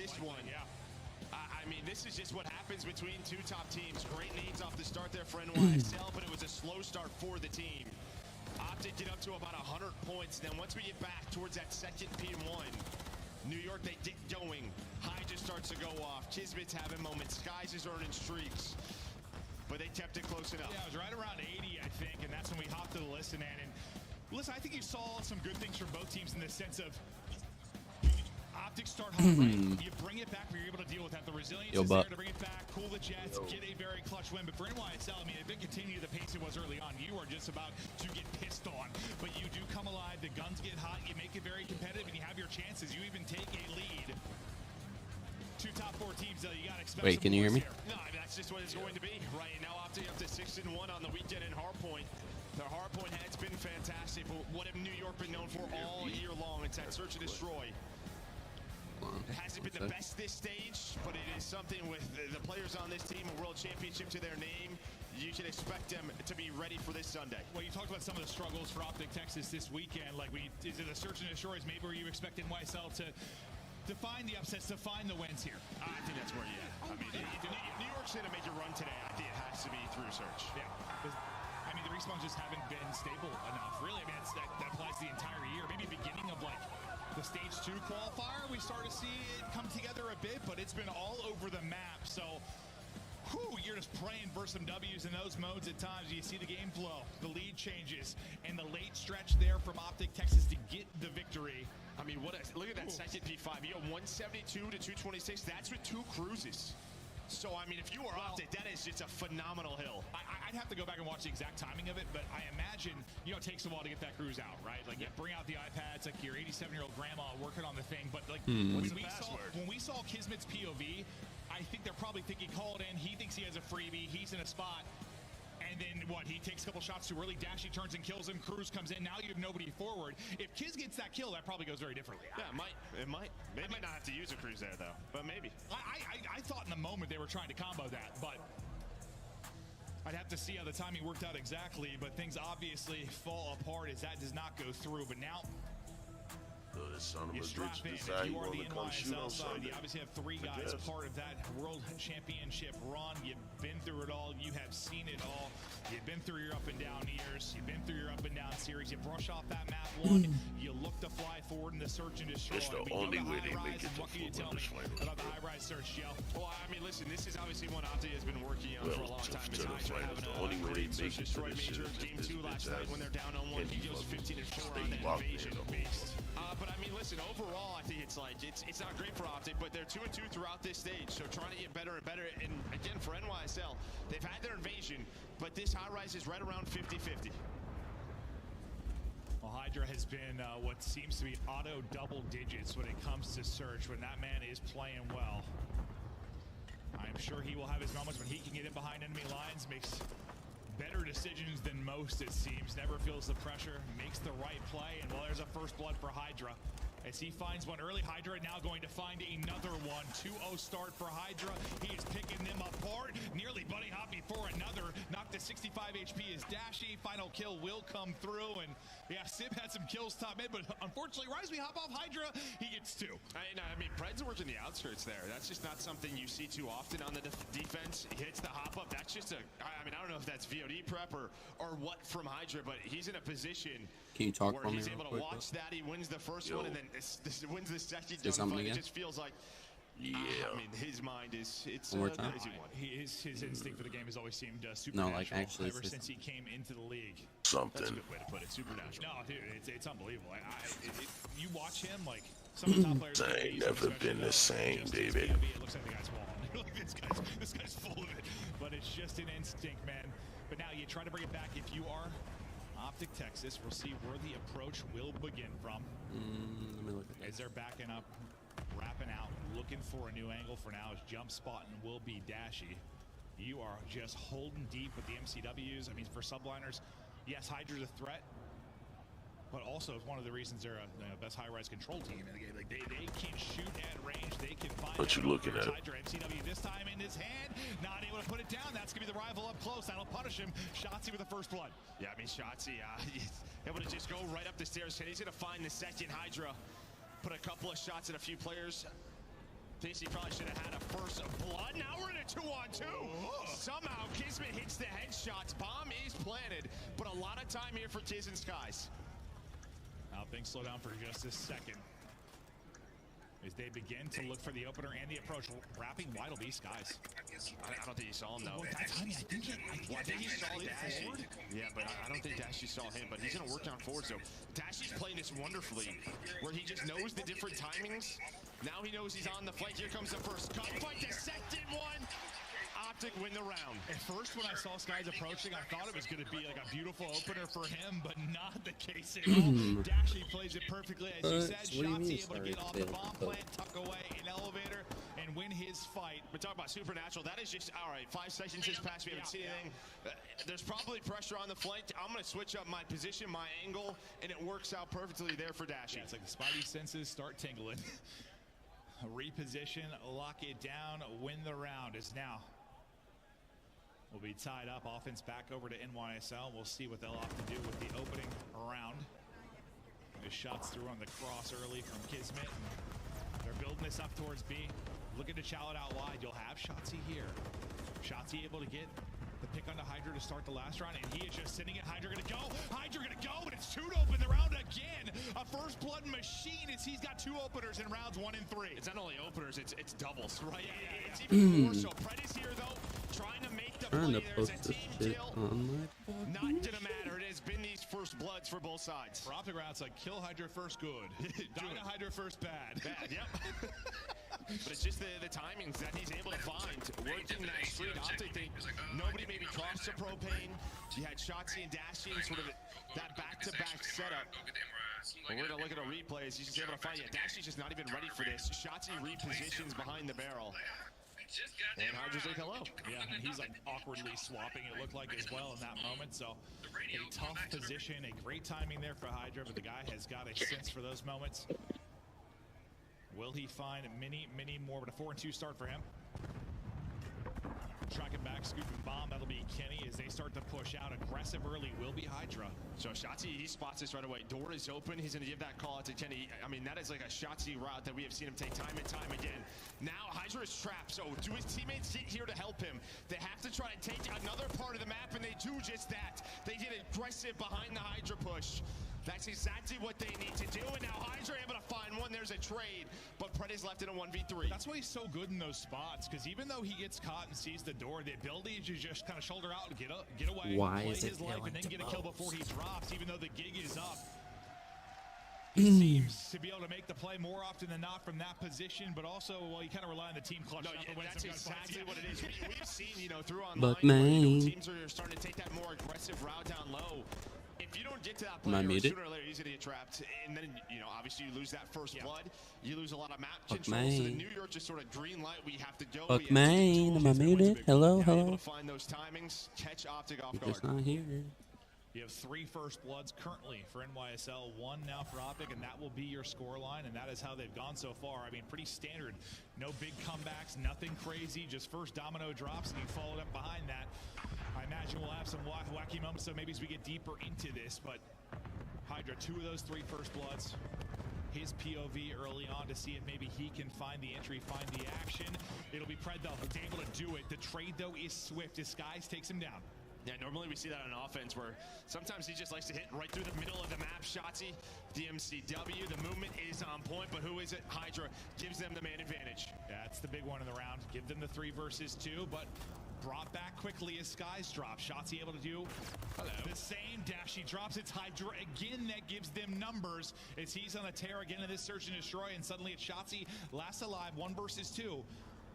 this one. Yeah. I mean, this is just what happens between two top teams. Great nades off the start there for NYSL, but it was a slow start for the team. Optic get up to about 100 points. Then once we get back towards that second P1, New York, they get going. Hydra starts to go off. Kismet's having moments. Skies is earning streaks. But they kept it close enough. Yeah, it was right around 80, I think, and that's when we hopped to the listen, man. And listen, I think you saw some good things from both teams in the sense of Optics start hot, right? You bring it back, but you're able to deal with that. The resilience is there to bring it back, cool the Jets, get a very clutch win. But for NYSL, I mean, if it continued the pace it was early on, you are just about to get pissed on. But you do come alive, the guns get hot, you make it very competitive, and you have your chances. You even take a lead. Two top four teams, though, you got to expect. Wait, can you hear me? No, I mean, that's just what it's going to be. Right now, Optic up to 6-1 on the weekend in Hardpoint. Their Hardpoint has been fantastic, but what have New York been known for all year long? It's that search and destroy. It hasn't been the best this stage, but it is something with the players on this team, a world championship to their name. You can expect them to be ready for this Sunday. Well, you talked about some of the struggles for Optic Texas this weekend. Like, is it a search and destroys? Maybe were you expecting NYSL to find the upsets, to find the wins here? I think that's where, I mean, New York's going to make a run today. I think it has to be through search. Yeah. I mean, the respawns just haven't been stable enough. Really, I mean, that applies the entire year. Maybe beginning of, like, the stage 2 qualifier, we start to see it come together a bit, but it's been all over the map. So, you're just praying for some W's in those modes at times. You see the game flow, the lead changes, and the late stretch there from Optic Texas to get the victory. I mean, look at that second P5. You have 172 to 226. That's with 2 cruises. So, I mean, if you are Optic, that is just a phenomenal hill. I'd have to go back and watch the exact timing of it, but I imagine, it takes a while to get that cruise out, right? Like, you bring out the iPads, like your 87-year-old grandma working on the thing, but, like, when we saw Kismet's POV, I think they're probably thinking, call it in, he thinks he has a freebie, he's in a spot, and then what, he takes a couple shots too early, Dashy turns and kills him, Cruz comes in, now you have nobody forward. If Kiz gets that kill, that probably goes very differently. Yeah, it might. They might not have to use a Cruz there, though, but maybe. I thought in the moment they were trying to combo that, but I'd have to see how the timing worked out exactly, but things obviously fall apart as that does not go through. But now you strap in. If you are the NYSL side, you obviously have 3 guys part of that World Championship run. You've been through it all. You have seen it all. You've been through your up and down years. You've been through your up and down series. You brush off that map one. You look to fly forward in the search and destroy. It's the only way they make it to what can you tell me about the high-rise search, Joe? Well, I mean, listen, this is obviously one Optic has been working on for a long time. It's the only way they make it to destroy major. Game 2 last night when they're down on 1, he goes 15-4 on that invasion beast. But I mean, listen, overall, I think it's not great for Optic, but they're 2-2 throughout this stage, so trying to get better and better. And again, for NYSL, they've had their invasion, but this high rise is right around 50-50. Well, Hydra has been what seems to be auto double digits when it comes to search. When that man is playing well, I'm sure he will have his moments when he can get in behind enemy lines, makes better decisions than most, it seems. Never feels the pressure, makes the right play, and well, there's a first blood for Hydra. As he finds one early, Hydra now going to find another one. 2-0 start for Hydra. He is picking them apart. Nearly buddy hop before another. Knocked to 65 HP is Dashy. Final kill will come through. And yeah, Sib had some kills top mid, but unfortunately, right as we hop off Hydra, he gets 2. I mean, Pred's working the outskirts there. That's just not something you see too often on the defense. He hits the hop up. That's just I mean, I don't know if that's VOD prep or what from Hydra, but he's in a position where he's able to watch that. He wins the first one and then wins the second. It just feels like, I mean, his mind is, it's a crazy one. His instinct for the game has always seemed supernatural. No, like actually, ever since he came into the league. Something. That's a good way to put it. Supernatural. No, dude, it's unbelievable. You watch him, like, some of the top players. Ain't never been the same, David. It looks like the guy's falling. This guy's full of it. But it's just an instinct, man. But now you try to bring it back. If you are Optic Texas, we'll see where the approach will begin from. Let me look at that. As they're backing up, wrapping out, looking for a new angle for now. As jump spotting will be Dashy. You are just holding deep with the MCWs. I mean, for subliners, yes, Hydra's a threat, but also it's one of the reasons they're a best high-rise control team in the game. Like they can shoot at range, they can find. What you looking at? Hydra MCW this time in his hand, not able to put it down. That's gonna be the rival up close. That'll punish him. Shotzzy with the first blood. Yeah, I mean, Shotzzy able to just go right up the stairs. He's gonna find the second Hydra. Put a couple of shots at a few players. Thinks he probably should have had a first blood. Now we're in a 2-on-2. Somehow Kismet hits the headshots. Bomb is planted, but a lot of time here for Kiz and Skies. Now things slow down for just a second as they begin to look for the opener and the approach. Wrapping wide will be Skies. I don't think he saw him though. Well, that time, I think he saw Dashy. Yeah, but I don't think Dashy saw him, but he's going to work down forward. So Dashy's playing this wonderfully, where he just knows the different timings. Now he knows he's on the flank. Here comes the first gunfight, the second one. Optic win the round. At first, when I saw Skies approaching, I thought it was going to be like a beautiful opener for him, but not the case at all. Dashy plays it perfectly, as you said. Shotzi able to get off the bomb plant, tuck away an elevator, and win his fight. We're talking about Supernatural. That is just, all right, 5 seconds has passed. We haven't seen anything. There's probably pressure on the flank. I'm going to switch up my position, my angle, and it works out perfectly there for Dashy. Yeah, it's like the spidey senses start tingling. Reposition, lock it down, win the round is now. We'll be tied up. Offense back over to NYSL. We'll see what they'll have to do with the opening round. The shots through on the cross early from Kismet. They're building this up towards B. Looking to chow it out wide. You'll have Shotzi here. Shotzi able to get the pick onto Hydra to start the last round, and he is just sitting it. Hydra gonna go. Hydra gonna go, and it's 2 to open the round again. A first blood machine as he's got 2 openers in rounds 1 and 3. It's not only openers, it's doubles, right? Yeah. It's even more so. Pred is here though, trying to make the play. There's a team kill. Not gonna matter. It has been these first bloods for both sides. For Optic rounds, like kill Hydra first good, die to Hydra first bad. Yep. But it's just the timings that he's able to find. Working that street, Optic think nobody maybe crossed the propane. You had Shotzi and Dashy in sort of that back-to-back setup. But we're gonna look at a replay as he's just able to find it. Dashy's just not even ready for this. Shotzi repositions behind the barrel. And Hydra's like, hello. Yeah, and he's like awkwardly swapping, it looked like, as well in that moment. So a tough position, a great timing there for Hydra, but the guy has got a sense for those moments. Will he find many more? But a 4-2 start for him. Tracking back, scooping bomb. That'll be Kenny as they start to push out. Aggressive early will be Hydra. So Shotzi, he spots this right away. Door is open. He's going to give that call out to Kenny. I mean, that is like a Shotzi route that we have seen him take time and time again. Now Hydra is trapped. So do his teammates sit here to help him? They have to try to take another part of the map, and they do just that. They get aggressive behind the Hydra push. That's exactly what they need to do, and now Hydra able to find one. There's a trade, but Pred is left in a 1v3. That's why he's so good in those spots, because even though he gets caught and sees the door, the ability to just kind of shoulder out and get away, play his life, and then get a kill before he drops, even though the gig is up. He seems to be able to make the play more often than not from that position, but also, well, you kind of rely on the team clutch. No, that's exactly what it is. We've seen, through online, But teams are starting to take that more aggressive route down low. If you don't get to that player, sooner or later he's gonna get trapped, and then obviously you lose that first blood. You lose a lot of map control. So the New York just sort of green light. We have to go. Am I muted? Hello. Able to find those timings, catch Optic off guard. It's not here. You have 3 first bloods currently for NYSL, 1 now for Optic, and that will be your score line, and that is how they've gone so far. I mean, pretty standard. No big comebacks, nothing crazy, just first domino drops, and you followed up behind that. I imagine we'll have some wacky moments, so maybe as we get deeper into this, but Hydra, 2 of those 3 first bloods. His POV early on to see if maybe he can find the entry, find the action. It'll be Pred, though, who's able to do it. The trade, though, is swift. His Skies takes him down. Yeah, normally we see that on offense where sometimes he just likes to hit right through the middle of the map. Shotzi, DMCW, the movement is on point, but who is it? Hydra gives them the man advantage. That's the big one in the round. Give them the 3 versus 2, but brought back quickly as Skies drop. Shotzi able to do the same dash. He drops its Hydra again. That gives them numbers as he's on the tear again in this search and destroy, and suddenly it's Shotzi last alive, 1 versus 2.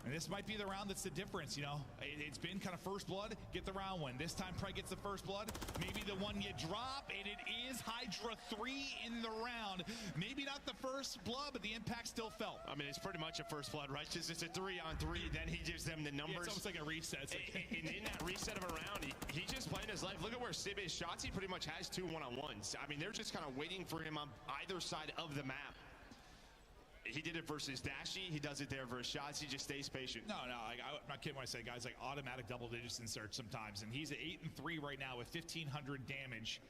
And this might be the round that's the difference, It's been kind of first blood, get the round win. This time Pred gets the first blood, maybe the one you drop, and it is Hydra 3 in the round. Maybe not the first blood, but the impact still felt. I mean, it's pretty much a first blood, right? Just it's a 3-on-3, then he gives them the numbers. Yeah, it's almost like a reset. And in that reset of a round, he's just playing his life. Look at where Sib is. Shotzi pretty much has 2 one-on-ones. I mean, they're just kind of waiting for him on either side of the map. He did it versus Dashy. He does it there versus Shots. He just stays patient. No, I'm not kidding when I say guys like automatic double digits in search sometimes. And he's at 8 and 3 right now with 1,500 damage.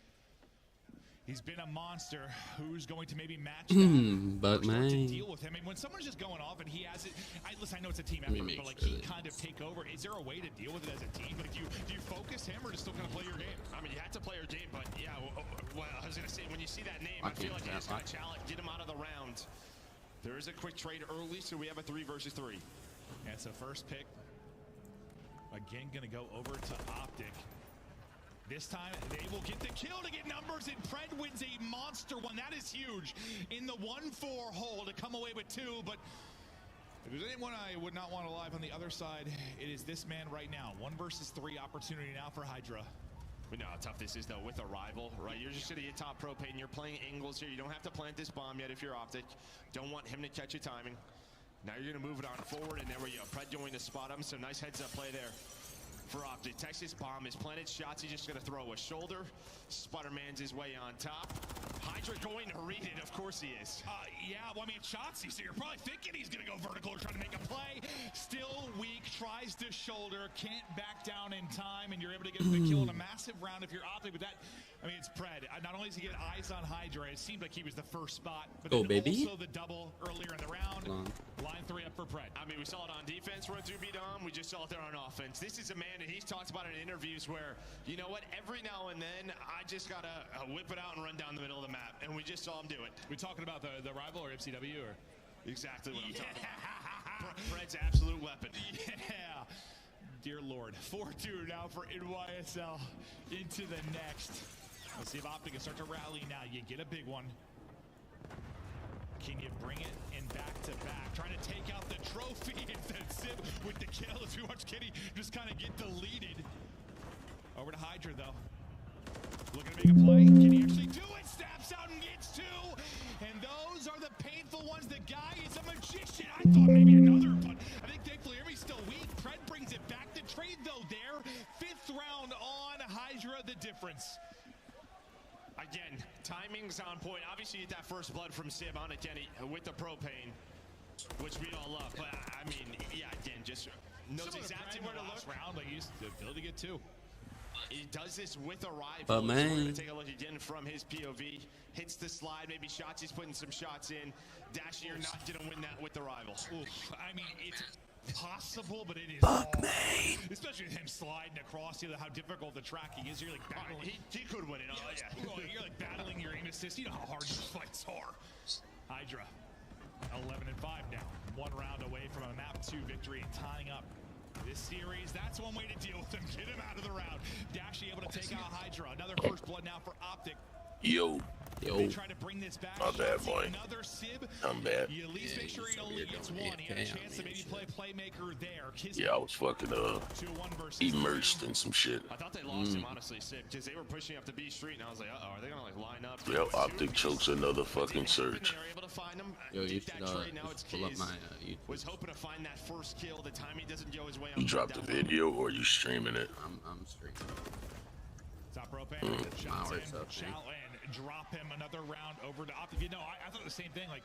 He's been a monster. Who's going to maybe match that? But man, to deal with him. I mean, when someone's just going off and he has it, listen, I know it's a team effort, but like he kind of take over. Is there a way to deal with it as a team? Like, do you focus him or just still kind of play your game? I mean, you have to play your game, but yeah. Well, I was gonna say when you see that name, I feel like you just gotta challenge, get him out of the round. There is a quick trade early, so we have a 3 versus 3. And so first pick again gonna go over to Optic. This time, they will get the kill to get numbers, and Pred wins a monster one. That is huge. In the 1-4 hole to come away with 2, but if there's anyone I would not want alive on the other side, it is this man right now. 1 versus 3 opportunity now for Hydra. We know how tough this is, though, with a rival, right? You're just gonna get top propane. You're playing angles here. You don't have to plant this bomb yet if you're Optic. Don't want him to catch your timing. Now you're gonna move it on forward, and there we go. Pred going to spot him, so nice heads-up play there for Optic. Texas bomb is planted. Shots, he's just gonna throw a shoulder. Sputterman's his way on top. Hydra going to read it, of course he is. Yeah, well, I mean, Shotzi, so you're probably thinking he's gonna go vertical or trying to make a play. Still weak, tries to shoulder, can't back down in time, and you're able to get the kill in a massive round if you're Optic. But that, I mean, it's Pred. Not only does he get eyes on Hydra, it seemed like he was the first spot, but then also the double earlier in the round. Line 3 up for Pred. I mean, we saw it on defense, run through B-Dom. We just saw it there on offense. This is a man, and he's talked about it in interviews where, you know what, every now and then, I just gotta whip it out and run down the middle of the map, and we just saw him do it. We talking about the rival or FCW or? Exactly what I'm talking about. Pred's absolute weapon. Yeah. Dear Lord. 4-2 now for NYSL into the next. Let's see if Optic can start to rally now. You get a big one. Can you bring it in back-to-back? Trying to take out the trophy. Instead, Sib with the kill. If you watch Kitty just kind of get deleted. Over to Hydra, though. Looking to make a play. Can he actually do it? Snaps out and gets 2. And those are the painful ones. The guy is a magician. I thought maybe another, but I think thankfully Ermy's still weak. Pred brings it back. The trade, though, there. 5th round on Hydra, the difference. Again, timing's on point. Obviously, you get that first blood from Sib on it, Kenny, with the propane, which we all love. But, I mean, yeah, again, just knows exactly where to look. Round, like he's the ability to get 2. He does this with a rival. But man, so we're gonna take a look again from his POV. Hits the slide, maybe shots. He's putting some shots in. Dashy, you're not gonna win that with the rival. Oof. I mean, it's possible, but it is hard. Especially with him sliding across. You know how difficult the tracking is. You're like battling. He could win it. Oh, yeah. You're like battling your aim assist. You know how hard these fights are. Hydra, 11-5 now. 1 round away from a map 2 victory and tying up this series. That's one way to deal with him. Get him out of the round. Dashy able to take out Hydra. Another first blood now for Optic. Yo. They try to bring this back. My bad, boy. Another Sib. I'm bad. You at least make sure he only gets 1. He had a chance to maybe play playmaker there. Yeah, I was fucking immersed in some shit. I thought they lost him, honestly, Sib, because they were pushing up the B street, and I was like, uh-oh, are they gonna like line up? Yo, Optic chokes another fucking search. They were able to find him. Yo, you should Now it's pull up my YouTube. Was hoping to find that first kill. The timing doesn't go his way. You dropped the video or you streaming it? I'm streaming. Top rope and drop him another round over to Optic. You know, I thought the same thing. Like,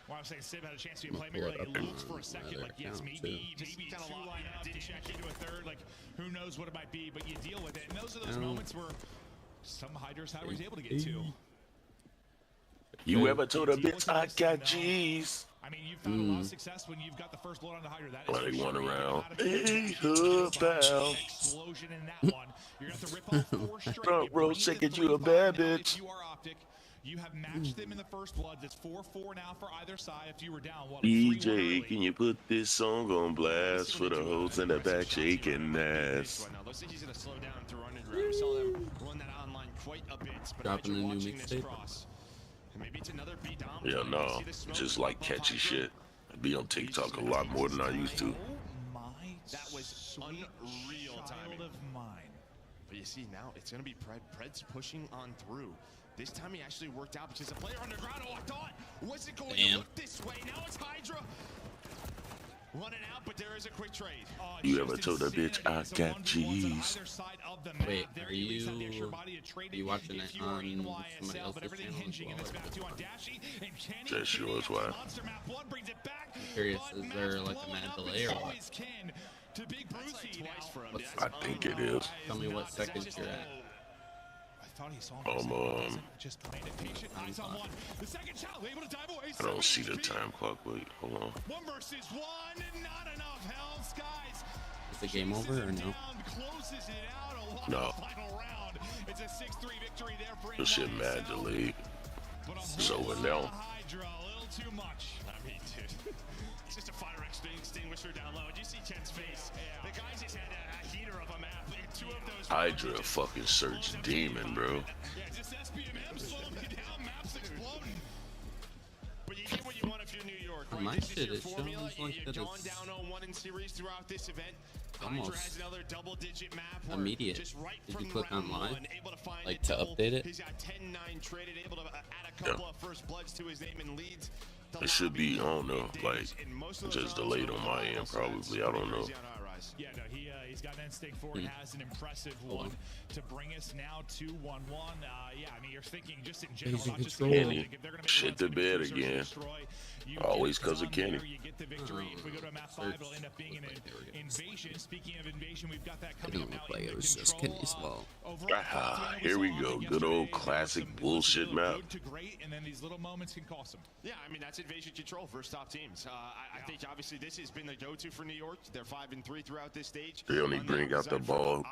when I was saying Sib had a chance to be a playmaker, like, it looks for a second like, yes, maybe 2 line up to check into a third. Like, who knows what it might be, but you deal with it. And those are those moments where some Hydras was able to get 2. You ever told a bitch I got G's? I mean, you've found a lot of success when you've got the first blood on the Hydra. That is Like one around. Explosion in that one. You're going to have to rip off 4 straight. Front row second, you a bad bitch. If you are Optic, you have matched them in the first bloods. It's 4-4 now for either side. If you were down, what? DJ, can you put this song on blast for the hoes in the back shaking ass? Looks like he's going to slow down through underground. We saw them run that online quite a bit. But dropping a new mixtape. mixtape. Maybe it's another B-Dom. Yeah, no, just like catchy shit. I be on TikTok a lot more than I used to. That was unreal timing. Of mine. But you see, now it's going to be Pred. Pred's pushing on through. This time he actually worked out because the player underground, I thought, was it going to look this way? Now it's Hydra running out, but there is a quick trade. You ever told a bitch I got G's? Wait, are you watching it on somebody else's channel as well? Just yours, why? I'm curious, is there like a mad delay or what? To Big Brucey I think it is. Tell me what seconds you're at. I thought he saw Um, just playing it patient. Eyes on one. The second shot, able to dive away. I don't see the time clock. Wait, hold on. 1 versus 1, not enough. Hell Skies. Is the game over or no? Closes it out. No. Final round. It's a 6-3 victory there for This shit mad delayed. It's over now. Hydra, a little too much. I mean, dude, it's just a fire extinguisher down low. Did you see Chen's face? The guy just had a heater of a map. Two of those. Hydra fucking search demon, bro. Yeah, just SBMM slowing me down. Maps exploding. But you get what you want if you're New York, right? My This is shit, your it formula. shows like You've that gone it's down 0-1 in series throughout this event. almost Hydra has another double-digit map. where immediate. just right Did you from click on round live? one, able to find Like a to double. update it? He's got 10-9 traded, able to add a couple of first bloods to his name and leads. It should be, I don't know, like, just delayed on my end, probably. I don't know. Yeah, no, he's got an instinct for it, has an impressive one to bring us now to 1-1. Yeah, I mean, you're thinking just in general, not just Kenny, shit the bed again. Always cause of Kenny. You get the victory. If we go to map 5, it'll end up being an invasion. Speaking of invasion, we've got that coming up now. Like it was just Kenny's fault. Here we go. Good old classic bullshit map. To great, and then these little moments can cost them. Yeah, I mean, that's invasion control for top teams. I think obviously this has been the go-to for New York. They're 5-3 throughout this stage. They only bring out the ball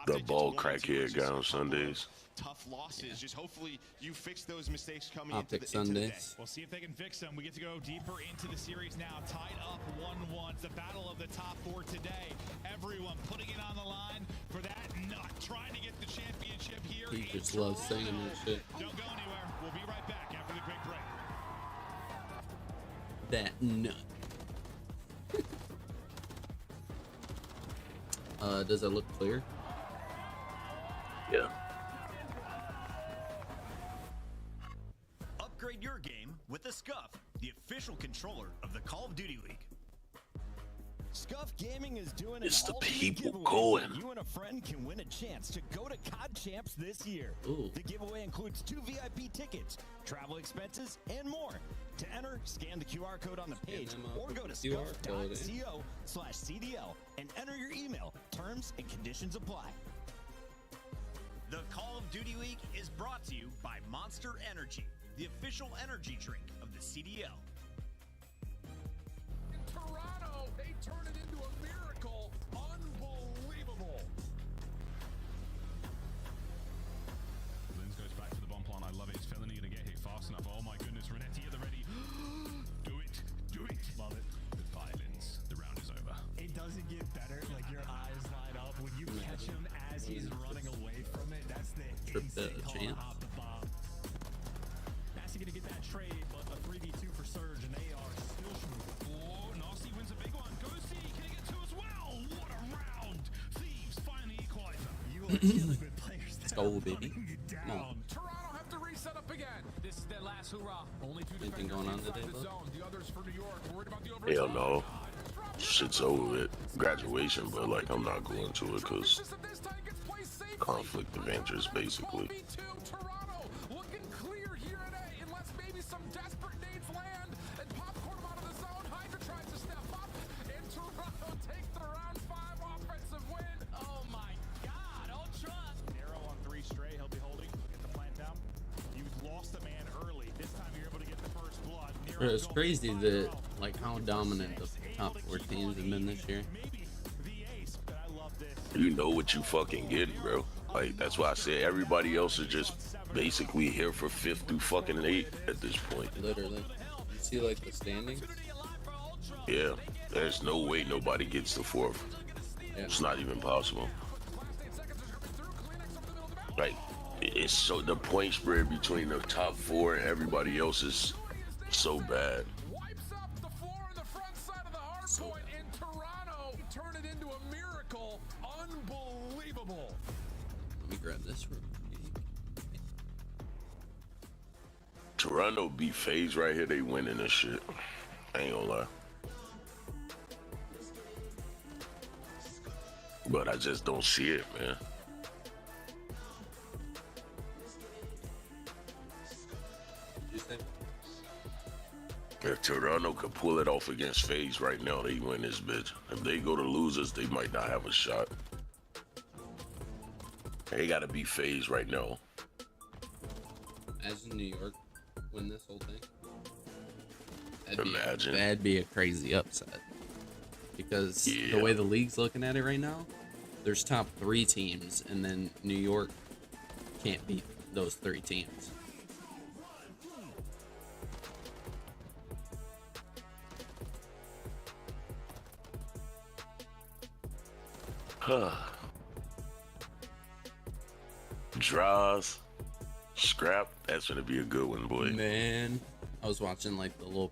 crackhead guy on Sundays. Tough losses. Just hopefully you fix those mistakes coming I'll into pick the day. Sundays. We'll see if they can fix them. We get to go deeper into the series now. Tied up 1-1. It's the battle of the top 4 today. Everyone putting it on the line for that nut. Trying to get the championship here. He just loves saying that shit. Don't go anywhere. We'll be right back after the quick break. That nut. Does it look clear? Yeah. Upgrade your game with the Scuff, the official controller of the Call of Duty League. Scuff Gaming is doing It's an the ultimate people giveaway going. where you and a friend can win a chance to go to COD Champs this year. Ooh. The giveaway includes 2 VIP tickets, travel expenses, and more. To enter, scan the QR code on the page them up or with go to the QR code, eh? scuff.co/CDL and enter your email. Terms and conditions apply. The Call of Duty League is brought to you by Monster Energy, the official energy drink of the CDL. In Toronto, they turn it into a miracle. Unbelievable. Linz goes back to the bomb plan. I love it. Is Felony going to get hit fast enough? Oh my goodness, Renetti at the ready. Do it. Do it. Love it. With violence. The round is over. It doesn't get better. Like your eyes light up when you catch him as he's running away from it. That's the instant call to hop the bomb. Nasty gonna get that trade, but a 3v2 for Surge, and they are still shooting. Oh, Nasty wins a big one. Go see. Can he get two as well? What a round. Thieves finally equalizer. You are killing good players. Let's go, baby. Down. Come on. Toronto have to reset up again. This is their last hurrah. Only 2 Anything defenders going on inside today, the bud? zone. The others for New York. Worried about the Hell overtime. no. Shit's over with. Graduation, but like I'm not going to it because conflict of interest, basically. 1v2 Toronto looking clear here at A, unless maybe some desperate nades land and popcorn them out of the zone. Hydra tries to step up, and Toronto takes the round 5 offensive win. Oh my God, Ultra! Narrow on 3 straight. He'll be holding. Get the plant down. You lost a man early. This time you're able to get the first blood. Nero It's going crazy to that, 5-0. like, how dominant the top 4 teams have been this year. Maybe the ace, but I love this. You know what you fucking getting, bro. Like, that's why I say everybody else is just basically here for 5th through fucking 8 at this point. Literally. You see, like, the standings? Yeah, there's no way nobody gets to 4th. Yeah. It's not even possible. Like, it's so the point spread between the top 4 and everybody else is so bad. Wipes up the floor in the front side of the hard point in Toronto. Turn it into a miracle. Unbelievable. Let me grab this real quick. Toronto beat FaZe right here. They winning this shit. I ain't gonna lie. But I just don't see it, man. You say? If Toronto could pull it off against FaZe right now, they win this bitch. If they go to losers, they might not have a shot. They gotta beat FaZe right now. Imagine New York win this whole thing. Imagine. That'd be a crazy upset. Because Yeah. the way the league's looking at it right now, there's top 3 teams, and then New York can't beat those 3 teams. Draws, scrap. That's gonna be a good one, boy. Man, I was watching like the little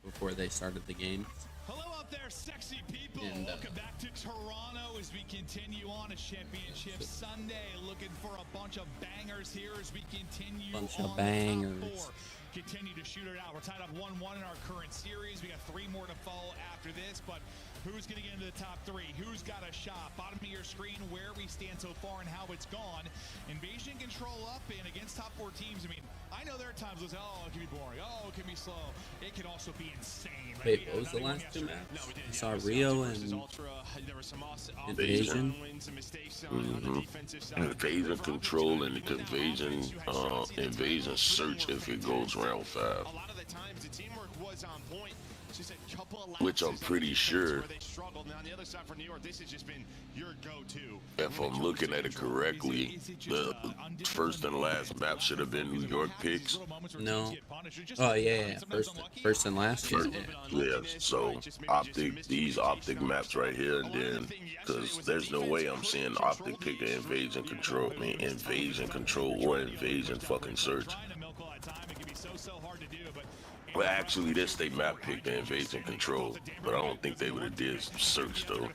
before they started the game. Hello out there, sexy people. And, Welcome back to Toronto as we continue on a championship Sunday. Looking for a bunch of bangers here as we continue Bunch on of the bangers. top 4. Continue to shoot it out. We're tied up 1-1 in our current series. We got 3 more to follow after this, but who's going to get into the top 3? Who's got a shot? Bottom of your screen, where we stand so far and how it's gone. Invasion control up and against top 4 teams. I mean, I know there are times it can be boring. Oh, it can be slow. It can also be insane. Right? Wait, what was the last 2 maps? I saw Rio and Invasion. Invasion control and invasion search if it goes round 5. A lot of the times the teamwork was on point. Just a couple of laps Which I'm pretty sure, where they struggled. Now on the other side for New York, this has just been your go-to. if I'm looking at it correctly, the first and last map should have been New York picks. No. Oh yeah. First and last year. Yeah, so these optic maps right here, and then because there's no way I'm seeing optic pick an invasion control, invasion control or invasion fucking search. Well, actually, this they map picked the invasion control, but I don't think they would have did search though.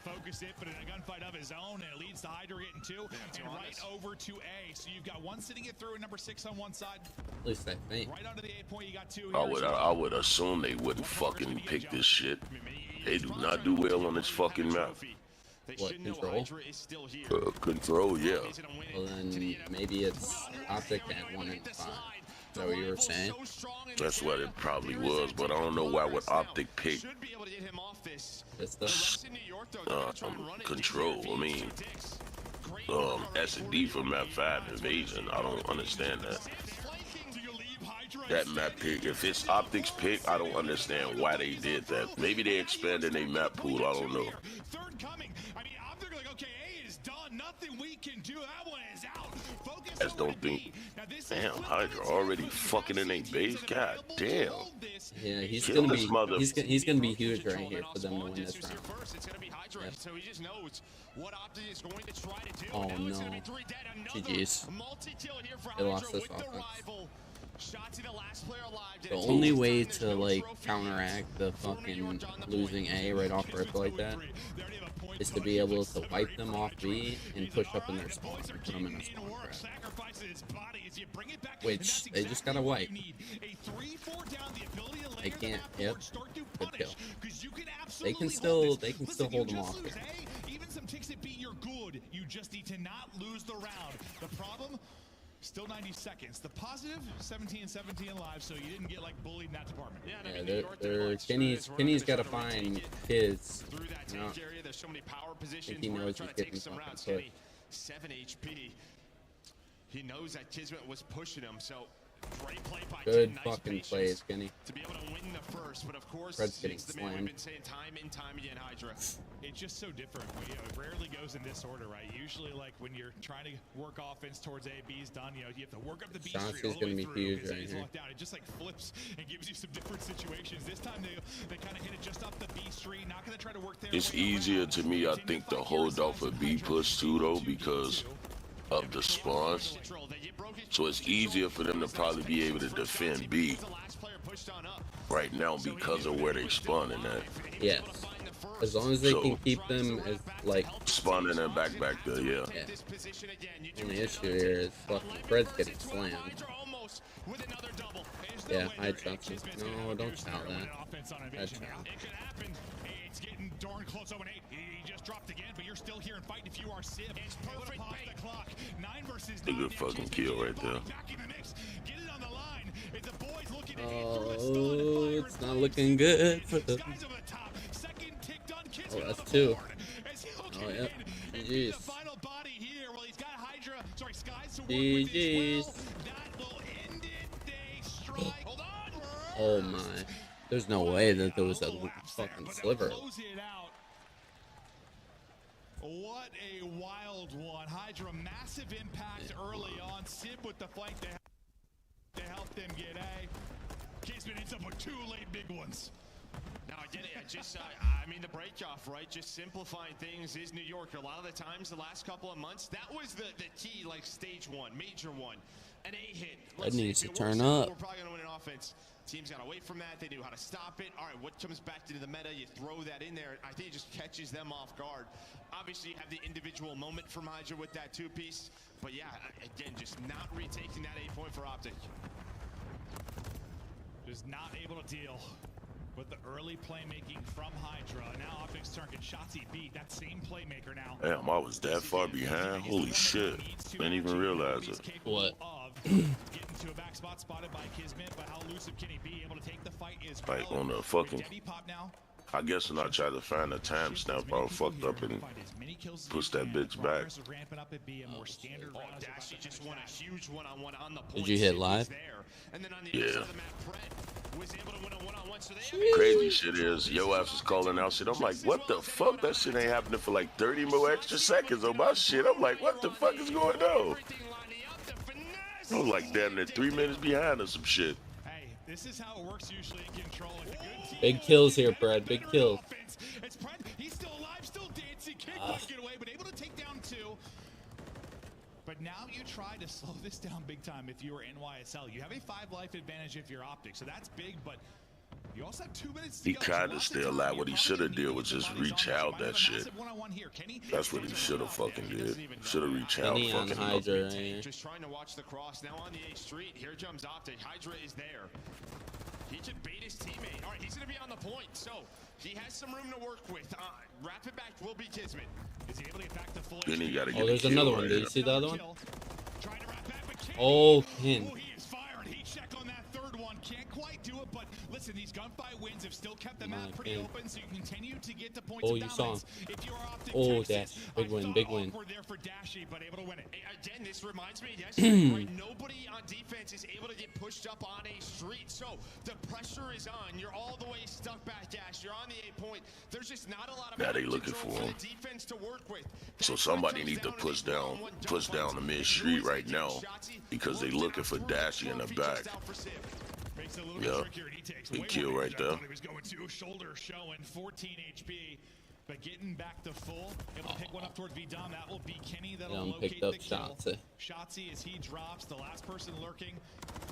So you've got one sitting it through and number 6 on one side. At least I think. Right under the 8 point, you got 2. I would assume they wouldn't fucking pick this shit. They do not do well on this fucking map. What, control? Control, yeah. Well then maybe it's optic at 1 and 5. Is that what you were saying? That's what it probably was, but I don't know why would optic pick control. I mean, S&D for map 5 invasion. I don't understand that. That map pick, if it's optics pick, I don't understand why they did that. Maybe they expanded their map pool, I don't know. Third coming. I mean, optic like, okay, A is done. Nothing we can do. That one is out. Focus. I just don't think. Damn, Hydra already fucking in their base. God damn. Yeah, he's Kill gonna this be mother- he's gonna be huge right here for them to win this round. Yep. So he just knows what Optic is going to try to do. Oh Now it's no. gonna be 3 dead. Another GG's. multi-kill here for They lost Hydra this with the offense. rival. Shot to the last player alive. The only way to like counteract the fucking losing A right off rip like that is to be able to wipe them off B and push up in their spawn and put them in a spawn trap. Which they just gotta wipe. They can't. Yep. Good kill. They can still hold them off. Even some ticks at B, you're good. You just need to not lose the round. The problem. Still 90 seconds. The positive, 17-17 live, so you didn't get like bullied in that department. Yeah, Kenny's got to find kids. Through that tank area, there's so many power positions. He knows Trying he's to take getting some fucking rounds. pushed. Kenny, 7 HP. He knows that Kismet was pushing him, so great play by Good Ken. Nice fucking patience plays, Kenny. to be able to win the first, but of course, Fred's getting it's the man we've slammed. been saying time and time again, Hydra. It's just so different. It rarely goes in this order, right? Usually, like when you're trying to work offense towards A, B's done, you have to work up the B street Chauncey's all the gonna way be through. huge because right A's here. locked out. It just like flips and gives you some different situations. This time they kind of hit it just off the B street. Not going to try to work there. It's easier to me, I think, to hold off a B push too, though, because of the spawns. So it's easier for them to probably be able to defend B right now because of where they spawning at. Yes. As long as they can keep them as like spawning and back there, yeah. Only issue here is fucking Fred's getting slammed. Yeah, I trust him. No, don't shout that. I shout. It's getting darn close. 0-8. He just dropped again, but you're still here and fighting if you are Civ. It's perfect. The clock. 9 versus 9. A good fucking kill right there. Back in the mix. Get it on the line. It's the boys looking Oh, it's not looking good for them. Oh, that's 2. Oh, yeah. GG's. Final body here. Well, he's got Hydra. Sorry, Skies GG's. Oh my. There's no way that there was a fucking sliver. What a wild one. Hydra, massive impact early on. Sib with the flank to help them get A. Kismet ends up with 2 late big ones. Now, I get it. I mean, the break-off, right? Just simplifying things is New York. A lot of the times, the last couple of months, that was the key, like stage 1, major 1. An A hit. That needs to turn up. We're probably going to win an offense. Teams got away from that. They knew how to stop it. All right, what comes back into the meta? You throw that in there. I think it just catches them off guard. Obviously, you have the individual moment from Hydra with that 2-piece. But yeah, again, just not retaking that 8-point for Optic. Just not able to deal with the early playmaking from Hydra. Now Optic's turn. Can Shotzi beat that same playmaker now? Damn, I was that far behind. Holy shit. Didn't even realize it. What? Getting to a back spot spotted by Kismet, but how elusive can he be? Able to take the fight is Like on the fucking, I guess when I tried to find the timestamp, I fucked up and pushed that bitch back. Oh, Dashy just won a huge one-on-one on the point. Did you hit live? And then on the Yeah. other side of the map, Fred was able to win a one-on-one. So they Crazy shit is, yo ass was calling out shit. I'm like, what the fuck? That shit ain't happening for like 30 more extra seconds on my shit. I'm like, what the fuck is going on? I was like damn near 3 minutes behind or some shit. Hey, this is how it works usually in control. If a good team Big kills here, Brad. Big kills. It's Brad. He's still alive, still dancing. Can't quite get away, but able to take down 2. But now you try to slow this down big time if you are NYSL. You have a 5 life advantage if you're Optic, so that's big, but you also have 2 minutes to He kinda still alive. What he should have did was just reach out that shit. That's what he should have fucking did. Should have reached out Kenny on fucking. Hydra right here. just trying to watch the cross. Now on the A street, here comes Optic. Hydra is there. He can bait his teammate. All right, he's going to be on the point, so he has some room to work with. Wrap it back will be Kismet. Is he able to get back to full Then he gotta get Oh, there's a kill another one. right Did you here. see the other one? Trying to wrap back, but can't. Oh, Ken. Oh, he is firing. Heat check on that 3rd one. Can't quite do it, but listen, these gunfight wins have still kept the map pretty open, so you continue to get the points Oh, of you saw him. dominance. If you're Optic Oh, Texas, Dash. Big win, I big thought win. awkward there for Dashy, but able to win it. Again, this reminds me, right, nobody on defense is able to get pushed up on a street, so the pressure is on. You're all the way stuck back, Dash. You're on the 8-point. There's just not a lot of Now they looking control for him. the defense to work with. So That's somebody what need to comes push to these down one-on-one the gunfights. mid street right now because they looking for Dashy in the back. Makes it a little Yeah. bit trickier, and he takes Big way kill more right damage. I there. thought he was going to shoulder showing 14 HP, but getting back to full, able to pick one up towards V-Dom. That will be Kenny. That'll Dom locate picked up the kill. Shotzi. Shotzi as he drops. The last person lurking,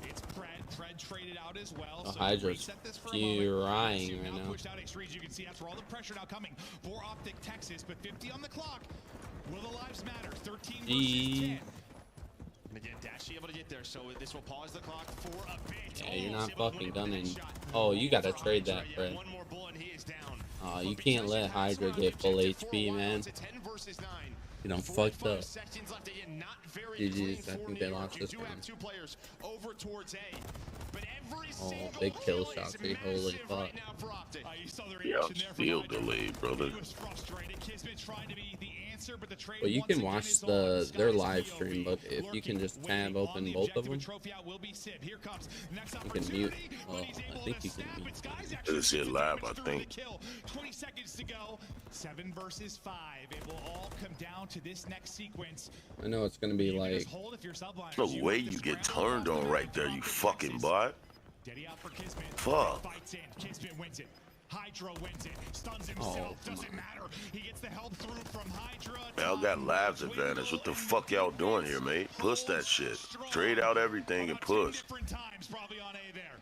it's Fred. Fred traded out as well. Oh, So Hydra's reset this for a moment. frying right now. Pushed out extremes. You can see that's where all the pressure now coming for Optic Texas, but 50 on the clock. Will the lives matter? 13 versus 10. And again, Dashy able to get there, so this will pause the clock for a bit. Yeah, you're not able to fucking win it with gunning. that shot. Oh, you gotta For trade Hydra, that, yeah, Fred. one more bullet and he is down. You But can't because let you have Hydra this get full objective for a HP, while, man. it's a 10 versus 9. You done 45 fucked up. seconds left. Again, not very GG's, clean I for think New they York. lost You this do round. have 2 players over towards A. But every Oh, single big kill is Shotzi. Holy massive fuck. right now for Optic. You saw the Yeah, reaction there from still Hydra. delayed, brother. He was frustrated. Kismet trying to be the answer, but the trade Well, you once can again watch is on. their Sky's live POV, stream, but if you can just lurking, tab waiting open on the both of objective, them, and trophy out will be Sib. Here comes next you can opportunity, mute. but Well, he's I able think to you can snap mute. it. Sky's It actually said gets live, damage I through the think. kill. 20 seconds to go. 7 versus 5. It will all come down to this next sequence. I know it's gonna be You can like just hold if you're subliners. No You way have to you get scramble turned off on the right map there, for you Optic fucking Texas. bot. Daddy out for Kismet. Fuck. Fights in. Kismet wins it. Hydra wins it. Stuns himself. come Doesn't on. matter. He gets the help through from Hydra. Y'all got lives advantage. What the fuck y'all doing here, mate? Push that shit. Trade out everything and push. Different times probably on A there.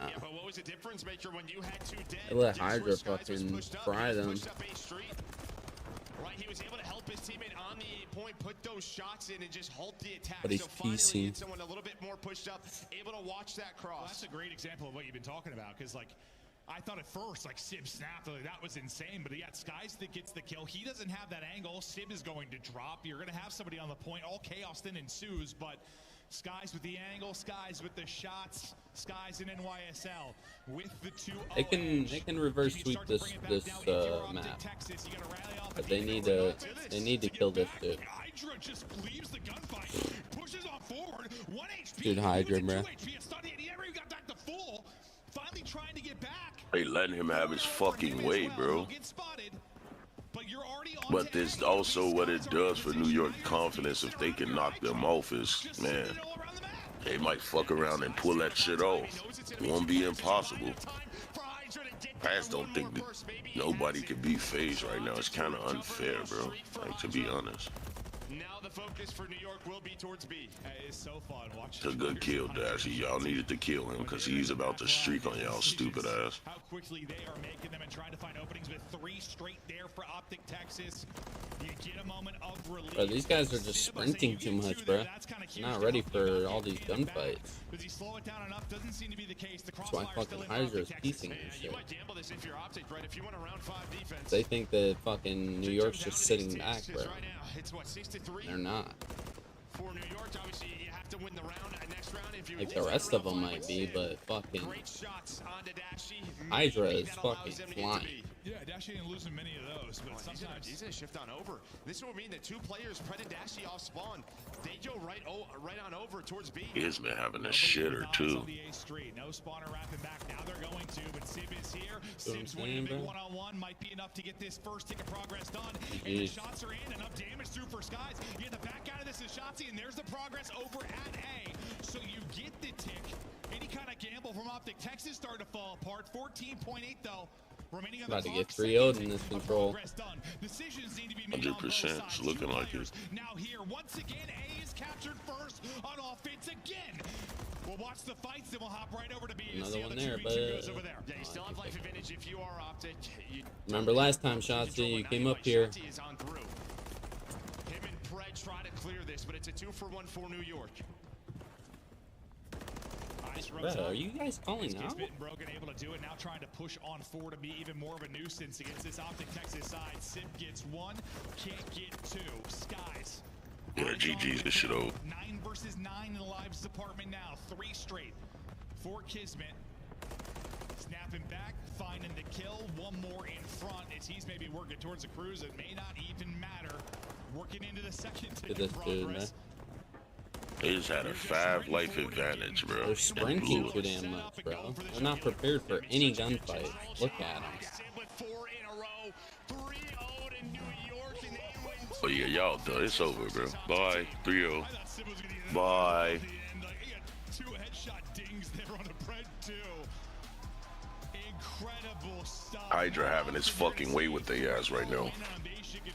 Yeah, but what was the difference maker when you had 2 dead? They let Guess where Hydra Skies was fucking pushed up? fry He was them. pushed up A street. Right, he was able to help his teammate on the 8-point, put those shots in, and just halt the attack. But he's so finally, PC. get someone a little bit more pushed up, able to watch that cross. Well, that's a great example of what you've been talking about, because like I thought at first like Sib snapped, like, that was insane, but yeah, Skies that gets the kill. He doesn't have that angle. Sib is going to drop. You're going to have somebody on the point. All chaos then ensues, but Skies with the angle, Skies with the shots, Skies in NYSL with the 2. They can reverse sweep this map, but they need to kill this dude. Hydra just leaves the gunfight, pushes on forward. 1 HP. Dude, Hydra, He was at bro. 2 HP. He started, he never even got back to full. Finally trying to get back. They letting him have his fucking way, bro. But there's also what it does for New York confidence if they can knock them off is, man, they might fuck around and pull that shit off. It won't be impossible. I just don't think that nobody could beat FaZe right now. It's kind of unfair, bro. Like, to be honest. Now the focus for New York will be towards B. It's so fun It's a good kill, Dashy. Y'all needed to kill him because he's about to streak on y'all stupid ass. How quickly they are making them and trying to find openings with 3 straight there for Optic Texas. You get a moment of relief. Bro, these guys are just sprinting too much, bro. Not ready for all these gunfights. Does he slow it down enough? Doesn't seem to be the case. The That's why fucking Hydra is piecing this shit. You might gamble this if you're Optic, right? If you want a round 5 defense. They think that fucking New York's just sitting back, bro. It's what, 6-3? They're not. For New York, obviously, you have to win the round. Next round, if you Like the rest of them might be, but fucking great shots onto Dashy. Hydra is fucking flying. Yeah, Dashy ain't losing many of those, but sometimes he's gonna shift on over. This will mean that 2 players, Pred and Dashy, off spawn. They go right on over towards B. Isman having a shitter too. No spawner wrapping back. Now they're going to, but Sib is here. Sib's winning a big one-on-one. Might be enough to get this first tick of progress done. And the shots are in. Enough damage through for Skies. You get the back out of this is Shotzi, and there's the progress over at A. So you get the tick. Any kind of gamble from Optic Texas starting to fall apart. 14.8 though. Remaining on About the to get clock, 3-0'd in this control. Decisions need to be made on both 100%. sides. It's looking like it. Now here, once again, A is captured first on offense again. We'll watch the fights, then we'll hop right over to B. Another one there, but Yeah, you still have life advantage if you are Optic. remember last time, Shotzi, you came up here. Shotzi is on through. Him and Pred try to clear this, but it's a 2-for-1 for New York. Bro, are you guys calling out? Broken, able to do it. Now trying to push on forward to be even more of a nuisance against this Optic Texas side. Sib gets 1, can't get 2. Skies. Yeah, GG's this shit over. 9 versus 9 in the lives department now. 3 straight for Kismet. Snapping back, finding the kill. 1 more in front as he's maybe working towards the cruise. It may not even matter. Working into the second tick of progress. They just had a 5 life advantage, bro. They're sprinting too damn much, bro. They're not prepared for any gunfight. Look at them. Oh yeah, y'all done. It's over, bro. Bye. 3-0. Bye. 2 headshot dings there on a Pred too. Incredible stuff. Hydra having his fucking way with their ass right now.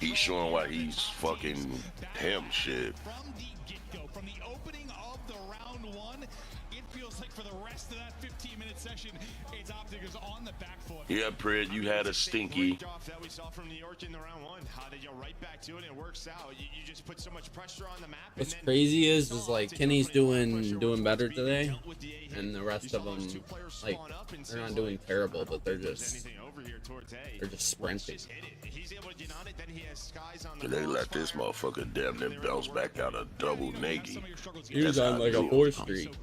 He's showing why he's fucking him shit. From the get-go, from the opening of the round 1, it feels like for the rest of that 15-minute session, it's Optic is on the back foot. Yeah, Pred, you had a stinky. That we saw from New York in the round 1. How they go right back to it and it works out. You just put so much pressure on the map. What's crazy is like Kenny's doing better today, and the rest of them, like, they're not doing terrible, but they're just sprinting. They let this motherfucker damn near bounce back out a double neggy. He was on like a 4 streak.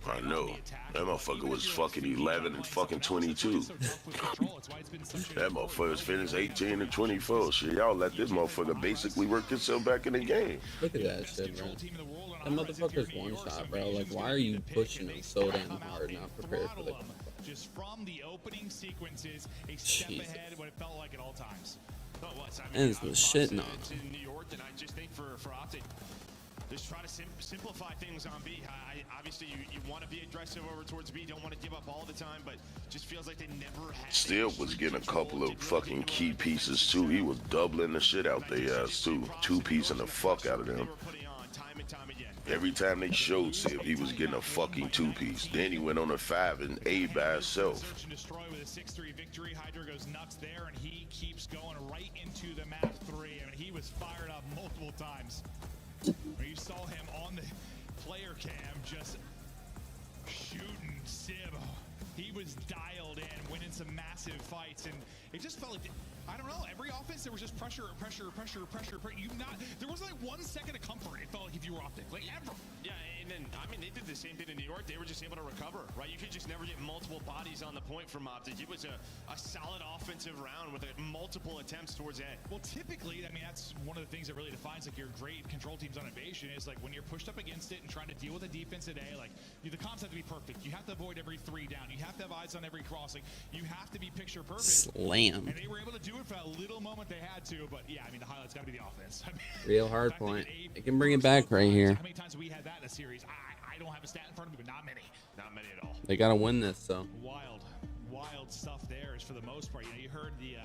I know. That motherfucker was fucking 11 and fucking 22. That motherfucker's finished 18 and 24. Shit, y'all let this motherfucker basically work himself back in the game. Look at that shit, bro. That motherfucker's one shot, bro. Like, why are you pushing him so damn hard, not prepared for the gunfight? Just from the opening sequences, a step ahead what it felt like at all times. And it's was shitting on him. New York, and I just think for Optic, just try to simplify things on B. Obviously, you want to be aggressive over towards B. Don't want to give up all the time, but just feels like they never had. Still was getting a couple of fucking key pieces too. He was doubling the shit out their ass too. 2-piecing the fuck out of them. Every time they showed Sib, he was getting a fucking 2-piece. Then he went on a 5 and A by himself. Search and destroy with a 6-3 victory. Hydra goes nuts there, and he keeps going right into the map 3. I mean, he was fired up multiple times. You saw him on the player cam just shooting Sib. He was dialed in, winning some massive fights, and it just felt like, I don't know, every offense there was just pressure. There wasn't like 1 second of comfort, it felt like, if you were Optic, like ever. Yeah, and then, I mean, they did the same thing in New York. They were just able to recover, right? You could just never get multiple bodies on the point from Optic. It was a solid offensive defensive round with multiple attempts towards A. Well, typically, I mean, that's one of the things that really defines like your great control teams on invasion is like when you're pushed up against it and trying to deal with a defense at A, like the comps have to be perfect. You have to avoid every 3 down. You have to have eyes on every crossing. You have to be picture perfect. Slam. And they were able to do it for a little moment they had to, but yeah, I mean, the highlight's got to be the offense. I mean, Real hard point. They can bring it back right here. How many times have we had that in a series? I don't have a stat in front of me, but not many. Not many at all. They got to win this, so. Wild stuff there is for the most part. You know, you heard the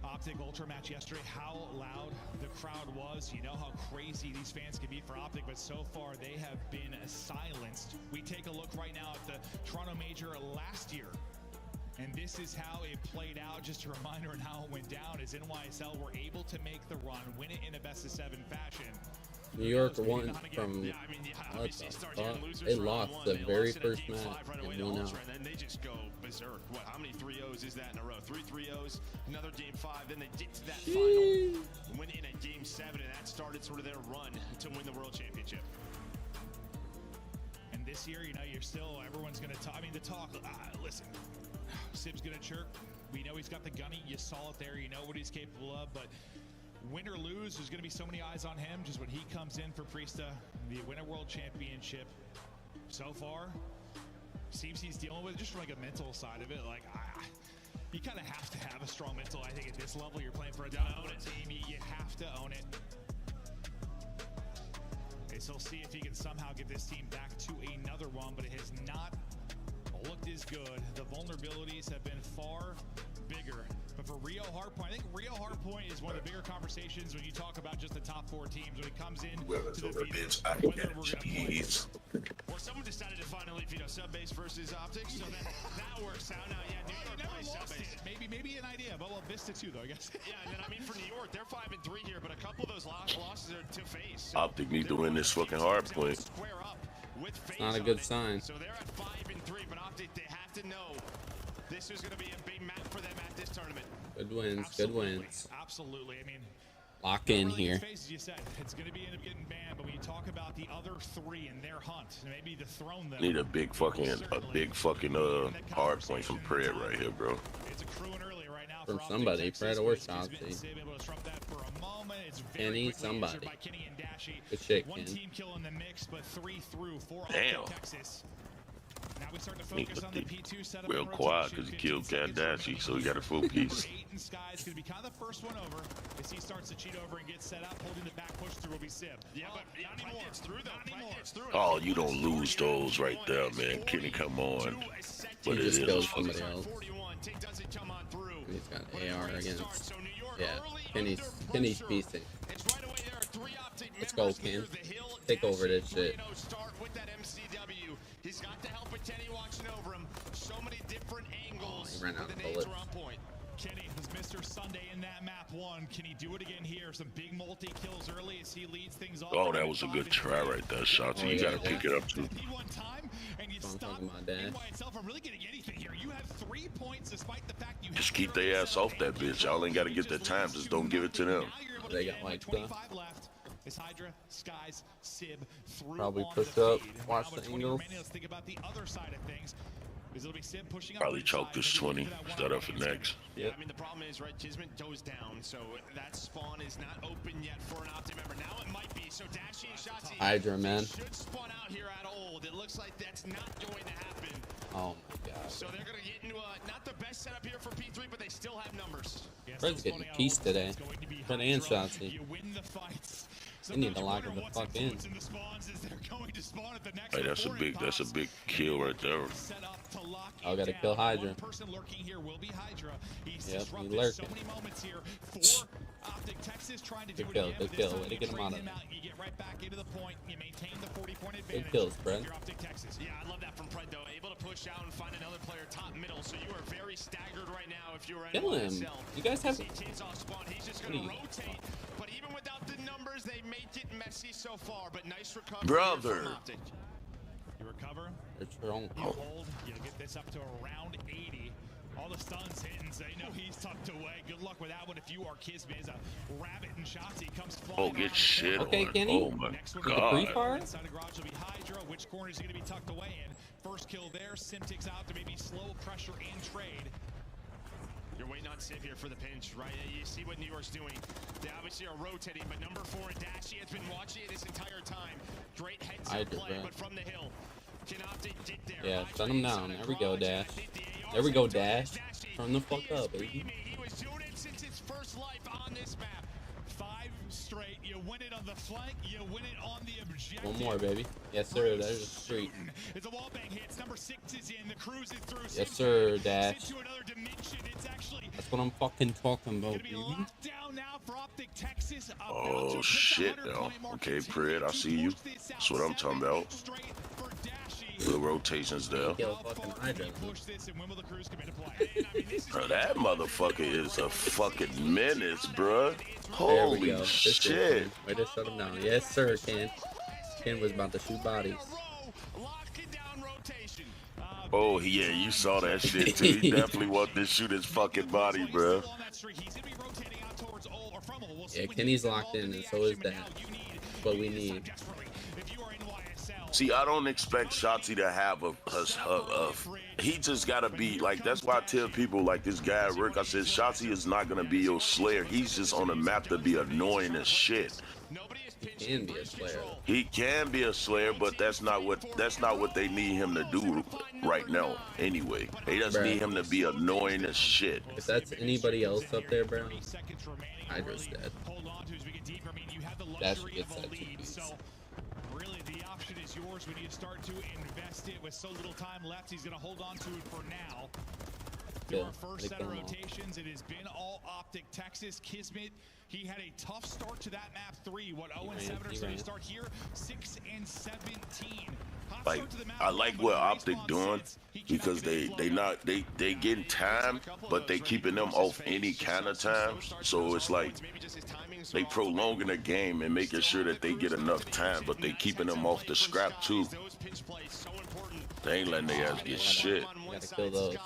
Optic Ultra match yesterday, how loud the crowd was. You know how crazy these fans can be for Optic, but so far they have been silenced. We take a look right now at the Toronto Major last year. And this is how it played out. Just a reminder on how it went down is NYSL were able to make the run, win it in a best-of-7 fashion. New York won from what the fuck? They lost the very first match and won out. And then they just go berserk. What? How many 3-0s is that in a row? 3 3-0s, another game 5. Then they get to that final, win in a game 7, and that started sort of their run to win the World Championship. And this year, you know, you're still everyone's gonna talk. I mean, the talk. Listen, Sib's gonna chirp. We know he's got the gunny. You saw it there. You know what he's capable of, but. Win or lose, there's going to be so many eyes on him just when he comes in for Priesta, the Winter World Championship. So far, seems he's dealing with just from like a mental side of it. Like, you kind of have to have a strong mental. I think at this level, you're playing for a dominant team. You have to own it. Okay, so we'll see if he can somehow get this team back to another one, but it has not looked as good. The vulnerabilities have been far bigger. But for Rio Hardpoint, I think Rio Hardpoint is one of the bigger conversations when you talk about just the top 4 teams. When it comes in to the field, whether we're going to play. Well, someone decided to finally, sub-base versus optics, so that works out. Now, yeah, New York plays sub-base. Maybe an idea, but well, Vista too, though, I guess. Yeah, and then I mean for New York, they're 5-3 here, but a couple of those losses are to face. So Optic need to win this fucking Hardpoint. It's not a good sign. So they're at 5-3, but Optic, they have to know this is going to be a big map for them at this tournament. Good wins, good wins. Absolutely. I mean, lock in here. As you said, it's going to be end up getting banned, but when you talk about the other 3 in their hunt, maybe to throne them. Need a big fucking Hardpoint from Pred right here, bro. It's accruing early right now from somebody, Pred or Shotzi. Kenny, somebody. Good shit, One Ken. team kill in the mix, but 3 through 4 Damn. Texas. Now we start to focus on the P2 setup. Real quiet because he killed Kadashi, so he got a full piece. Aiden Sky's going to be kind of the first one over. As he starts to cheat over and get set up, holding the back push through will be Sib. Yeah, but not anymore. It's through, though. Oh, you don't lose those right there, man. Kenny, come on. But it just is goes a somebody fucking... else. He's got AR against. Yeah, Kenny's beasting. Let's go, Ken. Take over this shit. He's got the help of Kenny watching over him. So many different angles. He ran out of bullets. Kenny is Mr. Sunday in that map 1. Can he do it again here? Some big multi-kills early as he leads things off. Oh, that was a good try right there, Shotzi. You gotta pick it up too. One time and you stop itself from really getting anything here. You have 3 points despite the fact you just keep their ass off that bitch. Y'all ain't gotta get that time. Just don't give it to them. They got like 25 left. It's Hydra, Skies, Sib, through probably on push the up, feed. watch the angles. Let's think about the other side of things. It'll be Sib pushing Probably up choke this 20. Start up for next. Yeah, I mean, the problem is, right, Kismet goes down, so that spawn is not open yet for an Optic member. Now it might be, so Dashi and Shotzi Hydra, man. should spawn out here at old. It looks like that's not going to happen. Oh my god. So they're going to get into not the best setup here for P3, but they still have numbers. Fred's getting pieced today. Fred and Shotzi. You win the fights. They need to lock him the fuck in. Hey, that's a big kill right there. I gotta kill Hydra. Yep, he's lurking. Good kill, good kill. Way to get him out of there. Good kills, Fred. Yeah, I love that from Pred, though. Able to push out and find another player top middle, so you are very staggered right now if you're Kill him. You guys have... CT's off spawn. He's just going to rotate, but even without the numbers, they make it messy so far, but nice recovery. Brother. You recover, They're strong. you hold, you get this up to around 80. All the stuns hitting, so you know he's tucked away. Good luck with that one if you are Kismet. As a rabbit and Shotzi comes flying. Oh, get shit Okay, on. Kenny. Oh my The pre-fire? god. Inside the garage will be Hydra. Which corner is he going to be tucked away in? First kill there. Simtics out to maybe slow pressure and trade. on Civ here for the pinch, right? You see what New York's doing. They obviously are rotating, but number 4, Dashy, has been watching it this entire time. Great headset play, but from the hill. Can Optic get there? Yeah, shut him down. There we go, Dash. There we go, Dash. Turn the fuck up, baby. He was doing it since his first life on this map. 5 straight. You win it on the flank. You win it on the objective. One more, baby. Yes, sir. There's a streak. It's a wall bang hits. Number 6 is in. The cruise is through. Yes, sir, Dash. Into another dimension. It's actually That's what I'm fucking talking about, baby. locked down now for Optic Texas. Oh shit, yo. Okay, Pred, I see you. That's what I'm talking about. Good rotations there. Kill fucking Hydra. Bro, that motherfucker is a fucking menace, bruh. There we Holy go. shit. Way to shut him down. Yes, sir, Ken. Ken was about to shoot bodies. Oh, yeah, you saw that shit too. He definitely wanted to shoot his fucking body, bruh. Yeah, Kenny's locked in, and so is that. That's what we need. See, I don't expect Shotzi to have he just gotta be like, that's why I tell people like this guy at work, I said, Shotzi is not gonna be your slayer. He's just on the map to be annoying as shit. He can be a slayer. He can be a slayer, but that's not what they need him to do right now. Anyway, they just need him to be annoying as shit. If that's anybody else up there, bro, Hydra's dead. Dash gets that 2 piece. Really, the option is yours when you start to invest it with so little time left. He's going to hold on to it for now. Through our first set of rotations, it has been all Optic Texas. Kismet, he had a tough start to that map 3. What 0-7 or so to start here? 6-17. Like, I like what Optic doing because they getting time, but they keeping them off any kind of time. So it's like they prolonging the game and making sure that they get enough time, but they keeping them off the scrap too. They ain't letting their ass get shit. Gotta kill those.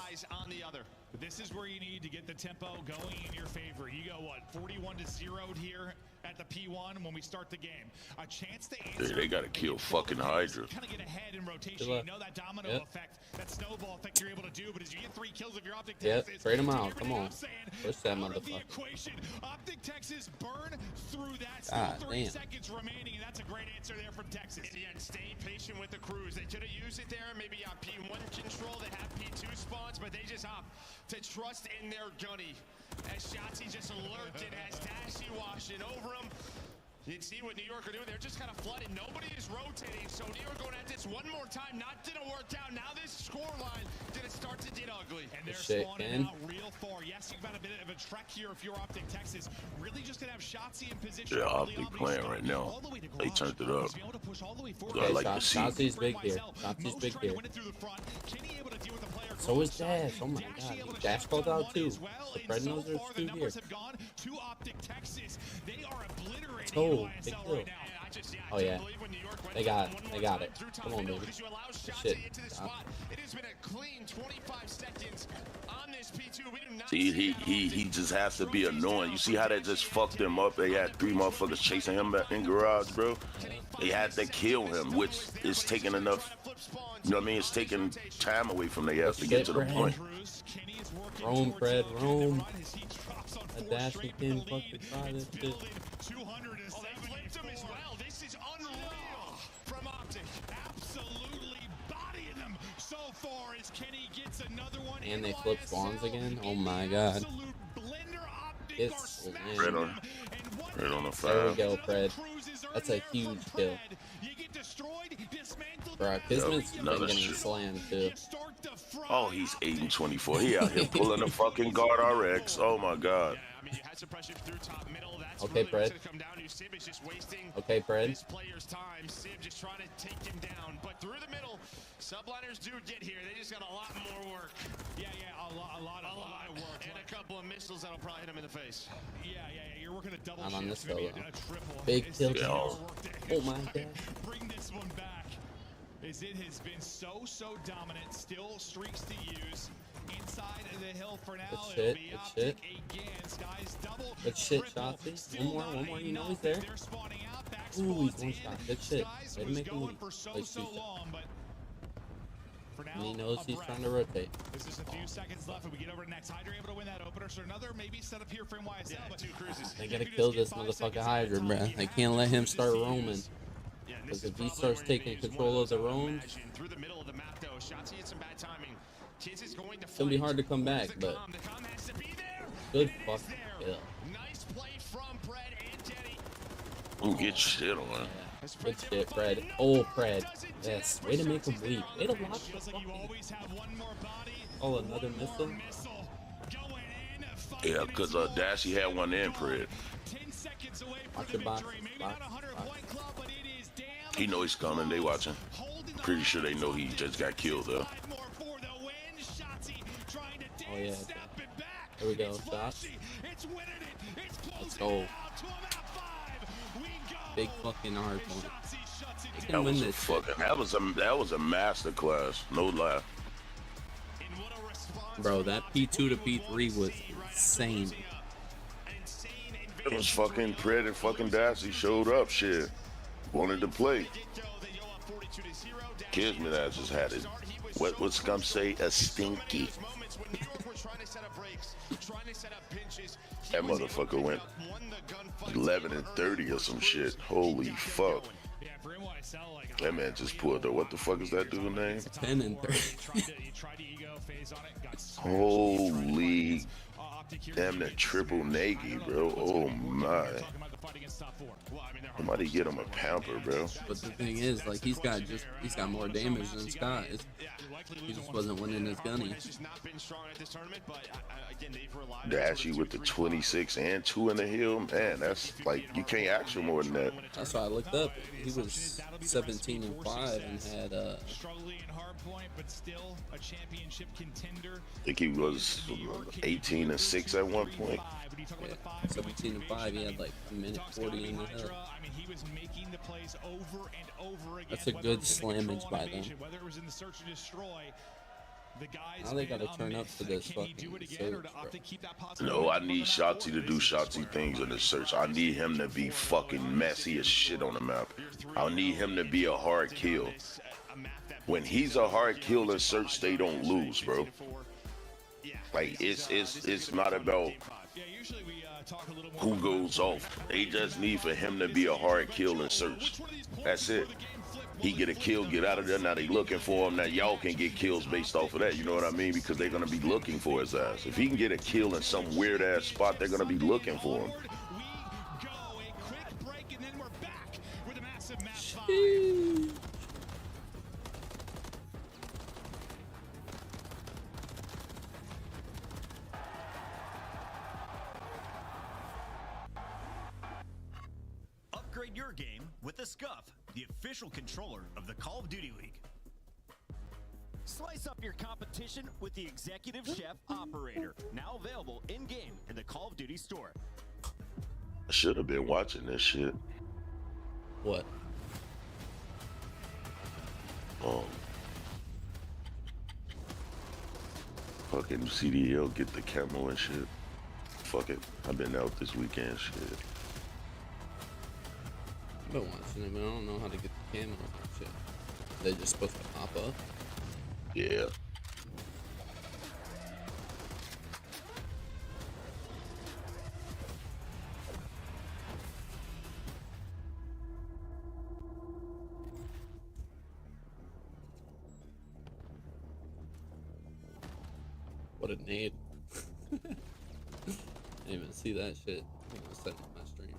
This is where you need to get the tempo going in your favor. You go, what, 41-0 here at the P1 when we start the game. A chance to answer. They gotta kill fucking Hydra. Kind of get ahead in rotation. You know that domino effect, that snowball effect you're able to do, but as you get 3 kills of your Optic Texas, trade him out. Come on. Push that motherfucker. Optic Texas burn through that. Still 30 seconds remaining, and that's a great answer there from Texas. And yet, stay patient with the crews. They could have used it there, maybe on P1 control. They have P2 spawns, but they just opt to trust in their gunny. As Shotzi just lurked and as Dashy washing over him. You can see what New York are doing. They're just kind of flooded. Nobody is rotating. So New York going at this one more time. Not gonna work out. Now this score line gonna start to get ugly. And they're spawning out real far. Yes, you've got a bit of a trek here if you're Optic Texas. Really just gonna have Shotzi in position. Yeah, Optic playing right now. They turned it up. Okay, I like to see. Shotzi's big here. Shotzi's big here. So is Dash. Oh my god. Dash called out too. The Fred knows there's 2 here. Oh, big kill. Oh yeah. They got it. Come on, baby. Good shit. It has been a clean 25 seconds on this P2. We do not see, he just has to be annoying. You see how that just fucked him up? They had 3 motherfuckers chasing him back in garage, bro. They had to kill him, which is taking enough, you know what I mean? It's taking time away from their ass to get to the point. Roam, Fred, roam. A Dash can fucking try this shit. This is unreal from Optic. Absolutely bodying them so far as Kenny gets another one. And they flip spawns again? Oh my god. It's Red on the 5. There we go, Fred. That's a huge kill. Bro, Kismet's been getting slammed too. Oh, he's 8-24. He out here pulling a fucking guard RX. Oh my god. Okay, Fred. Okay, Fred. Player's time. Civ just trying to take him down, but through the middle, subliners do get here. They just got a lot more work. Yeah, a lot of work. And a couple of missiles that'll probably hit him in the face. Yeah. You're working a double. Not on this triple. Big kill. Oh my god. Bring this one back. As it has been so dominant. Still streaks to use. Inside of the hill for now. Good shit. Again. Skies double. Good shit, Shotzi. One more. You know he's there. Ooh, he's one shot. Good shit. Way to make a move. For so long, but For now, And he knows a he's breath. trying to rotate. There's just a few seconds left, and we get over to next. Hydra able to win that opener, so another maybe set up here for YSL, but 2 cruises. They gotta kill this motherfucking Hydra, bruh. They can't let him start roaming. Because if he starts taking control of the roams, through the middle of the map, though, Shotzi had some bad timing. Kids is going to it's gonna be hard to come back, but the comm has to be there. good And it is fucking there. kill. Nice play from Fred and Jenny. Ooh, get shit on. Good shit, Fred. Oh, Fred. Yes. Way to make him weak. Way to lock the Feels like you fucking. always have one more body. Oh, another missile? Going in, Yeah, because Dashy had one in, Pred. 10 seconds away from Watch the the box. victory. Maybe Box. not a 100-point club, but it is damn He know he's coming. They watching. Pretty sure they know he just got killed, though. Five more for the win. Shotzi trying to Oh, yeah. snap it back. There we go. It's Shots. flashy. It's winning it. It's Let's closing go. it out to a map 5. We go. Big fucking hard point. Shotzi shuts it They down. can win That was a this shit. fucking. That was a master class. No lie. And what a response Bro, from that Optic P2 to with P3 one was seed right after insane. losing a insane It was fucking Pred and fucking Dashy showed up. Shit, wanted to play. Kismet ass just had it. What Scum say? A stinky. That motherfucker went 11 and 30 or some shit. Holy fuck. Yeah, for NYSL, like, That man just pulled up. What the fuck is that dude's name? 10 and 30. he tried to ego phase on it, got smashed. Holy Optic here. damn, that triple Nagy, bro. Oh my. Talking about the fight against top 4. Well, I mean, they're Somebody get him a pamper, bro. But the thing is, like, he's got more damage than Scott. He just wasn't winning his gunny. Dashy with the 26 and 2 in the hill, man, that's like, you can't ask for more than that. That's why I looked up. He was 17 and 5 and had struggling in hard point, but still a championship contender. I think he was 18 and 6 at one point. yeah, 17 and 5. He had like a minute 40 in the hill. I mean, he was making the plays over and over again. That's a good slammage by them. Whether it was in the search and destroy, the guys. Now they gotta turn up for this Can he do fucking it again, or surge, to bro. Optic keep that possibility No, I from need the map Shotzi to forward? do Shotzi things in the search. I need him to be fucking messy as shit on the map. I need him to be a hard kill. When he's a hard kill in search, they don't lose, bro. Like, it's not about Yeah, usually we talk a little more who about goes off. They just need for him to be a hard kill in search. That's it. He get a kill, get out of there. Now they looking for him. Now y'all can get kills based off of that. You know what I mean? Because they're gonna be looking for his ass. If he can get a kill in some weird ass spot, they're gonna be looking for him. We go a quick break, and then we're back with a massive map 5. Upgrade your game with the Scuff, the official controller of the Call of Duty League. Slice up your competition with the Executive Chef Operator, now available in-game in the Call of Duty store. I should have been watching this shit. What? Fucking CDL get the camo and shit. Fuck it. I've been out this weekend, shit. I've been watching it, but I don't know how to get the camo and shit. They're just supposed to pop up. Yeah. What a nade. I didn't even see that shit. I think I was setting up my stream.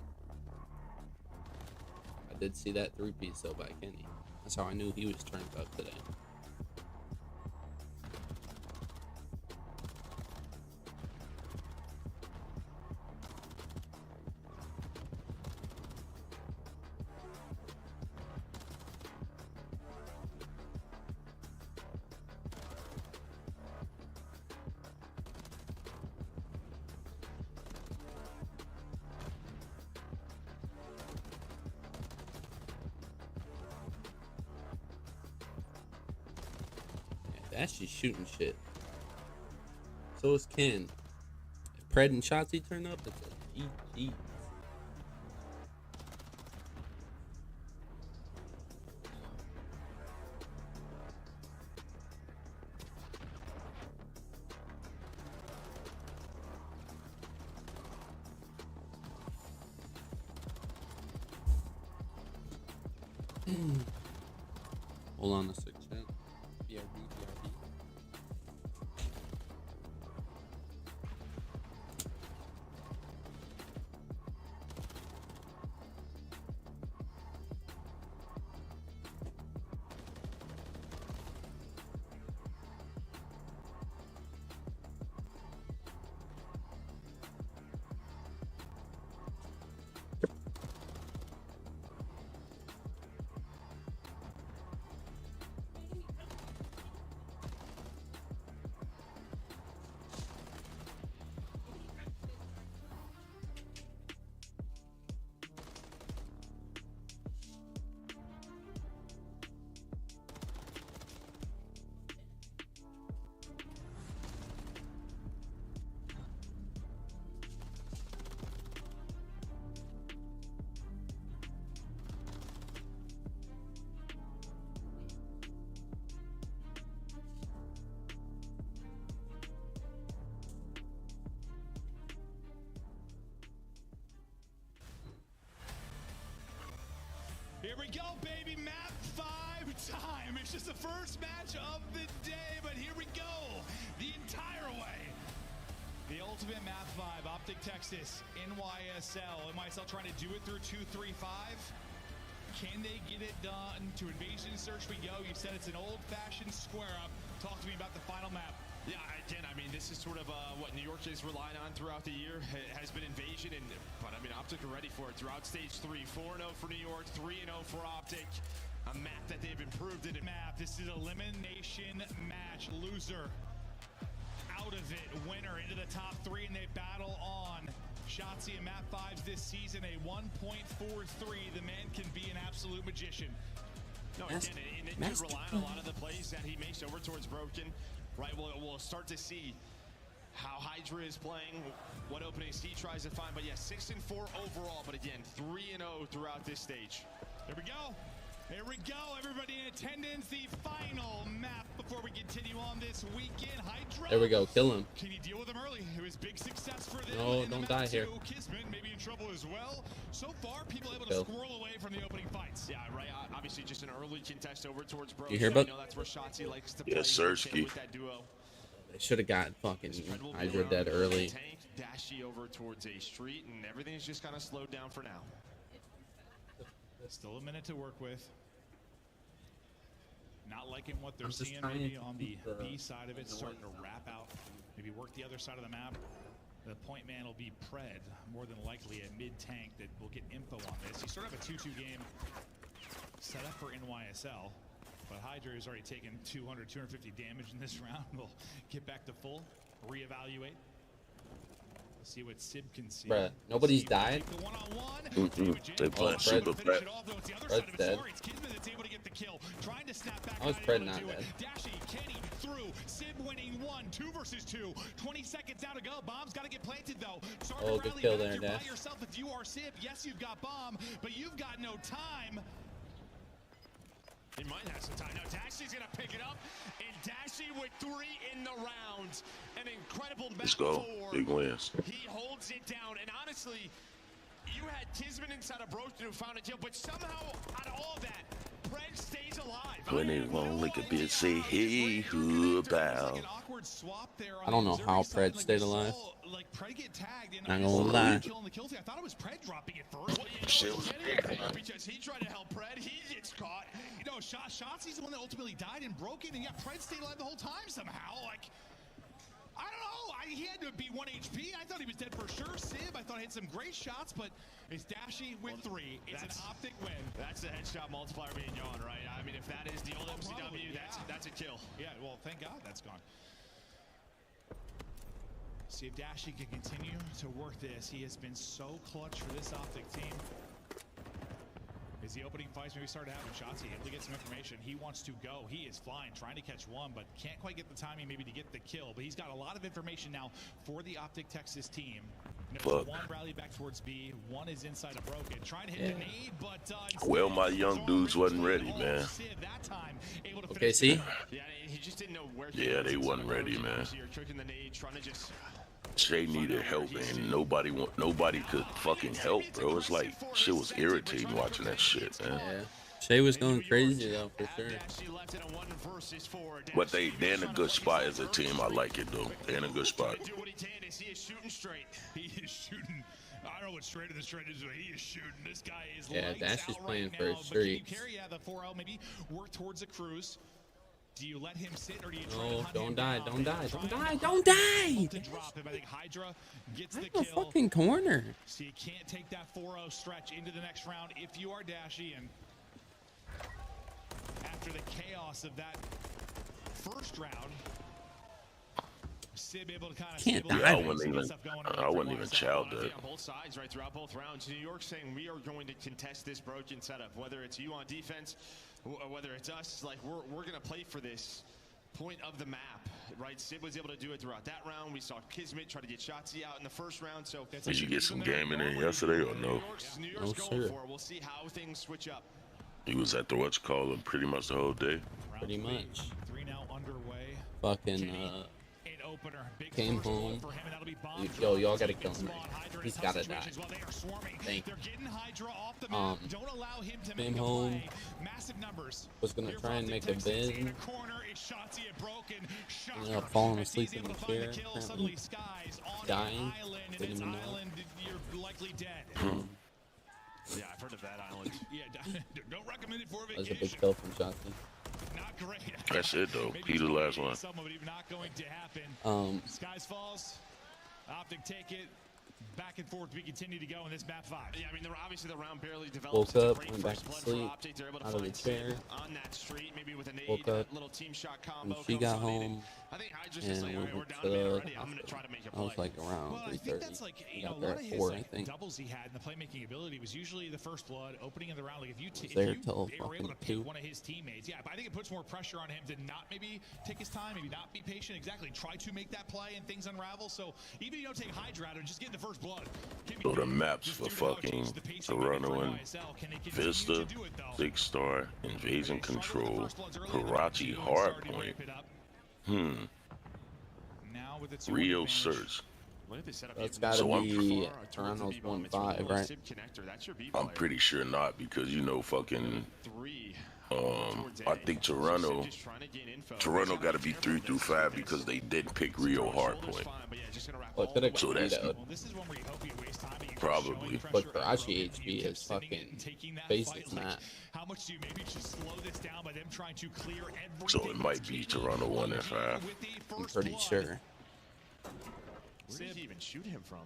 I did see that 3-piece though by Kenny. That's how I knew he was turned up today. That's just shooting shit. So is Ken. If Pred and Shotzi turn up, it's a GG. Hold on a second. BRB. Here we go, baby. Map 5 time. It's just the first match of the day, but here we go. The entire way. The ultimate map 5, Optic Texas, NYSL. NYSL trying to do it through 2-3-5. Can they get it done? To Invasion Search we go. You said it's an old-fashioned square up. Talk to me about the final map. Yeah, again, I mean, this is sort of what New York is relying on throughout the year. It has been Invasion, but I mean, Optic are ready for it throughout stage 3. 4-0 for New York, 3-0 for Optic. A map that they've improved in. Map. This is elimination match. Loser out of it. Winner into the top 3, and they battle on. Shotzi and map 5s this season, a 1.43. The man can be an absolute magician. No, again, and it can rely on a lot of the plays that he makes over towards Broken. Right, we'll start to see how Hydra is playing, what openings he tries to find. But yeah, 6-4 overall. But again, 3-0 throughout this stage. Here we go. Here we go, everybody in attendance. The final map before we continue on this weekend. Hydra. There we go. Kill him. Can you deal with him early? It was big success for them. No, don't die here. Kismet maybe in trouble as well. So far, people able to squirrel away from the opening fights. Yeah, right. Obviously, just an early contest over towards Bro. You hear about? You know, that's where Shotzi likes to play. Yeah, Sersky. With that duo. They should have got fucking Hydra dead early. Tank, Dashy over towards a street, and everything's just kind of slowed down for now. Still a minute to work with. Not liking what they're seeing maybe on the B side of it, starting to wrap out, maybe work the other side of the map. The point man will be Pred, more than likely a mid-tank that will get info on this. You sort of have a 2-2 game set up for NYSL, but Hydra has already taken 200, 250 damage in this round. We'll get back to full, reevaluate. See what Sib can see. Bruh, nobody's died. They playing super Pred. Fred's dead. How is Pred not dead? Dashy, Kenny through. Sib winning 1, 2 versus 2. 20 seconds now to go. Bomb's got to get planted though. Oh, good kill there, Dash. Yourself if you are Sib. Yes, you've got bomb, but you've got no time. He might have some time. Now Dashy's gonna pick it up, and Dashy with 3 in the round. An incredible Let's go. Big wins. He holds it down, and honestly, you had Kismet inside of Broken who found a kill, but somehow out of all of that, Pred stays alive. When it won't lick a bit, say hey, who about? I don't know how Pred stayed alive. Like Pred get tagged and I'm gonna lie. I thought it was Pred dropping it first. Shit was because he tried to help Pred, he gets caught. You know, Shotzi's the one that ultimately died and Broken, and yeah, Pred stayed alive the whole time somehow. Like, I don't know. He had to be 1 HP. I thought he was dead for sure. Sib, I thought he had some great shots, but it's Dashy with 3. It's an Optic win. That's the headshot multiplier being gone, right? I mean, if that is the old MCW, probably, that's a kill. Yeah, well, thank God that's gone. See if Dashy can continue to work this. He has been so clutch for this Optic team. As the opening fights maybe started having shots, he able to get some information. He wants to go. He is flying, trying to catch one, but can't quite get the timing maybe to get the kill. But he's got a lot of information now for the Optic Texas team. One rally back towards B, one is inside of Broken, trying to hit the nade, but well, my young dudes wasn't ready, man. Okay, see? Yeah, he just didn't know where. Yeah, they wasn't ready, man. You're cooking the nade, trying to just. They needed help, and nobody could fucking help, bro. It's like shit was irritating watching that shit, man. Yeah. Shay was going crazy though, for sure. But they're in a good spot as a team. I like it though. They're in a good spot. He is shooting straight. He is shooting. I don't know what straight of the straight is, but he is shooting. This guy is Dash is playing for his streak. Can you streaks. carry out the 4L, maybe work towards a cruise? Do you let him sit or do you try No, to hunt don't him die, down? don't die, Try don't and die, drop don't him. die! To drop him. I think Hydra gets the Right in the kill. fucking corner. So you can't take that 4-0 stretch into the next round if you are Dashy. And after the chaos of that first round, Sib able to kind of Can't die. I wouldn't even child that. On both sides, right throughout both rounds. New York saying we are going to contest this broken setup, whether it's you on defense, whether it's us. Like we're going to play for this point of the map, right? Sib was able to do it throughout that round. We saw Kismet try to get Shotzi out in the first round. So Did you get some gaming in yesterday or no? New York's No, going sir. for it. We'll see how things switch up. He was at the what's called pretty much the whole day. Pretty much. 3 now underway. Fucking An opener. Big came first blow home. for him, and that'll be bomb Yo, y'all drop. gotta kill him. Spawn Hydra in He's tough gotta die. situations while they are swarming. Thank They're getting Hydra off the map. Um, Don't allow him to came make a home, play. Massive numbers. was gonna Here try and from make a Texas in bid. a corner is Shotzi a broken shot. Ended up falling As asleep he's in able the to find chair, kill, apparently. suddenly Skies on Dying. an island, and Didn't it's even know. island, you're likely dead. Yeah, I've heard of that island. Yeah, don't recommend it for a That was a vacation. big kill from Shotzi. Not great. That's it though. Maybe He the last one. some of it not going to happen. Skies falls. Optic take it. Back and forth, we continue to go in this map 5. Yeah, I mean, obviously the round barely developed. Woke up, Great went back first to blood for sleep, Optic. They're able to out of the find chair. Sib on that street, maybe with a nade, Woke up, little team shot when combo. she comes got on in. home, I think Hydra's and just like, we all right, we're went down to a man the already. I'm going to try to make a I was play. like around Well, I think 3:30. that's like, We you know, got a there lot of at his 4, I like, think. doubles he had in the playmaking ability was usually the first blood, opening in the round. Like if you there if till you were able to fucking pick 2. one of his teammates, yeah, but I think it puts more pressure on him to not maybe take his time, maybe not be patient. Exactly, try to make that play and things unravel. So even if you don't take Hydra out, just get the first blood. So the maps for fucking Toronto and Vista, Big Star, Invasion Control, Karachi Hardpoint. Now with its Rio Search. Look at this setup. That's gotta So I'm be far Toronto's towards the 1-5, B-bomb. right? Sib connector, that's your B I'm player. pretty sure not because you know fucking 3 towards I A. think So Toronto Sib just trying to gain info. Toronto got to be 3 through 5 because they did pick Rio Hardpoint. Well, it could've So that's Well, this is one where you hope you waste time. And you're Probably. showing But pressure Karachi and HB you kept is sitting fucking and taking that faces fight. map. Like, how much do you maybe just slow this down by them trying to clear everything? So it might be Toronto 1 and 5. with the I'm first pretty blood. sure. Where did he even shoot him from?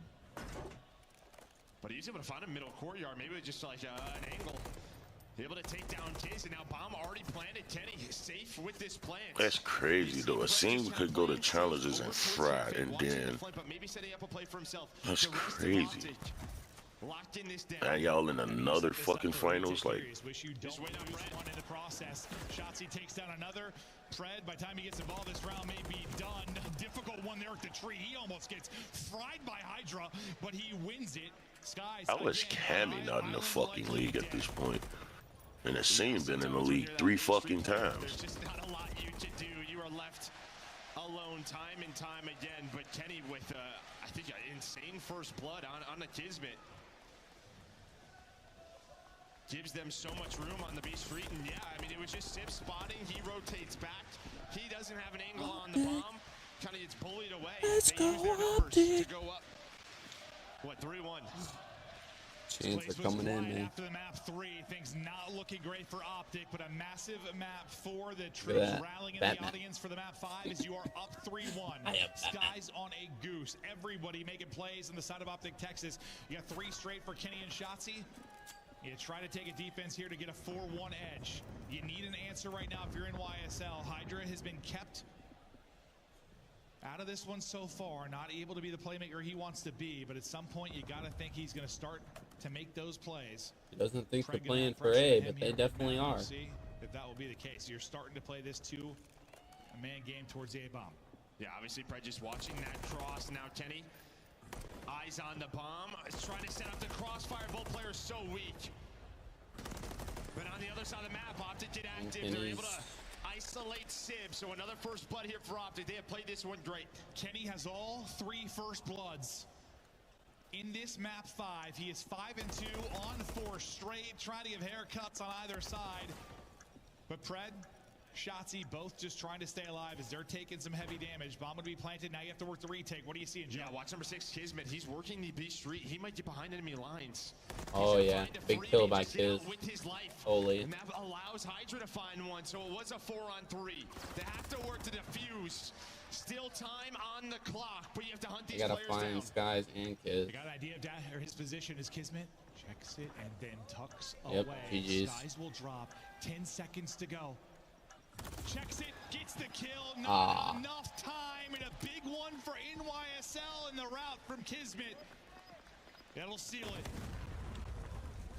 But he was able to find a middle courtyard. Maybe it was just like an angle. Able to take down Tiz, and now bomb already planted. Kenny is safe with this plant. That's crazy though. It seemed we could go to challenges and fry and then But maybe setting up a play for himself. That's The rest of crazy. Optic locking this down. now y'all in another fucking finals like Wish you don't wait on lose Fred. one in the process. Shotzi takes down another. Fred, by the time he gets involved, this round may be done. Difficult one there at the tree. He almost gets fried by Hydra, but he wins it. Skies. I wish again, Cammy not in the Island fucking likely league at dead. this point. And it seemed been in the league 3 fucking There's times. just not a lot you to do. You are left alone time and time again. But Kenny with, I think, an insane first blood on the Kismet. Gives them so much room on the B street. And yeah, I mean, it was just Sib spotting. He rotates back. He doesn't have an angle on the bomb. Kind of gets bullied away. Let's They use their go, numbers Optic. to go up. What, 3-1? Chains are coming in, man. After the map 3, things not looking great for Optic, but a massive map 4. The Look troops at that. rallying in Batman. the audience for the map 5 as you are up 3-1. Skies on a goose. Everybody making plays on the side of Optic Texas. You got 3 straight for Kenny and Shotzi. You try to take a defense here to get a 4-1 edge. You need an answer right now if you're in YSL. Hydra has been kept out of this one so far, not able to be the playmaker he wants to be, but at some point you got to think he's going to start to make those plays. He doesn't think they're Craig gonna playing have for pressure A, on him but they here. definitely Now are. we'll see if that will be the case. You're starting to play this 2-man game towards A bomb. Yeah, obviously, Fred just watching that cross. Now Kenny, eyes on the bomb. Is trying to set up the crossfire. Both players so weak. But on the other side of the map, Optic get active. They're able to isolate Sib. So another first blood here for Optic. They have played this one great. Kenny has all 3 first bloods. in this map 5. He is 5-2 on 4 straight, trying to give haircuts on either side. But Pred, Shotzzy both just trying to stay alive as they're taking some heavy damage. Bomb would be planted. Now you have to work the retake. What do you see in Joe? Yeah, watch number 6, Kismet. He's working the B street. He might get behind enemy lines. Oh yeah, big kill by Kiz. Holy. And that allows Hydra to find one, so it was a 4-on-3. They have to work to defuse. Still time on the clock, but you have to hunt these gotta players find down. Skies and Kiz. I got an idea of his position is Kismet. Checks it and then tucks Yep, away. GG's. Skies will drop. 10 seconds to go. Checks it, gets the kill. Not enough time, and a big one for NYSL in the route from Kismet. That'll seal it.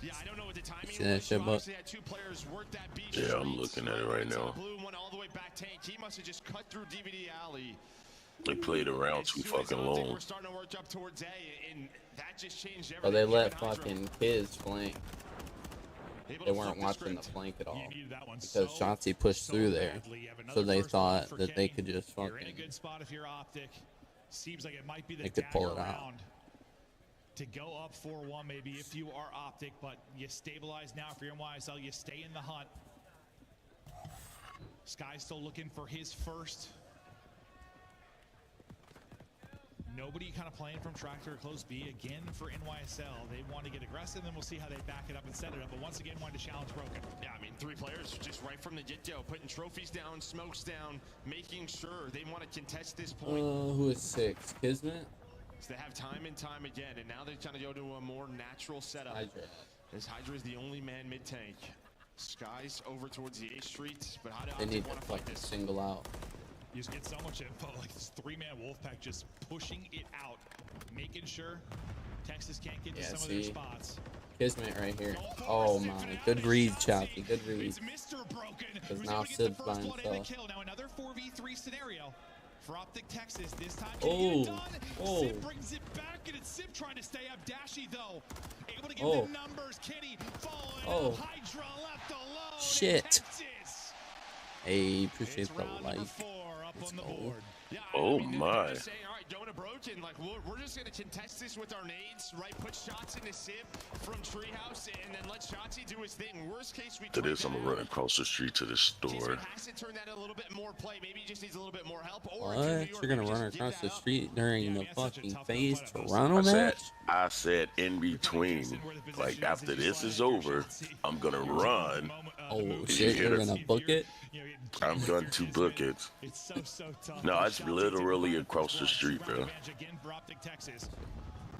Yeah, I don't know what the timing See that was. shit, So but- obviously had 2 players work that B Yeah, I'm street. looking at it right now. Blue one all the way back tank. He must have just cut through DVD alley. They played around As too soon as fucking Optic long. were starting to work up towards A, and that just changed everything. So they let Kevin Hydra fucking Kiz flank. able They to weren't flip the watching the script. flank at all. You needed that one Because so, Shotzzy pushed so through there. badly. You have So another they first blood thought for that they Kenny. could just You're in a fucking good spot if you're Optic. Seems like it might be the They could pull dagger it out. round to go up 4-1 maybe if you are Optic, but you stabilize now. If you're NYSL, you stay in the hunt. Sky's still looking for his first. Nobody kind of playing from tractor or close B again for NYSL. They want to get aggressive, then we'll see how they back it up and set it up. But once again, wanted to challenge Broken. Yeah, I mean, 3 players just right from the get-go, putting trophies down, smokes down, making sure they want to contest this point. Who is 6? Kismet? So they have time and time again, and now they're trying to go to a more natural setup. Hydra. As Hydra is the only man mid-tank. Skies over towards the A street, but how do They need Optic to want to fight fucking this? single out. You just get so much info, like this 3-man Wolfpack just pushing it out, making sure Texas can't get to Yeah, some of their see? spots. Kismet right here. Oh my, good read, Shotzzy. Good read. It's Mr. Broken, Because who's now able to get the Sib's by first blood and the himself. kill. Now another 4v3 scenario for Optic Texas. This time, can Oh, he get it done? oh. Sib brings it back, and it's Sib trying to stay up. Dashy, though, able to get Oh. the numbers. Kenny following Oh. up. Hydra left alone. Shit. Texas. Hey, appreciate It's the round number like. 4 up Let's on the go. board. Yeah, Oh, I mean, they're my. just saying, all right, going to Broken, like, we're just going to contest this with our nades, right? Put shots into Sib from Treehouse, and then let Shotzzy do his thing. Worst case, we To tweak this, I'm that gonna run out. across the street to this store. Kismet has to turn that a little bit more play. Maybe he just needs a little bit more help. Or What? can New York You're gonna maybe run just give across that the up? street during Yeah, I the mean, that's such a fucking tough FaZe gunfight at Toronto I match? said in between. Like after this is over, I'm gonna run. Oh shit, you're gonna book it? I'm going to book it. It's so tough. No, it's literally across the street, bro. Again for Optic Texas.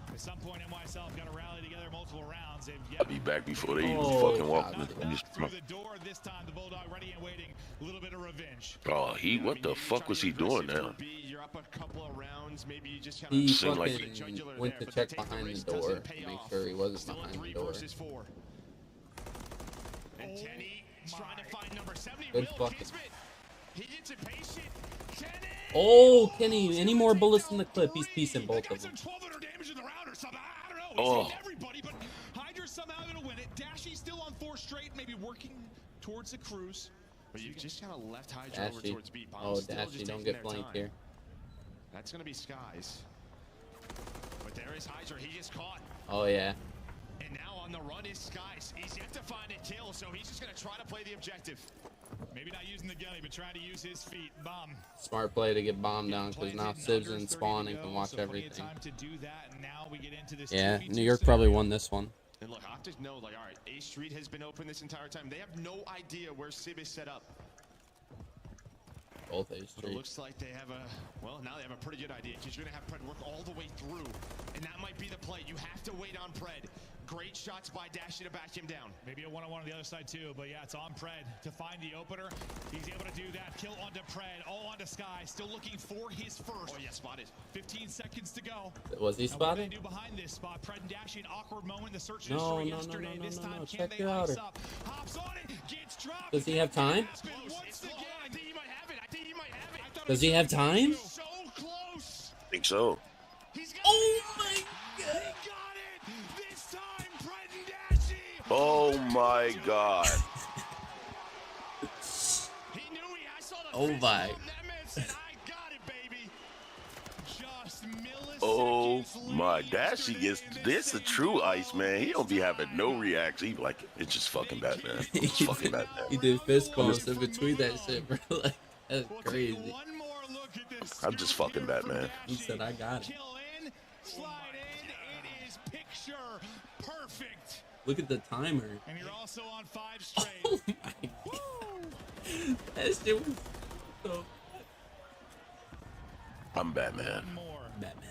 At some point, NYSL have got to rally together multiple rounds. They've yet I'll be back before they even Oh, fucking walk God. through this. through the door this time. The Bulldog ready and waiting. A little bit of revenge. Oh, what the fuck was he doing now? You're up a couple of rounds. Maybe you just He Seemed like- fucking went to check behind the door to make sure he wasn't Still at behind 3 the door. versus 4. And Kenny trying to find number 70. Good Will fucking- Kismet. He gets impatient. Kenny! Oh, Kenny, any more bullets in the clip? He's piecing both of them. 1,200 damage in the round or something. I don't know. He's Oh. hitting everybody, but Hydra's somehow going to win it. Dashy still on 4 straight, maybe working towards the cruise. But you just kind of left Hydra over Dashy. towards B. Bombs Oh, still Dashy, just don't taking get their flanked time. here. That's going to be Skies. But there is Hydra. He gets caught. Oh yeah. And now on the run is Skies. He's yet to find a kill, so he's just going to try to play the objective. Maybe not using the gunny, but trying to use his feet. Bomb. Smart play to get bombed down because Planted now in Sibs under and 30 Spawn to and can go, watch so plenty of everything. time to do that, and now we get into this Yeah, 2v2 New York probably scenario. won this one. And look, Optic know, like, all right, A Street has been open this entire time. They have no idea where Sib is set up. Both A But it Street. looks like they have well, now they have a pretty good idea because you're going to have Pred work all the way through. And that might be the play. You have to wait on Pred. Great shots by Dashy to back him down. Maybe a one-on-one on the other side too, but yeah, it's on Pred to find the opener. He's able to do that. Kill onto Pred, all onto Sky. Still looking for his first. Oh, yeah, spotted. 15 seconds to go. Was he And what do they spotted? do behind this spot? Pred and Dashy, an awkward moment. The search and No, destroy no, no, yesterday. no, This no, time, no. can Check they your ice outer. up? Hops on it, gets dropped. Does he have time? Aspen once It's close. again. I think he might have it. I think he might have it. Does he have time? So close. I think so. He's got Oh it. my He god! got it. This time, Pred and Dashy. Oh my god. He knew I saw the Oh fist my. bump. That man said, I got it, baby. Just milliseconds Oh later. My Dashy is this a true ice man. He don't be having no reaction. He be like, it's just fucking Batman. It's fucking Batman. He did fist bumps in between that shit, bro. Like, that's crazy. I'm just fucking Batman. He said, I got it. Kill in, slide in, it is picture perfect. Look at the timer. And you're also on 5 straight. Oh my god. That shit was so... I'm Batman. Batman.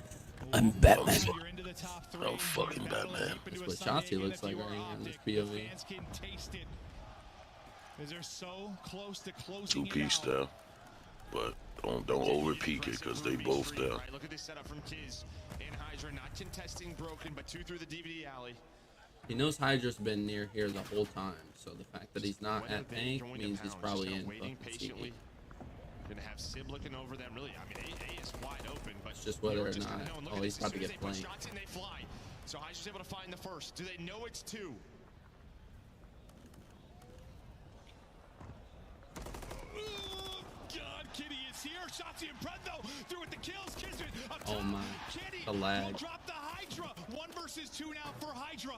I'm Batman. You're into the top 3. I'm fucking Batman. That's what Shotzi looks like right here in this POV. Fans can taste it. As they're so close to closing Two it piece out. there. But don't over peak it because they both there. Right, look at this setup from Kiz and Hydra, not contesting broken, but 2 through the DVD alley. He knows Hydra's been near here the whole time, so the fact that he's not at tank means he's probably in fucking CE. Gonna have Sib looking over them. Really, I mean, A is wide open, but It's just whether or not. Oh, he's about to get flanked. Shots in, they fly. So Hydra's able to find the first. Do they know it's 2? God, Kitty is here. Shotzi and Brendo through with the kills. Kismet up Oh top. my. Kitty The lag. will drop the Hydra. 1 versus 2 now for Hydra.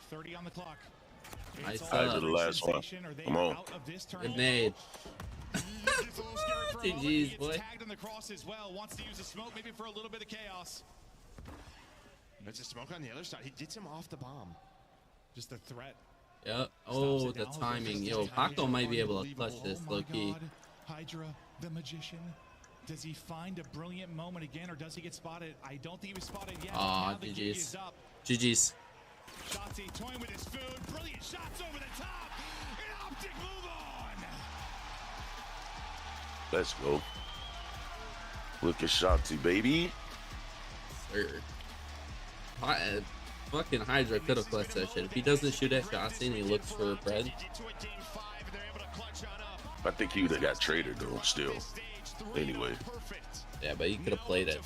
30 on the clock. Nice It's sub. all The last one. sensation. Are they Come on. out of this Good tournament? nade. It's a little scary for a moment. GG's, He boy. gets tagged on the cross as well. Wants to use the smoke maybe for a little bit of chaos. There's a smoke on the other side. He gets him off the bomb. Just a threat. Yep. Oh, the timing. Yo, Paco might be able to clutch this low key. God. Hydra, the magician. Does he find a brilliant moment again, or does he get spotted? I don't think he was spotted yet. Aw, Now the gig GG's. is up. GG's. Shotzi toying with his food. Brilliant shots over the top. An optic move on. Let's go. Look at Shotzi, baby. Sir. Fucking Hydra could have clutched that shit. If he doesn't shoot at Shotzi and he looks for a bread, I think he would have got traded though. Still. Anyway. yeah, but he could have played it.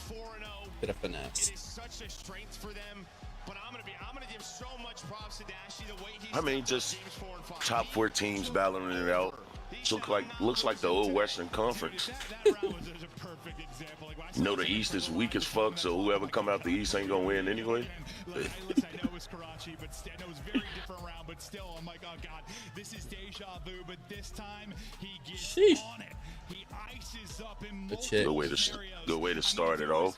Could have finessed. Such a strength for them, but I'm gonna give so much props to Dashy the way he's I mean, just top 4 teams battling it out. Looks like the old Western Conference. You know the East is weak as fuck, so whoever come out the East ain't gonna win anyway. I know it was Karachi, but I know it was very different round, but still, I'm like, oh god, this is deja vu, but this time he gets on it. He ices up in Good way to start it off.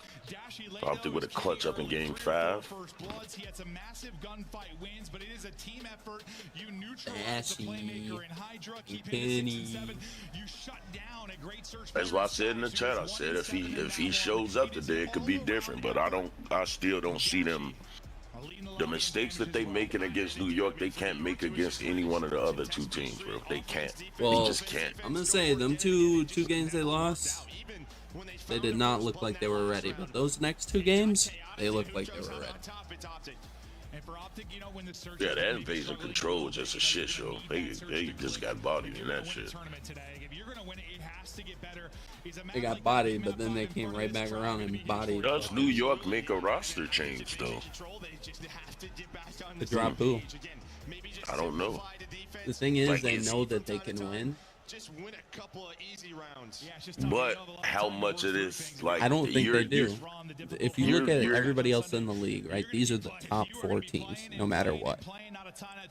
Optic with a clutch up in game 5. First bloods, he had some massive gunfight wins, but it is a team effort. You neutralize the Dashy. playmaker in Hydra, keep Kenny. hitting 6 and 7. You shut down a great search. That's why I said in the chat. I said if he shows up today, it could be different. But I still don't see them. The mistakes that they making against New York, they can't make against any one of the other 2 teams, bro. They can't. Well, they just can't. I'm gonna say them two games they lost, they did not look like they were ready. But those next 2 games, they looked like they were ready. Yeah, that invasion control was just a shit show. They just got bodied in that shit. They got bodied, but then they came right back around and bodied. Does New York make a roster change though? To drop who? I don't know. The thing is, Like, they know that they can win. Just win a couple of easy rounds. But how much of this, like, I don't think you're- they do. If you look at you're- everybody else in the league, right? These are the top 4 teams, no matter what.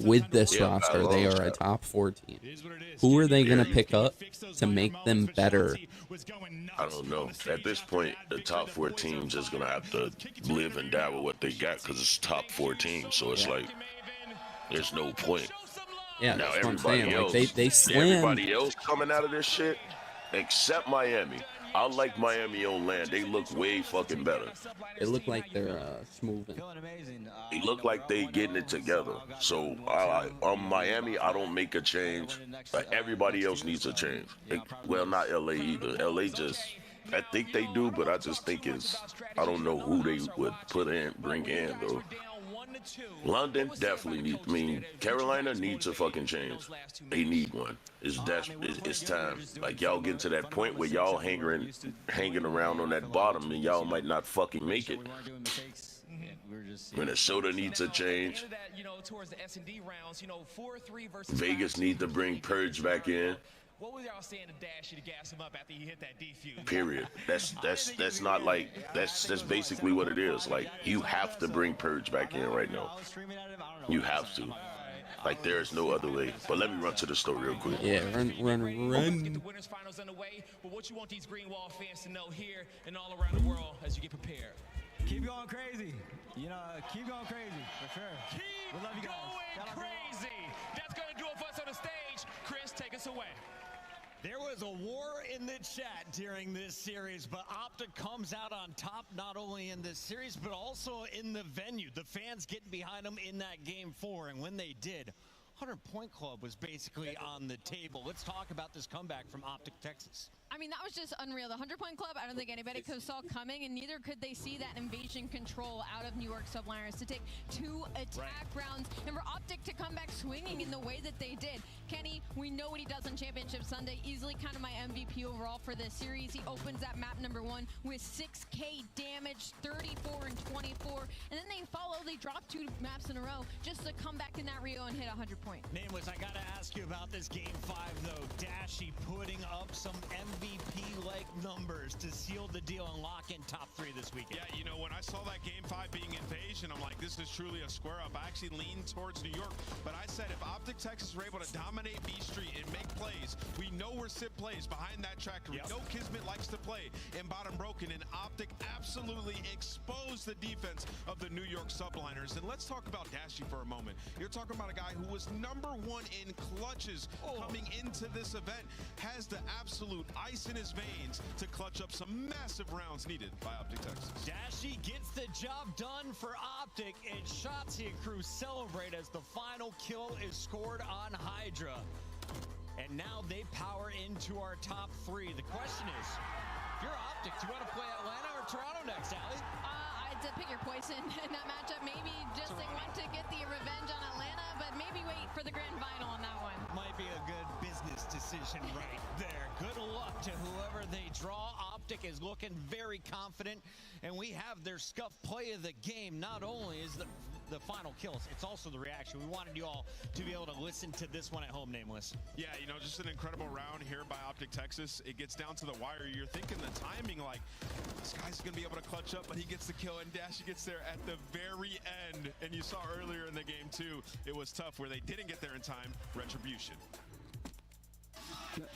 With this roster, they are a top 4 team. Who are they going to pick up to make them better? I don't know. At this point, the top 4 teams is gonna have to live and die with what they got because it's top 4 teams. So it's like there's no point. Yeah, Now that's what I'm everybody saying. else, Like they slammed. everybody else coming out of this shit, except Miami. I like Miami on land. They look way fucking better. It looked like they're smoothing. They look like they getting it together. So on Miami, I don't make a change. But everybody else needs a change. Well, not LA either. LA just, I think they do, but I just think I don't know who they would bring in though. London definitely needs. Carolina needs a fucking change. They need one. It's time. Like y'all get to that point where y'all hanging around on that bottom, and y'all might not fucking make it. Minnesota needs a change. Vegas needs to bring Purge back in. What was y'all saying to Dashy to gas him up after he hit that defuse? Period. That's not like that's basically what it is. Like, you have to bring Purge back in right now. You have to. Like, there's no other way. But let me run to the store real quick. Yeah, run. Let's get the winners finals underway. But what you want these Green Wall fans to know here and all around the world as you get prepared? Keep going crazy. You know, keep going crazy, for sure. Keep we love you guys. going crazy. That's going to do it for us on the stage. Chris, take us away. There was a war in the chat during this series, but Optic comes out on top not only in this series, but also in the venue. The fans getting behind them in that game 4, and when they did, 100-point club was basically on the table. Let's talk about this comeback from Optic Texas. I mean, that was just unreal. The 100-point club, I don't think anybody could have saw coming, and neither could they see that invasion control out of New York Subliners to take 2 attack rounds, and for Optic to come back swinging in the way that they did. Kenny, we know what he does on Championship Sunday. Easily kind of my MVP overall for this series. He opens that map number 1 with 6K damage, 34 and 24, and then they drop 2 maps in a row just to come back in that Rio and hit 100 points. Nameless, I got to ask you about this game 5, though. Dashy putting up some MVP-like numbers to seal the deal and lock in top 3 this weekend. Yeah, you know, when I saw that game 5 being invasion, I'm like, this is truly a square up. I actually leaned towards New York, but I said if Optic Texas were able to dominate B Street and make plays, we know where Sid plays behind that tractor. Yep. We know Kismet likes to play in bottom broken, and Optic absolutely exposed the defense of the New York Subliners. And let's talk about Dashy for a moment. You're talking about a guy who was #1 in clutches coming into this event, has the absolute ice in his veins to clutch up some massive rounds needed by Optic Texas. Dashy gets the job done for Optic, and Shotzi crew celebrate as the final kill is scored on Hydra. And now they power into our top 3. The question is, if you're Optic, do you want to play Atlanta or Toronto next, Allie? I'd pick your poison in that matchup. Maybe just they want to get the revenge on Atlanta, but maybe wait for the grand final on that one. Might be a good business decision right there. Good luck to whoever they draw. Optic is looking very confident, and we have their scuff play of the game. Not only is the final kills, it's also the reaction. We wanted you all to be able to listen to this one at home, Nameless. Yeah, you know, just an incredible round here by Optic Texas. It gets down to the wire. You're thinking the timing, like, this guy's going to be able to clutch up, but he gets the kill, and Dashy gets there at the very end. And you saw earlier in the game, too, it was tough where they didn't get there in time. Retribution. I got it.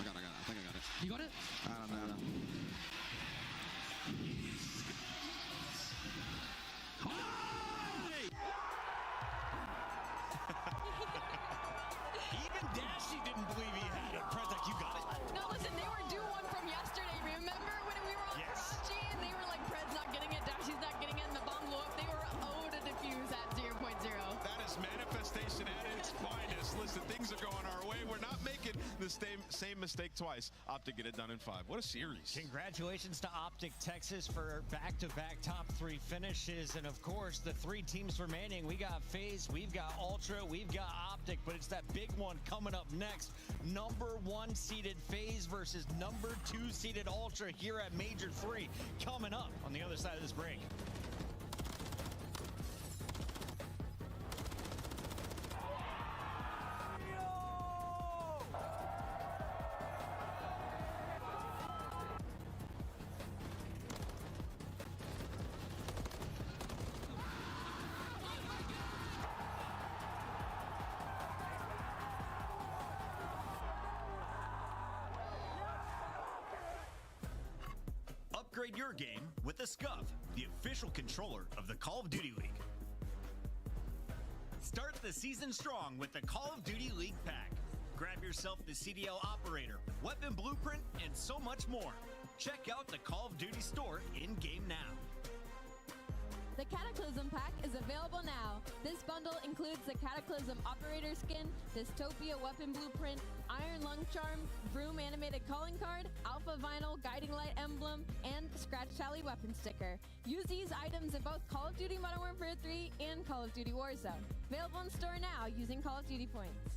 I think I got it. You got it? I don't know. Even Dashy didn't believe he had it. Prezak, you got it. No, listen, they were due one from yesterday. Remember when we were on PUBG and they were like, Pred's not getting it, Dashy's not getting it, and the bomb blew up? They were owed a defuse at 0.0. That is manifestation at its finest. Listen, things are going our way. We're not making the same mistake twice. Optic get it done in 5. What a series. Congratulations to Optic Texas for back-to-back top 3 finishes. And of course, the 3 teams remaining, we got FaZe, we've got Ultra, we've got Optic, but it's that big one coming up next. #1 seeded FaZe versus #2 seeded Ultra here at Major 3, coming up on the other side of this break. Upgrade your game with the Scuff, the official controller of the Call of Duty League. Start the season strong with the Call of Duty League pack. Grab yourself the CDL operator, weapon blueprint, and so much more. Check out the Call of Duty store in-game now. The Cataclysm pack is available now. This bundle includes the Cataclysm Operator skin, Dystopia Weapon Blueprint, Iron Lung Charm, Broom Animated Calling Card, Alpha Vinyl Guiding Light Emblem, and Scratch Tally Weapon Sticker. Use these items in both Call of Duty Modern Warfare 3 and Call of Duty Warzone. Available in store now using Call of Duty points.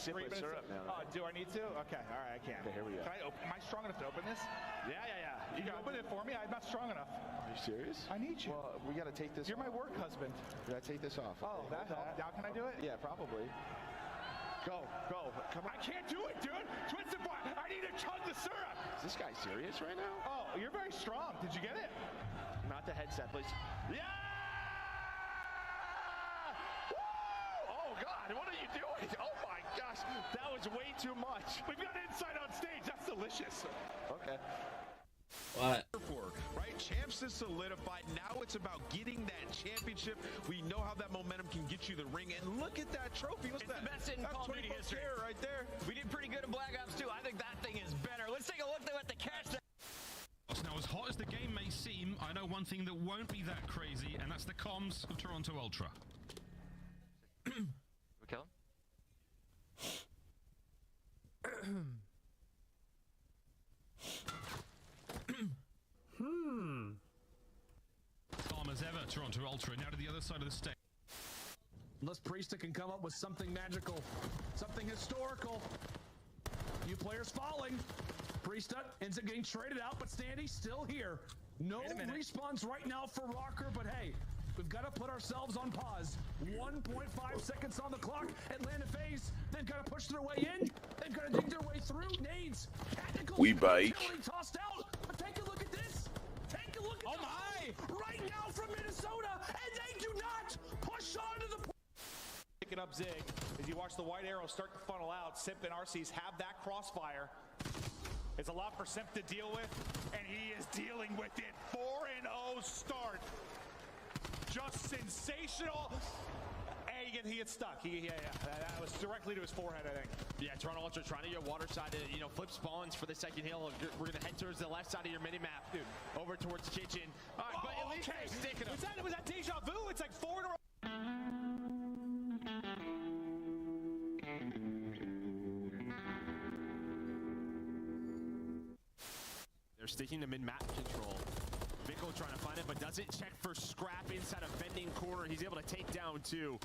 sip of syrup now. Oh, do I need to? Okay, all right, I can. Okay, here we go. Can I open? Am I strong enough to open this? Yeah. You can open it for me. I'm not strong enough. Are you serious? I need you. Well, we got to take this You're off. my work husband. We got to take this off. Oh, that helps. Now can I do it? Yeah, probably. Go. Come on. I can't do it, dude. Twisted bar. I need to chug the syrup. Is this guy serious right now? Oh, you're very strong. Did you get it? Not the headset, please. Yeah! Woo! Oh, God, what are you doing? Oh, my gosh, that was way too much. We've got inside on stage. That's delicious. Okay. What? Right? Champs is solidified. Now it's about getting that championship. We know how that momentum can get you the ring. And look at that trophy. What's that? The best in Call of Duty history right there. We did pretty good in Black Ops 2. I think that thing is better. Let's take a look though at the cash. Now, as hot as the game may seem, I know one thing that won't be that crazy, and that's the comms of Toronto Ultra. We kill him? Calm as ever, Toronto Ultra. Now to the other side of the stage. Unless Priesta can come up with something magical, something historical. New players falling. Priesta ends up getting traded out, but Standy's still here. No respawns right now for Rocker, but hey, we've got to put ourselves on pause. 1.5 seconds on the clock. Atlanta FaZe, they've got to push their way in. They've got to dig their way through. Nades, tactical, we bite. Tossed out. But take a look at this. Take a look at right now from Minnesota, and they do not push on to the. Picking up Zig as you watch the white arrow start to funnel out. Simp and RCs have that crossfire. It's a lot for Simp to deal with, and he is dealing with it. 4-0 start. Just sensational. And he gets stuck. That was directly to his forehead, I think. Yeah, Toronto Ultra trying to get water side to, flip spawns for the second hill. We're going to head towards the left side of your mini-map, dude. Over towards Kitchen. All right, but at least they're sticking them. Was that deja vu? It's like 4 in a row. They're sticking to mid-map control. Vico trying to find it, but doesn't check for scrap inside a bending corner. He's able to take down 2.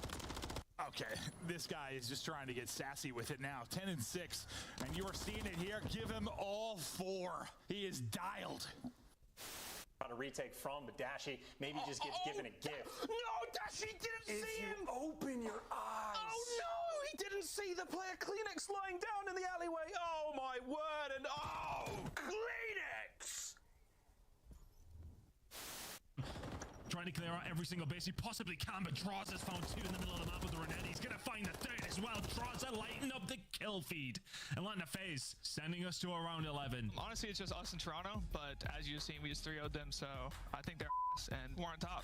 Okay, this guy is just trying to get sassy with it now. 10 and 6, and you are seeing it here. Give him all 4. He is dialed. On a retake from, but Dashy maybe just gets given a gift. No, Dashy didn't see him. Open your eyes. Oh no, he didn't see the player Kleenex lying down in the alleyway. Oh my word, and Kleenex! Trying to clear out every single base he possibly can, but Draws has found 2 in the middle of the map with the Renetti. He's gonna find the 3rd as well. Draws are lighting up the kill feed. Atlanta FaZe sending us to around 11. Honestly, it's just us in Toronto, but as you've seen, we just 3-0'd them, so I think they're and we're on top.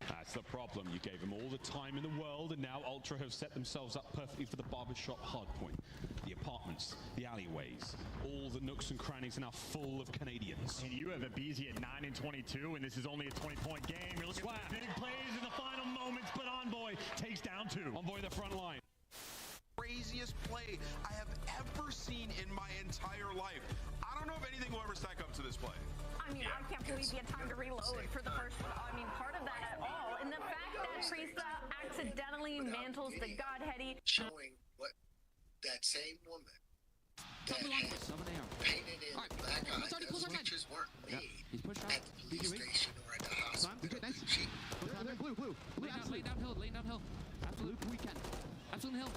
That's the problem. You gave them all the time in the world, and now Ultra have set themselves up perfectly for the barbershop hardpoint. The apartments, the alleyways, all the nooks and crannies are now full of Canadians. And you have a BZ at 9 and 22, and this is only a 20-point game. You're looking at big plays in the final moments, but Envoy takes down 2. Envoy the front line. Craziest play I have ever seen in my entire life. I don't know if anything will ever stack up to this play. I mean, I can't believe you had time to reload for the first, part of that at all. And the fact that Priesta accidentally mantles the Godheady. Showing what that same woman that had painted in the black eye, those witches weren't made at the police station or at the hospital. Blue. Lane downhill. Absolute weekend. Absolute hill.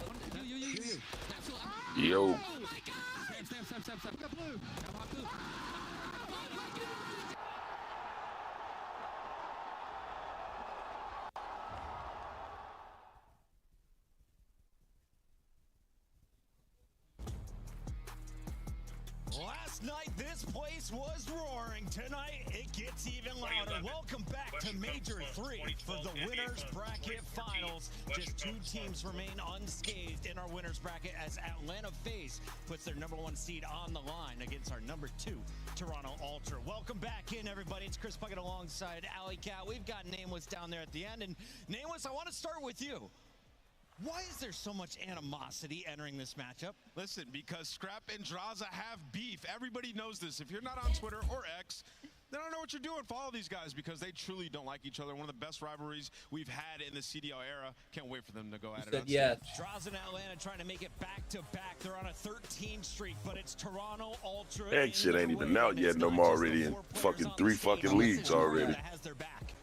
You. Absolute. Yo. Oh my god! Step. We got blue. Last night, this place was roaring. Tonight, it gets even louder. Welcome back to Major 3 for the Winners Bracket Finals. Just 2 teams remain unscathed in our Winners Bracket as Atlanta FaZe puts their #1 seed on the line against our #2 Toronto Ultra. Welcome back in, everybody. It's Chris Puckett alongside Alley Cat. We've got Nameless down there at the end. And Nameless, I want to start with you. Why is there so much animosity entering this matchup? Listen, because Scrap and Draza have beef. Everybody knows this. If you're not on Twitter or X, then I don't know what you're doing. Follow these guys because they truly don't like each other. One of the best rivalries we've had in the CDL era. Can't wait for them to go at it. Yes. Draws in Atlanta trying to make it back-to-back. They're on a 13 streak, but it's Toronto Ultra. That shit ain't even out yet. I'm already in fucking 3 fucking leagues already.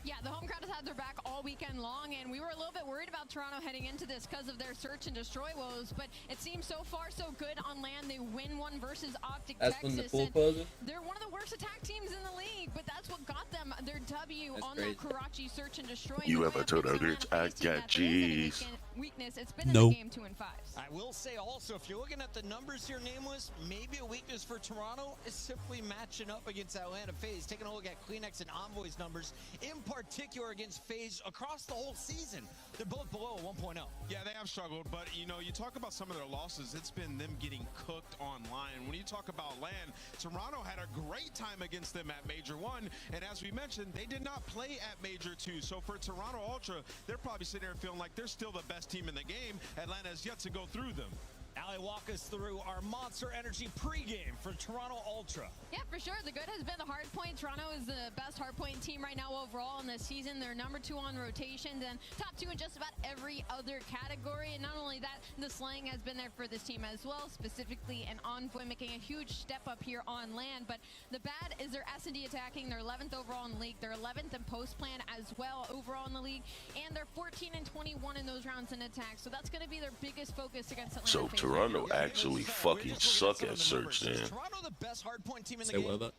Yeah, the home crowd has had their back all weekend long, and we were a little bit worried about Toronto heading into this because of their search and destroy woes, but it seems so far so good on land. They win one versus Optic That's Texas. when the pool closes? They're one of the worst attack teams in the league, but that's what got them their W on crazy. that Karachi search and destroy. You ever told a bitch I got G's? Weakness. It's been in the game 2-5s. I will say also, if you're looking at the numbers here, Nameless, maybe a weakness for Toronto is simply matching up against Atlanta FaZe. Taking a look at Kleenex and Envoy's numbers, in particular against FaZe across the whole season. They're both below 1.0. Yeah, they have struggled, but you know, you talk about some of their losses, it's been them getting cooked online. When you talk about land, Toronto had a great time against them at Major 1, and as we mentioned, they did not play at Major 2. So for Toronto Ultra, they're probably sitting there feeling like they're still the best team in the game. Atlanta has yet to go through them. Allie, walk us through our Monster Energy pregame for Toronto Ultra. Yeah, for sure. The good has been the hard point. Toronto is the best hard point team right now overall in this season. They're number 2 on rotations and top 2 in just about every other category. And not only that, the slang has been there for this team as well, specifically an Envoy making a huge step up here on land. But the bad is their S&D attacking. They're 11th overall in the league. They're 11th in post plan as well overall in the league. And they're 14 and 21 in those rounds in attack. So that's going to be their biggest focus against Atlanta. So Toronto actually fucking suck at search then. Toronto the best hardpoint team in the Say game. what about?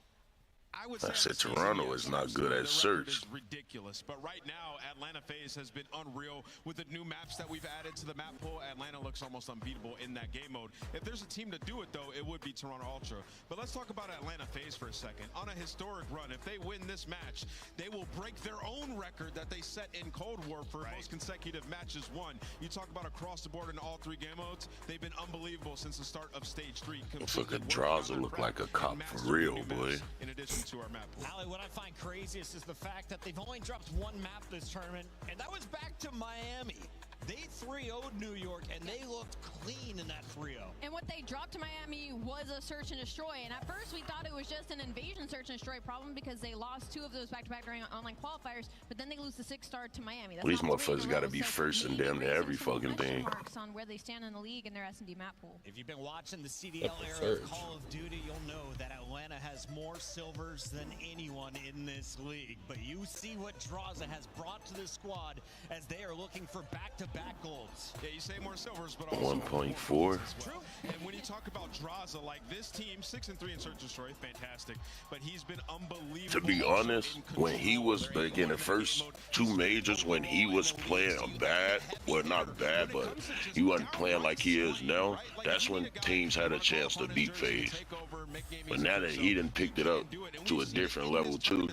I said Toronto is not good at search. Ridiculous, but right now Atlanta FaZe has been unreal with the new maps that we've added to the map pool. Atlanta looks almost unbeatable in that game mode. If there's a team to do it though, it would be Toronto Ultra. But let's talk about Atlanta FaZe for a second. On a historic run, if they win this match, they will break their own record that they set in Cold War for most consecutive matches won. You talk about across the board in all 3 game modes, they've been unbelievable since the start of stage 3. Fucking Draza look like a cop for real, boy. In addition to our map pool. Allie, what I find craziest is the fact that they've only dropped 1 map this tournament, and that was back to Miami. They 3-0'd New York, and they looked clean in that 3-0. And what they dropped to Miami was a search and destroy. And at first, we thought it was just an invasion search and destroy problem because they lost 2 of those back-to-back during online qualifiers. But then they lose the 6-star to Miami. That's These not 3 in a motherfuckers got to row. be So first in maybe damn near raising every some fucking question thing. marks on where they stand in the league and their S&D map pool. If you've been watching the CDL era of Call of Duty, you'll know that Atlanta has more silvers than anyone in this league. But you see what Draza has brought to the squad as they are looking for back-to-back golds. Yeah, you say more silvers, but also 1.4. True. And when you talk about Draza, like this team, 6-3 in search and destroy, fantastic. But he's been unbelievable. To be honest, when he was like in the first 2 majors, when he was playing bad, well not bad, but he wasn't playing like he is now, that's when teams had a chance to beat FaZe. But now that he done picked it up to a different level too,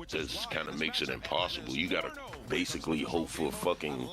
just kind of makes it impossible. You gotta basically hope for fucking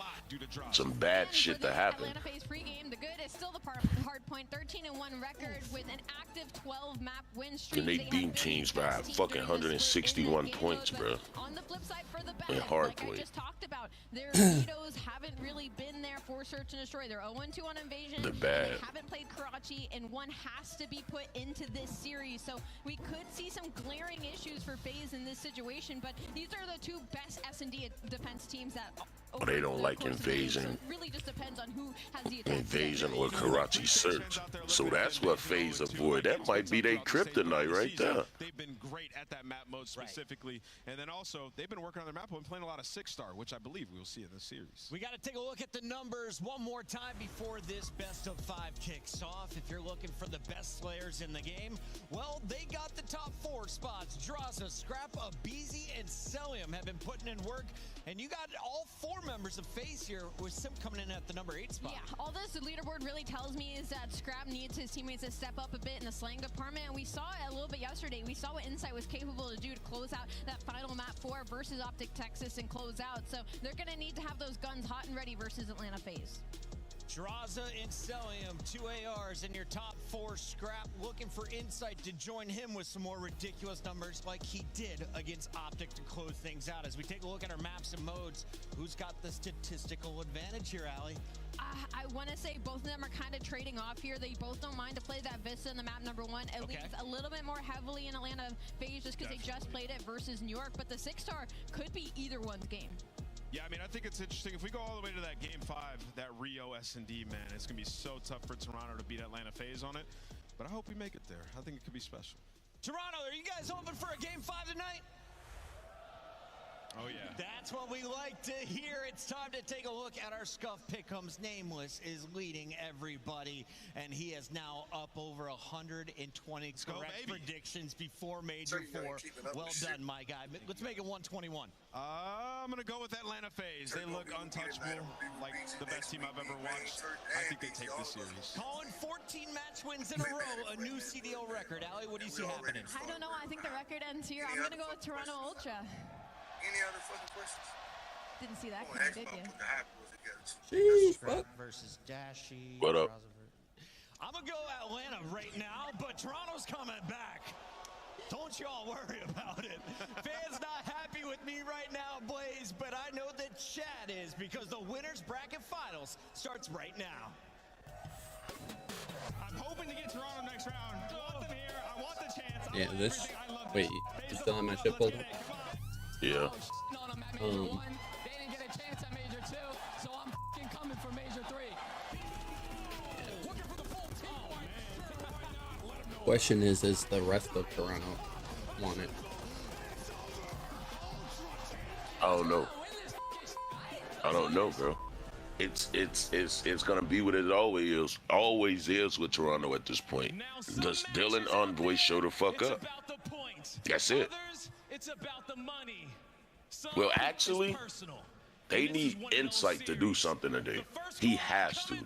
some bad shit to happen. Atlanta FaZe pregame, the good is still the hard point, 13-1 record with an active 12 map win streak. And they beat teams by fucking 161 points, bro. On the flip side for the In bad, hard like I play. just talked about, their vetoes haven't really been there for search and destroy. They're 0-2 on invasion. They're bad. They haven't played Karachi, and 1 has to be put into this series. So we could see some glaring issues for FaZe in this situation, but these are the 2 best S&D defense teams that But they don't like invasion. really just depends on who has the attack. Invasion or Karachi search. So that's what FaZe avoid. That might be their kryptonite right there. They've been great at that map mode specifically. And then also, they've been working on their map mode and playing a lot of 6-star, which I believe we'll see in this series. We got to take a look at the numbers one more time before this best of 5 kicks off. If you're looking for the best slayers in the game, well, they got the top 4 spots. Draza, Scrap, Abizi, and Celium have been putting in work. And you got all 4 members of FaZe here, with Simp coming in at the number 8 spot. Yeah, all this the leaderboard really tells me is that Scrap needs his teammates to step up a bit in the slaying department. And we saw it a little bit yesterday. We saw what Insight was capable to do to close out that final map 4 versus Optic Texas and close out. So they're going to need to have those guns hot and ready versus Atlanta FaZe. Draza and Celium, 2 ARs in your top 4 scrap, looking for Insight to join him with some more ridiculous numbers like he did against Optic to close things out. As we take a look at our maps and modes, who's got the statistical advantage here, Allie? I want to say both of them are kind of trading off here. They both don't mind to play that Vista in the map number 1. It leans a little bit more heavily in Atlanta FaZe just because they just played it versus New York, but the 6-star could be either one's game. Yeah, I mean, I think it's interesting. If we go all the way to that Game 5, that Rio S&D, man, it's going to be so tough for Toronto to beat Atlanta FaZe on it. But I hope we make it there. I think it could be special. Toronto, are you guys hoping for a Game 5 tonight? Oh, yeah. That's what we like to hear. It's time to take a look at our Scuff Pick'ems. Nameless is leading everybody, and he is now up over 120 correct predictions before Major 4. Well done, my guy. Let's make it 121. I'm going to go with Atlanta FaZe. They look untouchable, like the best team I've ever watched. I think they take this series. Calling 14 match wins in a row, a new CDL record. Allie, what do you see happening? I don't know. I think the record ends here. I'm going to go with Toronto Ultra. Any other fucking questions? Didn't see that coming, did you? Jeez, fuck. Versus Dashy. What up? I'm going to go Atlanta right now, but Toronto's coming back. Don't y'all worry about it. Fans not happy with me right now, Blaze, but I know that Chad is because the winner's bracket finals starts right now. I'm hoping to get Toronto next round. I want them here. I want the chance. Yeah, this. Wait, you still have my shit pulled up? Yeah. They didn't get a chance at Major 2, so I'm coming for Major 3. Looking for the full team. Question is the rest of Toronto want it? I don't know. I don't know, bro. It's gonna be what it always is with Toronto at this point. Does Dylan Envoy show the fuck up? That's it. It's about the money. Well, actually, they need Insight to do something today. He has to.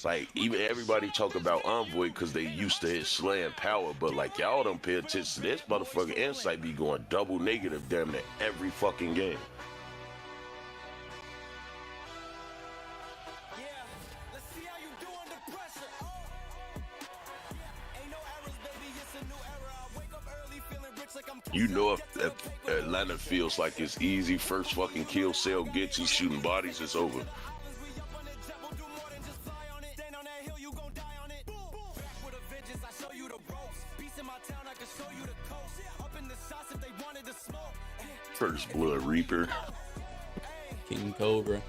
Like, even everybody talk about Envoy because they used to his slam power, but like, y'all don't pay attention to this motherfucking Insight be going double negative damn near every fucking game. You know, if Atlanta feels like it's easy, first fucking kill Cell gets, he's shooting bodies, it's over. First Blood Reaper. King Cobra.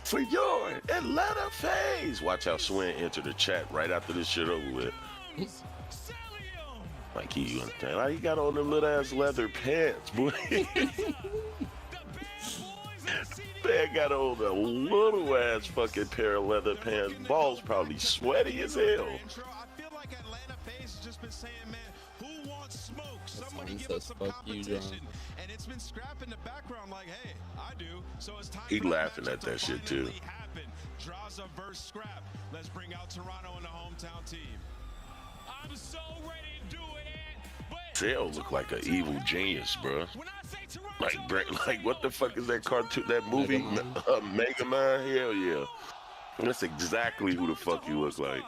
For your Atlanta FaZe. Watch how Swin enter the chat right after this shit over with. Like he got on them little ass leather pants, boy. Man got on a little ass fucking pair of leather pants. Balls probably sweaty as hell. I feel like Atlanta FaZe has just been saying, man, who wants smoke? Somebody give us some competition. And it's been scrapping the background like, hey, I do. So it's time. He laughing at that shit too. Draza versus Scrap. Let's bring out Toronto and the hometown team. I'm so ready to do it. Cell look like an evil genius, bro. Like what the fuck is that cartoon, that movie, Mega Man? Hell yeah. That's exactly who the fuck you look like.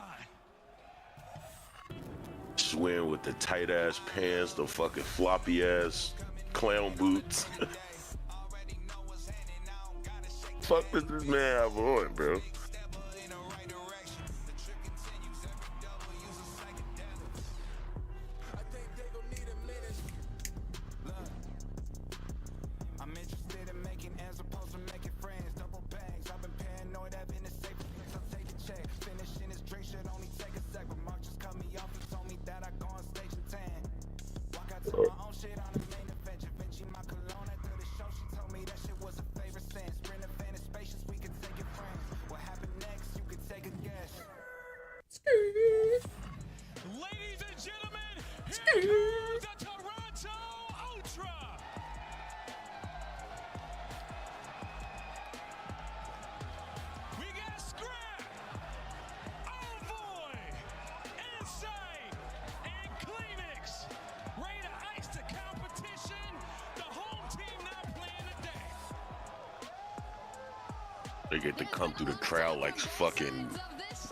Swim with the tight ass pants, the fucking floppy ass clown boots. Fuck does this man have on, bro? They get to come through the crowd like fucking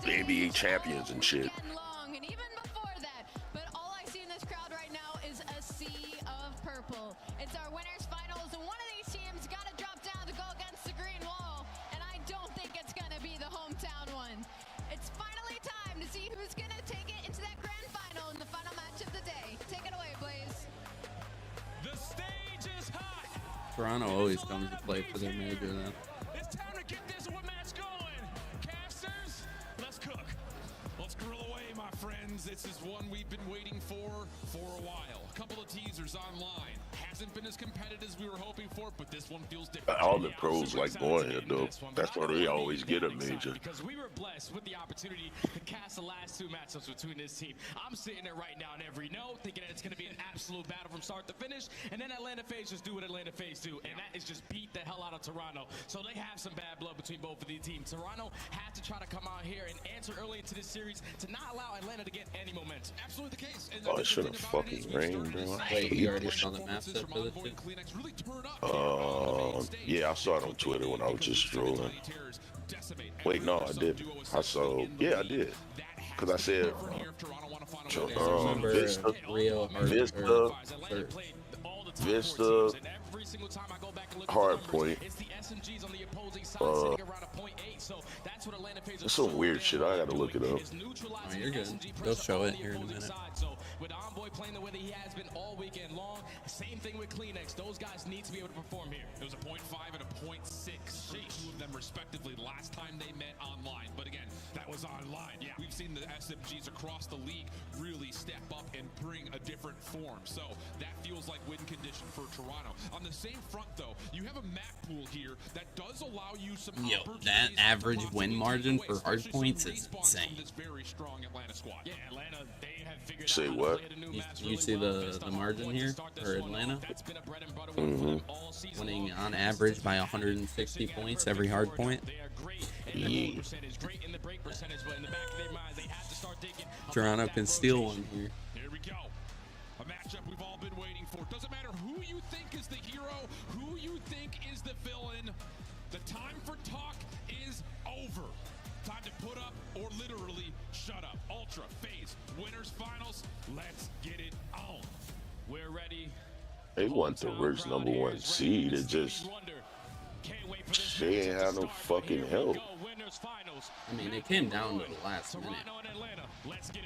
NBA champions and shit. Long, and even before that, but all I see in this crowd right now is a sea of purple. It's our winners finals, and one of these teams got to drop down to go against the green wall, and I don't think it's going to be the hometown one. It's finally time to see who's going to take it into that grand final in the final match of the day. Take it away, Blaze. The stage is hot. Toronto always comes to play for their major, though. It's time to get this one match going. Casters, let's cook. Let's grill away, my friends. This is one we've been waiting for a while. A couple of teasers online. Hasn't been as competitive as we were hoping for, but this one feels different. All the pros like going here, though. That's why they always get a major. Because we were blessed with the opportunity to cast the last two matchups between this team. I'm sitting there right now in every note, thinking that it's going to be an absolute battle from start to finish, and then Atlanta FaZe just do what Atlanta FaZe do, and that is just beat the hell out of Toronto. So they have some bad blood between both of these teams. Toronto had to try to come out here and answer early into this series to not allow Atlanta to get any momentum. Absolutely the case. Oh, it should have fucking rained, bro. Wait, you already saw the map set for this too? Yeah, I saw it on Twitter when I was just strolling. Wait, no, I didn't. I saw, yeah, I did. Because I said, Vista, Hardpoint. There's some weird shit. I gotta look it up. Oh, you're good. They'll show it here in a minute. With Envoy playing the way that he has been all weekend long, same thing with ggLakes. Those guys need to be able to perform here. It was a 0.5 and a 0.6 for two of them respectively last time they met online. But again, that was online. Yeah, we've seen the SMGs across the league really step up and bring a different form. So that feels like win condition for Toronto. On the same front, though, you have a map pool here that does allow you some that average win margin for hard points is insane. This very strong Atlanta squad. Yeah, Atlanta, they have figured Say what? You see the margin here for Atlanta? Winning on average by 160 points every hard point. Yeah. Toronto can steal one here. Here we go. A matchup we've all been waiting for. Doesn't matter who you think is the hero, who you think is the villain. The time for talk is over. Time to put up or literally shut up. Ultra FaZe winners finals. Let's get it on. We're ready. They want the worst #1 seed. It just they ain't have no fucking help. I mean, it came down to the last minute.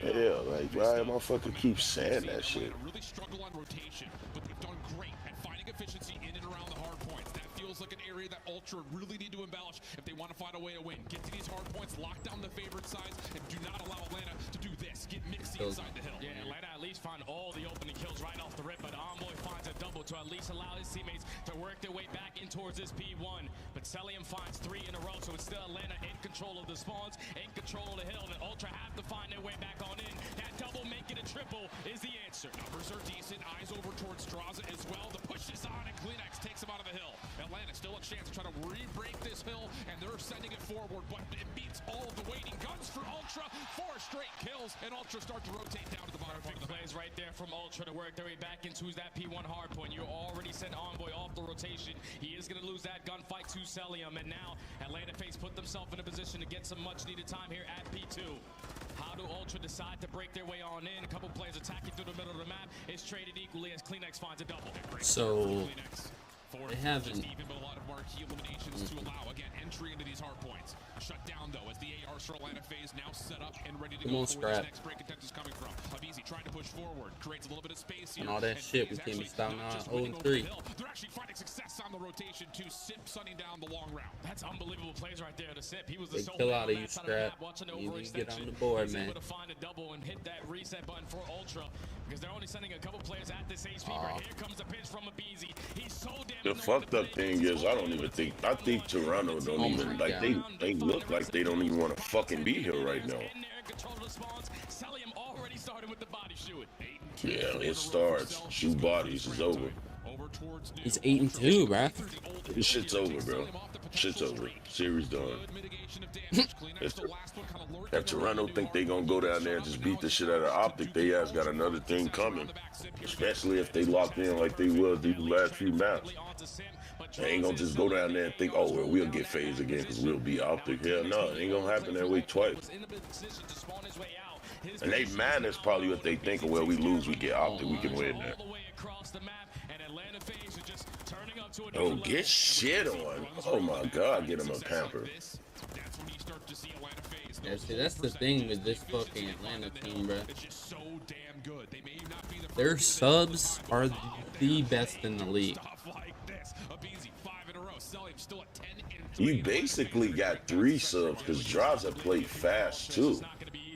Yeah, like why motherfucker keep saying that shit? Really struggle on rotation, but they've done great at finding efficiency in and around the hard points. That feels like an area that Ultra really need to embellish if they want to find a way to win. Get to these hard points, lock down the favorite sides, and do not allow Atlanta to do this. Get mixy inside the hill. Yeah, Atlanta at least find all the opening kills right off the rip, but Envoy finds a double to at least allow his teammates to work their way back in towards this P1. But Celium finds 3 in a row, so it's still Atlanta in control of the spawns, in control of the hill, and Ultra have to find their way back on in. That double make it a triple is the answer. Numbers are decent. Eyes over towards Straza as well. The push is on, and ggLakes takes him out of the hill. Atlanta still a chance to try to re-break this hill, and they're sending it forward, but it beats all of the waiting guns for Ultra. 4 straight kills, and Ultra start to rotate down to the bottom part of the plays right there from Ultra to work their way back into that P1 hardpoint. You already sent Envoy off the rotation. He is going to lose that gunfight to Celium, and now Atlanta FaZe put themselves in a position to get some much-needed time here at P2. How do Ultra decide to break their way on in? A couple players attacking through the middle of the map. It's traded equally as ggLakes finds a double. So they haven't. Even a lot of marquee eliminations to allow again entry into these hard points. Shut down though as the AR for Atlanta FaZe now set up and ready to go for where this next break attempt is coming from. Avizi trying to push forward, creates a little bit of space here. And all that shit we came down 0-3. They're actually finding success on the rotation to Sip sunning down the long round. That's unbelievable plays right there to Sip. He was the sole kill out of you, Scrap. You need to get on the board, man. To find a double and hit that reset button for Ultra because they're only sending a couple players at this HP. Here comes the pitch from Avizi. He's so damn. The fucked up thing is, I don't even think. I think Toronto don't even like. They look like they don't even want to fucking be here right now. Yeah, it starts. Shoot bodies is over. He's 8-2, bruh. This shit's over, bro. Shit's over. Series done. If Toronto think they gonna go down there and just beat the shit out of Optic, they ass got another thing coming. Especially if they locked in like they was these last few maps. They ain't gonna just go down there and think, oh, well, we'll get phased again because we'll be Optic. Hell no, it ain't gonna happen that way twice. And they mad is probably what they think of, well, we lose, we get Optic, we can win that. Oh, get shit on. Oh my God, get him a pamper. Yeah, see, that's the thing with this fucking Atlanta team, bro. Their subs are the best in the league. You basically got 3 subs because Draza played fast too.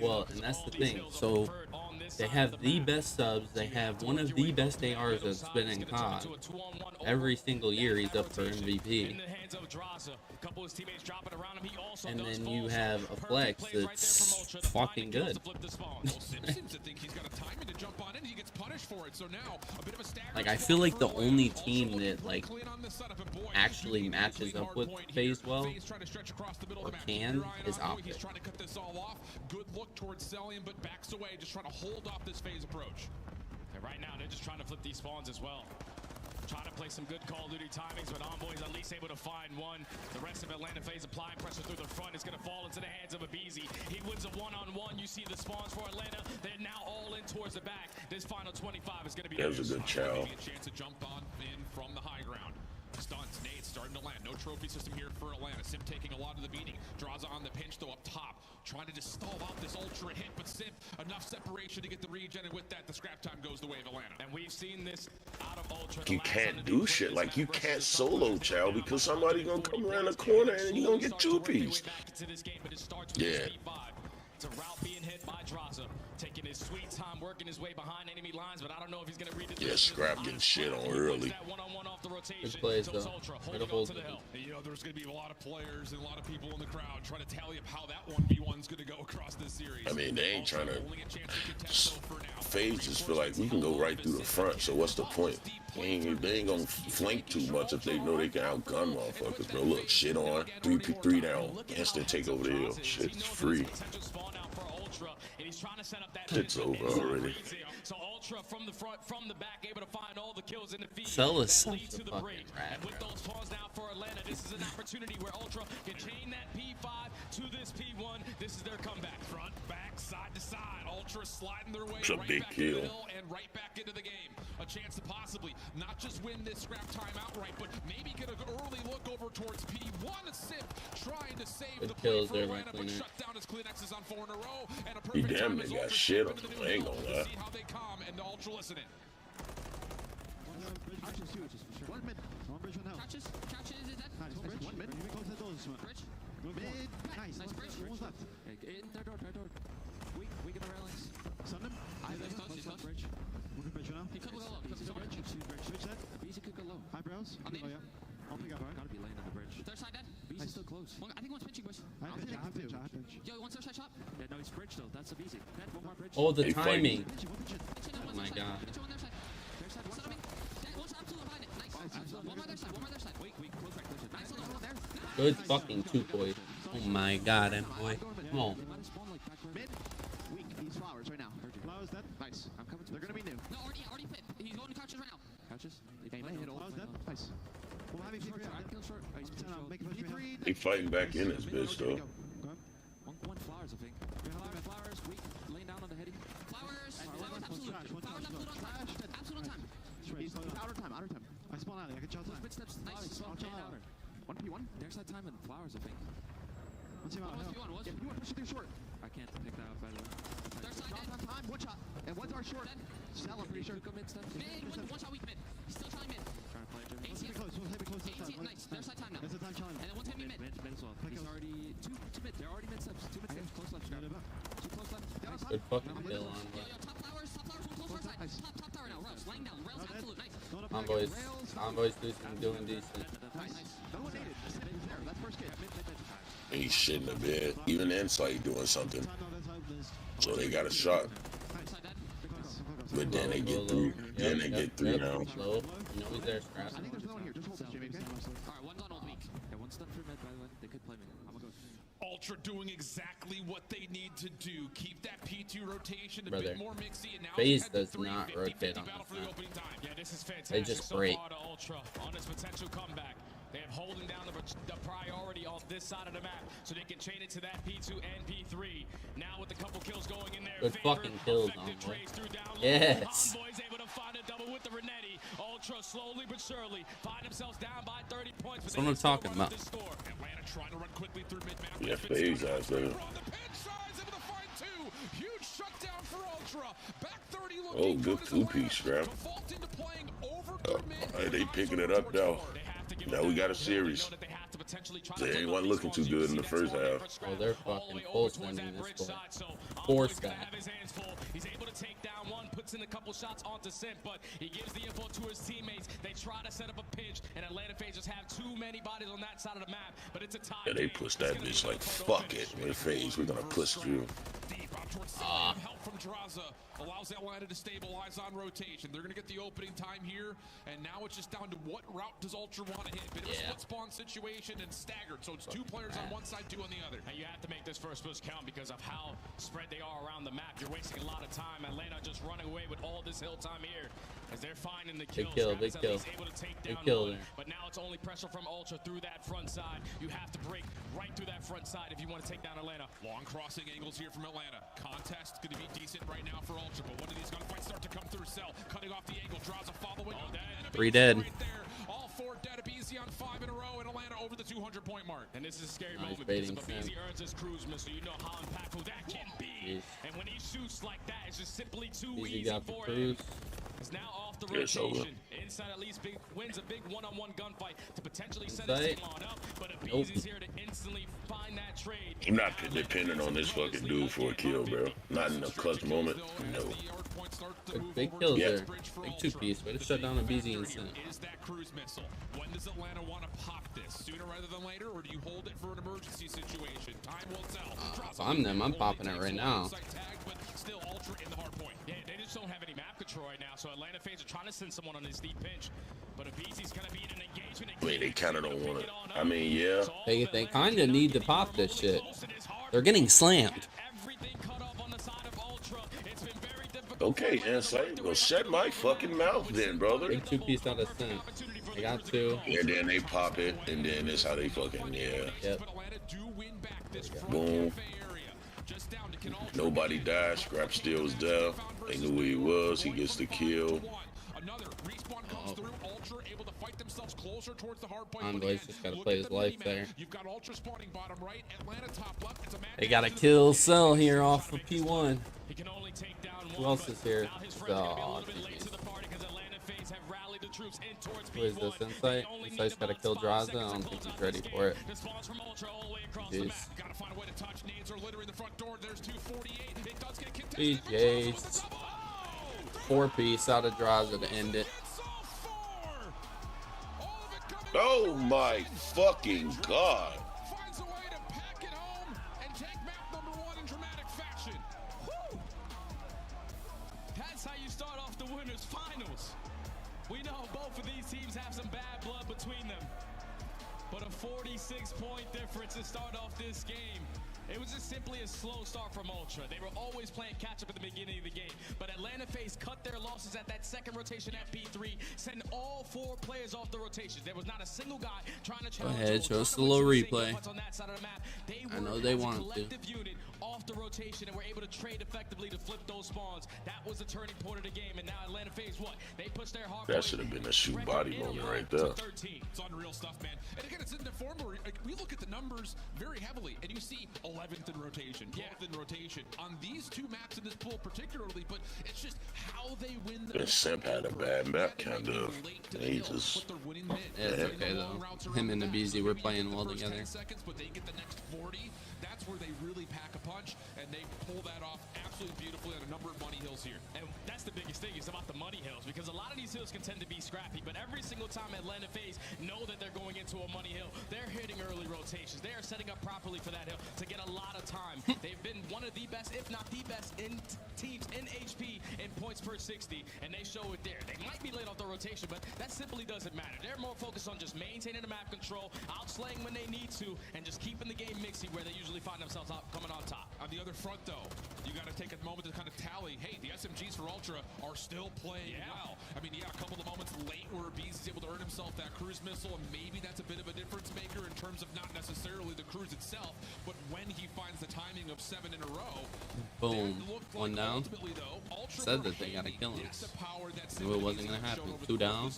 Well, and that's the thing. So they have the best subs. They have one of the best ARs that's been in COD. Every single year he's up for MVP. And then you have a flex that's fucking good. Like, I feel like the only team that, like, actually matches up with FaZe well, or can, is Optic. Good look towards Celian, but backs away, just trying to hold off this FaZe approach. And right now, they're just trying to flip these spawns as well. Trying to play some good Call of Duty timings, but Envoy's at least able to find one. The rest of Atlanta FaZe applying pressure through the front. It's going to fall into the hands of Abizi. He wins a one-on-one. You see the spawns for Atlanta. They're now all in towards the back. This final 25 is going to be... That was a good chow. A chance to jump on in from the high ground. Stunts, nades starting to land. No trophy system here for Atlanta. Simp taking a lot of the beating. Draws on the pinch though up top. Trying to just stall out this ultra hit, but Simp enough separation to get the regen, and with that, the scrap time goes the way of Atlanta. And we've seen this out of ultra. You can't do shit. Like, you can't solo chow because somebody gonna come around the corner and you gonna get 2-piece. Yeah. It's a route being hit by Draza. Taking his sweet time, working his way behind enemy lines, but I don't know if he's going to read it. Yeah, Scrap getting shit on early. Good plays, though. Way to hold it. You know, there's going to be a lot of players and a lot of people in the crowd trying to tally up how that 1v1 is going to go across this series. I mean, they ain't trying to... FaZe just feel like we can go right through the front, so what's the point? They ain't gonna flank too much if they know they can outgun motherfuckers, bro. Look, shit on. 3 down. Instant take over the hill. Shit's free. It's over already. So Ultra from the front, from the back, able to find all the kills in the feed. Cell is such a fucking rat, and with those pawns now for Atlanta, this is an opportunity where Ultra can chain that P5 to this P1. This is their comeback. Front, back, side to side. Ultra sliding their way it's a right big back kill. into the hill and right back into the game. A chance to possibly not just win this scrap time outright, but maybe get an early look over towards P1. Simp trying to save good the play for there, Atlanta, but Cleaner. shut down his Cleanexes on 4 in a row. And a He perfect damn time near as got Ultra shit step on into the him. new I ain't hill gonna to lie. see how they come and the Ultra listening. One mid. One bridge, one hell. Catches, is that? Nice. One mid. You close the doors. Bridge. Mid. Nice. Nice bridge. One's left. In their door. Weak in the railings. Stun him. He's close. Bridge. One bridge right now. He could go low. Bridge set. Easy could go low. Eyebrows. On the Oh, yeah. I'll pick up, right? Gotta be laying on the bridge. Third side dead. Beast is still close. I think one's pitching, boys. I have pitch. Yo, one's third side shot. Yeah, no, he's bridge though. That's easy. Dead, one more bridge. Oh, the They timing. Oh my God. Pitching on their side. Their side, one Son of a- that one's absolute behind it. Nice. Absolute. One more their side. One more their side. Weak, close right, close it. Nice on the one there. Good fucking 2-point. Oh my God, boy. Come on. Mid. Weak. These flowers right now. Flowers dead. Nice. I'm coming to They're gonna be new. No, already pit. He's going to couches right now. Couches? Hey, hit all. Flowers dead. Nice. Well, having Short, I kill short. Oh, he's make a push behind. They fighting back in this bitch though. One flowers, I think. Flowers, weak. Laying down on the heady. Flowers absolute. Flowers absolute on time. Absolute on time. He's outer time. I spawn out. I can chow time. Mid steps. Nice. Outer. 1p1. Their side time and flowers, I think. One team out. Was Yeah, P1 pushing through short. I can't pick that up, by the way. Third side Drop dead. on time. One shot. And one's our short. Cell, I'm pretty sure. Go mid steps. Mid, one shot weak mid. He's still trying mid. Trying to play it. Let's be close. Let's be close this time. Nice. Their side time now. There's a time challenge. And then one's hit me mid. Mid as well. Pick He's up. already two mid. They're already mid steps. Two mid steps. Close left. Scrap. Two close left. Nice. Good fucking kill on, Yo, bro. top flowers, one close far side. Top tower now. Rails, laying down. Rails absolute. Nice. Envoys doing decent. Nice. No one needed. He's there. That's first kid. He's shitting a bit. Even Insight doing something. So they got a shot. But then they get through. Then they get through now. Slow. You know he's there, Scrap. I think there's no one here. Just hold this, Jimmy. Okay? Alright, one's on old weak. Yeah, one stun for mid, by the way. They could play me. I'm gonna go. Ultra doing exactly what they need to do. Keep that P2 rotation a Brother, bit more mixy. And now FaZe does not rotate on this map. Yeah, this is fantastic. They just break. So far to Ultra on this potential comeback. They have holding down the priority on this side of the map, so they can chain it to that P2 and P3. Now with a couple kills going in there. Good fucking kills, Envoy. Yes. Envoy's able to find a double with the Renetti. Ultra slowly but surely find themselves down by 30 points. That's what I'm talking about. Atlanta trying to run quickly through mid-map. Yeah, FaZe out there. Huge shutdown for Ultra. Back 30 Oh, good two-piece scrap. They picking it up now. Now we got a series. They ain't one looking too good in the first half. Oh, they're fucking full sending this boy. Four stack. He's able to take down one, puts in a couple shots onto Simp, but he gives the info to his teammates. They try to set up a pinch, and Atlanta FaZe just have too many bodies on that side of the map, but it's a tie. Yeah, they push that bitch like, fuck it. We're FaZe, we're gonna push through. Help from Draza allows Atlanta to stabilize on rotation. They're going to get the opening time here, and now it's just down to what route does Ultra want to hit. Bit of a split spawn situation and staggered, so it's two players on one side, two on the other. And you have to make this first push count because of how spread they are around the map. You're wasting a lot of time. Atlanta just running away with all this hill time here as they're finding the kills. Big kill. Big kill there. But now it's only pressure from Ultra through that front side. You have to break right through that front side if you want to take down Atlanta. Long crossing angles here from Atlanta. Contest going to be decent right now for Ultra, but when do these gunfights start to come through? Cell cutting off the angle, draws a following. Three dead. Right there. All four dead. Easy on 5 in a row, and Atlanta over the 200-point mark. And this is a scary Nice moment because if baiting, Easy earns his cruise missile, you know how impactful that can be. And when he shoots like that, it's just simply too easy got the for cruise. him. It's now off the It's over. rotation. Inside at least wins a big one-on-one gunfight to potentially set his team on up. But Abeezy's here to instantly find that trade. I'm not depending on this fucking dude for a kill, bro. Not in a clutch moment. No. Big kills there. Big two-piece. Way to shut down Abeezy and Simp. Is that cruise missile? When does Atlanta want to pop this? Sooner rather than later, or do you hold it for an emergency situation? Time will tell. If I'm them, I'm popping it right now. Still Ultra in the hard point. Yeah, they just don't have any map control right now, so Atlanta FaZe are trying to send someone on this deep pinch. But Abeezy's going to be in an engagement. Wait, they kind of don't want it. I mean, yeah. They kind of need to pop this shit. They're getting slammed. Okay, Insight. Well, shut my fucking mouth then, brother. Big two-piece out of Simp. They got two. And then they pop it, and then that's how they fucking, yeah. Yep. Boom. Nobody died. Scrap still was there. They knew where he was. He gets the kill. Envoy's just gotta play his life there. You've got Ultra spawning bottom right. Atlanta top left. It's a They gotta kill Cell here off of P1. He can only take down Who else is here? Oh, who is this? Insight? Insight's gotta kill Draza. I don't think he's ready for it. Jeez. BJ's 4-piece out of Draza to end it. Oh my fucking god. Finds a way to pack it home and take map number 1 in dramatic fashion. Woo! That's how you start off the winners finals. We know both of these teams have some bad blood between them. But a 46-point difference to start off this game. It was just simply a slow start from Ultra. They were always playing catch-up at the beginning of the game. But Atlanta FaZe cut their losses at that second rotation at P3, sending all 4 players off the rotations. There was not a single guy trying to challenge. Go ahead, show us the little replay. I know they want to. Unit off the rotation and were able to trade effectively to flip those spawns. That was the turning point of the game. And now Atlanta FaZe, what? They pushed their hard. That should have been a shoot body moment right there. It's unreal stuff, man. And again, it's in the form where we look at the numbers very heavily, and you see 11th in rotation, 12th in rotation on these two maps in this pool particularly, but it's just how they win the Simp had a bad map, kind of. He just... Yeah, it's okay, though. Him and Abeezy were playing well together. Seconds, but they get the next 40. That's where they really pack a punch, and they pull that off absolutely beautifully on a number of money hills here. And that's the biggest thing, is about the money hills, because a lot of these hills can tend to be scrappy, but every single time Atlanta FaZe know that they're going into a money hill, they're hitting early rotations. They are setting up properly for that hill to get a lot of time. They've been one of the best, if not the best, in teams in HP in points per 60, and they show it there. They might be late off the rotation, but that simply doesn't matter. They're more focused on just maintaining the map control, outslaying when they need to, and just keeping the game mixy where they usually usually find themselves coming on top. On the other front, though, you got to take a moment to kind of tally. Hey, the SMGs for Ultra are still playing well. I mean, yeah, a couple of moments late where Bees is able to earn himself that cruise missile, and maybe that's a bit of a difference maker in terms of not necessarily the cruise itself, but when he finds the timing of 7 in a row. Boom. One like down. Though, Said that they gotta kill him. Knew it wasn't gonna happen. 2 down.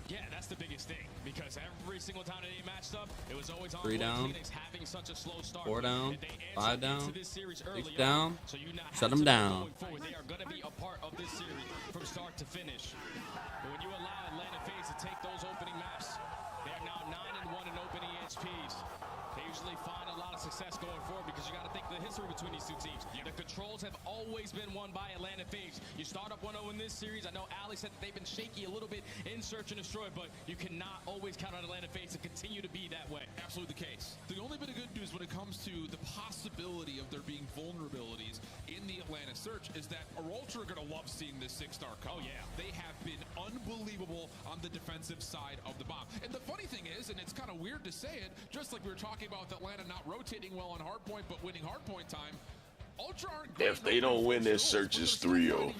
Yeah, that's the biggest thing, because every single time they matched up, it was always on 3 down. having such a slow start. 4 down. 5 down. 6 early down. So you not Shut them down. They are going to be a part of this series from start to finish. But when you allow Atlanta FaZe to take those opening maps, they are now 9-1 in opening HPs. They usually find a lot of success going forward, because you got to think the history between these two teams. The controls have always been won by Atlanta FaZe. You start up 1-0 in this series. I know Ali said that they've been shaky a little bit in Search and Destroy, but you cannot always count on Atlanta FaZe to continue to be that way. Absolutely the case. The only bit of good news when it comes to the possibility of there being vulnerabilities in the Atlanta Search is that Ultra are going to love seeing this 6-star come. Oh, yeah. They have been unbelievable on the defensive side of the bomb. And the funny thing is, and it's kind of weird to say it, just like we were talking about with Atlanta not rotating well on hardpoint, but winning hardpoint time, Ultra aren't great. If they don't win this search, is 3-0.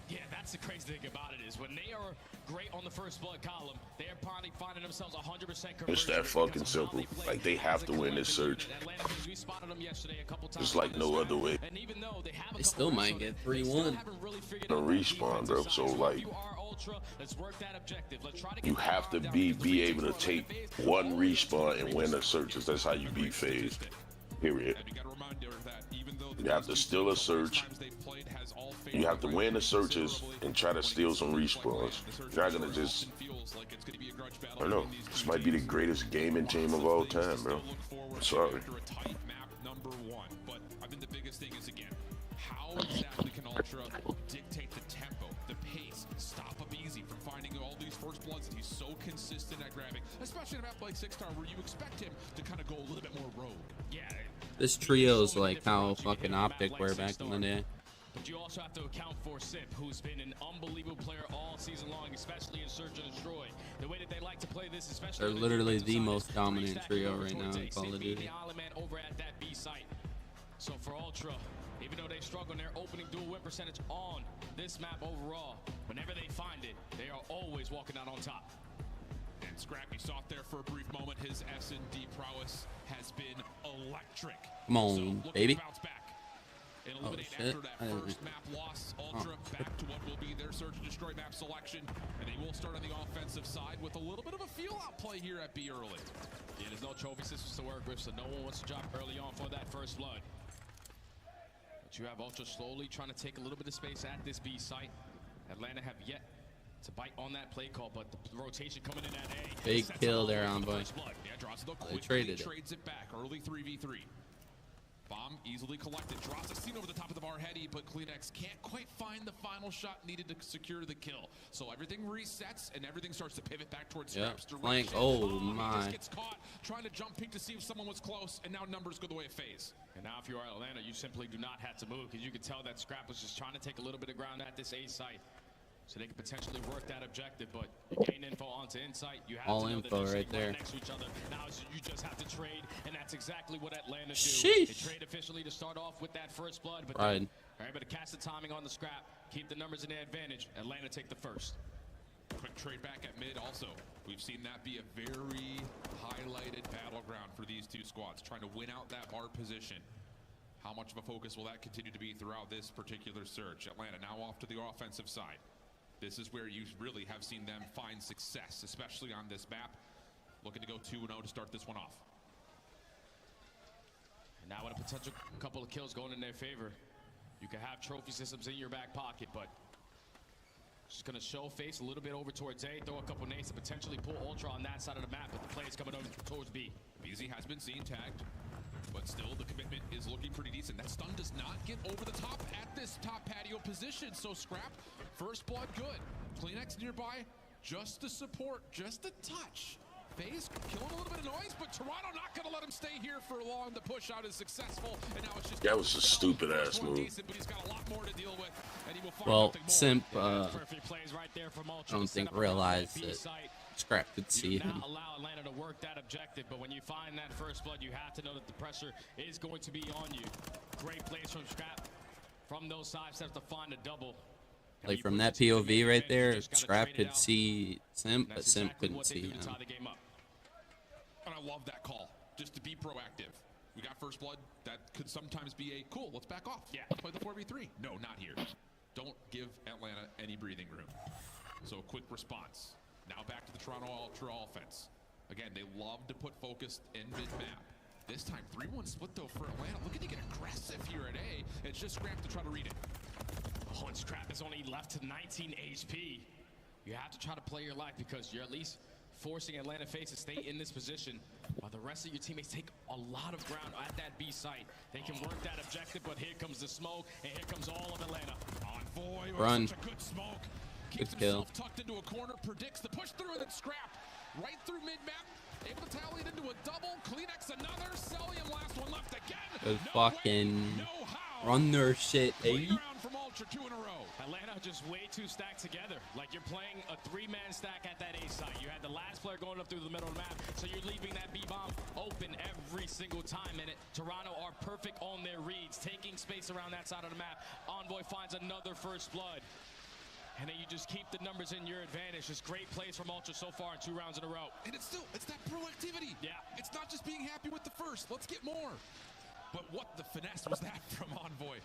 Yeah, that's the crazy thing about it, is when they are great on the first blood column, they are probably finding themselves 100% conversion. It's that fucking simple. Like, they have to win this search. It's like no other way. They still might get 3-1. A respawn, bro. So like, you have to be able to take one respawn and win the searches. That's how you beat FaZe. Period. You have to steal a search. You have to win the searches and try to steal some respawns. You're not gonna just, I don't know. This might be the greatest gaming team of all time, bro. I'm sorry. Number 1, but I think the biggest thing is, again, how exactly can Ultra dictate the tempo, the pace, stop up Easy from finding all these first bloods that he's so consistent at grabbing, especially in a map like 6-star where you expect him to kind of go a little bit more rogue. Yeah. This trio's like how fucking Optic were back in the day. But you also have to account for Sip, who's been an unbelievable player all season long, especially in Search and Destroy. The way that they like to play this, especially they're literally the most dominant trio right now in Call of Duty. Over at that B site. So for Ultra, even though they struggle in their opening dual win percentage on this map overall, whenever they find it, they are always walking out on top. And Scrappy saw it there for a brief moment. His S&D prowess has been electric. Come on, baby. Oh, shit. After that first map loss, Ultra back to what will be their Search and Destroy map selection. And they will start on the offensive side with a little bit of a feel-out play here at B early. Yeah, there's no trophy systems to work with, so no one wants to drop early on for that first blood. But you have Ultra slowly trying to take a little bit of space at this B site. Atlanta have yet to bite on that play call, but the rotation coming in at A. Big kill there, Envoy. Yeah, draws the They traded it. Trades it back. Early 3v3. Bomb easily collected. Draws a scene over the top of the Varhetti, but Kleenex can't quite find the final shot needed to secure the kill. So everything resets and everything starts to pivot back towards Scrap's direction. Flank. Oh He my. just gets caught trying to jump peek to see if someone was close, and now numbers go the way of FaZe. And now if you are Atlanta, you simply do not have to move, because you can tell that Scrap was just trying to take a little bit of ground at this A site. So they could potentially work that objective, but you gain info onto Insight. You have all to know info that right there. Next to each other. Now you just have to trade, and that's exactly what Atlanta do. Sheesh. They trade officially to start off with that first blood, but right. They're able to cast the timing on the Scrap, keep the numbers in their advantage. Atlanta take the first. Quick trade back at mid also. We've seen that be a very highlighted battleground for these two squads, trying to win out that bar position. How much of a focus will that continue to be throughout this particular search? Atlanta now off to the offensive side. This is where you really have seen them find success, especially on this map. Looking to go 2-0 to start this one off. And now with a potential couple of kills going in their favor, you can have trophy systems in your back pocket, but just going to show face a little bit over towards A, throw a couple nades to potentially pull Ultra on that side of the map, but the play is coming over towards B. BZ has been seen tagged, but still the commitment is looking pretty decent. That stun does not get over the top at this top patio position, so Scrap, first blood good. Kleenex nearby, just to support, just a touch. FaZe killing a little bit of noise, but Toronto not going to let him stay here for long. The push out is successful, and now it's just that was a stupid ass move. but he's got a lot more to deal with, and he will find Well, nothing more. Simp, Perfect plays right there from Ultra. I don't think realized that Scrap could see him. Not allow Atlanta to work that objective, but when you find that first blood, you have to know that the pressure is going to be on you. Great plays from Scrap from those side steps to find a double. Like from that POV right there, Scrap could see Simp, but Simp couldn't see him. And I love that call, just to be proactive. We got first blood. That could sometimes be a cool, let's back off. Yeah, play the 4v3. No, not here. Don't give Atlanta any breathing room. So a quick response. Now back to the Toronto Ultra offense. Again, they love to put focus in mid-map. This time, 3-1 split though for Atlanta. Looking to get aggressive here at A. It's just Scrap to try to read it. Oh, and Scrap is only left to 19 HP. You have to try to play your life because you're at least forcing Atlanta FaZe to stay in this position while the rest of your teammates take a lot of ground at that B site. They can work that objective, but here comes the smoke, and here comes all of Atlanta. Envoy, Run. such a good smoke. Good Keeps kill. himself tucked into a corner, predicts the push through, and then Scrap right through mid-map. Able to tally it into a double. Kleenex another. Cellium last one left again. Good fucking run their shit, eh? From Ultra 2 in a row. Atlanta just way too stacked together. Like you're playing a 3-man stack at that A site. You had the last player going up through the middle of the map, so you're leaving that B bomb open every single time in it. Toronto are perfect on their reads, taking space around that side of the map. Envoy finds another first blood. And then you just keep the numbers in your advantage. Just great plays from Ultra so far in 2 rounds in a row. And it's that proactivity. Yeah. It's not just being happy with the first. Let's get more. But what the finesse was that from Envoy?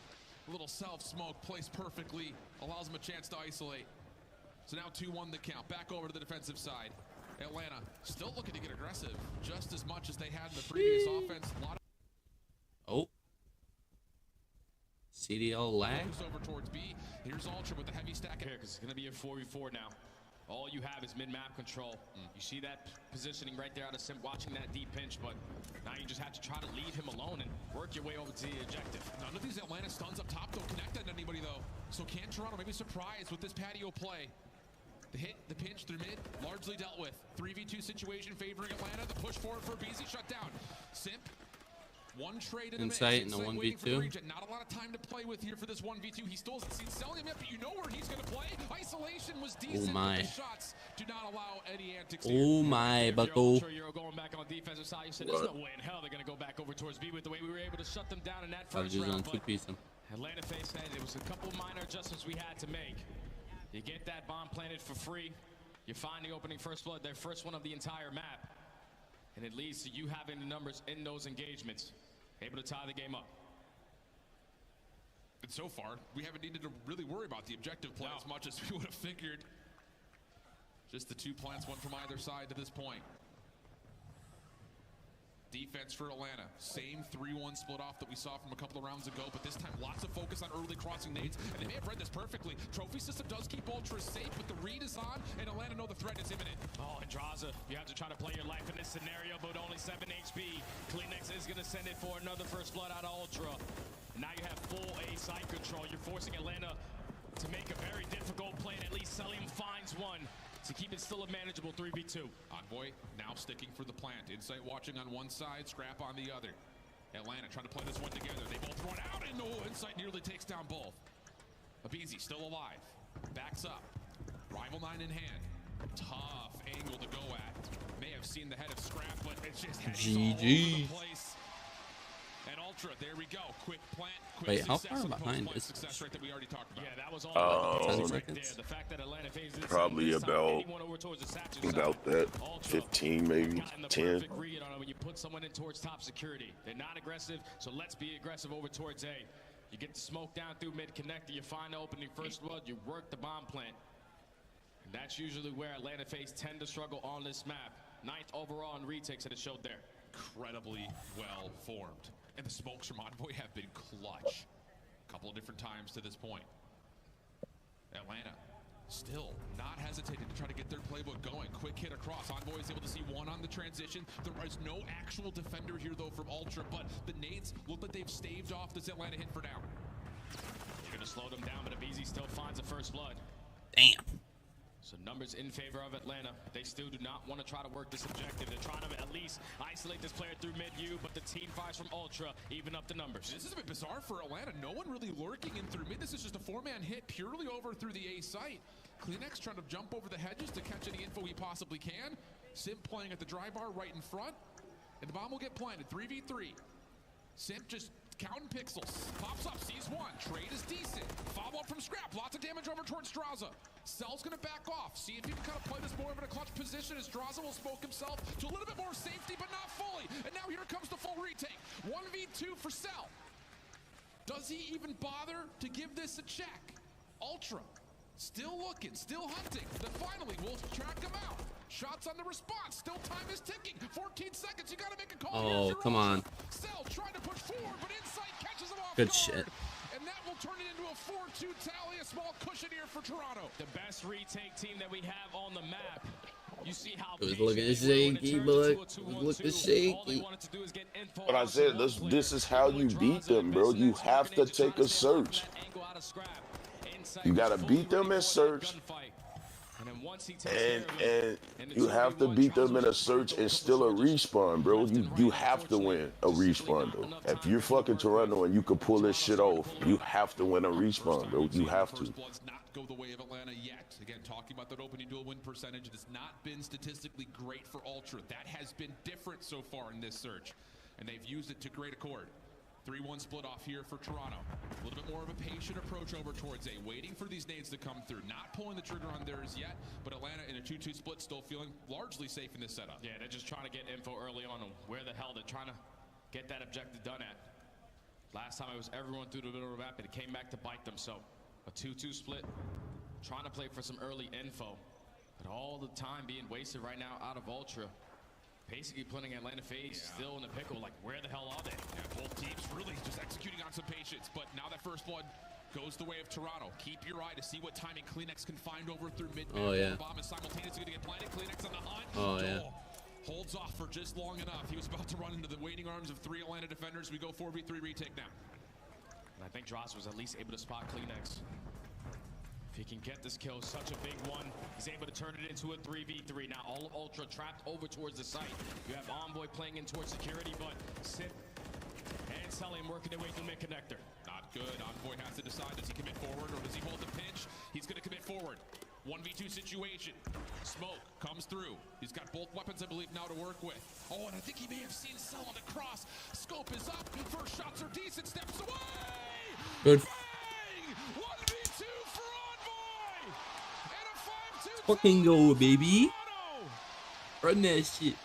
A little self-smoke, placed perfectly, allows him a chance to isolate. So now 2-1 the count. Back over to the defensive side. Atlanta still looking to get aggressive, just as much as they had in the previous offense. A lot of Oh. CDL lag. over towards B. Here's Ultra with the heavy stack here because it's going to be a 4v4 now. All you have is mid-map control. You see that positioning right there out of Simp, watching that deep pinch, but now you just have to try to leave him alone and work your way over to the objective. None of these Atlanta stuns up top don't connect on anybody, though. So can Toronto maybe surprise with this patio play? The hit, the pinch through mid, largely dealt with. 3v2 situation favoring Atlanta. The push forward for BZ shut down. Simp, one trade in Insight in the the mix. 1v2. Not a lot of time to play with here for this 1v2. He still hasn't seen Cellium yet, but you know where he's going to play. Isolation was decent, my. but the shots do not allow any antics Oh here. my, If you're bucko. Ultra, you're going back on the defensive side. You said, there's no way in hell they're going to go back over towards B with the way we were able to shut them down in that I was first just on round. 2-piece him. Atlanta FaZe said it was a couple minor adjustments we had to make. You get that bomb planted for free. You find the opening first blood, their first one of the entire map. And it leads to you having the numbers in those engagements. Able to tie the game up. And so far, we haven't needed to really worry about the objective play as much as we would have figured. Just the 2 plants, one from either side to this point. Defense for Atlanta. Same 3-1 split off that we saw from a couple of rounds ago, but this time lots of focus on early crossing nades, and they may have read this perfectly. Trophy system does keep Ultra safe, but the read is on, and Atlanta know the threat is imminent. Oh, Andraza, you have to try to play your life in this scenario, but only 7 HP. Kleenex is going to send it for another first blood out of Ultra. And now you have full A side control. You're forcing Atlanta to make a very difficult play, and at least Cellium finds one to keep it still a manageable 3v2. Envoy now sticking for the plant. Insight watching on one side, Scrap on the other. Atlanta trying to play this one together. They both run out, and Insight nearly takes down both. Abizi still alive. Backs up. Rival 9 in hand. Tough angle to go at. May have seen the head of Scrap, but it's just heading all over the place. And Ultra, there we go. Quick plant, quick Wait, how success far on behind post-plant is success rate that we already talked about. Yeah, that was all 10 right there. The fact that Atlanta FaZe did Probably this time, about anyone over towards the Satchel about side. that Ultra 15, maybe gotten the 10. perfect read on it when you put someone in towards top security. They're not aggressive, so let's be aggressive over towards A. You get the smoke down through mid-connector, you find the opening first blood, you work the bomb plant. And that's usually where Atlanta FaZe tend to struggle on this map. 9th overall in retakes that it showed there. Incredibly well formed. And the smokes from Envoy have been clutch. A couple of different times to this point. Atlanta still not hesitating to try to get their playbook going. Quick hit across. Envoy is able to see one on the transition. There is no actual defender here, though, from Ultra, but the nades look like they've staved off this Atlanta hit for now. You're going to slow them down, but Abizi still finds the first blood. Damn. So So numbers in favor of Atlanta. They still do not want to try to work this objective. They're trying to at least isolate this player through mid-U, but the team fires from Ultra, even up the numbers. This is a bit bizarre for Atlanta. No one really lurking in through mid. This is just a four-man hit purely over through the A site. ggLakes trying to jump over the hedges to catch any info he possibly can. Simp playing at the dry bar right in front. And the bomb will get planted. 3v3. Simp just counting pixels. Pops up, sees one. Trade is decent. Follow-up from Scrap. Lots of damage over towards Straza. Cell's going to back off. See if he can kind of play this more of in a clutch position as Straza will smoke himself to a little bit more safety, but not fully. And now here comes the full retake. 1v2 for Cell. Does he even bother to give this a check? Ultra. Still looking, still hunting. Then finally, we'll track him out. Shots on the response. Still time is ticking. 14 seconds. You got to make a call. Oh, come on. Cell trying to push forward, but Insight catches him off Good guard. shit. And that will turn it into a 4-2 tally. A small cushion here for Toronto. The best retake team that we have on the map. You see how It was looking shaky, but it was looking shaky. But I said, this is how you beat them, bro. You have to take a search. You gotta beat them in search, and you have to beat them in a search and still a respawn, bro. You have to win a respawn, though. If you're fucking Toronto and you can pull this shit off, you have to win a respawn, bro. You have to. Not go the way of Atlanta yet. Again, talking about that opening duel win percentage, it has not been statistically great for Ultra. That has been different so far in this search, and they've used it to great accord. 3-1 split off here for Toronto. A little bit more of a patient approach over towards A, waiting for these nades to come through. Not pulling the trigger on theirs yet, but Atlanta in a 2-2 split still feeling largely safe in this setup. Yeah, they're just trying to get info early on where the hell they're trying to get that objective done at. Last time it was everyone through the middle of the map, and it came back to bite them. So a 2-2 split, trying to play for some early info, but all the time being wasted right now out of Ultra. Basically putting Atlanta FaZe still in the pickle, like where the hell are they? Yeah, both teams really just executing on some patience, but now that first blood goes the way of Toronto. Keep your eye to see what timing ggLakes can find over through mid. Oh, yeah. The bomb is simultaneously going to get planted. ggLakes on the hunt. Oh, yeah. Holds off for just long enough. He was about to run into the waiting arms of 3 Atlanta defenders. We go 4v3 retake now. And I think Dross was at least able to spot ggLakes. If he can get this kill, such a big one, he's able to turn it into a 3v3. Now all of Ultra trapped over towards the site. You have Envoy playing in towards security, but Sip and Sully working their way through mid connector. Not good. Envoy has to decide, does he commit forward or does he hold the pinch? He's going to commit forward. 1v2 situation. Smoke comes through. He's got both weapons, I believe, now to work with. Oh, and I think he may have seen Cell on the cross. Scope is up. First shots are decent. Steps away. Good. Bang! 1v2 for Envoy. And a 5-2. Fucking go, baby. Run that shit.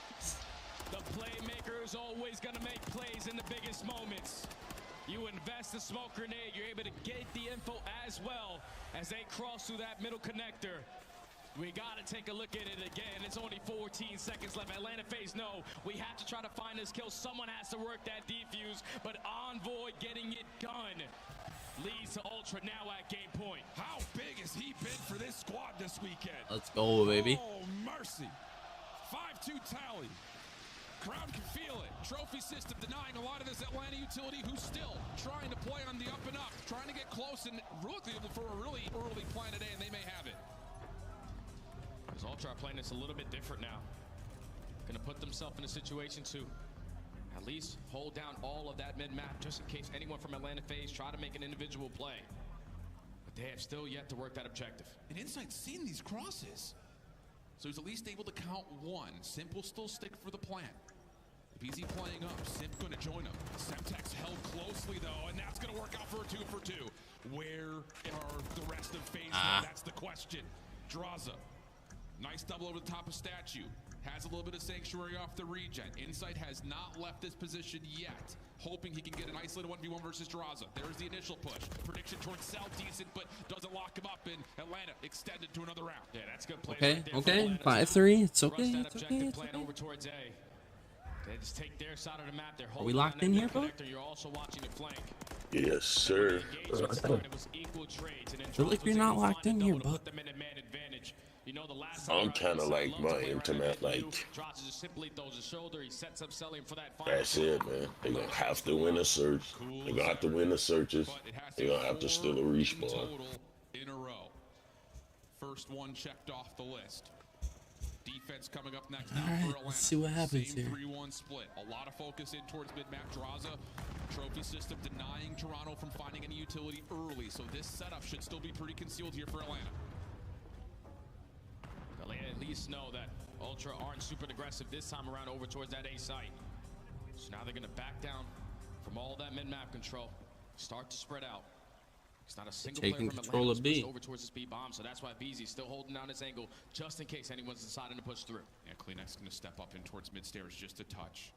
The playmaker is always going to make plays in the biggest moments. You invest the smoke grenade, you're able to get the info as well as they cross through that middle connector. We got to take a look at it again. It's only 14 seconds left. Atlanta FaZe, no. We have to try to find this kill. Someone has to work that defuse, but Envoy getting it done leads to Ultra now at game point. How big has he been for this squad this weekend? Let's go, baby. Oh, mercy. 5-2 tally. Crowd can feel it. Trophy system denying a lot of this Atlanta utility who's still trying to play on the up and up, trying to get close and looking for a really early plan today, and they may have it. Because Ultra are playing this a little bit different now. Going to put themselves in a situation to at least hold down all of that mid-map just in case anyone from Atlanta FaZe try to make an individual play. But they have still yet to work that objective. And Insight's seen these crosses. So he's at least able to count one. Simp will still stick for the plant. If he's playing up, Simp going to join him. Semtex held closely, though, and that's going to work out for a 2-for-2. Where are the rest of FaZe? That's the question. Draza. Nice double over the top of Statue. Has a little bit of sanctuary off the regen. Insight has not left this position yet. Hoping he can get an isolated 1v1 versus Draza. There's the initial push. Prediction towards Cell, decent, but doesn't lock him up, and Atlanta extended to another round. Yeah, that's good play. Okay, right there okay. 5-3. It's okay. That It's okay. objective It's plan okay. over towards A. They just take their side of the map. They're Are we holding locked down in that here, bro? connector. You're also watching the flank. Yes, sir. It was equal trades, and then Feel like Dross you're was not able to locked find in a here, double to but put them in a man advantage. You know, the last time I'm kind of like my internet, like, Dross just simply throws his shoulder. He sets up selling for that final. that's it, man. They're going to have to win a search. They're going to have to win the searches. They're going to have to steal a respawn. In a row. First one checked off the list. Defense coming up next now Alright, for Atlanta. let's see what happens Same here. 3-1 split. A lot of focus in towards mid-map. Draza, trophy system denying Toronto from finding any utility early. So this setup should still be pretty concealed here for Atlanta. They at least know that Ultra aren't super aggressive this time around over towards that A site. So now they're going to back down from all that mid-map control. Start to spread out. It's not a single player from Atlanta that's pushed over towards this B bomb, so that's why VZ's still holding down his angle just in case anyone's deciding to push through. Yeah, Kleenex going to step up in towards mid-stairs just a touch.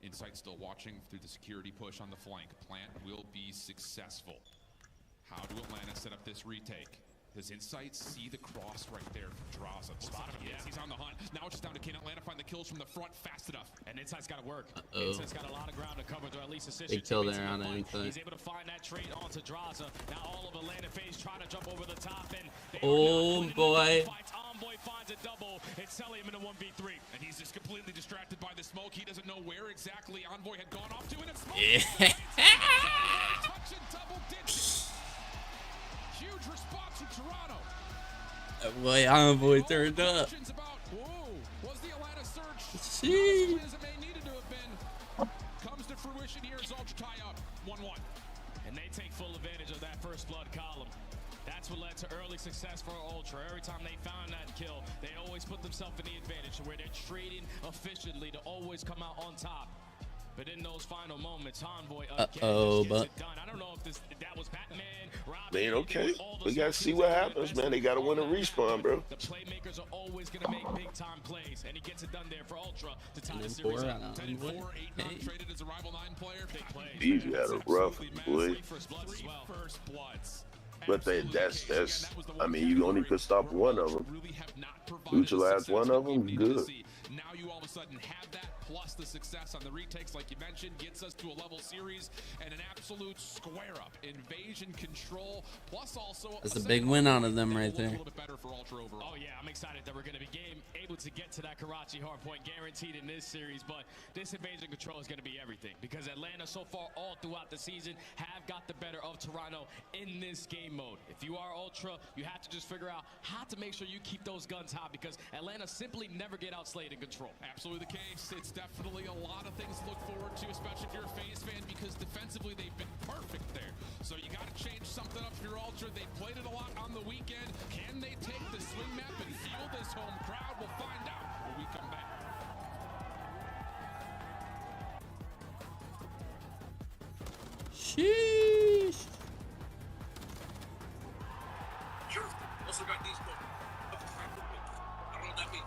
Insight still watching through the security push on the flank. Plant will be successful. How do Atlanta set up this retake? Does Insight see the cross right there from Draza? Spot him, yes, he's on the hunt. Now it's just down to can Atlanta find the kills from the front fast enough? And Insight's got to work. Insight's got a lot of ground to cover to at least assist. Big kill there on Insight. He's able to find that trade onto Draza. Now all of Atlanta FaZe trying to jump over the top, and oh boy. Envoy finds a double. It's selling him in a 1v3. And he's just completely distracted by the smoke. He doesn't know where exactly Envoy had gone off to, and it's smoke. Yeah. Touching double digits. Huge response from Toronto. Boy, Envoy turned up. Was the Atlanta surge See. as it may needed to have been? Comes to fruition here as Ultra tie up 1-1. And they take full advantage of that first blood column. That's what led to early success for Ultra. Every time they found that kill, they always put themselves in the advantage where they're trading efficiently to always come out on top. But in those final moments, Envoy again gets it done. I don't know if that was Batman. Man, okay. We got to see what happens, man. They got to win a respawn, bro. The playmakers are always going to make big-time plays, and he gets it done there for Ultra to tie the series up. 10-4, 8 non-traded as a rival 9 player. Big plays. These had a rough boy. First bloods. But that's I mean, you only could stop one of them. Neutralize one of them, good. Now you all of a sudden have that, plus the success on the retakes, like you mentioned, gets us to a level series and an absolute square-up. Invasion control, plus also that's a big win out of them right there. A little bit better for Ultra overall. Oh yeah, I'm excited that we're going to be able to get to that Karachi hardpoint guaranteed in this series, but this invasion control is going to be everything because Atlanta so far all throughout the season have got the better of Toronto in this game mode. If you are Ultra, you have to just figure out how to make sure you keep those guns hot because Atlanta simply never get outslayed in control. Absolutely the case. It's definitely a lot of things to look forward to, especially if you're a FaZe fan, because defensively they've been perfect there. So you got to change something up if you're Ultra. They played it a lot on the weekend. Can they take the swing map and feel this home crowd? We'll find out when we come back. Sheesh. Also got these books. I don't know what that means. I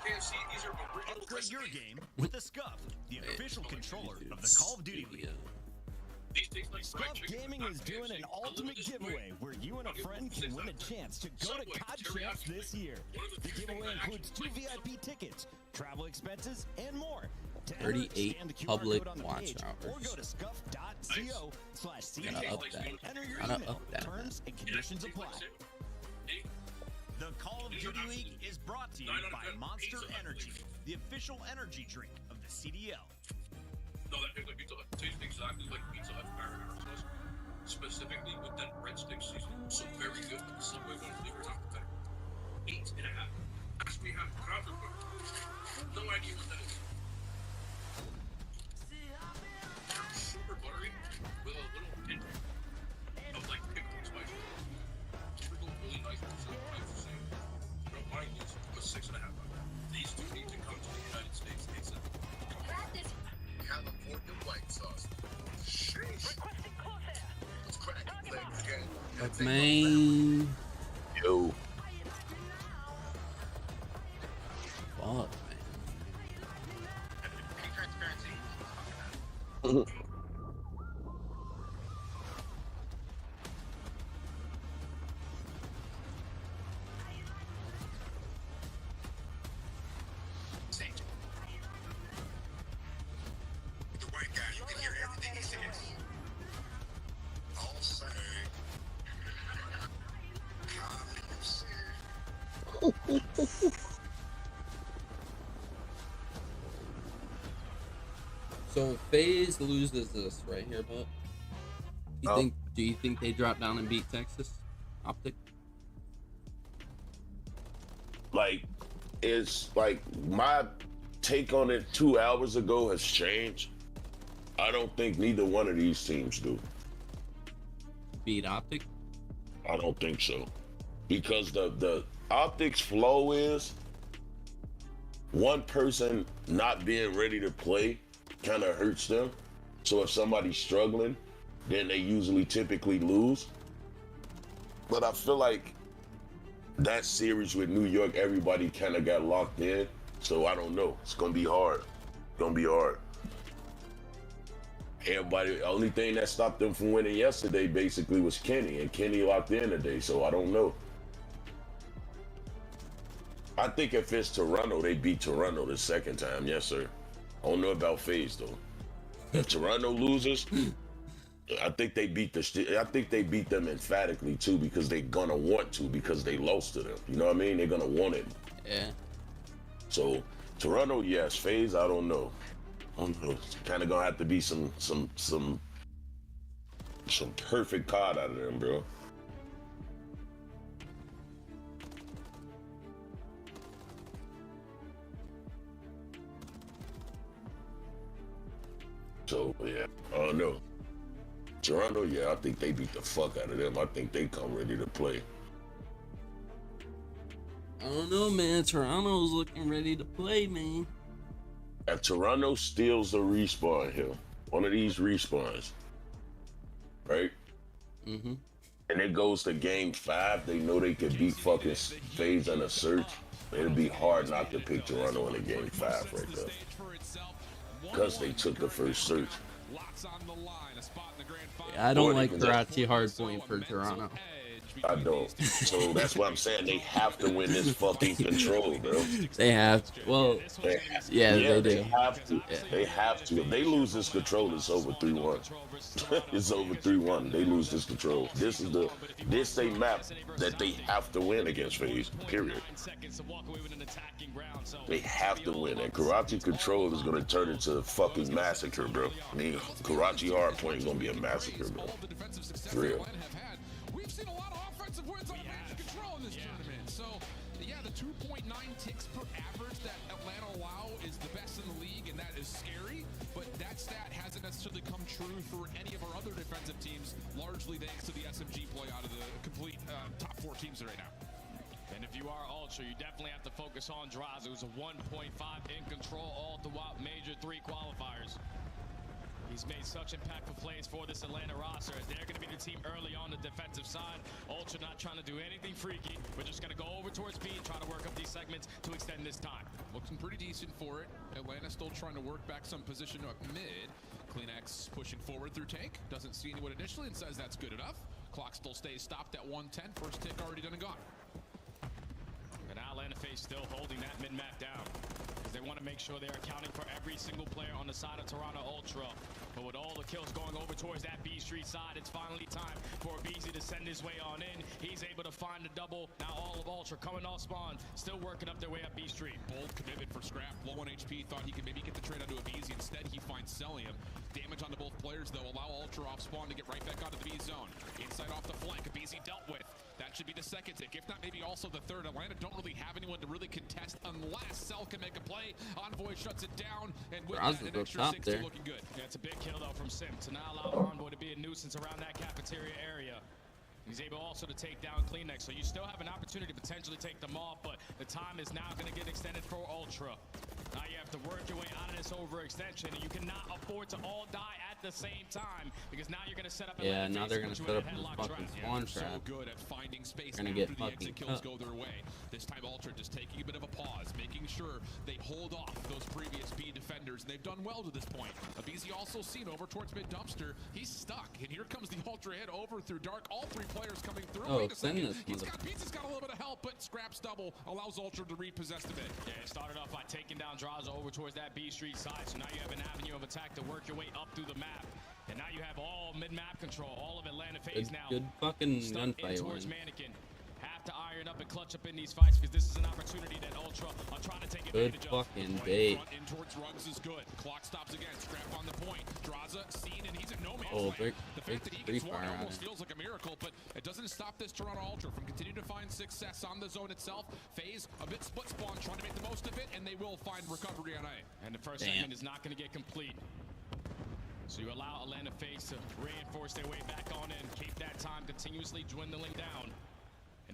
can't see these are original. Upgrade your game with the Scuff, the official controller of the Call of Duty League. Scuff Gaming is doing an ultimate giveaway where you and a friend can win a chance to go to COD Champs this year. The giveaway includes 2 VIP tickets, travel expenses, and more. 38 public watch Or hours. go to scuff.co/CDL and enter your Gotta email. up that. Terms and conditions apply. The Call of Duty League is brought to you by Monster Energy, the official energy drink of the CDL. No, that tastes like Pizza Hut. It tastes exactly like Pizza Hut marinara sauce. Specifically with that breadstick seasoning. So very good. The Subway one flavor is not better. 8.5. Ask me how crowded it was. No idea what that is. Super buttery with a little hint of like pickle and spice. Pickle really nice. So I have to say, I don't mind these. But 6.5. These two need to come to the United States ASAP. California white sauce. Sheesh. Let's crack it again. Fuck, man. Yo. Fuck, man. The white guy, you can hear everything he says. All say. So FaZe loses this right here, but do you think they drop down and beat Texas? Optic? like, it's like my take on it 2 hours ago has changed. I don't think neither one of these teams do. Beat Optic? I don't think so. Because the Optics flow is one person not being ready to play kind of hurts them. So if somebody's struggling, then they usually typically lose. But I feel like that series with New York, everybody kind of got locked in. So I don't know. It's going to be hard. It's going to be hard. Everybody, the only thing that stopped them from winning yesterday basically was Kenny, and Kenny locked in today, so I don't know. I think if it's Toronto, they beat Toronto the second time, yes sir. I don't know about FaZe though. If Toronto loses, I think they beat them emphatically too, because they're gonna want to, because they lost to them. You know what I mean? They're gonna want it. Yeah. So Toronto, yes. FaZe, I don't know. It's kind of gonna have to be some perfect card out of them, bro. So yeah, I don't know. Toronto, yeah, I think they beat the fuck out of them. I think they come ready to play. I don't know, man. Toronto's looking ready to play, man. If Toronto steals the respawn here, one of these respawns, right? Mm-hmm. And it goes to game 5, they know they could beat fucking FaZe on a search. It'll be hard not to pick Toronto in a game 5 right there. Because they took the first search. Yeah, I don't like Karachi hardpoint for Toronto. I don't. So that's what I'm saying. They have to win this fucking control, bro. They have to. Well, they do. They have to. Yeah. They have to. If they lose this control, it's over 3-1. It's over 3-1. They lose this control. This a map that they have to win against FaZe. Period. They have to win. And Karachi control is gonna turn into a fucking massacre, bro. I mean, Karachi hardpoint is gonna be a massacre, bro. For real. Wins on range control in this tournament. So, yeah, the 2.9 ticks per average that Atlanta allow is the best in the league, and that is scary. But that stat hasn't necessarily come true for any of our other defensive teams, largely thanks to the SMG play out of the complete top 4 teams right now. And if you are Ultra, you definitely have to focus on Draza, who's a 1.5 in control all throughout Major 3 qualifiers. He's made such impactful plays for this Atlanta roster, as they're going to be the team early on the defensive side. Ultra not trying to do anything freaky. We're just going to go over towards B and try to work up these segments to extend this time. Looking pretty decent for it. Atlanta still trying to work back some position up mid. CleanX pushing forward through tank. Doesn't see anyone initially and says that's good enough. Clock still stays stopped at 110. First tick already done and gone. And now Atlanta FaZe still holding that mid-map down, because they want to make sure they're accounting for every single player on the side of Toronto Ultra. But with all the kills going over towards that B Street side, it's finally time for BZ to send his way on in. He's able to find the double. Now all of Ultra coming off spawn, still working up their way up B Street. Bold commitment for Scrap. Low on HP, thought he could maybe get the trade onto a BZ. Instead, he finds Celium. Damage onto both players, though. Allow Ultra off spawn to get right back onto the B zone. Inside off the flank, a BZ dealt with. That should be the second tick, if not maybe also the third. Atlanta don't really have anyone to really contest unless Cell can make a play. Envoy shuts it down, and with that, an extra 60 looking good. Yeah, it's a big kill, though, from Sim to now allow Envoy to be a nuisance around that cafeteria area. He's able also to take down CleanX, so you still have an opportunity to potentially take them off, but the time is now going to get extended for Ultra. Now you have to work your way out of this overextension, and you cannot afford to all die at the same time, because now you're going to set up. Yeah, now they're going to set up this fucking spawn trap. So good at finding space after the fucking exit kills go their way. This time Ultra just taking a bit of a pause, making sure they hold off those previous B defenders, and they've done well to this point. BZ also seen over towards mid dumpster. He's stuck, and here comes the Ultra hit over through dark. All 3 players coming through. Oh, Wait a second. He's got a little bit of help, but Scrap's double allows Ultra to repossess the mid. Yeah, it started off by taking down Draza over towards that B Street side, so now you have an avenue of attack to work your way up through the map. And now you have all mid-map control, all of Atlanta FaZe now. Good fucking gunfight towards Mannequin. Have to iron gearing up and clutch up in these fights because this is an opportunity that Ultra are trying to take advantage of. Good fucking bait. In towards Ruggs is good. Clock stops again. Scrap on the point. Draza seen, and he's in no man's land. The fact that he gets one almost feels like a miracle, but it doesn't stop this Toronto Ultra from continuing to find success on the zone itself. FaZe a bit split spawn, trying to make the most of it, and they will find recovery on A. And the first segment is not going to get complete. So you allow Atlanta FaZe to reinforce their way back on in, keep that time continuously dwindling down.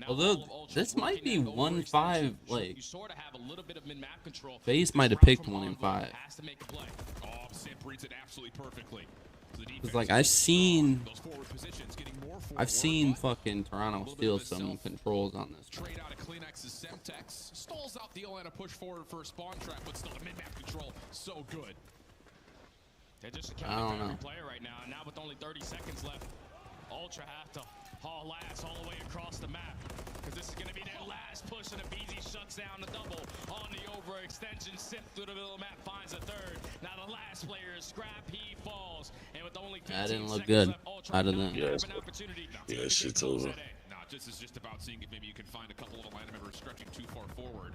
Although this might be 1-5, like you sort of have a little bit of mid-map control. FaZe might have picked 1 and 5. Has to make a play. Oh, Simp reads it absolutely perfectly. Cause like I've seen fucking Toronto steal some controls on this. Trade out of Kleenex's Semtex. Stalls out the Atlanta push forward for a spawn trap, but still a mid-map control. So good. They're just accounting for every player right now. And now with only 30 seconds left, Ultra have to haul ass all the way across the map. Because this is going to be their last push, and BZ shuts down the double on the overextension. Sip through the middle of the map, finds a third. Now the last player is Scrap, he falls. And with only 15 that didn't look seconds good left, Ultra out of them. Yeah, shit's over. No, this is just about seeing if maybe you can find a couple of Atlanta members stretching too far forward.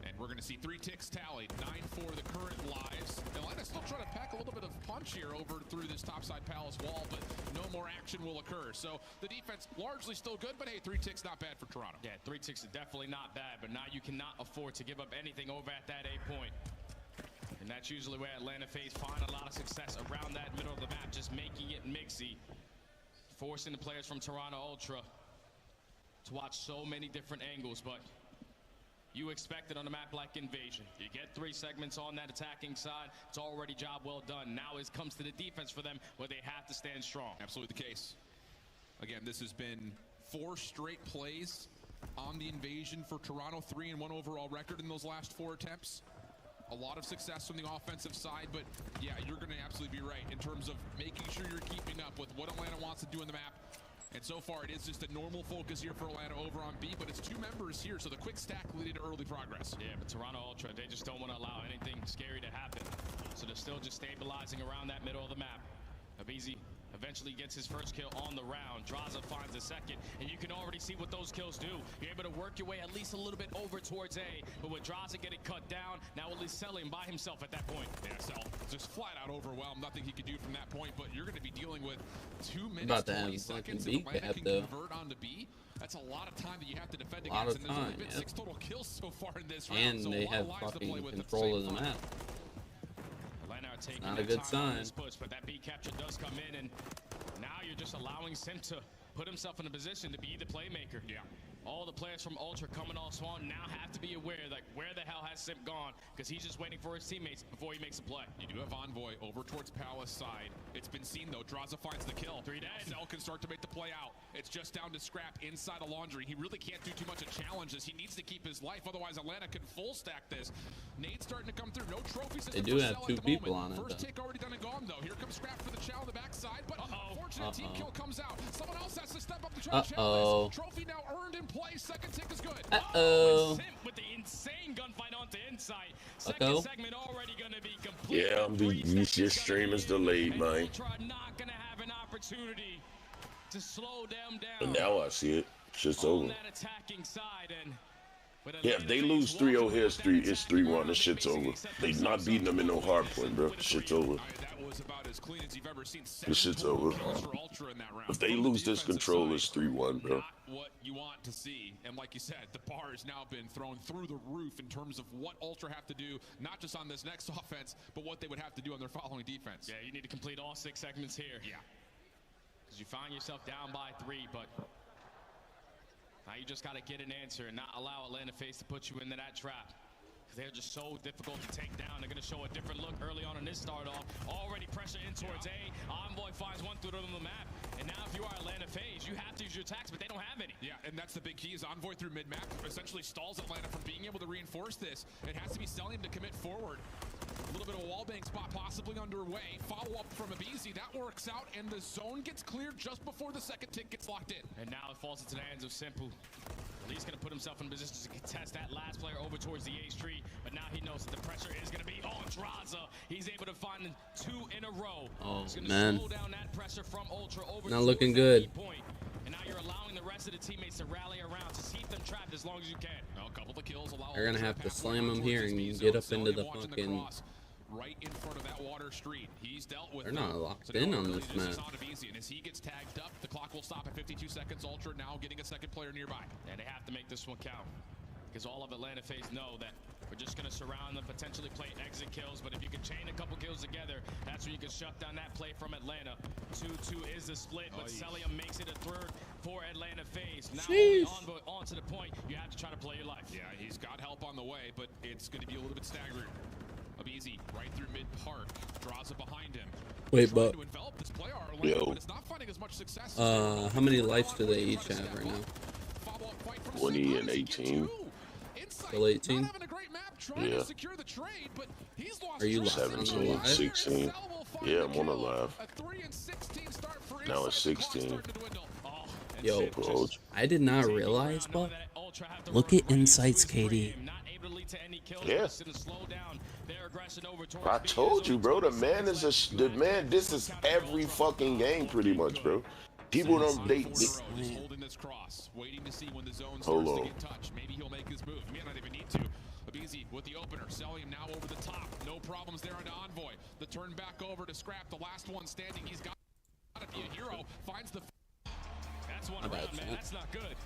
And we're going to see 3 ticks tallied, 9 for the current lives. Atlanta still trying to pack a little bit of punch here over through this topside palace wall, but no more action will occur. So the defense largely still good, but hey, 3 ticks not bad for Toronto. Yeah, 3 ticks is definitely not bad, but now you cannot afford to give up anything over at that A point. And that's usually where Atlanta FaZe find a lot of success around that middle of the map, just making it mixy, forcing the players from Toronto Ultra to watch so many different angles, but you expect it on a map like Invasion. You get 3 segments on that attacking side. It's already job well done. Now it comes to the defense for them where they have to stand strong. Absolutely the case. Again, this has been 4 straight plays on the Invasion for Toronto. 3-1 overall record in those last 4 attempts. A lot of success from the offensive side, but yeah, you're going to absolutely be right in terms of making sure you're keeping up with what Atlanta wants to do in the map. And so far, it is just a normal focus here for Atlanta over on B, but it's 2 members here, so the quick stack leading to early progress. Yeah, but Toronto Ultra, they just don't want to allow anything scary to happen. So they're still just stabilizing around that middle of the map. Abizi eventually gets his first kill on the round. Draza finds a second, and you can already see what those kills do. You're able to work your way at least a little bit over towards A, but with Draza getting cut down, now at least selling by himself at that point. Yeah, Cell just flat out overwhelmed. Nothing he could do from that point, but you're going to be dealing with 2 minutes, 20 seconds if Atlanta can convert onto B. That's a lot of time that you have to defend against, and there's only been 6 total kills so far in this round. And they have fucking control of the map. Taking not a good sign. Push, but that B capture does come in, and now you're just allowing Sim to put himself in a position to be the playmaker. Yeah. All the players from Ultra coming off Swan now have to be aware, like, where the hell has Sim gone? Because he's just waiting for his teammates before he makes a play. You do have Envoy over towards Palace side. It's been seen, though. Draza finds the kill. 3 dead. Cell can start to make the play out. It's just down to Scrap inside of Laundry. He really can't do too much of challenges. He needs to keep his life, otherwise Atlanta can full stack this. Nade's starting to come through. No trophies. They do have 2 people on it, First tick already done and gone, though. Here comes Scrap for the chow on the backside, but unfortunate team kill comes out. Someone else has to step up to try to challenge this. Trophy now earned in play. Second tick is good. Sim with the insane gunfight onto inside. Second segment already going to be complete. Yeah, your stream is delayed, man. Not going to have an opportunity to slow them down. But now I see it. Shit's over. That attacking side, and yeah, if they lose 3-0 here, it's 3-1. This shit's over. They not beating them in no hard point, bro. Shit's over. This shit's over. If they lose this control, it's 3-1, bro. Not what you want to see. And like you said, the bar has now been thrown through the roof in terms of what Ultra have to do, not just on this next offense, but what they would have to do on their following defense. Yeah, you need to complete all 6 segments here. Yeah. Because you find yourself down by 3, but now you just got to get an answer and not allow Atlanta FaZe to put you into that trap. They're just so difficult to take down. They're going to show a different look early on in this start off. Already pressure in towards A. Envoy finds one through the map. And now if you are Atlanta FaZe, you have to use your attacks, but they don't have any. Yeah, and that's the big key is Envoy through mid-map essentially stalls Atlanta from being able to reinforce this. It has to be selling to commit forward. A little bit of a wallbang spot possibly underway. Follow-up from Abizi. That works out, and the zone gets cleared just before the second tick gets locked in. And now it falls into the hands of Simple. He's going to put himself in a position to contest that last player over towards the A street, but now he knows that the pressure is going to be on Draza. He's able to find 2 in a row. Oh, he's going man. to slow down that pressure from Ultra over not looking good. And now you're allowing the rest of the teammates to rally around to keep them trapped as long as you can. Well, a couple of kills allow They're gonna have to slam him here and get up into the fucking. Right in front of that water street. He's dealt with. They're not locked in on this map. And as he gets tagged up, the clock will stop at 52 seconds. Ultra now getting a second player nearby. And they have to make this one count. Because all of Atlanta FaZe know that we're just going to surround them, potentially play exit kills. But if you can chain a couple kills together, that's where you can shut down that play from Atlanta. 2-2 is the split, but Celium makes it a third for Atlanta FaZe. Now on to the point, you have to try to play your life. Yeah, he's got help on the way, but it's going to be a little bit staggered. Easy right through mid park, draws it behind him. Wait, but but it's not finding as much success. how many lives do they each have right now? 20 and 18. Still 18? Yeah. Are you 17, 16? Yeah, I'm on alive. Now it's 16. Yo, I did not realize, but look at insights, KD. Yeah. I told you, bro. The man. This is every fucking game, pretty much, bro. People don't. They holding this cross, waiting to see when the zone hold starts on. to get touched. Maybe he'll make his move. He may not even need to. Abizi with the opener, Celium now over the top. No problems there on Envoy. The turn back over to Scrap, the last one standing. He's got to be a hero. Finds the. That's one round, man. That's not good.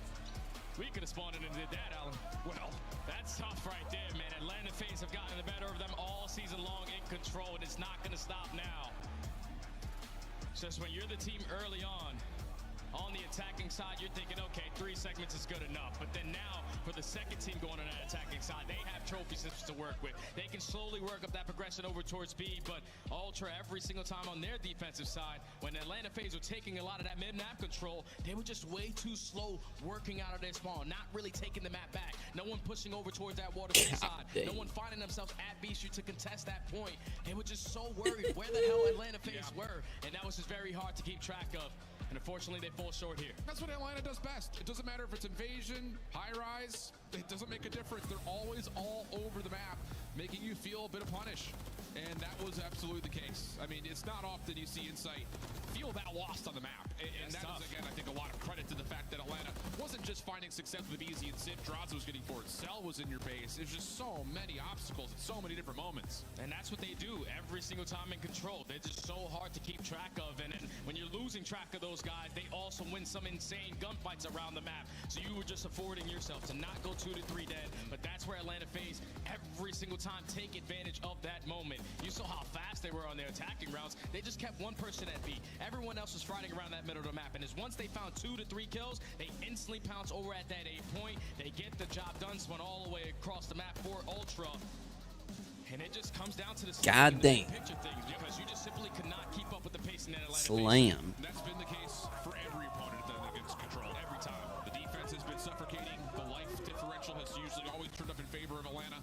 We could have spawned it and did that, Alan. Well, that's tough right there, man. Atlanta FaZe have gotten the better of them all season long in control, and it's not going to stop now. It's just when you're the team early on the attacking side, you're thinking, okay, 3 segments is good enough. But then now, for the second team going on that attacking side, they have trophy systems to work with. They can slowly work up that progression over towards speed, but Ultra, every single time on their defensive side, when Atlanta FaZe were taking a lot of that mid-map control, they were just way too slow working out of their spawn, not really taking the map back. No one pushing over towards that water side. No one finding themselves at B Street to contest that point. They were just so worried where the hell Atlanta FaZe were, and that was just very hard to keep track of. And unfortunately, they fall short here. That's what Atlanta does best. It doesn't matter if it's invasion, high-rise. It doesn't make a difference. They're always all over the map, making you feel a bit of punish. And that was absolutely the case. I mean, it's not often you see Insight feel that lost on the map. And that is, again, I think, a lot of credit to the fact that Atlanta wasn't just finding success with Easy and Sid. Draza was getting forward. Cell was in your base. There's just so many obstacles at so many different moments. And that's what they do every single time in control. They're just so hard to keep track of. And then when you're losing track of those guys, they also win some insane gunfights around the map. So you were just affording yourself to not go 2 to 3 dead. But that's where Atlanta FaZe every single time take advantage of that moment. You saw how fast they were on their attacking rounds. They just kept one person at B. Everyone else was fighting around that middle of the map. And as once they found 2 to 3 kills, they instantly pounce over at that A point. They get the job done, spun all the way across the map for Ultra. And it just comes down to the God damn. picture things, because you just simply could not keep up with the pace in that Atlanta Slam. That's been the case for every opponent that gets control every time. The defense has been suffocating. The life differential has usually always turned up in favor of Atlanta.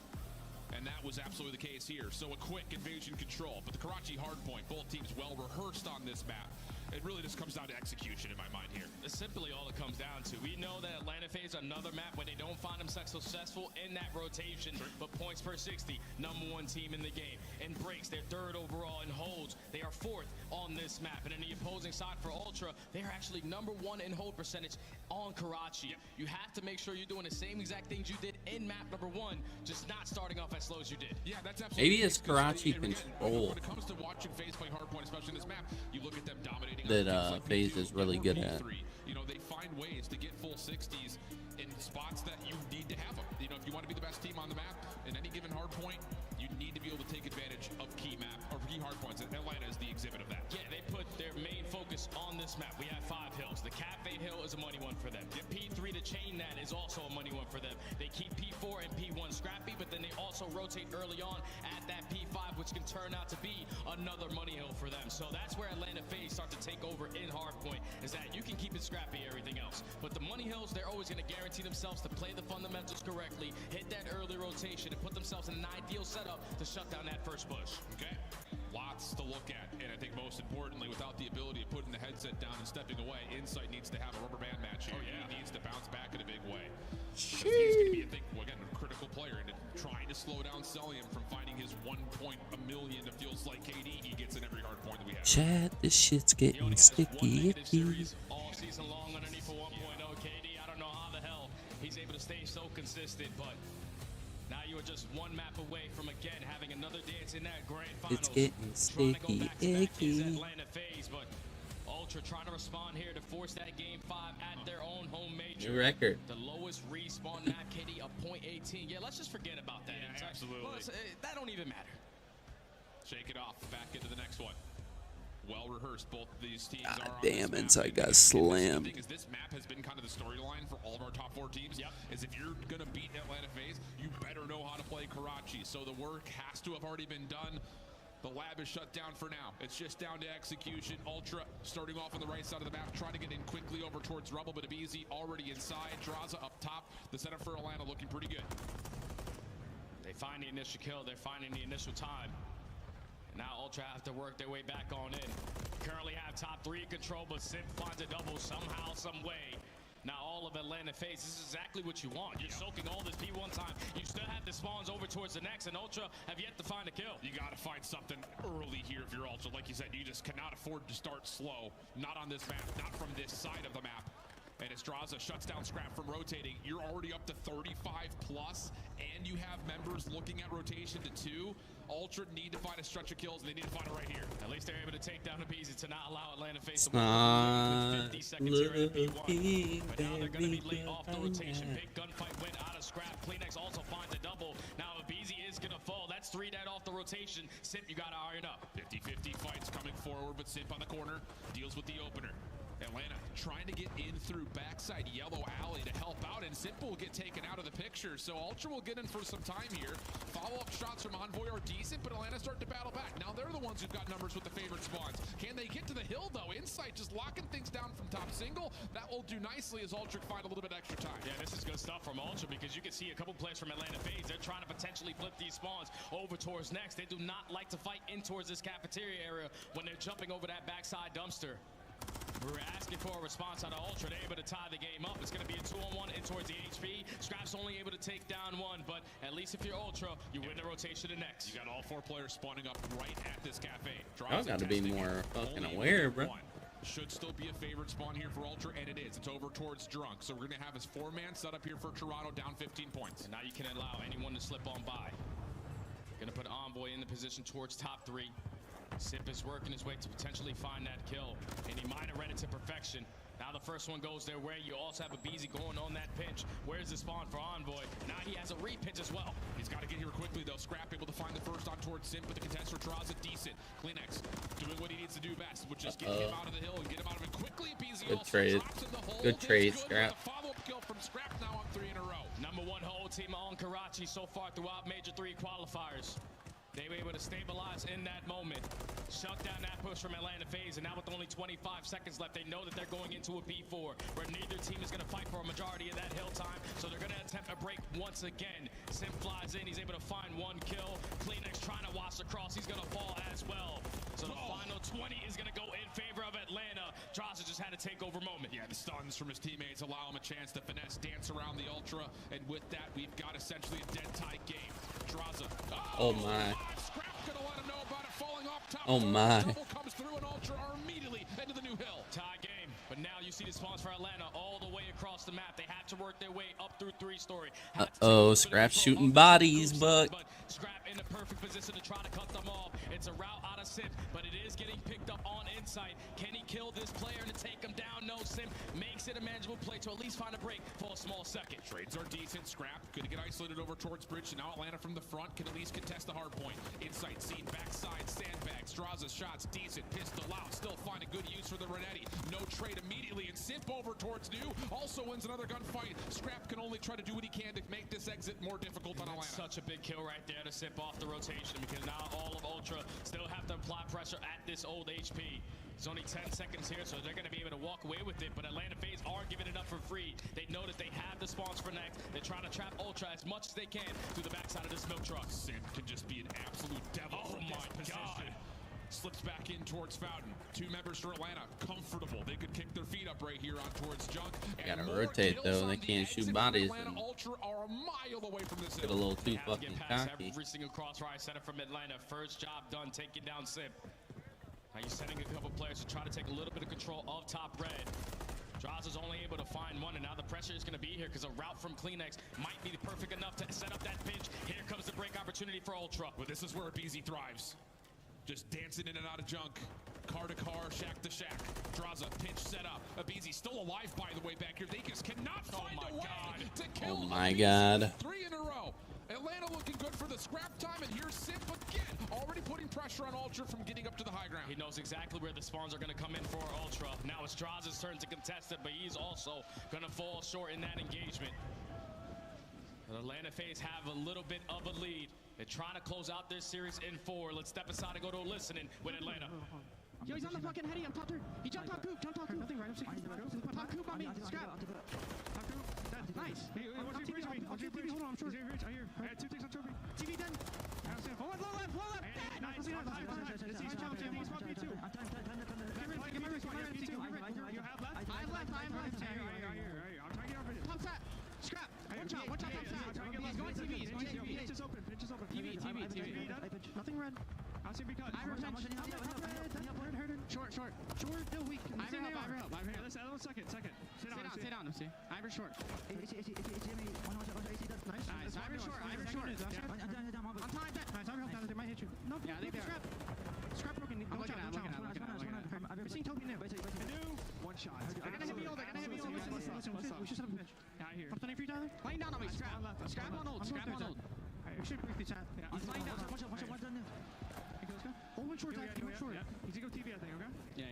And that was absolutely the case here. So a quick invasion control. But the Karachi hardpoint, both teams well rehearsed on this map. It really just comes down to execution in my mind here. That's simply all it comes down to. We know that Atlanta FaZe another map where they don't find themselves successful in that rotation. But points per 60, #1 team in the game. In breaks, they're 3rd overall. In holds, they are 4th on this map. And in the opposing side for Ultra, they're actually #1 in hold percentage on Karachi. You have to make sure you're doing the same exact things you did in map #1, just not starting off as slow as you did. Yeah, that's absolutely. Maybe it's Karachi control When it comes to watching FaZe play hardpoint, especially in this map, you look at them dominating. That FaZe is really good at. You know, they find ways to get full 60s in spots that you need to have them. You know, if you want to be the best team on the map in any given hard point, you need to be able to take advantage of key map or key hard points. And Atlanta is the exhibit of that. Yeah, they put their main focus on this map. We have 5 hills. The Cafe Hill is a money one for them. The P3 to chain that is also a money one for them. They keep P4 and P1 scrappy, but then they also rotate early on at that P5, which can turn out to be another money hill for them. So that's where Atlanta FaZe start to take over in hardpoint, is that you can keep it scrappy, everything else. But the money hills, they're always going to guarantee themselves to play the fundamentals correctly, hit that early rotation, and put themselves in an ideal setup to shut down that first push. Okay, lots to look at, and I think most importantly, without the ability of putting the headset down and stepping away, Insight needs to have a rubber band match here. He needs to bounce back in a big way. He's going to be, I think, again, a critical player in trying to slow down Celium from finding his 1 point a million. It feels like KD he gets in every hard point that we have. Chat, this shit's getting sticky. All season long underneath for 1.0 KD. I don't know how the hell he's able to stay so consistent, but now you are just one map away from again having another dance in that grand finals. It's getting sticky, icky. Atlanta FaZe, but Ultra trying to respond here to force that game 5 at their own home major. New record. The lowest respawn map KD of .18. Yeah, let's just forget about that. Yeah, absolutely. Well, that don't even matter. Shake it off. Back into the next one. Well rehearsed. Both of these teams God are damn, on this Inside map. got slammed. The thing is, this map has been kind of the storyline for all of our top 4 teams. Yep. Is if you're gonna beat Atlanta FaZe, you better know how to play Karachi. So the work has to have already been done. The lab is shut down for now. It's just down to execution. Ultra starting off on the right side of the map, trying to get in quickly over towards Rubble, but Abizi already inside. Draza up top. The setup for Atlanta looking pretty good. They find the initial kill. They're finding the initial time. Now Ultra have to work their way back on in. Currently have top 3 in control, but Simp finds a double somehow, some way. Now all of Atlanta FaZe, this is exactly what you want. You're soaking all this P1 time. You still have the spawns over towards the next, and Ultra have yet to find a kill. You got to find something early here if you're Ultra. Like you said, you just cannot afford to start slow. Not on this map, not from this side of the map. And as Draza shuts down Scrap from rotating, you're already up to 35 plus, and you have members looking at rotation to 2. Ultra need to find a stretch of kills, and they need to find it right here. At least they're able to take down Abizi to not allow Atlanta FaZe to Not 50 seconds here in P1. But now they're going to be very late off the rotation. Big gunfight went out of Scrap. Kleenex also finds a double. Now Abizi is going to fall. That's 3 dead off the rotation. Simp, you got to iron up. 50-50 fights coming forward, but Simp on the corner deals with the opener. Atlanta trying to get in through backside yellow alley to help out, and Simple will get taken out of the picture. So Ultra will get in for some time here. Follow-up shots from Envoy are decent, but Atlanta start to battle back. Now they're the ones who've got numbers with the favorite spawns. Can they get to the hill, though? Insight just locking things down from top single. That will do nicely as Ultra find a little bit extra time. Yeah, this is good stuff from Ultra because you can see a couple players from Atlanta FaZe. They're trying to potentially flip these spawns over towards next. They do not like to fight in towards this cafeteria area when they're jumping over that backside dumpster. We're asking for a response out of Ultra. They're able to tie the game up. It's going to be a 2-on-1 in towards the HP. Scrap's only able to take down 1, but at least if you're Ultra, you win the rotation to next. You got all 4 players spawning up right at this cafe. Y'all got to be more fucking aware, bro. Should still be a favorite spawn here for Ultra, and it is. It's over towards Drunk. So we're going to have his 4-man set up here for Toronto, down 15 points. And now you can allow anyone to slip on by. Going to put Envoy in the position towards top 3. Simp is working his way to potentially find that kill, and he might have read it to perfection. Now the first one goes their way. You also have Abizi going on that pinch. Where's the spawn for Envoy? Now he has a re-pinch as well. He's got to get here quickly, though. Scrap able to find the first on towards Simp, but the contester draws it decent. Kleenex doing what he needs to do best, which is get him out of the hill and get him out of it quickly. Abizi Good also trade. drops in the hole. Good trade, Scrap. Follow-up kill from Scrap now on 3 in a row. Number 1 whole team on Karachi so far throughout Major 3 qualifiers. They were able to stabilize in that moment, shut down that push from Atlanta FaZe, and now with only 25 seconds left, they know that they're going into a B4, where neither team is going to fight for a majority of that hill time, so they're going to attempt a break once again. Simp flies in, he's able to find 1 kill. Kleenex trying to wash across, he's going to fall as well. So the final 20 is going to go in favor of Atlanta. Draza just had a takeover moment. Yeah, the stuns from his teammates allow him a chance to finesse, dance around the Ultra, and with that, we've got essentially a dead-tie game. Draza. Oh my. Scrap gonna let him know about it falling off top. Oh my. Double comes through and Ultra are immediately into the new hill. Tie game, but now you see the spawns for Atlanta all the way across the map. They have to work their way up through 3-story. Uh-oh, Scrap shooting bodies, but Scrap in the perfect position to try to cut them off. It's a route out of Simp, but it is getting picked up on Insight. Can he kill this player to take him down? No, Simp makes it a manageable play to at least find a break for a small second. Trades are decent. Scrap could get isolated over towards Bridge, and now Atlanta from the front can at least contest the hard point. Insight seen backside, sandbags, draws his shots, decent, pistol out, still finding good use for the Renetti. No trade immediately, and Simp over towards New, also wins another gunfight. Scrap can only try to do what he can to make this exit more difficult on Atlanta. Such a big kill right there to Simp off the rotation, because now all of Ultra still have to apply pressure at this old HP. There's only 10 seconds here, so they're going to be able to walk away with it, but Atlanta FaZe are giving it up for free. They know that they have the spawns for next. They're trying to trap Ultra as much as they can through the backside of this milk truck. Simp can just be an absolute devil from this position. Slips back in towards Fountain. 2 members for Atlanta, comfortable. They could kick their feet up right here on towards Junk. Gotta rotate though, they can't shoot bodies. And Ultra are a mile away from this get a little too fucking cocky. Every single crossfire center from Atlanta. First job done, taking down Simp. Now you're sending a couple players to try to take a little bit of control of top red. Draza's only able to find 1, and now the pressure pressure is going to be here because a route from Kleenex might be perfect enough to set up that pinch. Here comes the break opportunity for Ultra. Well, this is where BZ thrives. Just dancing in and out of junk. Car to car, shack to shack. Draws a pinch set up. Abizi still alive, by the way, back here. They just cannot find a way to kill Oh my Abizi. God. 3 in a row. Atlanta looking good for the scrap time, and here's Simp again, already putting pressure on Ultra from getting up to the high ground. He knows exactly where the spawns are going to come in for Ultra. Now it's Straz's turn to contest it, but he's also going to fall short in that engagement. The Atlanta FaZe have a little bit of a lead. They're trying to close out this series in 4. Let's step aside and go to a listening with Atlanta. Yo, he's on the fucking heady. I'm top 3. He jumped top coop. Jump top coop. Nothing right. I'm sick. Top coop on me. Scrap. Top coop. Nice. Hey, I'll TV. Hold on. I'm short. I hear. I had 2 ticks on trophy. TV dead. Low left. Nice. He's top 2. He's top 2. Get my wrist. You have left? I have left. I hear. I'm trying to get over it. Top set. Scrap. Watch out. Top set. He's going TV. Pitch is open. TV. Nothing red. I'll see because. I Short. No, weak. I have help. Listen, 1 second. Sit down. MC. Ivor short. Nice. Ivor short. On time. Nice. Ivor help down. They might hit you. No, yeah, they scrap. Scrap broken. I'm looking at. I'm seeing Toby now. One shot. They're gonna hit me all. Listen. We should set up a pitch. Yeah, I hear. I'm stunning for you, Tyler. Laying down on me. Scrap on hold. We should break these out. He's laying down. Watch out. Hold one short. He's gonna go TV, I think, okay? Yeah.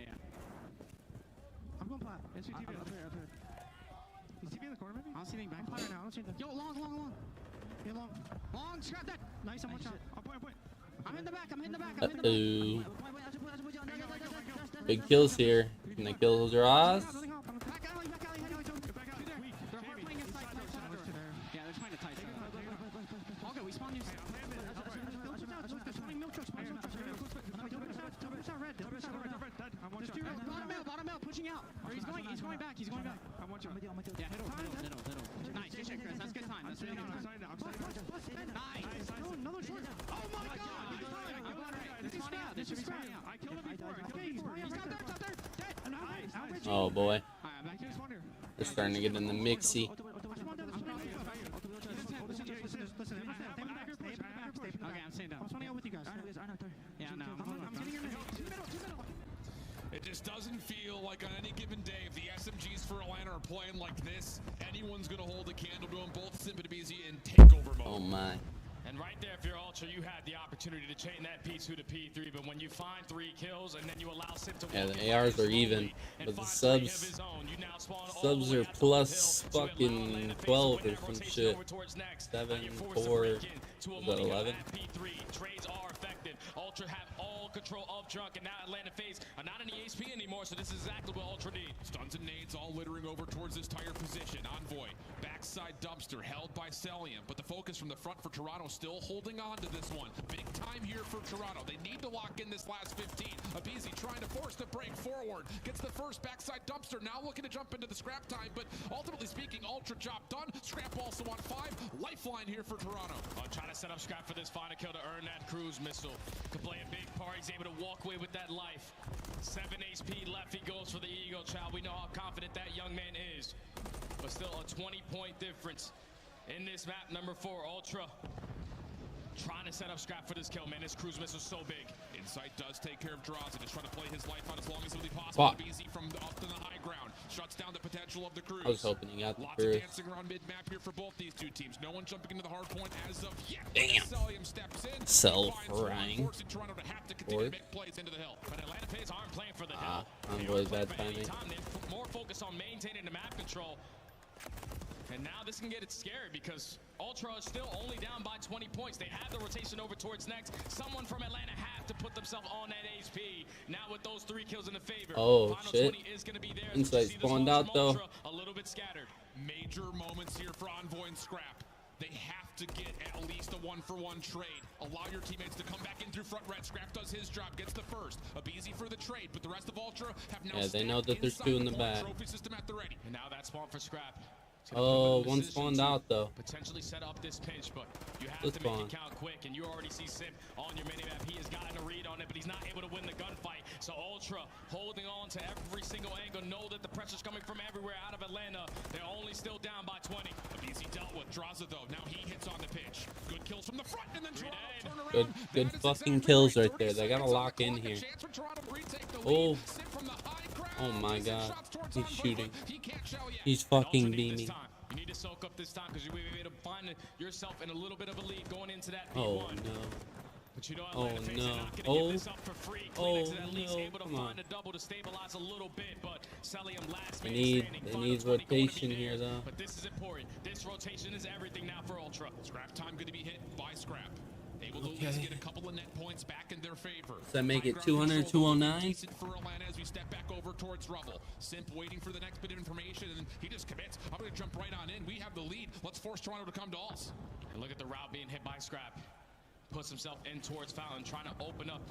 I'm going plat. Yes, TV. Up here. Is TV in the corner, maybe? I don't see anything back. I'm plat right now. I don't see anything. Yo, long. Yeah, long. Scrap that. Nice, I'm one shot. I'll point. I'm in the back. Uh-oh. Big kills here. Can I kill Draws? Back alley. They're hard playing inside. Yeah, they're trying to tight. Okay, we spawn new. Bottom out, pushing out. He's going back. I'm watching. Yeah, hit him. Nice, Chris. That's good time. That's really good time. Nice. Another short. Oh my God. This is spawning out. I killed him before. He's out there. Dead. Oh boy. They're starting to get in the mixy. Okay, I'm staying down. I'm spawning out with you guys. Yeah, no. I'm getting in the middle. It just doesn't feel like on any given day, if the SMGs for Atlanta are playing like this, anyone's going to hold a candle to them, both Simp and BZ in takeover mode. Oh my. And right there, if you're Ultra, you had the opportunity to chain that P2 to P3, but when you find 3 kills and then you allow Simp to yeah, the ARs are even, but the subs are plus fucking 12 or some shit. 7, 4, is that 11? Trades are effective. Ultra have all control of junk, and now Atlanta FaZe are not in the HP anymore, so this is exactly what Ultra need. Stuns and nades all littering over towards this tire position. Envoy, backside dumpster, held by Celium, but the focus from the front for Toronto still holding on to this one. Big time here for Toronto. They need to lock in this last 15. Abizi trying to force the break forward. Gets the first backside dumpster, now looking to jump into the scrap time, but ultimately speaking, Ultra job done. Scrap also on 5. Lifeline here for Toronto. Trying to set up Scrap for this final kill to earn that cruise missile. Could play a big part. He's able to walk away with that life. 7 HP left. He goes for the Eagle Child. We know how confident that young man is. But still a 20-point difference in this map. Number 4, Ultra. Trying to set up Scrap for this kill, man. This cruise missile is so big. Insight does take care of draws and is trying to play his life out as long as humanly possible. BZ from up to the high ground shuts down the potential of the cruise. I was hoping he got the Lots cruise. of dancing around mid-map here for both these two teams. No one jumping into the hard point as of yet. Damn. Celium steps in. Self-frying. Forcing Toronto to have to continue to make plays into the hill. But Atlanta FaZe aren't playing for the hill. Envoy's bad timing. They're more focused on maintaining the map control. And now this can get it scary because Ultra is still only down by 20 points. They have the rotation over towards next. Someone from Atlanta have to put themselves on that HP. Now with those 3 kills in the favor. Oh, Final shit. 20 is going to be there. Insight spawned out, though. A little bit scattered. Major moments here for Envoy and Scrap. They have to get at least a 1-for-1 trade. Allow your teammates to come back in through front red. Scrap does his job, gets the first. Abizi for the trade, but the rest of Ultra have now they know that there's 2 in the back. Trophy system at the ready. And now that spawn for Scrap. Oh, one spawned out though. Potentially set up this pinch, but you have to make it count quick. And you already see Simp on your minimap. He has gotten a read on it, but he's not able to win the gunfight. So Ultra holding on to every single angle. Know that the pressure's coming from everywhere out of Atlanta. Their only only still down by 20. Easy dealt with. Draza though. Now he hits on the pitch. Good kills from the front and then Good fucking kills right there. They gotta lock in here. Oh. Oh my god. He's shooting. He's fucking beaming. You need to soak up this time because you may be able to find yourself in a little bit of a lead going into that P1. Oh no. But you know, Oh Atlanta Face no. are not Oh. give this up for free. Oh Kleenex is at least no. able to Come on. find a double to stabilize a little bit, but Celium last They man need standing. they Final need 20 going to be rotation there. here though. But this is important. This rotation is everything now for Ultra. Scrap time going to be hit by Scrap. Able to at least get a couple of net points back in their favor. Does that make it 200, 209? Decent for Atlanta as we step back over towards Rubble. Simp waiting for the next bit of information, and he just commits. I'm going to jump right on in. We have the lead. Let's force Toronto to come to us. And look at the route being hit by Scrap. Puts himself in towards Fountain, trying to open up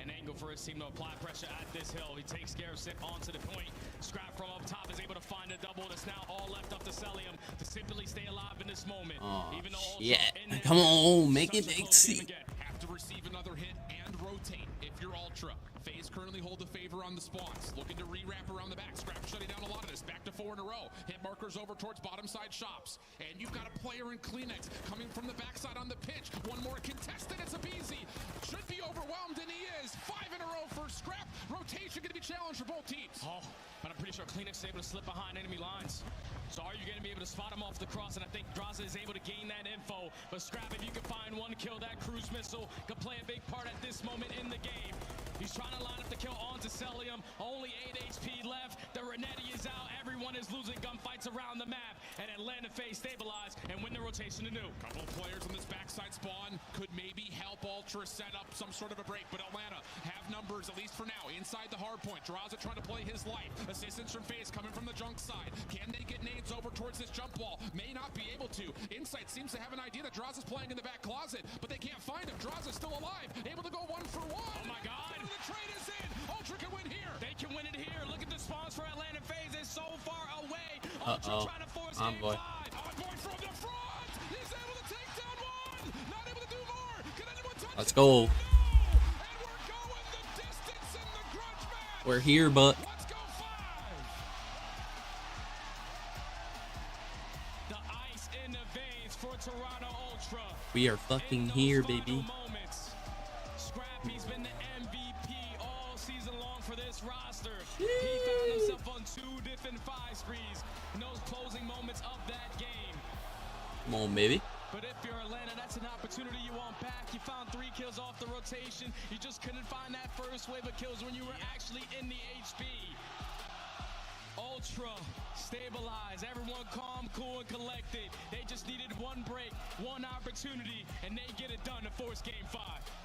an angle for his team to apply pressure at this hill. He takes care of Simp onto the point. Scrap from up top is able to find a double. It's now all left up to Celium to simply stay alive in this moment. Oh, Even though yeah. Come on, make it Such a make close game sense. again. Have to receive another hit and rotate if you're Ultra. FaZe currently hold the favor on the spawns. Looking to re-wrap around the back. Scrap shutting down a lot of this. Back to 4 in a row. Hit markers over towards bottom side shops. And you've got a player in Kleenex coming from the backside on the pitch. One more contested. It's a BZ. Should be overwhelmed, and he is. 5 in a row for Scrap. Rotation going to be challenged for both teams. Oh, but I'm pretty sure Kleenex is able to slip behind enemy lines. So are you going to be able to spot him off the cross? And I think Draza is able to gain that info. But Scrap, if you can find one kill, that cruise missile could play a big part at this moment in the game. He's trying to line up the kill onto Celium. Only 8 HP left. The Renetti is out. Everyone is losing gunfights around the map. And Atlanta FaZe stabilize and win the rotation anew. Couple of players on this backside spawn could maybe help Ultra set up some sort of a break, but Atlanta have numbers, at least for now, inside the hard point. Draza trying to play his life. Assistance from FaZe coming from the junk side. Can they get nades over towards this jump wall? May not be able to. Insight seems to have an idea that Draza's playing in the back closet, but they can't find him. Draza's still alive, able to go 1 for 1. Oh my god. The trade is in. Ultra can win here. They can win it here. Look at the spawns for Atlanta FaZe. It's so far away. Uh-oh. Trying to force Envoy. Envoy from the front. He's able to take down 1. Not able to do more. Can anyone touch Let's go. We're here, but the ice in the veins for Toronto Ultra. we are fucking here, baby. Scrappy's been the MVP all season long for this roster. He found himself on 2 different 5 sprees in those closing moments of that game. Come on, baby. But if you're Atlanta, that's an opportunity you want back. You found 3 kills off the rotation. You just couldn't find that first wave of kills when you were actually in the HP. Ultra, stabilize, everyone calm, cool, and collected. They just needed 1 break, 1 opportunity, and they get it done to force game 5.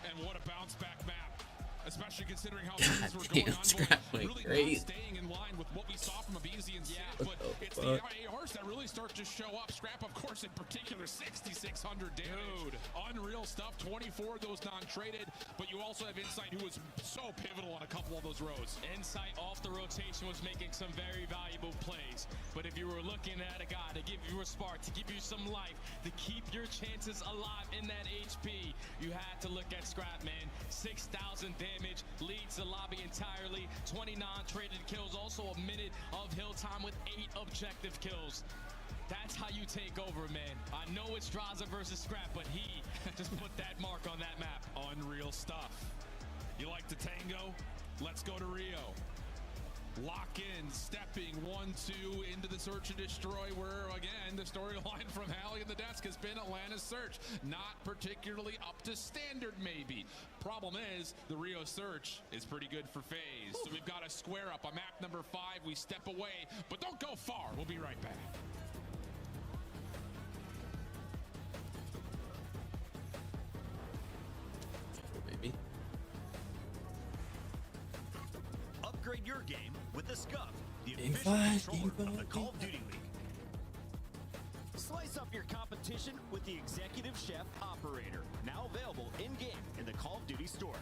And what a bounce back map. Especially considering how things were going on. Scrap went Really crazy. not staying in line with what we saw from Abizi and Sid, What but the it's fuck? the ARs that really start to show up. Scrap, of course, in particular, 6,600 damage. Dude. Unreal stuff. 24 of those non-traded, but you also have Insight, who was so pivotal on a couple of those rows. Insight off the rotation was making some very valuable plays. But if you were looking at a guy to give you a spark, to give you some life, to keep your chances alive in that HP, you had to look at Scrap, man. 6,000 damage, leads the lobby entirely, 29 traded kills, also a minute of hill time with 8 objective kills. That's how you take over, man. I know it's Draza versus Scrap, but he just put that mark on that map. Unreal stuff. You like the tango? Let's go to Rio. Lock in, stepping 1-2 into the search and destroy, where again the storyline from Hallie and the desk has been Atlanta's search. Not particularly up to standard, maybe. Problem is, the Rio search is pretty good for FaZe. So we've got a square up on map number 5. We step away, but don't go far. We'll be right back. Baby. Upgrade your game with the Scuff, the Game official 5, controller Game of the 5, Call of Duty League. Slice up your competition with the Executive Chef Operator, now available in-game in the Call of Duty store.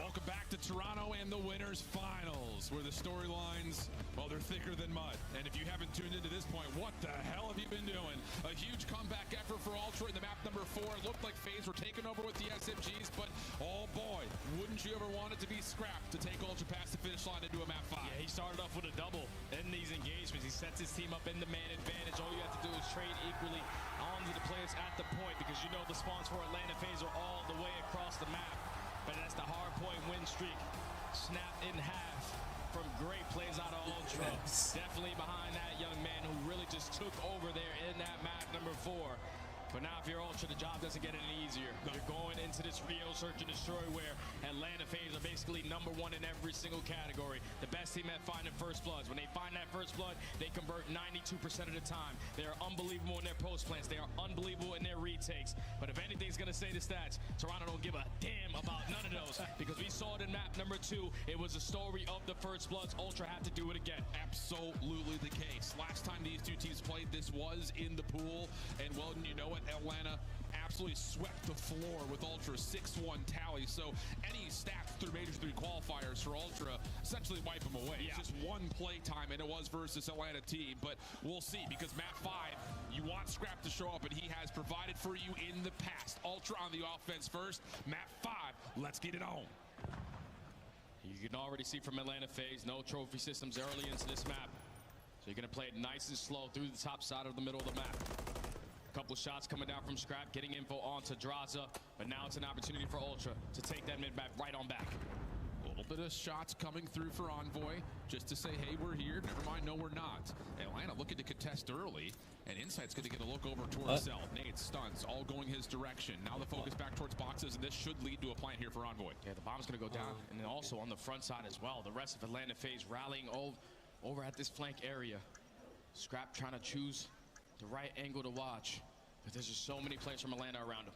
Welcome back to Toronto and the winners finals, where the storylines, well, they're thicker than mud. And if you haven't tuned into this point, what the hell have you been doing? A huge comeback effort for Ultra in the map number 4. It looked like FaZe were taking over with the SMGs, but oh boy, wouldn't you ever want it to be scrapped to take Ultra past the finish line into a map 5? Yeah, he started off with a double in these engagements. He sets his team up in the man advantage. All you have to do is trade equally onto the players at the point, because you know the spawns for Atlanta FaZe are all the way across the map. But that's the hard point win streak snapped in half from great plays out of Ultra. Yes. Definitely behind that young man who really just took over there in that map number 4. But now if you're Ultra, the job doesn't get any easier. You're going into this Rio Search and Destroy where Atlanta FaZe are basically number 1 in every single category. The best team at finding first bloods. When they find that first blood, they convert 92% of the time. They are unbelievable in their post plants. They are unbelievable in their retakes. But if anything's going to say the stats, Toronto don't give a damn about none of those, because we saw it in map number 2. It was a story of the first bloods. Ultra had to do it again. Absolutely the case. Last time these two teams played, this was in the pool, and well, you know what? Atlanta absolutely swept the floor with Ultra 6-1 tally. So any stats through Major 3 qualifiers for Ultra essentially wipe them away. Yeah. It's just one play time, and it was versus Atlanta team. But we'll see, because map 5, you want Scrap to show up, and he has provided for you in the past. Ultra on the offense first. Map 5, let's get it on. You can already see from Atlanta FaZe, no trophy systems early into this map. So you're going to play it nice and slow through the top side of the middle of the map. Couple shots coming down from Scrap, getting info onto Draza, but now it's an opportunity for Ultra to take that mid map right on back. A little bit of shots coming through for Envoy, just to say, hey, we're here. Never mind, no, we're not. Atlanta looking to contest early, and Insight's going to get a look over towards Cell. Nate, stuns, all going his direction. Now the focus back towards boxes, and this should lead to a plant here for Envoy. Yeah, the bomb's going to go down, and then also on the front side as well. The rest of Atlanta FaZe rallying over at this flank area. Scrap trying to choose the right angle to watch, but there's just so many players from Atlanta around him.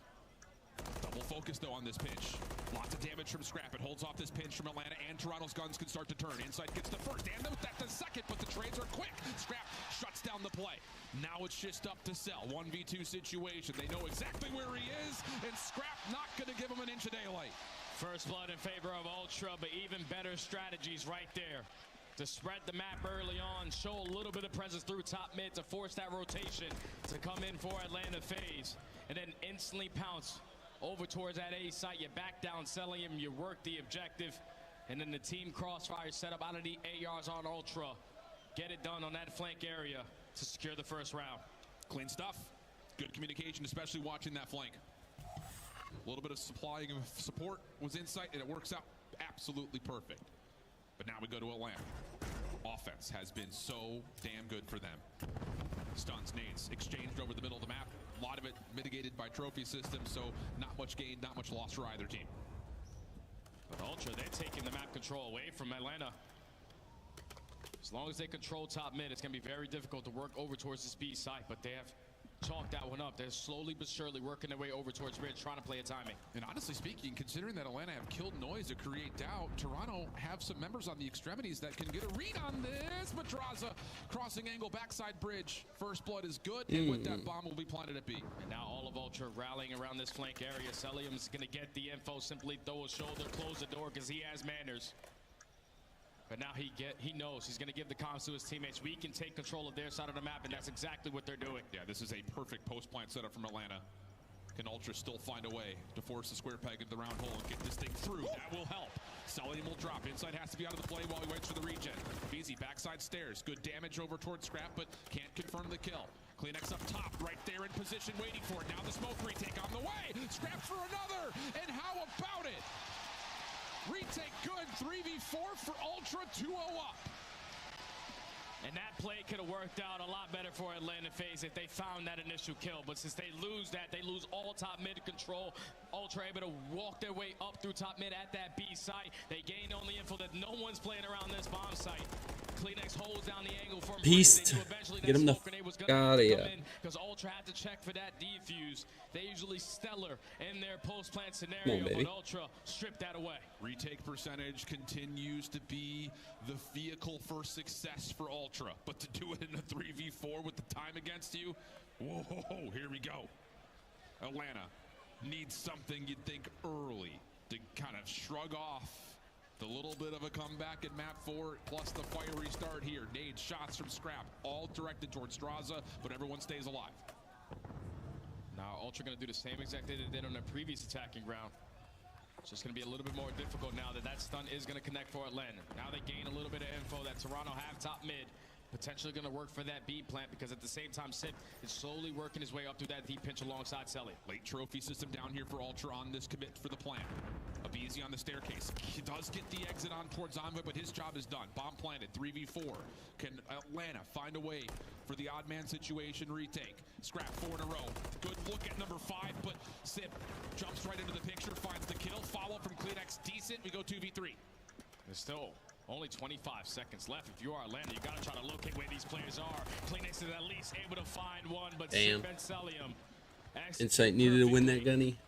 Double focus, though, on this pinch. Lots of damage from Scrap. It holds off this pinch from Atlanta, and Toronto's guns can start to turn. Insight gets the first, and note that the second, but the trades are quick. Scrap shuts down the play. Now it's just up to Cell. 1v2 situation. They know exactly where he is, and Scrap not going to give him an inch of daylight. First blood in favor of Ultra, but even better strategies right there. To spread the map early on, show a little bit of presence through top mid to force that rotation to come in for Atlanta FaZe, and then instantly pounce over towards that A site. You back down, selling him, you work the objective, and then the team crossfire set up out of the ARs on Ultra. Get it done on that flank area to secure the first round. Clean stuff. Good communication, especially watching that flank. A little bit of supplying of support was Insight, and it works out absolutely perfect. But now we go to Atlanta. Offense has been so damn good for them. Stuns, nades, exchanged over the middle of the map. A lot of it mitigated by trophy systems, so not much gain, not much loss for either team. But Ultra, they're taking the map control away from Atlanta. As long as they control top mid, it's going to be very difficult to work over towards this B site, but they have chalked that one up. They're slowly but surely working their way over towards mid, trying to play a timing. And honestly speaking, considering that Atlanta have killed noise to create doubt, Toronto have some members on the extremities that can get a read on this. Madraza crossing angle backside bridge. First blood is good, and with that bomb will be planted at B. And now all of Ultra rallying around this flank area. Celium's going to get the info, simply throw a shoulder, close the door because he has manners. But now he knows he's going to give the comms to his teammates. We can take control of their side of the map, and that's exactly what they're doing. Yeah, this is a perfect post-plant setup from Atlanta. Can Ultra still find a way to force the square peg into the round hole and get this thing through? That will help. Celium will drop. Insight has to be out of the play while he waits for the regen. Easy backside stairs. Good damage over towards Scrap, but can't confirm the kill. CleanX up top, right there in position, waiting for it. Now the smoke retake on the way. Scrap for another, and how about it? Retake good, 3v4 for Ultra, 2-0 up. And that play could have worked out a lot better for Atlanta FaZe if they found that initial kill. But since they lose that, they lose all top mid control. Ultra able to walk their way up through top mid at that B site. They gain only info that no one's playing around this bomb site. CleanX holds down the angle for Beast. Get him the fuck out of here. Because Ultra had to check for that defuse. They usually stellar in their post-plant scenario, but Ultra stripped that away. Retake percentage continues to be the vehicle for success for Ultra, but to do it in a 3v4 with the time against you, whoa, here we go. Atlanta needs something you'd think early. to kind of shrug off the little bit of a comeback in map 4, plus the fiery start here. Nades, shots from Scrap, all directed towards Straza, but everyone stays alive. Now Ultra going to do the same exact thing they did on their previous attacking round. It's just going to be a little bit more difficult now that stun is going to connect for Atlanta. Now they gain a little bit of info that Toronto have top mid. Potentially going to work for that B plant because at the same time, Sip is slowly working his way up through that deep pinch alongside Selly. Late trophy system down here for Ultra on this commit for the plant. Abizi on the staircase. He does get the exit on towards Envoy, but his job is done. Bomb planted, 3v4. Can Atlanta find a way for the odd man situation retake? Scrap 4 in a row. Good look at number 5, but Sip jumps right into the picture, finds the kill. Follow from ggLakes, decent. We go 2v3. There's still only 25 seconds left. If you are Atlanta, you got to try to locate where these players are. ggLakes is at least able to find one, but damn. Celium Insight needed to win that gunny.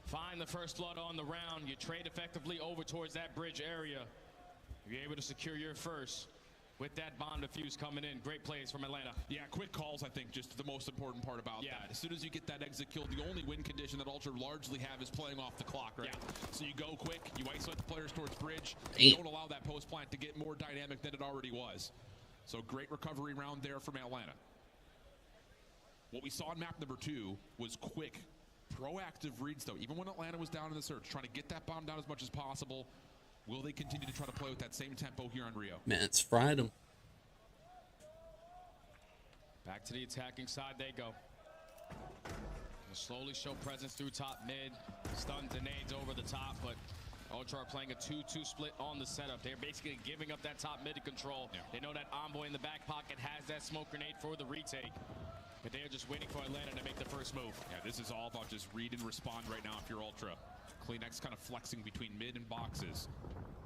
Find the first blood on the round. You trade effectively over towards that bridge area. You're able to secure your first with that bomb defuse coming in. Great plays from Atlanta. Yeah, quick calls, I think, just the most important part about that. As soon as you get that exit kill, the only win condition that Ultra largely have is playing off the clock, right? So you go quick, you isolate the players towards bridge, you don't allow that post plant to get more dynamic than it already was. So great recovery round there from Atlanta. What we saw in map number 2 was quick, proactive reads, though. Even when Atlanta was down in the search, trying to get that bomb down as much as possible. Will they continue to try to play with that same tempo here on Rio? Man, it's fried them. Back to the attacking side they go. They'll slowly show presence through top mid. Stun nades over the top, but Ultra are playing a 2-2 split on the setup. They're basically giving up that top mid control. They know that Envoy in the back pocket has that smoke grenade for the retake. But they are just waiting for Atlanta to make the first move. Yeah, this is all about just read and respond right now if you're Ultra. ggLakes kind of flexing between mid and boxes.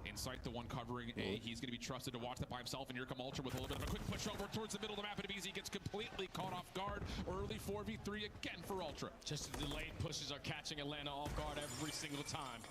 Insight, the one covering A. He's going to be trusted to watch that by himself, and here come Ultra with a little bit of a quick push over towards the middle of the map, and Abizi gets completely caught off guard. Early 4v3 again for Ultra. Just the delayed pushes are catching Atlanta off guard every single time.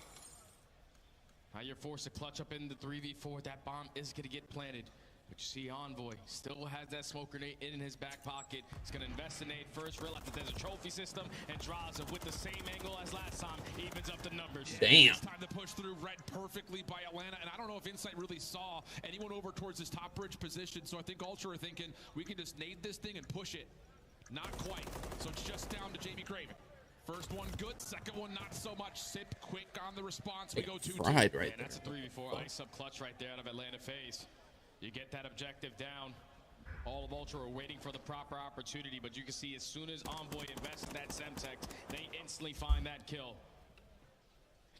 Now you're forced to clutch up in the 3v4. That bomb is going to get planted. But you see Envoy still has that smoke grenade in his back pocket. He's going to invest in nade first, realize that there's a trophy system, and draws it with the same angle as last time, evens up the numbers. Damn. It's time to push through, read perfectly by Atlanta, and I don't know if Insight really saw anyone over towards his top bridge position, so I think Ultra are thinking, we can just nade this thing and push it. Not quite. So it's just down to Jamie Craven. First one good, second one not so much. Sip quick on the response. We go 2-2. Fried right there. That's a 3v4 ice up clutch right there out of Atlanta FaZe. You get that objective down. All of Ultra are waiting for the proper opportunity, but you can see as soon as Envoy invests in that Semtex, they instantly find that kill.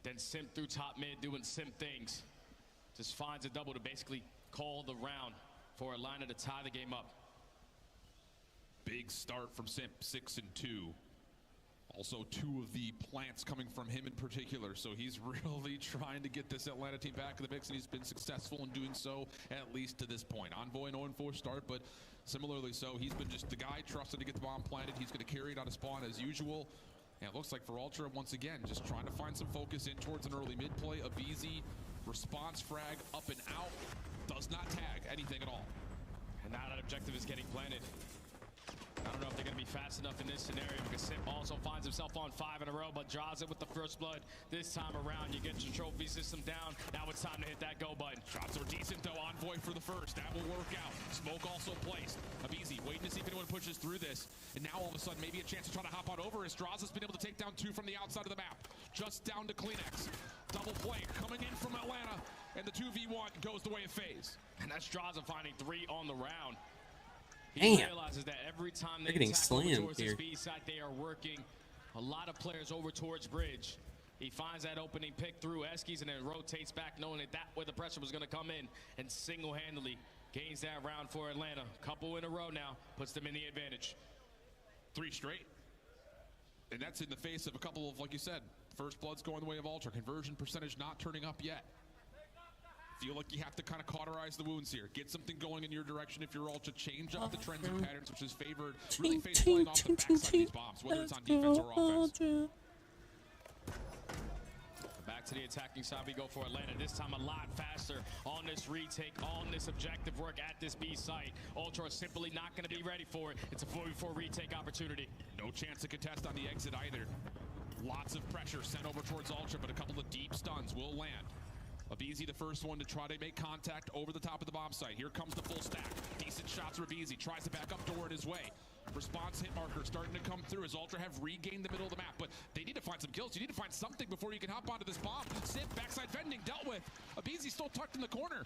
Then Simp through top mid doing Simp things. Just finds a double to basically call the round for Atlanta to tie the game up. Big start from Simp, 6-2. Also, 2 of the plants coming from him in particular. So he's really trying to get this Atlanta team back in the mix, and he's been successful in doing so, at least to this point. Envoy an 0-4 start, but similarly so, he's been just the guy trusted to get the bomb planted. He's going to carry it out of spawn as usual. And it looks like for Ultra, once again, just trying to find some focus in towards an early mid play. Abizi, response frag, up and out. Does not tag anything at all. And now that objective is getting planted. I don't know if they're going to be fast enough in this scenario because Simp also finds himself on 5 in a row, but draws it with the first blood. This time around, you get your trophy system down. Now it's time to hit that go button. Shots are decent, though. Envoy for the first. That will work out. Smoke also placed. Abizi waiting to see if anyone pushes through this. And now all of a sudden, maybe a chance to try to hop on over. Straza's been able to take down 2 from the outside of the map. Just down to ggLakes. Double play coming in from Atlanta. And the 2v1 goes the way of FaZe. And that's Straza finding 3 on the round. Damn. He realizes that every time they getting attack slammed towards here. his B side, they are working a lot of players over towards bridge. He finds that opening pick through Eskies and then rotates back, knowing that where the pressure was going to come in, and single-handedly gains that round for Atlanta. Couple in a row now, puts them in the advantage. 3 straight. And that's in the face of a couple of, like you said, first bloods going the way of Ultra. Conversion percentage not turning up yet. Feel like you have to kind of cauterize the wounds here. Get something going in your direction if you're Ultra. Change up the trends and patterns, which is favored. Really FaZe playing off the backside of these bombs, whether it's on defense or offense. Back to the attacking side we go for Atlanta. This time a lot faster on this retake, on this objective work at this B site. Ultra are simply not going to be ready for it. It's a 4v4 retake opportunity. No chance to contest on the exit either. Lots of pressure sent over towards Ultra, but a couple of deep stuns will land. Abizi, the first one to try to make contact over the top of the bomb site. Here comes the full stack. Decent shots for Abizi. Tries to back up door in his way. Response hit marker starting to come through as Ultra have regained the middle of the map, but they need to find some kills. You need to find something before you can hop onto this bomb. Sip, backside vending, dealt with. Abizi still tucked in the corner.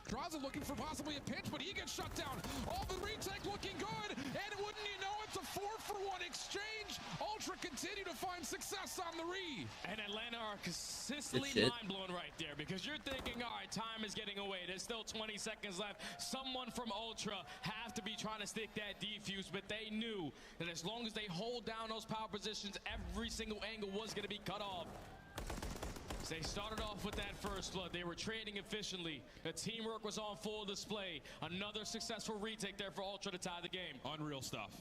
Draza looking for possibly a pinch, but he gets shut down. All the retake looking good, and wouldn't you know it's a 4-for-1 exchange. Ultra continue to find success on the re. And Atlanta are consistently mind-blown right there, because you're thinking, all right, time is getting away. There's still 20 seconds left. Someone from Ultra have to be trying to stick that defuse, but they knew that as long as they hold down those power positions, every single angle was going to be cut off. They started off with that first blood. They were trading efficiently. The teamwork was on full display. Another successful retake there for Ultra to tie the game. Unreal stuff.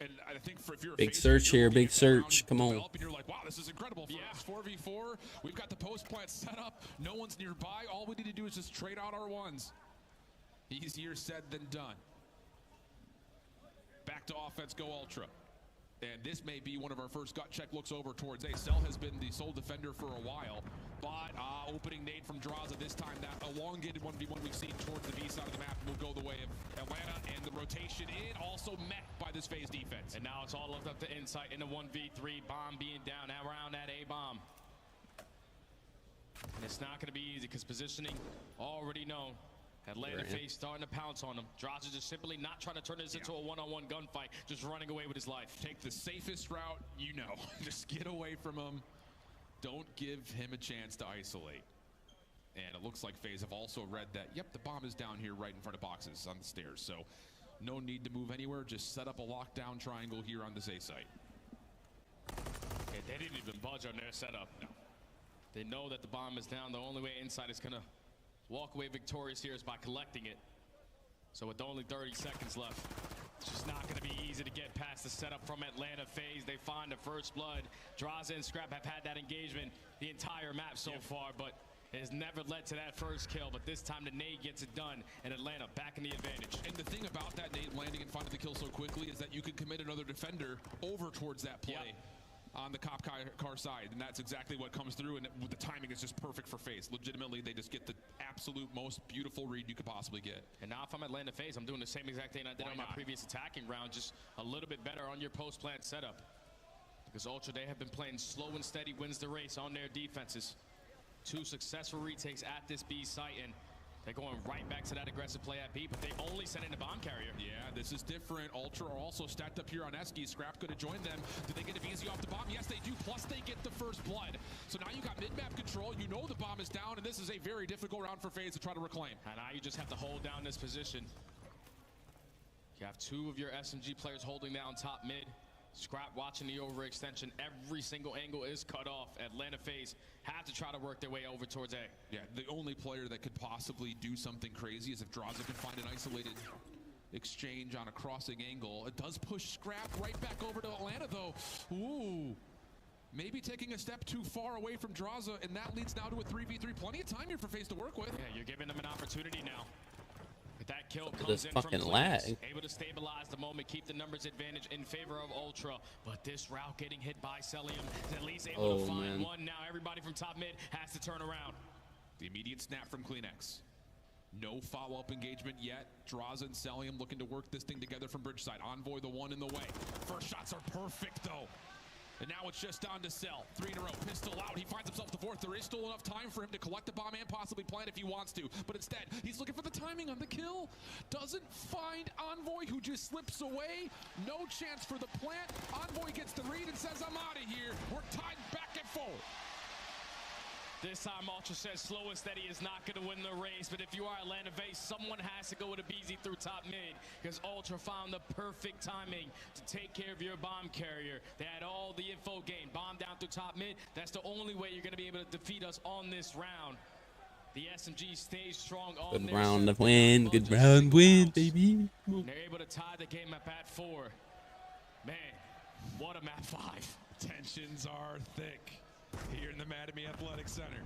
And I think if you're a big search here, big search. Come on. And you're like, wow, this is incredible. For 4v4, we've got the post plant set up. No one's nearby. All we need to do is just trade out our ones. Easier said than done. Back to offense, go Ultra. And this may be one of our first gut check looks over towards A. Cell has been the sole defender for a while, but opening nade from Draza this time. That elongated 1v1 we've seen towards the B side of the map will go the way of Atlanta, and the rotation in also met by this phase defense. And now it's all left up to Insight in the 1v3. Bomb being down around that A bomb. And it's not going to be easy because positioning already known. Atlanta face starting to pounce on him. Draza just simply not trying to turn this into a one-on-one gunfight, just running away with his life. Take the safest route, you know. Just get away from him. Don't give him a chance to isolate. And it looks like FaZe have also read that, yep, the bomb is down here right in front of boxes on the stairs. So no need to move anywhere. Just set up a lockdown triangle here on this A site. Yeah, they didn't even budge on their setup. No. They know that the bomb is down. The only way Insight is going to walk away victorious here is by collecting it. So with only 30 seconds left, it's just not going to be easy to get past the setup from Atlanta FaZe. They find the first blood. Draza and Scrap have had that engagement the entire map so far, but it has never led to that first kill. But this time the nade gets it done, and Atlanta back in the advantage. And the thing about that nade landing and finding the kill so quickly is that you can commit another defender over towards that play. On the cop car side, and that's exactly what comes through, and the timing is just perfect for FaZe. Legitimately, they just get the absolute most beautiful read you could possibly get. And now if I'm Atlanta FaZe, I'm doing the same exact thing I did on my previous attacking round, just a little bit better on your post-plant setup. Because Ultra, they have been playing slow and steady, wins the race on their defenses. 2 successful retakes at this B site, and they're going right back to that aggressive play at B, but they only sent in a bomb carrier. Yeah, this is different. Ultra are also stacked up here on Eski. Scrap going to join them. Do they get it easy off the bomb? Yes, they do. Plus, they get the first blood. So now you got mid-map control. You know the bomb is down, and this is a very difficult round for FaZe to try to reclaim. And now you just have to hold down this position. You have 2 of your SMG players holding down top mid. Scrap watching the overextension. Every single angle is cut off. Atlanta FaZe have to try to work their way over towards A. Yeah, the only player that could possibly do something crazy is if Draza can find an isolated exchange on a crossing angle. It does push Scrap right back over to Atlanta, though. Ooh. Maybe taking a step too far away from Draza, and that leads now to a 3v3. Plenty of time here for FaZe to work with. Yeah, you're giving them an opportunity now. That kill Look at comes this in fucking from lag. Able to stabilize the moment, keep the numbers advantage in favor of Ultra. But this route getting hit by Celium is at least able to find one. Now everybody from top mid has to turn around. The immediate snap from CleanX. No follow-up engagement yet. Draza and Celium looking to work this thing together from bridge side. Envoy the one in the way. First shots are perfect though. And now it's just down to Cell. 3 in a row. Pistol out. He finds himself the 4th. There is still enough time for him to collect the bomb and possibly plant if he wants to. But instead, he's looking for the timing on the kill. Doesn't find Envoy, who just slips away. No chance for the plant. Envoy gets the read and says, I'm out of here. We're tied back at 4. This time Ultra says slow and steady is not going to win the race, but if you are Atlanta FaZe, someone has to go with a BZ through top mid, because Ultra found the perfect timing to take care of your bomb carrier. They had all the info gained. Bomb down through top mid. That's the only way you're going to be able to defeat us on this round. The SMG stays strong on Good round to win. Good round win, baby. They're able to tie the game up at 4. Man, what a map 5. Tensions are thick. here in the Madame Athletic Center.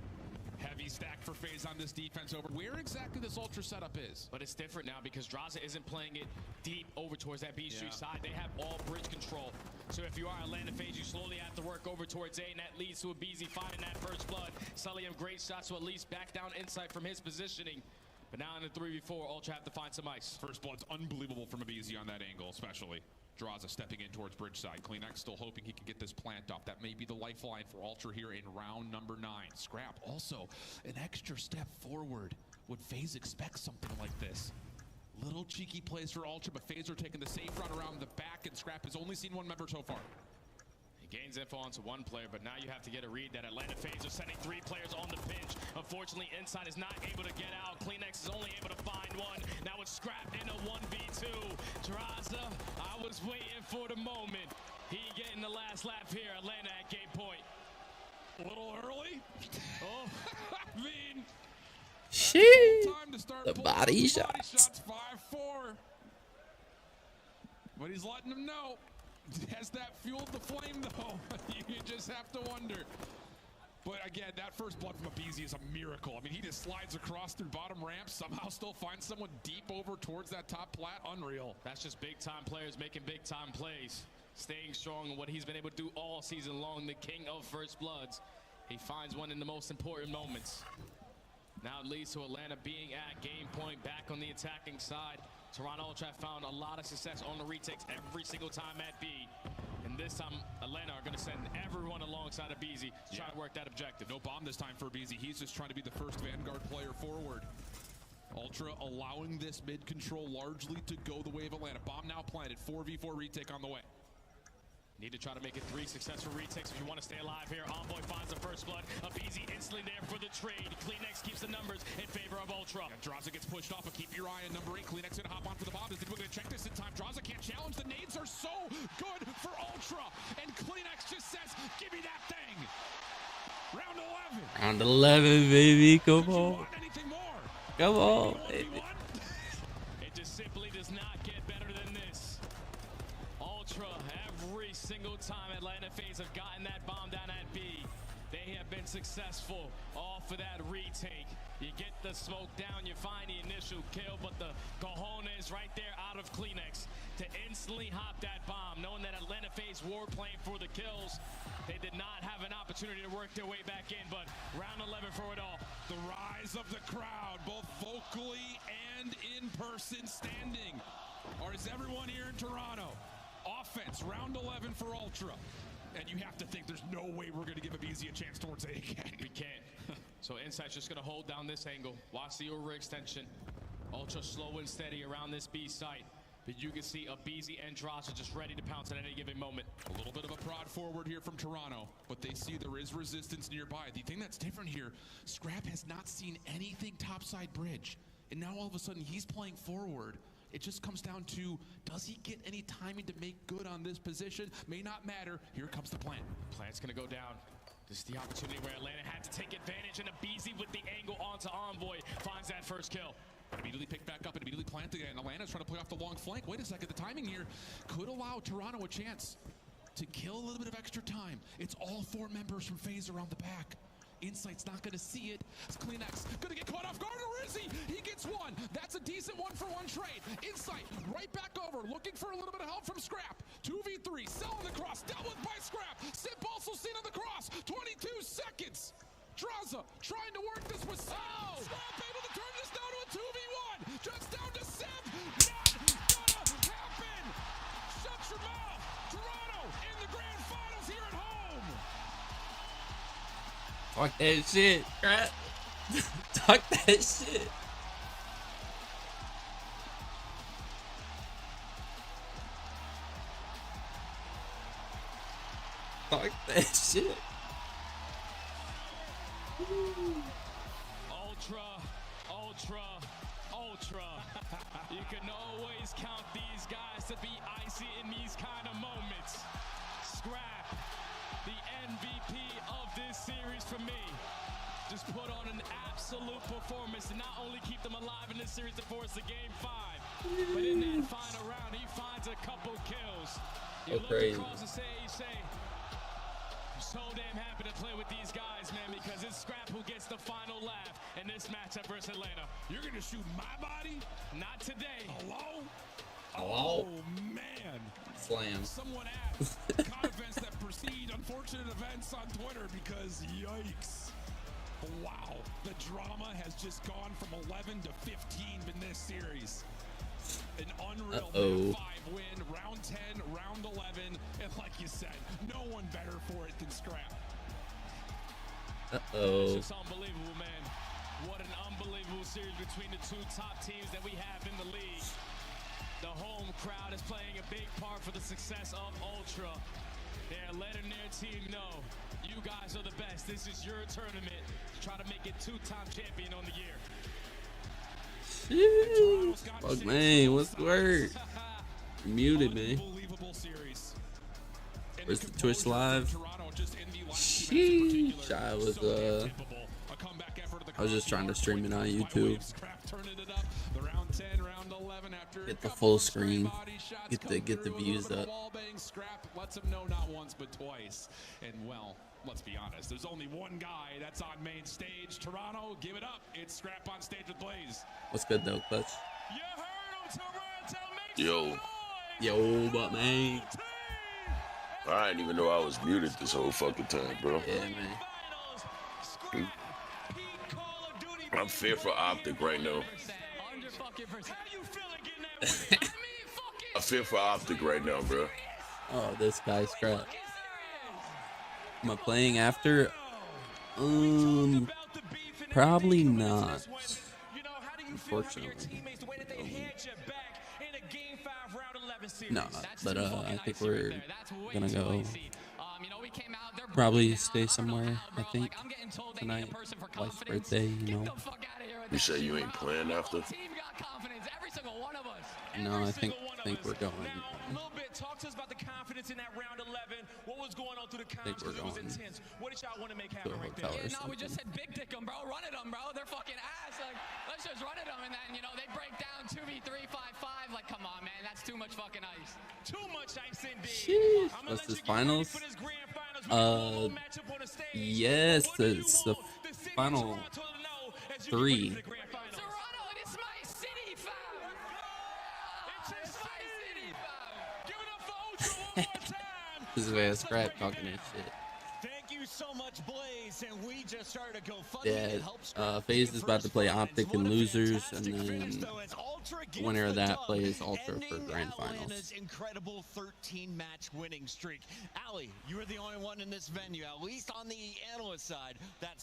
Heavy stack for FaZe on this defense over where exactly this Ultra setup is. But it's different now because Draza isn't playing it deep over towards that B Street side. They have all bridge control. So if you are Atlanta FaZe, you slowly have to work over towards A, and that leads to a BZ finding that first blood. Sully have great shots to at least back down inside from his positioning. But now in the 3v4, Ultra have to find some ice. First blood's unbelievable from Abizi on that angle, especially. Draza stepping in towards bridge side. ggLakes still hoping he can get this plant off. That may be the lifeline for Ultra here in round number 9. Scrap also an extra step forward. Would FaZe expect something like this? Little cheeky plays for Ultra, but FaZe are taking the safe route around the back, and Scrap has only seen one member so far. He gains info onto one player, but now you have to get a read that Atlanta FaZe are sending 3 players on the pinch. Unfortunately, Inside is not able to get out. ggLakes is only able to find one. Now it's Scrap in a 1v2. Draza, I was waiting for the moment. He getting the last lap here. Atlanta at game point. A little early. Oh, I mean, the body shots. 5-4. But he's letting them know. Has that fueled the flame, though? You just have to wonder. But again, that first blood from Abizi is a miracle. I mean, he just slides across through bottom ramp, somehow still finds someone deep over towards that top plat. Unreal. That's just big-time players making big-time plays. Staying strong in what he's been able to do all season long, the king of first bloods. He finds one in the most important moments. Now it leads to Atlanta being at game point, back on the attacking side. Toronto Ultra found a lot of success on the retakes every single time at B. And this time, Atlanta are going to send everyone alongside of Abizi to try to work that objective. No bomb this time for Abizi. He's just trying to be the first Vanguard player forward. Ultra allowing this mid control largely to go the way of Atlanta. Bomb now planted. 4v4 retake on the way. Need to try to make it 3 successful retakes if you want to stay alive here. Envoy finds the first blood. Abizi instantly there for the trade. ggLakes keeps the numbers in favor of Ultra. Yeah, Draza gets pushed off, but keep your eye on number 8. ggLakes gonna hop on for the bomb. We're gonna check this in time. Draza can't challenge. The nades are so good for Ultra. And ggLakes just says, give me that thing. Round 11. Round 11, baby. Come on. Anything more? Come on, baby. It just simply does not get better than this. Ultra, every single time Atlanta FaZe have gotten that bomb down at B, they have been successful off of that retake. You get the smoke down, you find the initial kill, but the cojones right there out of ggLakes to instantly hop that bomb, knowing that Atlanta FaZe were playing for the kills. They did not have an opportunity to work their way back in, but round 11 for it all. The rise of the crowd, both vocally and in person standing. Or is everyone here in Toronto? Offense, round 11 for Ultra. And you have to think there's no way we're going to give Abizi a chance towards A again. We can't. So Insight's just going to hold down this angle. Watch the overextension. Ultra slow and steady around this B site. But you can see Abizi and Draza just ready to pounce at any given moment. A little bit of a prod forward here from Toronto, but they see there is resistance nearby. The thing that's different here, Scrap has not seen anything topside bridge. And now all of a sudden he's playing forward. It just comes down to, does he get any timing to make good on this position? May not matter. Here comes the plant. Plant's going to go down. This is the opportunity where Atlanta had to take advantage, and Abizi with the angle onto Envoy finds that first kill. Immediately picked back up and immediately planted again. Atlanta's trying to play off the long flank. Wait a second, the timing here could allow Toronto a chance to kill a little bit of extra time. It's all 4 members from FaZe around the back. Insight's not going to see it. It's ggLakes going to get caught off guard, or is he? He gets one. That's a decent 1-for-1 trade. Insight right back over, looking for a little bit of help from Scrap. 2v3, selling the cross, dealt with by Scrap. Sip also seen on the cross. 22 seconds. Draza trying to work this with Scrap able to turn this down to a 2v1. Just down to Sip. Not gonna happen. Shut your mouth. Toronto in the grand finals here at home. Talk that shit, crap. Talk that shit. Talk that shit. Ultra. You can always count these guys to be icy in these kind of moments. Scrap, the MVP of this series for me. Just put on an absolute performance to not only keep them alive in this series to force the game 5, but in that final round, he finds a couple kills. You look crazy. across and say, so damn happy to play with these guys, man, because it's Scrap who gets the final laugh in this matchup versus Atlanta. You're gonna shoot my body? Not today. Hello? Hello? Oh man. Slam. Someone asked COD events that precede unfortunate events on Twitter because yikes. Wow. The drama has just gone from 11 to 15 in this series. An unreal map 5 win, round 10, round 11, and like you said, no one better for it than Scrap. It's just unbelievable, man. What an unbelievable series between the two top teams that we have in the league. The home crowd is playing a big part for the success of Ultra. They're letting their team know, you guys are the best. This is your tournament. Try to make it 2-time champion on the year. Fuck, man, what's the word? You're muted, man. Where's the Twitch live? Sheesh, I was just trying to stream it on YouTube. Get the full screen. Get the views up. Scrap lets him know not once but twice. And well, let's be honest, there's only one guy that's on main stage. Toronto, give it up. It's Scrap on stage with Blaze. What's good though, Clutch? Yo. Yo, but man. I didn't even know I was muted this whole fucking time, bro. Yeah, man. I'm fearful for Optic right now. I feel for Optic right now, bro. Oh, this guy's Scrap. Am I playing after? Probably not. Unfortunately. No, but I think we're gonna go. Probably stay somewhere. I think tonight. Wife's birthday, you know. You say you ain't playing after? No, I think we're going. A little bit. Talk to us about the confidence in that round 11. What was going on through the comms? It was intense. What did y'all want to make happen right there? Yeah, no, we just said big dick them, bro. Run at them, bro. They're fucking ass. Like, let's just run at them, and then, you know, they break down 2v3, 5-5. Like, come on, man. That's too much fucking ice. Too much ice indeed. Sheesh. What's this, finals? Yes, it's the final 3. This is where Scrap talking that shit. Thank you so much, Blaze, and we just started to go Yeah, FaZe is about to play Optic and losers, and then the winner of that plays Ultra for grand finals. Incredible 13-match winning streak. Ali, you were the only one in this venue, at least on the analyst side.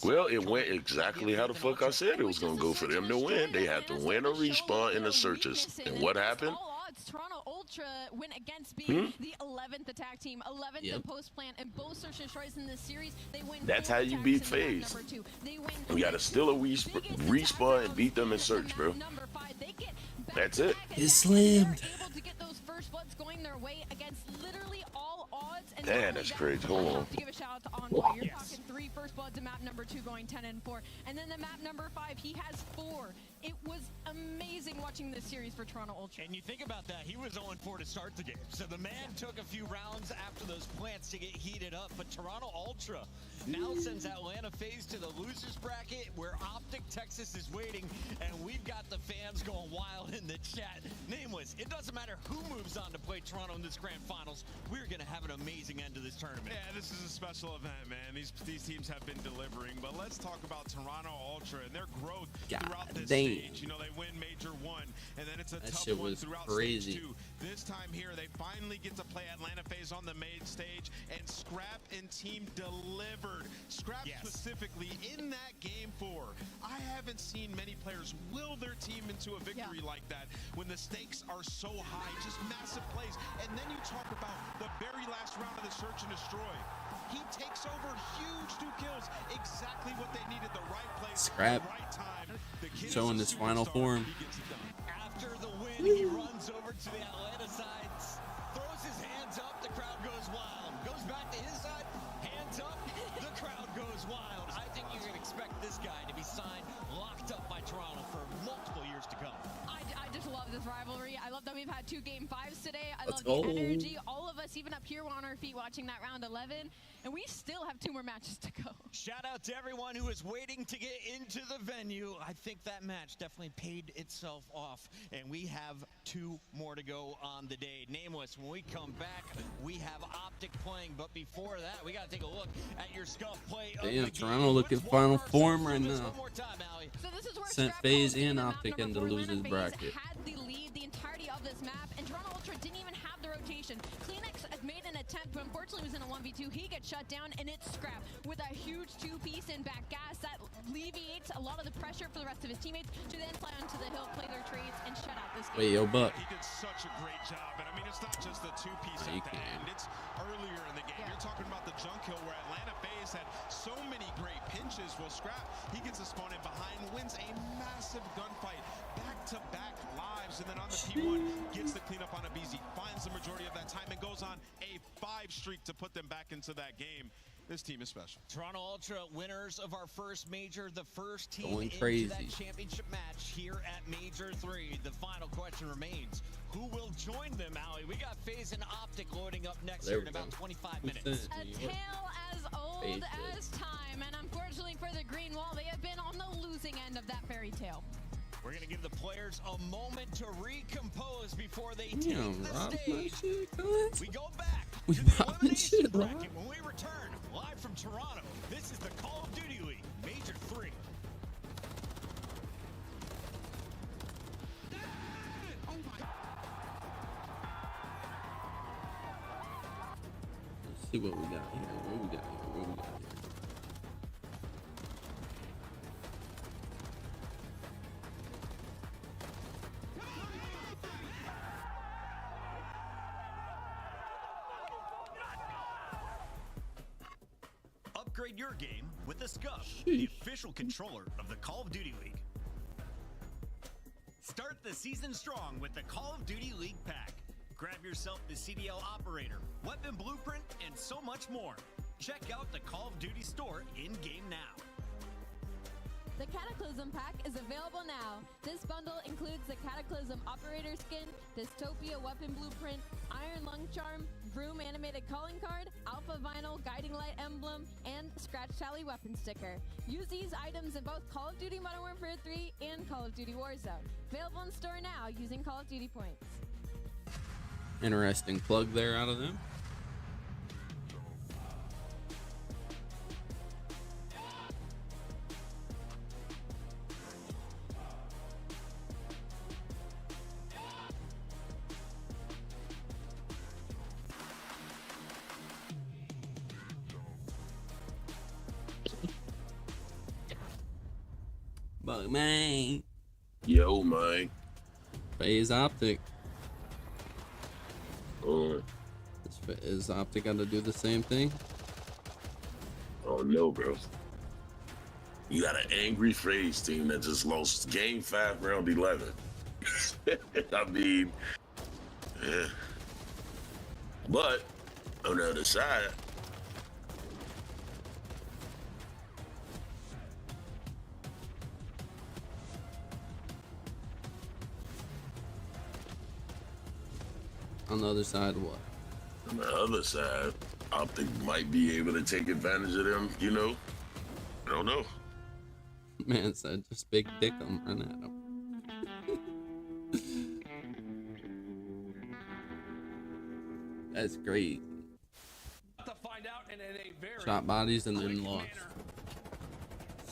Well, it went exactly how the fuck I said it was gonna go for them to win. They had to win or respawn in the searches, and what happened? Toronto Ultra went against being the 11th attack team, 11th in post plant, and both search and destroys in this series. They win. That's how you beat FaZe. We gotta steal a respawn and beat them in search, bro. That's it. It's slammed. Able to get those first bloods going their way against literally all odds. And damn, that's crazy. Hold on. To give a shout out to Envoy. You're talking 3 first bloods in map number 2 going 10-4, and then the map number 5 he has 4. It was amazing watching this series for Toronto Ultra. And you think about that, he was 0-4 to start the game. So the man took a few rounds after those plants to get heated up. But Toronto Ultra now sends Atlanta FaZe to the losers bracket where Optic Texas is waiting. And we've got the fans going wild in the chat. Nameless, it doesn't matter who moves on to play Toronto in this grand finals. We're going to have an amazing end to this tournament. Yeah, this is a special event, man. These teams have been delivering. But let's talk about Toronto Ultra and their growth throughout this stage. You know, they win Major 1, and then it's a tough one throughout stage 2. This time here, they finally get to play Atlanta FaZe on the main stage, and Scrap and team delivered. Scrap specifically in that game 4. I haven't seen many players will their team into a victory like that when the stakes are so high, just massive plays. And then you talk about the very last round of the search and destroy. He takes over huge 2 kills, exactly what they needed, the right place, Scrap the right time. showing this final form. After the win, he runs over to the Atlanta side, throws his hands up, the crowd goes wild. Goes back to his side, hands up, the crowd goes wild. I think you can expect this guy to be signed, locked up by Toronto for multiple years to come. I just love this rivalry. I love that we've had 2 Game 5s today. I Let's love go. the energy. All of us, even up here, were on our feet watching that round 11, and we still have 2 more matches to go. Shout out to everyone who is waiting to get into the venue. I think that match definitely paid itself off, and we have 2 more to go on the day. Nameless, when we come back, we have Optic playing, but before that, we got to take a look at your scuff play. Damn, Toronto looking final form right now. So this is where Sent FaZe and Optic into losers bracket. had the lead the entirety of this map, and Toronto Ultra didn't even have the rotation. Kleenex made an attempt, but unfortunately was in a 1v2. He gets shut down, and it's Scrap with a huge 2-piece in back gas that alleviates a lot of the pressure for the rest of his teammates to then fly onto the hill, play their trades, and shut out this game. Wait, yo, Buck. He did such a great job, and I mean, it's not just the 2-piece at the end. It's earlier in the game. You're talking about the junk hill where Atlanta FaZe had so many great pinches. Well, Scrap, he gets a spawn in behind, wins a massive gunfight, back-to-back lives, and then on the P1 gets the cleanup on a BZ, finds the majority of that time, and goes on a 5 streak to put them back into that game. This team is special. Toronto Ultra, winners of our first major, the first team Going into crazy. that championship match here at Major 3. The final question remains, who will join them, Allie? We got FaZe and Optic loading up next There here in we about go. 25 Who's minutes. that? A tale as old FaZe as time, and unfortunately for the Green Wall, they have been on the losing end of that fairy tale. We're going to give the players a moment to recompose before they Damn, take the Rob, stage. my shit, cuz. We go back We to the popping elimination shit, Rob. bracket when we return live from Toronto. This is the Call of Duty League Major 3. Let's see what we got here. What we got here? What we got here? Upgrade your game with the Scuff, the official controller of the Call of Duty League. Start the season strong with the Call of Duty League pack. Grab yourself the CDL operator, weapon blueprint, and so much more. Check out the Call of Duty store in-game now. The Cataclysm pack is available now. This bundle includes the Cataclysm operator skin, Dystopia weapon blueprint, Iron Lung Charm, Vroom animated calling card, Alpha Vinyl guiding light emblem, and Scratch Tally weapon sticker. Use these items in both Call of Duty Modern Warfare 3 and Call of Duty Warzone. Available in store now using Call of Duty points. Interesting plug there out of them. Bug man. Yo, man. FaZe Optic. Oh. Is Optic got to do the same thing? Oh no, bro. You got an angry FaZe team that just lost game 5, round 11. I mean, yeah. But on the other side, on the other side, what? on the other side, Optic might be able to take advantage of them, you know? I don't know. Man said just big dick them, run at him. That's great. To find out and in a very Shot bodies and then lost.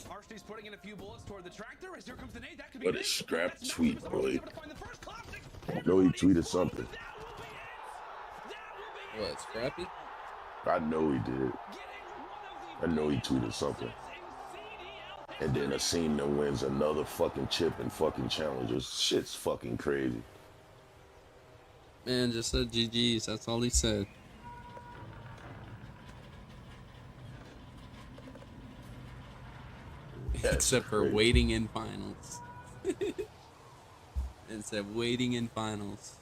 Archie's putting in a few bullets toward the tractor as here comes the nade. That could be What a big. scrap tweet, boy. To find the first classic. I know he tweeted something. What, Scrappy? I know he did. I know he tweeted something. And then I seen them wins another fucking chip and fucking challenges. Shit's fucking crazy. Man just said GG's, that's all he said. Except for crazy. waiting in finals. It said waiting in finals.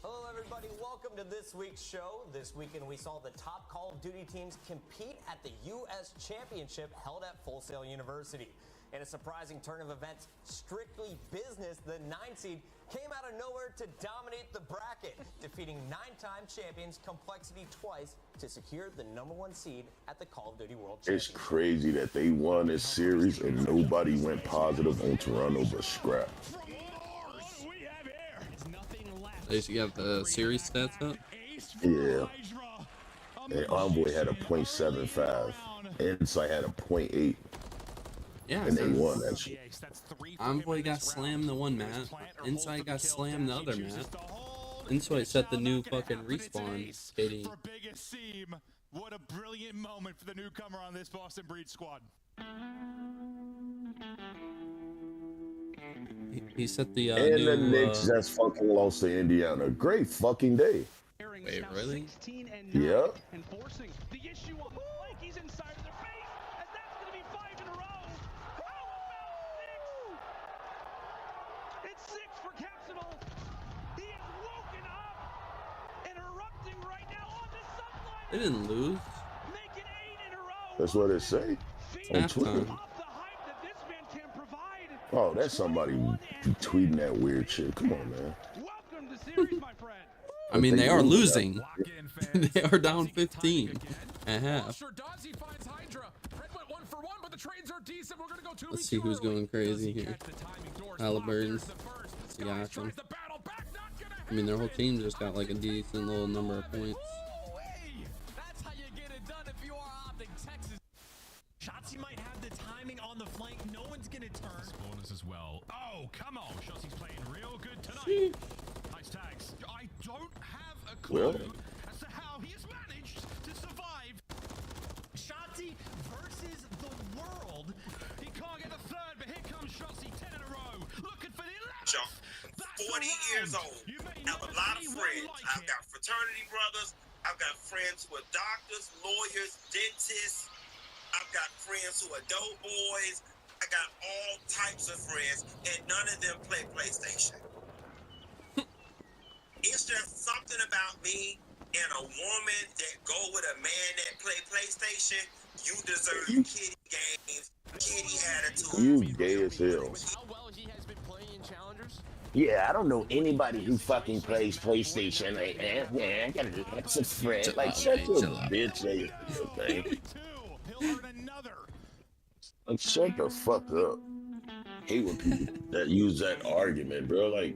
Hello, everybody. Welcome Welcome to this week's show. This weekend we saw the top Call of Duty teams compete at the U.S. Championship held at Full Sail University. In a surprising turn of events, strictly business, the 9 seed came out of nowhere to dominate the bracket, defeating 9-time champions Complexity twice to secure the #1 seed at the Call of Duty World It's Championship. crazy that they won this series and nobody went positive on Toronto but Scrap. They used to have the series stats up. Yeah. And Envoy had a .75. Insight had a .8. Yeah, and they won that shit. Envoy got slammed the one map. Insight got slammed the other map. Insight set the new fucking respawn. KD. For biggest seam, what a brilliant moment for the newcomer on this Boston Breed squad. He set the and new, the Knicks just fucking lost to Indiana. Great fucking day. Wait, really? Yeah. Enforcing the issue on the flank. He's inside of their face, and that's going to be 5 in a row. How about 6? It's 6 for Capsule. He is woken up and erupting right now on the sunline. They didn't lose. Making 8 in a row. That's what it say on Twitter. Halftime. Oh, that's somebody tweeting that weird shit. Come on, man. Welcome to series, my friend. I mean, they are losing. They are down 15 at half. Let's see who's going crazy here. Halliburton, Siakam. I mean, their whole team just got like a decent little number of points. That's how you get it done if you are Optic Texas. Shotzi might have the timing on the flank. No one's gonna turn. Bonus as well. Oh, come on. Shotzi's playing real good tonight. Nice tags. I don't have a clue as to how he has managed to survive. Shotzi versus the world. He can't get the third, but here comes Shotzi 10 in a row. Looking for the 11th. I'm 40 years old. I have a lot of friends. I've got fraternity brothers. I've got friends who are doctors, lawyers, dentists. I've got friends who are dope boys. I got all types of friends, and none of them play PlayStation. It's just something about me and a woman that go with a man that play PlayStation. You deserve kitty games, kitty attitude. You gay as hell. How well he has been playing in challengers? Yeah, I don't know anybody who fucking plays PlayStation. Like, I gotta lots of friends. Like, shut your bitch ass, thing. Like, shut the fuck up. Hate when people that use that argument, bro. Like,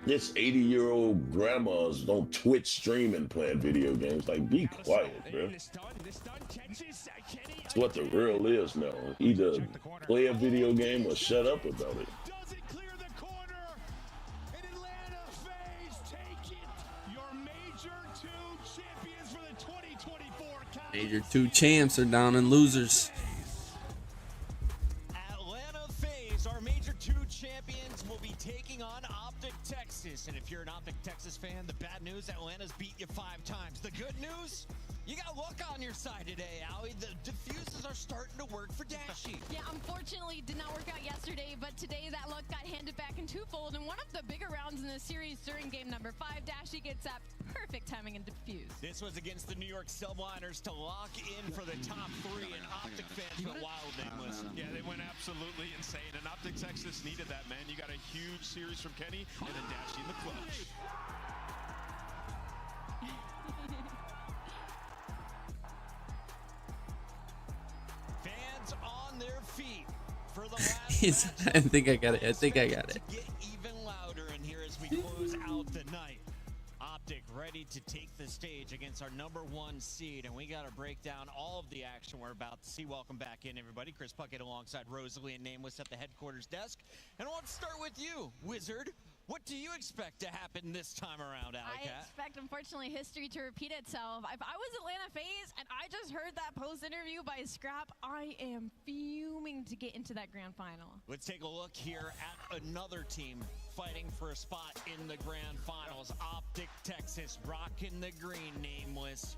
this 80-year-old grandmas don't Twitch stream and playing video games. Like, be quiet, bro. It's what the real is now. Either play a video game or shut up about it. Major 2 champs are down and losers. Atlanta FaZe, our Major 2 champions, will be taking on Optic Texas. And if you're an Optic Texas fan, the bad news, Atlanta's beat you 5 times. The good news, you got luck on your side today, Allie. The diffuses are starting to work for Dashy. Yeah, unfortunately, did not work out yesterday, but today that luck got handed back in twofold. And one of the bigger rounds in the series during game number 5, Dashy gets up. Perfect timing and defuse. This was against the New York Subliners to lock in for the top 3, and Optic fans went wild nameless. Yeah, they went absolutely insane, and Optic Texas needed that, man. You got a huge series from Kenny, and then Dashy in the clutch. Fans on their feet for the last I think I got it. I think I got it. get even louder in here as we close out the night. Optic ready to take the stage against our #1 seed, and we got to break down all of the action we're about to see. Welcome back in, everybody. Chris Puckett alongside Rosalie and Nameless at the headquarters desk. And I want to start with you, Wizard. What do you expect to happen this time around, Alley I Cat? expect, unfortunately, history to repeat itself. If I was Atlanta FaZe and I just heard that post-interview by Scrap, I am fuming to get into that grand final. Let's take a look here at another team fighting for a spot in the grand finals. Optic Texas rocking the green, Nameless.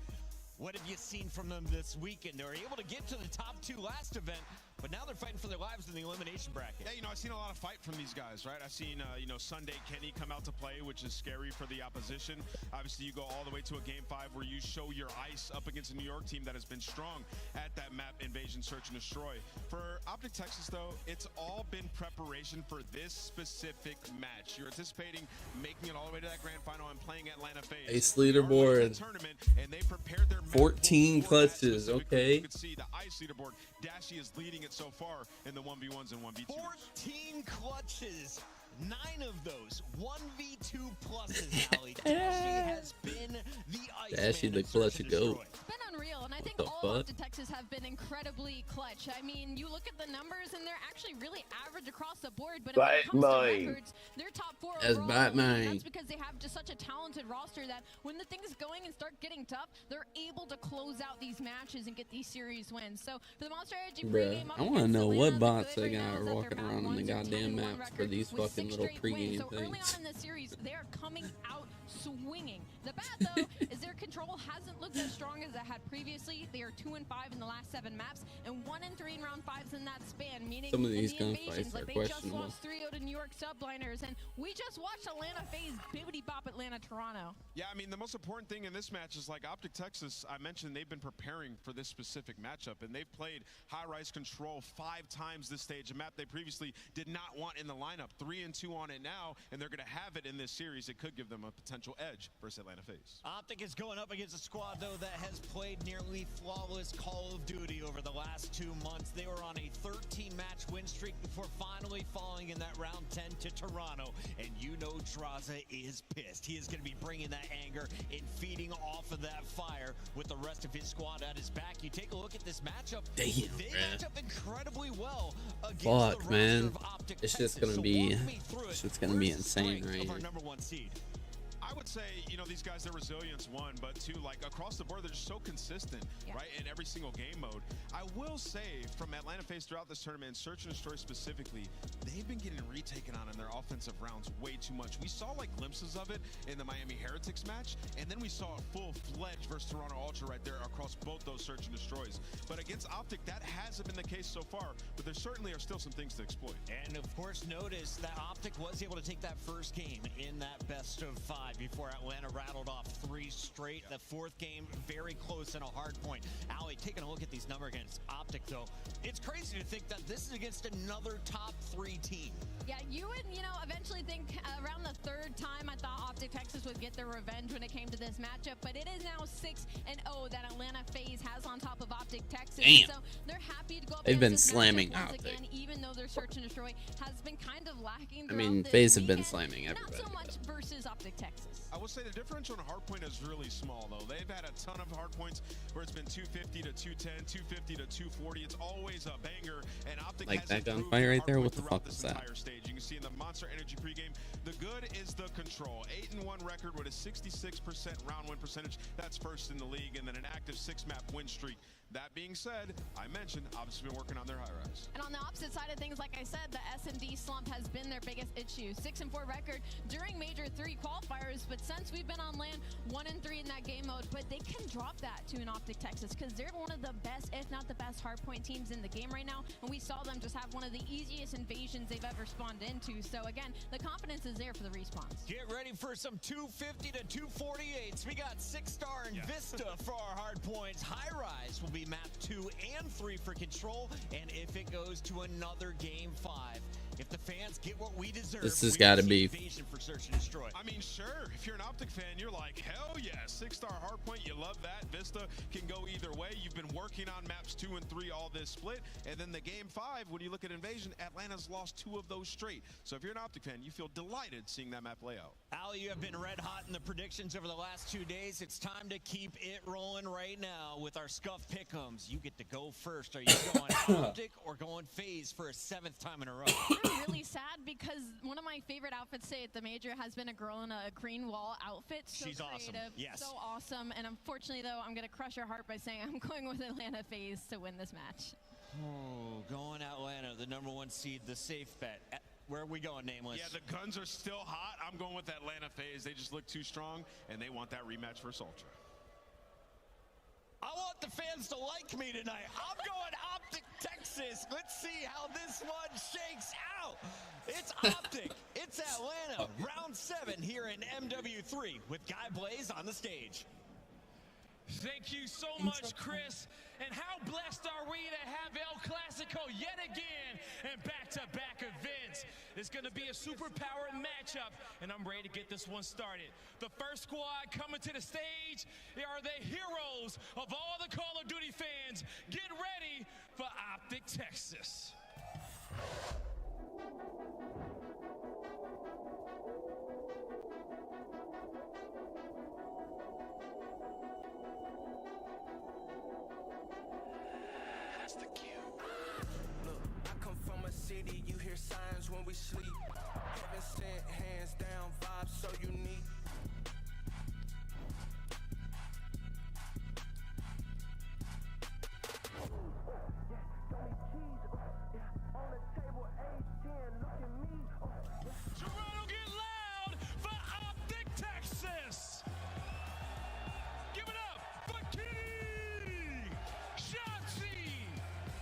What have you seen from them this weekend? They were able to get to the top 2 last event, but now they're fighting for their lives in the elimination bracket. Yeah, you know, I've seen a lot of fight from these guys, right? I've seen, you know, Sunday Kenny come out to play, which is scary for the opposition. Obviously, you go all the way to a Game 5 where you show your ice up against a New York team that has been strong at that map invasion, search, and destroy. For Optic Texas, though, it's all been preparation for this specific match. You're anticipating making it all the way to that grand final and playing Atlanta FaZe. Ace leaderboard. Tournament, and they prepared their 14 clutches, okay. You can see the ice leaderboard. Dashy is leading it so far in the 1v1s and 1v2s. 14 clutches. 9 of those 1v2 pluses, Ali. Dashy has been the ice Dashy man the clutch goat. It's been unreal, and I think the all fuck? of the Texas have been incredibly clutch. I mean, you look at the numbers, and they're actually really average across the board. But when it comes to records, they're top 4 That's overall. Batman. That's because they have just such a talented roster that when the things going and start getting tough, they're able to close out these matches and get these series wins. So for the Monster Energy Bruh, pregame, I want to know what bots they got walking around on the goddamn maps for these fucking little pregame so early things. on in the series, they are coming out swinging. The bad though is their control hasn't looked as strong as it had previously. They are 2-5 in the last 7 maps and 1-3 in round 5s in that span. Meaning Some of these in the gunfights invasions, are like they just questionable. lost 3-0 to New York Subliners, and we just watched Atlanta FaZe bibbity bop Atlanta Toronto. Yeah, I mean, the most important thing in this match is like Optic Texas, I mentioned they've been preparing for this specific matchup, and they've played high-rise control 5 times this stage, a map they previously did not want in the lineup. 3-2 on it now, and they're going to have it in this series. It could give them a potential edge versus Atlanta FaZe. Optic is going up against a squad, though, that has played nearly flawless Call of Duty over the last 2 months. They were on a 13-match win streak before finally falling in that round 10 to Toronto. And you know Traza is pissed. He is going to be bringing that anger and feeding off of that fire with the rest of his squad at his back. You take a look at this matchup. Damn, they match up incredibly well against Fuck, the man. roster of Optic It's Texas. just gonna So be, walk me through it. it's just gonna be Where's the insane strength right of our here. #1 seed? I would say, you know, these guys, their resilience, one, but two, like across the board, they're just so consistent, right, in every single game mode. I will say, from Atlanta FaZe throughout this tournament, and Search and Destroy specifically, they've been getting retaken on in their offensive rounds way too much. We saw like glimpses of it in the Miami Heretics match, and then we saw a full-fledged versus Toronto Ultra right there across both those Search and Destroys. But against Optic, that hasn't been the case so far, but there certainly are still some things to exploit. And of course, notice that Optic was able to take that first game in that best of 5 before Atlanta rattled off 3 straight. The 4th game, very close and a hard point. Ali, taking a look at these numbers against Optic, though, it's crazy to think that this is against another top 3 team. Yeah, you would, eventually think around the 3rd time I thought Optic Texas would get their revenge when it came to this matchup, but it is now 6-0 that Atlanta FaZe has on top of Optic Texas. Damn. So they're happy to go up They've been against this slamming matchup once Optic. again, even though their Search and Destroy has been kind of lacking. I mean, throughout this FaZe have been weekend. slamming everybody. Not so much versus Optic Texas. I will say the differential on hardpoint is really small, though. They've had a ton of hardpoints where it's been 250 to 210, 250 to 240. It's always a banger, and Optic Like has that improved gunfight their right there? hardpoint What the throughout fuck this was that? entire stage. You can see in the Monster Energy pregame, the good is the control. 8-1 record with a 66% round win percentage. That's first in the league, and then an active 6-map win streak. That being said, I mentioned, obviously been working on their high-rise. And on the opposite side of things, like I said, the S&D slump has been their biggest issue. 6-4 record during Major 3 qualifiers, but since we've been on land, 1-3 in that game mode. But they can drop that to an Optic Texas because they're one of the best, if not the best, hardpoint teams in the game right now. And we saw them just have one of the easiest invasions they've ever spawned into. So again, the confidence is there for the respawns. Get ready for some 250 to 248s. We got 6-star and Vista for our hard points. High Rise will be map 2 and 3 for control. And if it goes to another game 5, if the fans get what we deserve, This has got to be invasion for Search and Destroy. I mean, sure. If you're an Optic fan, you're like, hell yeah, 6-star hardpoint. You love that. Vista can go either way. You've been working on maps 2 and 3 all this split. And then the game 5, when you look at Invasion, Atlanta's lost 2 of those straight. So if you're an Optic fan, you feel delighted seeing that map play out. Ali, you have been red hot in the predictions over the last 2 days. It's time to keep it rolling right now with our Scuff Pick'ems. You get to go first. Are you going Optic or going FaZe for a 7th time in a row? I'm really sad because one of my favorite outfits today at the Major has been a girl in a green wall outfit. So She's awesome. creative, Yes. so awesome. And unfortunately, though, I'm going to crush her heart by saying I'm going with Atlanta FaZe to win this match. Oh, going Atlanta, the #1 seed, the safe bet. Where are we going, Nameless? Yeah, the guns are still hot. I'm going with Atlanta FaZe. They just look too strong, and they want that rematch versus Ultra. I want the fans to like me tonight. I'm going Optic Texas. Texas. Let's see how this one shakes out. It's Optic. It's Atlanta. Round 7 here in MW3 with ggLakes on the stage. Thank you so much, Chris. And how blessed are we to have El Clasico yet again and back-to-back events. It's going to be a super-powered matchup, and I'm ready to get this one started. The first squad coming to the stage are the heroes of all the Call of Duty fans. Get ready for Optic Texas. The cue. Look, I come from a city, you hear signs when we sleep. Heaven sent, hands down, vibes so unique. Toronto, get loud for Optic Texas. Give it up for Kitty, Shotzi,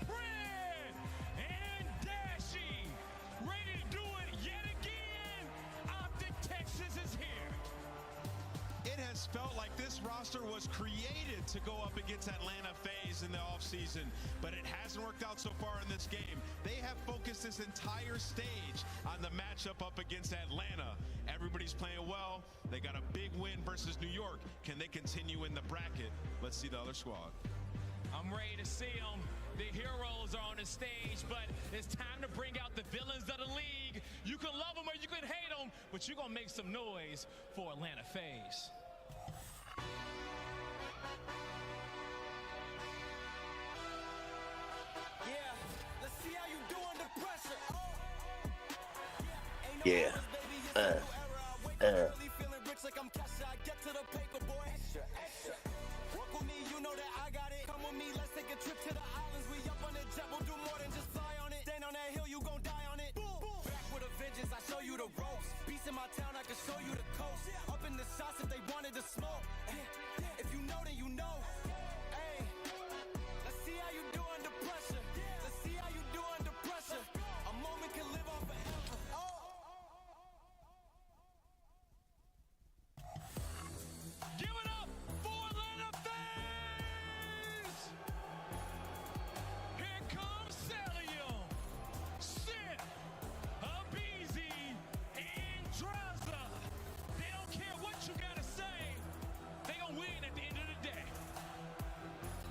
Red, and Dashy. Ready to do it yet again. Optic Texas is here. It has felt like this roster was created to go up against Atlanta FaZe in the offseason, but it hasn't worked out so far in this game. They have focused this entire stage on the matchup up against Atlanta. Everybody's playing well. They got a big win versus New York. Can they continue in the bracket? Let's see the other squad. I'm ready to see them. The heroes are on the stage, but it's time to bring out the villains of the league. You can love them or you can hate them, but you're going to make some noise for Atlanta FaZe. Yeah, let's see how you do under pressure. Yeah. Really feeling rich like I'm cash. I get to the paper, boy. Extra, extra. Work with me, you know that I got it. Come with me, let's take a trip to the islands. We up on the jet, we'll do more than just fly on it. Stand on that hill, you gon' die on it. Boom, boom. Back with a vengeance, I show you the ropes. Peace in my town, I can show you the coast. Up in the shots if they wanted to smoke. If you know, then you know. Hey, let's see how you do under pressure. Let's see how you do under pressure. A moment can live on forever. Give it up for Atlanta FaZe! Here comes Celium, Sid, Abizi, and Draza. They don't care what you gotta say. They gonna win at the end of the day.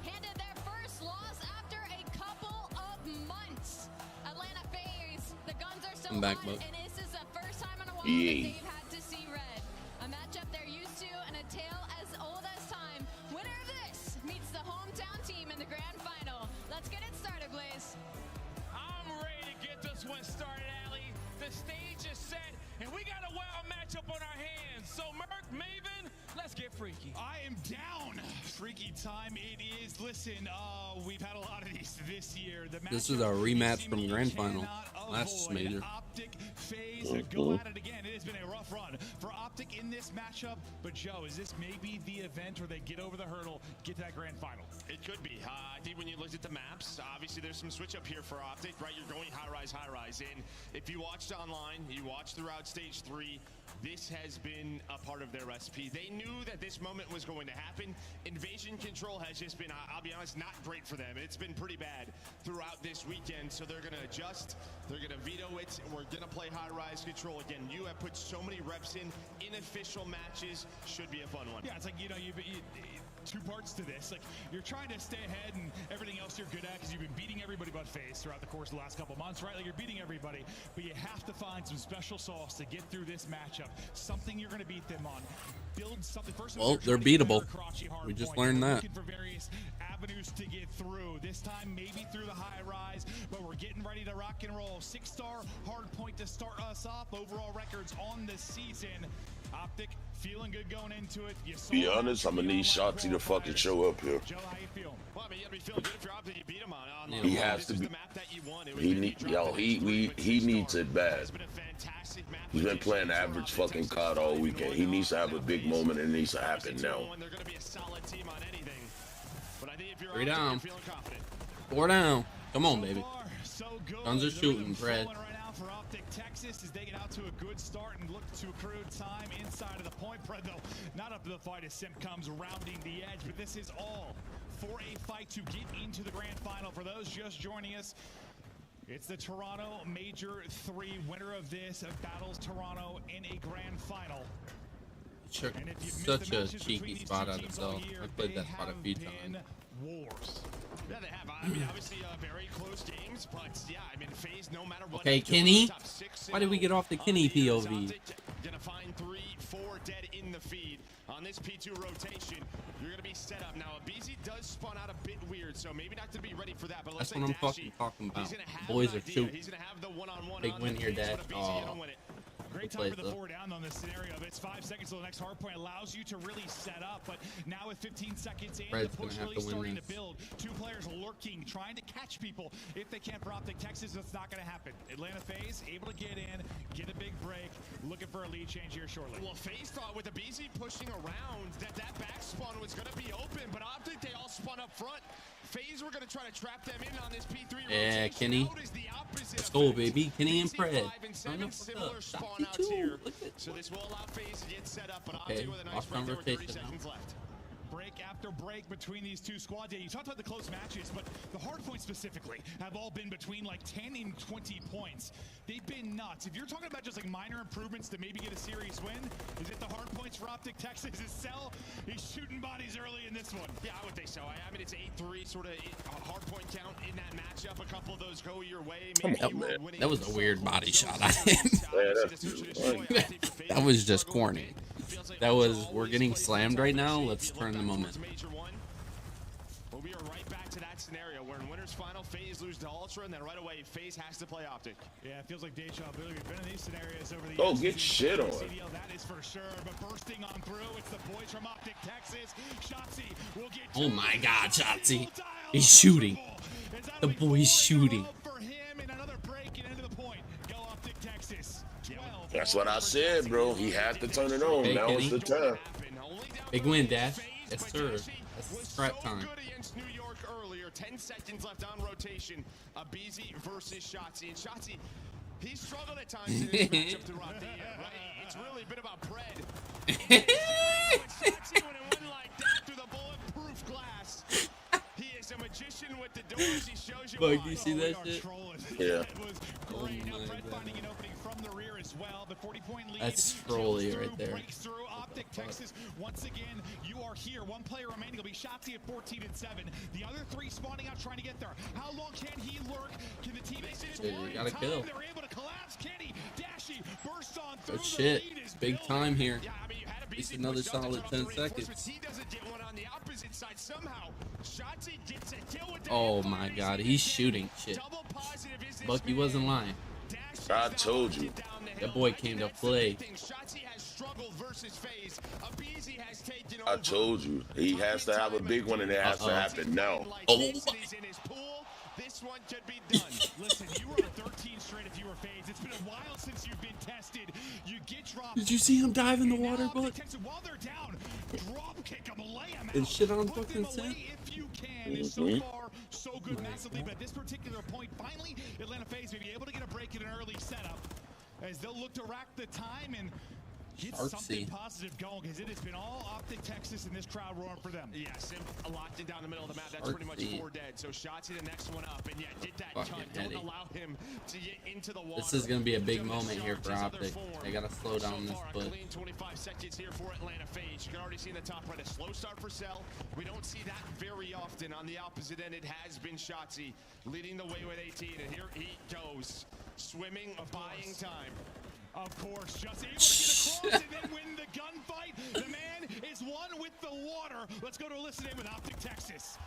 Handed their first loss after a couple of months. Atlanta FaZe, the guns are still I'm back, on, bud. and this is the first time in a while Yeah. that they've had to see red. A matchup they're used to and a tale as old as time. Winner of this meets the hometown team in the grand final. Let's get it started, Blaze. I'm ready to get this one started, Allie. The stage is set, and we got a wild matchup on our hands. So, Merc, Maven, let's get freaky. I am down. Freaky time it is. Listen, we've had a lot of these this year. The This is a rematch from grand final last major. Optic FaZe go at it again. It has been a rough run for Optic in this matchup. But Joe, is this maybe the event where they get over the hurdle, get to that grand final? It could be. I think when you looked at the maps, obviously there's some switch up here for Optic, right? You're going high rise. And if you watched online, you watched throughout stage 3, this has been a part of their recipe. They knew that this moment was going to happen. Invasion control has just been, I'll be honest, not great for them. It's been pretty bad throughout this weekend. So they're going to adjust. They're going to veto it. We're going to play high rise control. Again, you have put so many reps in. Unofficial matches should be a fun one. Yeah, it's like, you know, you two parts to this. Like, you're trying to stay ahead and everything else you're good at because you've been beating everybody but FaZe throughout the course of the last couple months, right? Like, you're beating everybody, but you have to find some special sauce to get through this matchup. Something you're going to beat them on. Build something. First, Well, they're beatable. We just learned that. Looking for various avenues to get through. This time, maybe through the high rise, but we're getting ready to rock and roll. 6-star hard point to start us off. Overall records on the season. Optic feeling good going into it. Be honest, I'm gonna need Shotzi to fucking show up here. Joe, how you feel? Well, I mean, you gotta be feeling good if you're Optic. You beat him on. He has to be. He needs it bad. He's been playing average fucking COD all weekend. He needs to have a big moment and it needs to happen now. They're gonna be a solid team on anything. But I think if you're 3 down. feeling confident. 4 down. Come on, baby. so good. Guns are shooting, Brad. Right now for Optic Texas as they get out to a good start and look to accrue time inside of the point. Brad, though, not up to the fight as Simp comes rounding the edge, but this is all for a fight to get into the grand final. For those just joining us, it's the Toronto Major 3 winner of this battles Toronto in a grand final. Sure. Such a cheeky spot out of itself. I played that spot a few times. Wars. Yeah, they have. I mean, obviously, very close games, but yeah, I mean, FaZe, no matter what. Okay, Kenny. Why did we get off the Kenny POV? Gonna find 3, 4 dead in the feed on this P2 rotation. You're gonna be set up now. BZ does spawn out a bit weird, so maybe not to be ready for that. But let's That's what I'm fucking talking about. Boys are shooting. He's gonna have the one-on-one. Big win here, Dash. Oh. Great time for the 4 down on this scenario. It's 5 seconds till the next hard point, allows you to really set up. But now with 15 seconds in, the push really starting to build. 2 players lurking, trying to catch people. If they can't for Optic Texas, that's not going to happen. Atlanta FaZe able to get in, get a big break, looking for a lead change here shortly. Well, FaZe thought with the BZ pushing around that back spawn was going to be open, but Optic, they all spun up front. FaZe were going to try to trap them in on this P3 yeah, Kenny. Let's go, baby. Kenny and Fred. Similar spawn outs here. So this will allow FaZe to get set up, but Optic with a nice break. There were 30 seconds left. Break after break between these 2 squads. Yeah, you talked about the close matches, but the hard points specifically have all been between like 10 and 20 points. They've been nuts. If you're talking about just like minor improvements to maybe get a series win, is it the hard points for Optic Texas? Is Cell? He's shooting bodies early in this one. Yeah, I would think so. I mean, it's 8-3 sort of hard point count in that matchup. A couple of those go your way. Come on, man. That was a weird body shot. That was just corny. That was, we're getting slammed right now. Let's turn the momentum. Well, we are right back to that scenario where in winners final, FaZe lose to Ultra, and then right away, FaZe has to play Optic. Yeah, it feels like deja vu. We've been in these scenarios over the years. Oh, get shit on. That is for sure. But bursting on through, it's the boys from Optic Texas. Shotzi will get. Oh my God, Shotzi! He's shooting. The boy's shooting. For him, and another break and into the point. Go Optic Texas. That's what I said, bro. He had to turn it on. Hey, now is the time. Big win, Dash. Yes, sir. That's scrap time. Good against New York earlier. 10 seconds left on rotation. BZ versus Shotzi. And Shotzi, he struggled at times in this matchup throughout the year, right? It's really been about bread. Shotzi, when it went like that through the bulletproof glass, he is a magician with the doors. He shows you Bug, you see that shit? Yeah. Oh my God. Finding an opening from the rear as well. The 40-point lead. That's Strolly right there. Breaks through Optic Texas. Once again, you are here. 1 player remaining. It'll be Shotzi at 14 and 7. The other 3 spawning out, trying to get there. How long can he lurk? Can the teammates in his Dude, gotta kill. They're able to collapse. Kenny, Dashy, burst on through. Good shit. Big time here. Yeah, I mean, you had a At least BZ another push down to solid drop 10 the reinforcements. seconds. He doesn't get one on the opposite side somehow. Shotzi gets a kill with the Oh my God, he's shooting shit. double positive is this Bucky wasn't lying. I told you. That boy came to play. Shotzi has struggled versus FaZe. BZ has taken I told you. He has to have a big one, and it has to happen now. Oh. This one could be done. Listen, you were on 13 straight if you were FaZe. It's been a while since you've been tested. You get dropped. Did you see him dive in the water, bud? While they're down, drop kick them, lay them out. And shit on Put fucking them set. away if you can. Is so far so good massively, but at this particular point, finally, Atlanta FaZe may be able to get a break in an early setup as they'll look to rack the time and get something positive going, because it has been all Optic Texas and this crowd roaring for them. Yeah, Sim locked it down the middle of the map. That's pretty much 4 dead. So Shotzi the next one up, and yeah, get that cut. Don't allow him to get into the water. This is gonna be a big moment here for Optic. They gotta slow down this foot. Clean 25 seconds here for Atlanta FaZe. You can already see in the top right a slow start for Cell. We don't see that very often. On the opposite end, it has been Shotzi leading the way with 18, and here he goes, swimming, buying time. Of course, just able to get across and then win the gunfight. The man is one with the water. Let's go to a listen in with Optic Texas.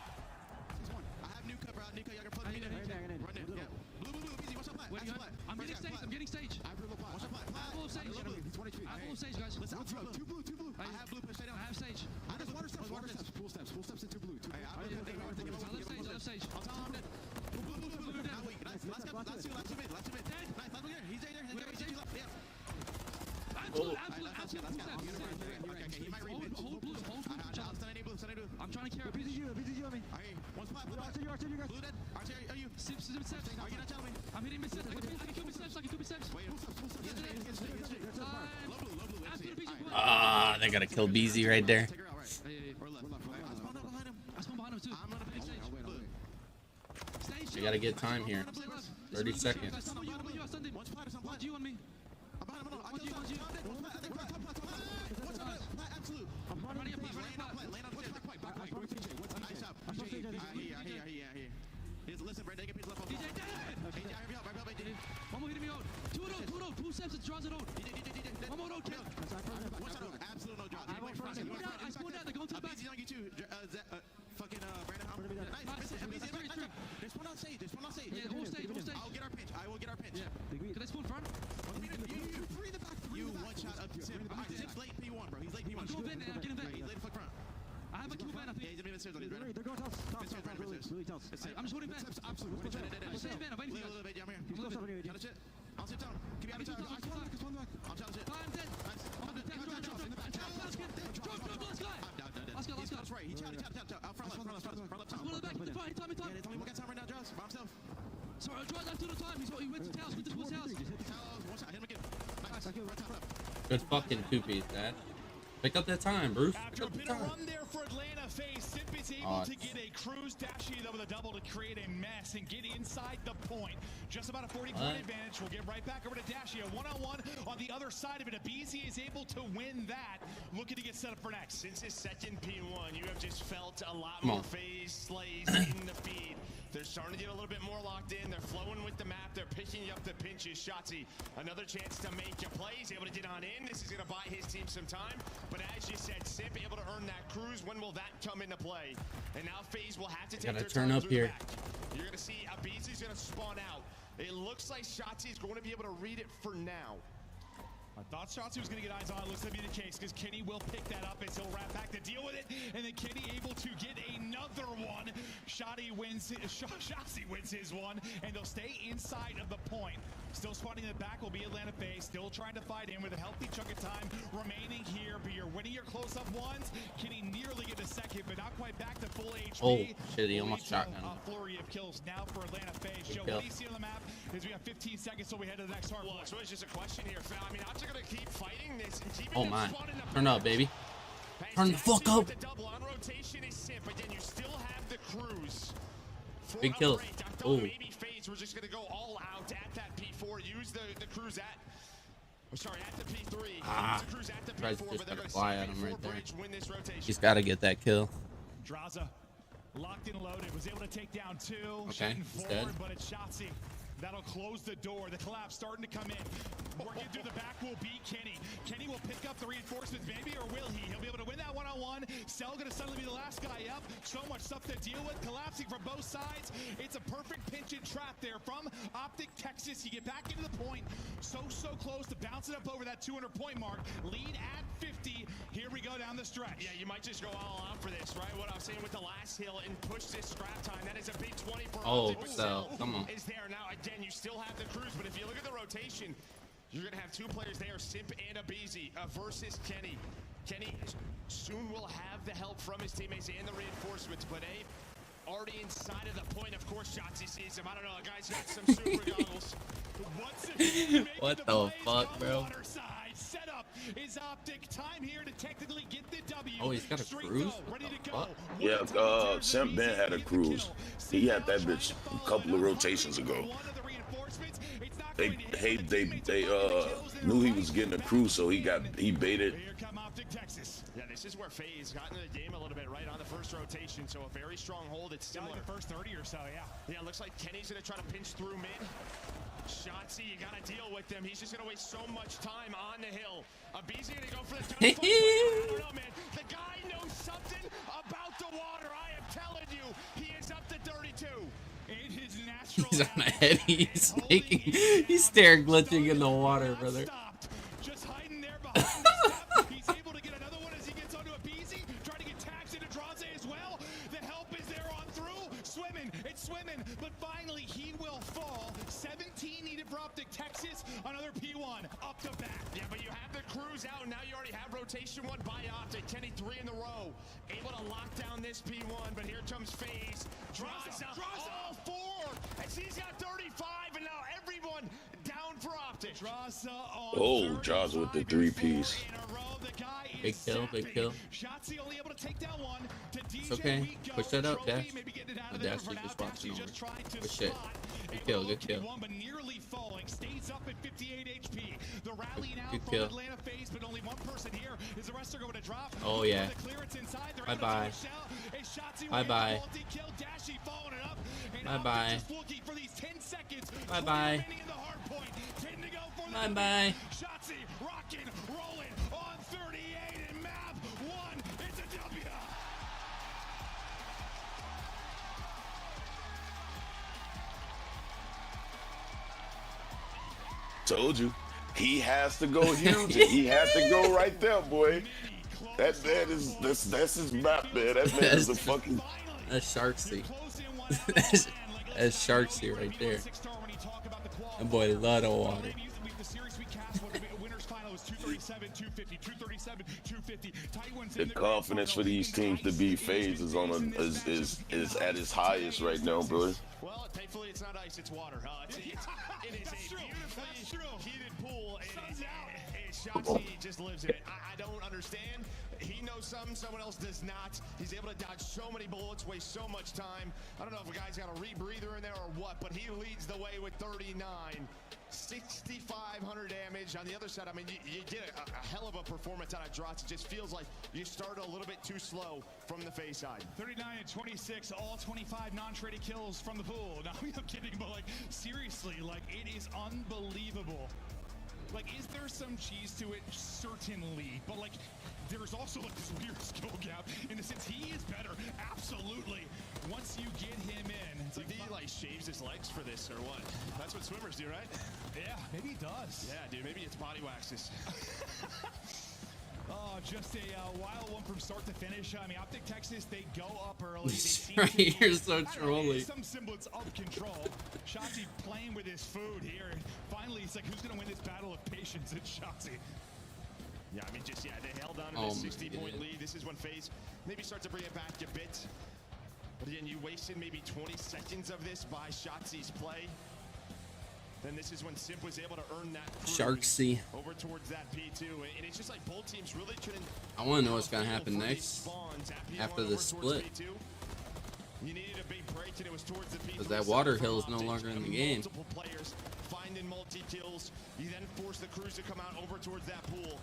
I have new cover out. New cover. Y'all can plug me in. Run in. Yeah. Blue, easy. What's up, Wait, I'm getting stage. I'm getting stage. I have blue. What's up, I have blue stage. He's 23. I have blue stage, guys. Listen, two blue. I have blue. Push down. I have stage. I have water steps. Full steps into blue. Left stage. I'll tell him that. Blue. Nice. Last two mid. Nice. He's there. Yeah. I'm trying to carry BZG on me. One spot. Blue dead. Are you? Steps. Are you not telling me? I'm hitting mid steps. I can kill mid steps. I can kill mid steps. Wait, Ah, they gotta kill BZ right there. You gotta get time here. 30 seconds. Listen, right, they get left on DJ dead! Okay, I hear me out, one more hitting me out. 2 steps, it draws it out. One more out, kill. What's that out? Absolute no drop. I spawned out, they're going to the back. BZ's on you too. Fucking Brandon. Nice. There's one on stage. Yeah, whole stage. I'll get our pinch. I will get our pinch. Yeah. Can I spawn front? You three in the back. You one shot up to Sim. Sim's late P1, bro. He's late P1. Go in and I'm getting back. He's late fuck front. I have a kill ban, I think. Yeah, he's in the stairs. They're going top. Really tough. I'm just holding back. Absolutely. I'm waiting for you guys. I'm moving. Challenge it. I'll sit down. Give me out of time. I'm challenging it. I'm dead. I'm dead. Drop. Let's go. That's right. He tapped. Out front left. One of the back. It's fine. He told me what got time right now, Josh. By himself. Sorry, Josh left to the time. He went to Tails. Went to Tails. One shot. Hit him again. Nice. Right top left. Good fucking 2-piece, Dad. Pick up that time, Bruce. After a bit of run there for Atlanta, FaZe, Simp is able to get a cruise dash over the double to create a mess and get inside the point. Just about a 40-point advantage. We'll get right back over to Dashie. One-on-one on the other side of it. Abizi is able to win that. Looking to get set up for next. Since his second P1, you have just felt a lot more FaZe slays in the feed. They're starting to get a little bit more locked in. They're flowing with the map. They're picking up the pinches. Shotzzy, another chance to make a play. He's able to get on in. This is going to buy his team some time. But as you said, Simp able to earn that cruise. When will that come into play? And now FaZe will have to take their time through the back. You're going to see Abizi's going to spawn out. It looks like Shotzzy is going to be able to read it for now. I thought Shotzzy was going to get eyes on it. Looks to be the case because Kenny will pick that up as he'll wrap back to deal with it. And then Kenny able to get another one. Shotzzy wins his one, and they'll stay inside of the point. Still spotting in the back will be Atlanta FaZe. Still trying to fight in with a healthy chunk of time remaining here. But you're winning your close-up ones. Kenny nearly get a second, but not quite back to full HP. Oh, shit, he almost shot him. A flurry of kills now for Atlanta FaZe. Joe, what do you see on the map is we have 15 seconds till we head to the next hard point. So it's just a question here. I mean, I'm just going to keep fighting this. And keep oh, my. Turn up, baby. Turn the fuck up. The double on rotation is Simp. Again, you still have the cruise. Big kill. Oh. Maybe FaZe, we're just going to go all out at that P4. Use the cruise at... Sorry, at the P3. Use the cruise at the P4, Just but they're gotta going to fly at him right there. win this rotation. He's got to get that kill. Draza locked and loaded, was able to take down two. Okay, he's dead. But it's Shotzzy. That'll close the door. The collapse starting to come in. Working through the back will be Kenny. Kenny will pick up the reinforcements, maybe, or will he? He'll be able to win that one-on-one. Cell gonna suddenly be the last guy up. So much stuff to deal with. Collapsing from both sides. It's a perfect pinch and trap there from Optic Texas. You get back into the point. So close to bouncing up over that 200-point mark. Lead at 50. Here we go down the stretch. Yeah, you might just go all out for this, right? What I was saying with the last hill and push this scrap time. That is a big 20 for Cell, come on. Is there now? Again, you still have the cruise, but if you look at the rotation, you're going to have two players there, Simp and Abizi, versus Kenny. Kenny soon will have the help from his teammates and the reinforcements, but already inside of the point. Of course, Shotzzy sees him. I don't know, the guy's got some super goggles. What the fuck, bro? Set up is Optic. Time here to technically get the W. Oh, he's got a cruise? Yeah, Simp Ben had a cruise. He had that bitch a couple of rotations ago. They knew he was getting a cruise, so he baited. Yeah, this is where FaZe got into the game a little bit, right on the first rotation. So a very strong hold. It's similar. The first 30 or so, yeah. Yeah, looks like Kenny's gonna try to pinch through mid. Shotzzy, you gotta deal with them. He's just gonna waste so much time on the hill. Abizi gonna go for the I don't know, man. The guy knows something about the water. I am telling you, he is up to 32. In his natural he's on a heavy. He's stair glitching in the water, brother. Just hiding there behind the step. He's able to get another one as he gets onto Abizi. Trying to get tags into Draze as well. The help is there on through. It's swimming. But finally, he will fall. 17 needed for Optic Texas. Another P1 up to back. Yeah, but you have the crews out, and now you already have rotation one by Optic. Kenny 3 in a row, able to lock down this P1, but here comes FaZe. Draws all 4, and he's got 35, and now everyone down for Optic. Oh, Jaws with the 3-piece. Big kill, big kill. It's okay. Push that out, Dash. The Dash is just watching over. Good shit. Good kill, good kill. Stays up at 58 HP. The rally now Good from kill. Atlanta FaZe, but only one person here. Is the rest are going to drop? Oh yeah. Bye bye. Bye bye. Bye bye. Bye bye. Bye bye. Shotzi rocking, rolling on 38 and map 1. It's a W. Told you. He has to go huge. He has to go right there, boy. That's his map, man. That man is a fucking... That's Sharksy. That's Sharksy right there. That boy lot of water. The confidence for these teams to beat FaZe is at its highest right now, bro. Well, thankfully it's not ice, it's water. It is a beautifully heated pool, and Shotzi just lives in it. I don't understand. He knows something someone else does not. He's able to dodge so many bullets, waste so much time. I don't know if a guy's got a rebreather in there or what, but he leads the way with 39. 6,500 damage. On the other side, I mean, you get a hell of a performance out of Drots. It just feels like you started a little bit too slow from the FaZe side. 39 and 26, all 25 non-traded kills from the pool. Now, I'm kidding, but like, seriously, like, it is unbelievable. Like, is there some cheese to it? Certainly. But like, there's also like this weird skill gap in the sense he is better. Absolutely. Once you get him in, it's like he like shaves his legs for this or what? That's what swimmers do, right? Yeah, maybe he does. Yeah, dude, maybe it's body waxes. Oh, just a wild one from start to finish. I mean, Optic Texas, they go up early. Right, you're so trolly. Some semblance of control. Shotzi playing with his food here. Finally, it's like, who's going to win this battle of patience? It's Shotzi. Yeah, I mean, they held on to this 60-point lead. This is when FaZe maybe start to bring it back a bit. But again, you wasted maybe 20 seconds of this by Shotzi's play. Then this is when Simp was able to earn that Sharksy. over towards that P2. And it's just like both teams really couldn't... I want to know what's going to happen next after the split. You needed a big break, and it was towards the P2. Because that water hill is no longer in the game. Multiple players finding multi-kills. You then force the crews to come out over towards that pool.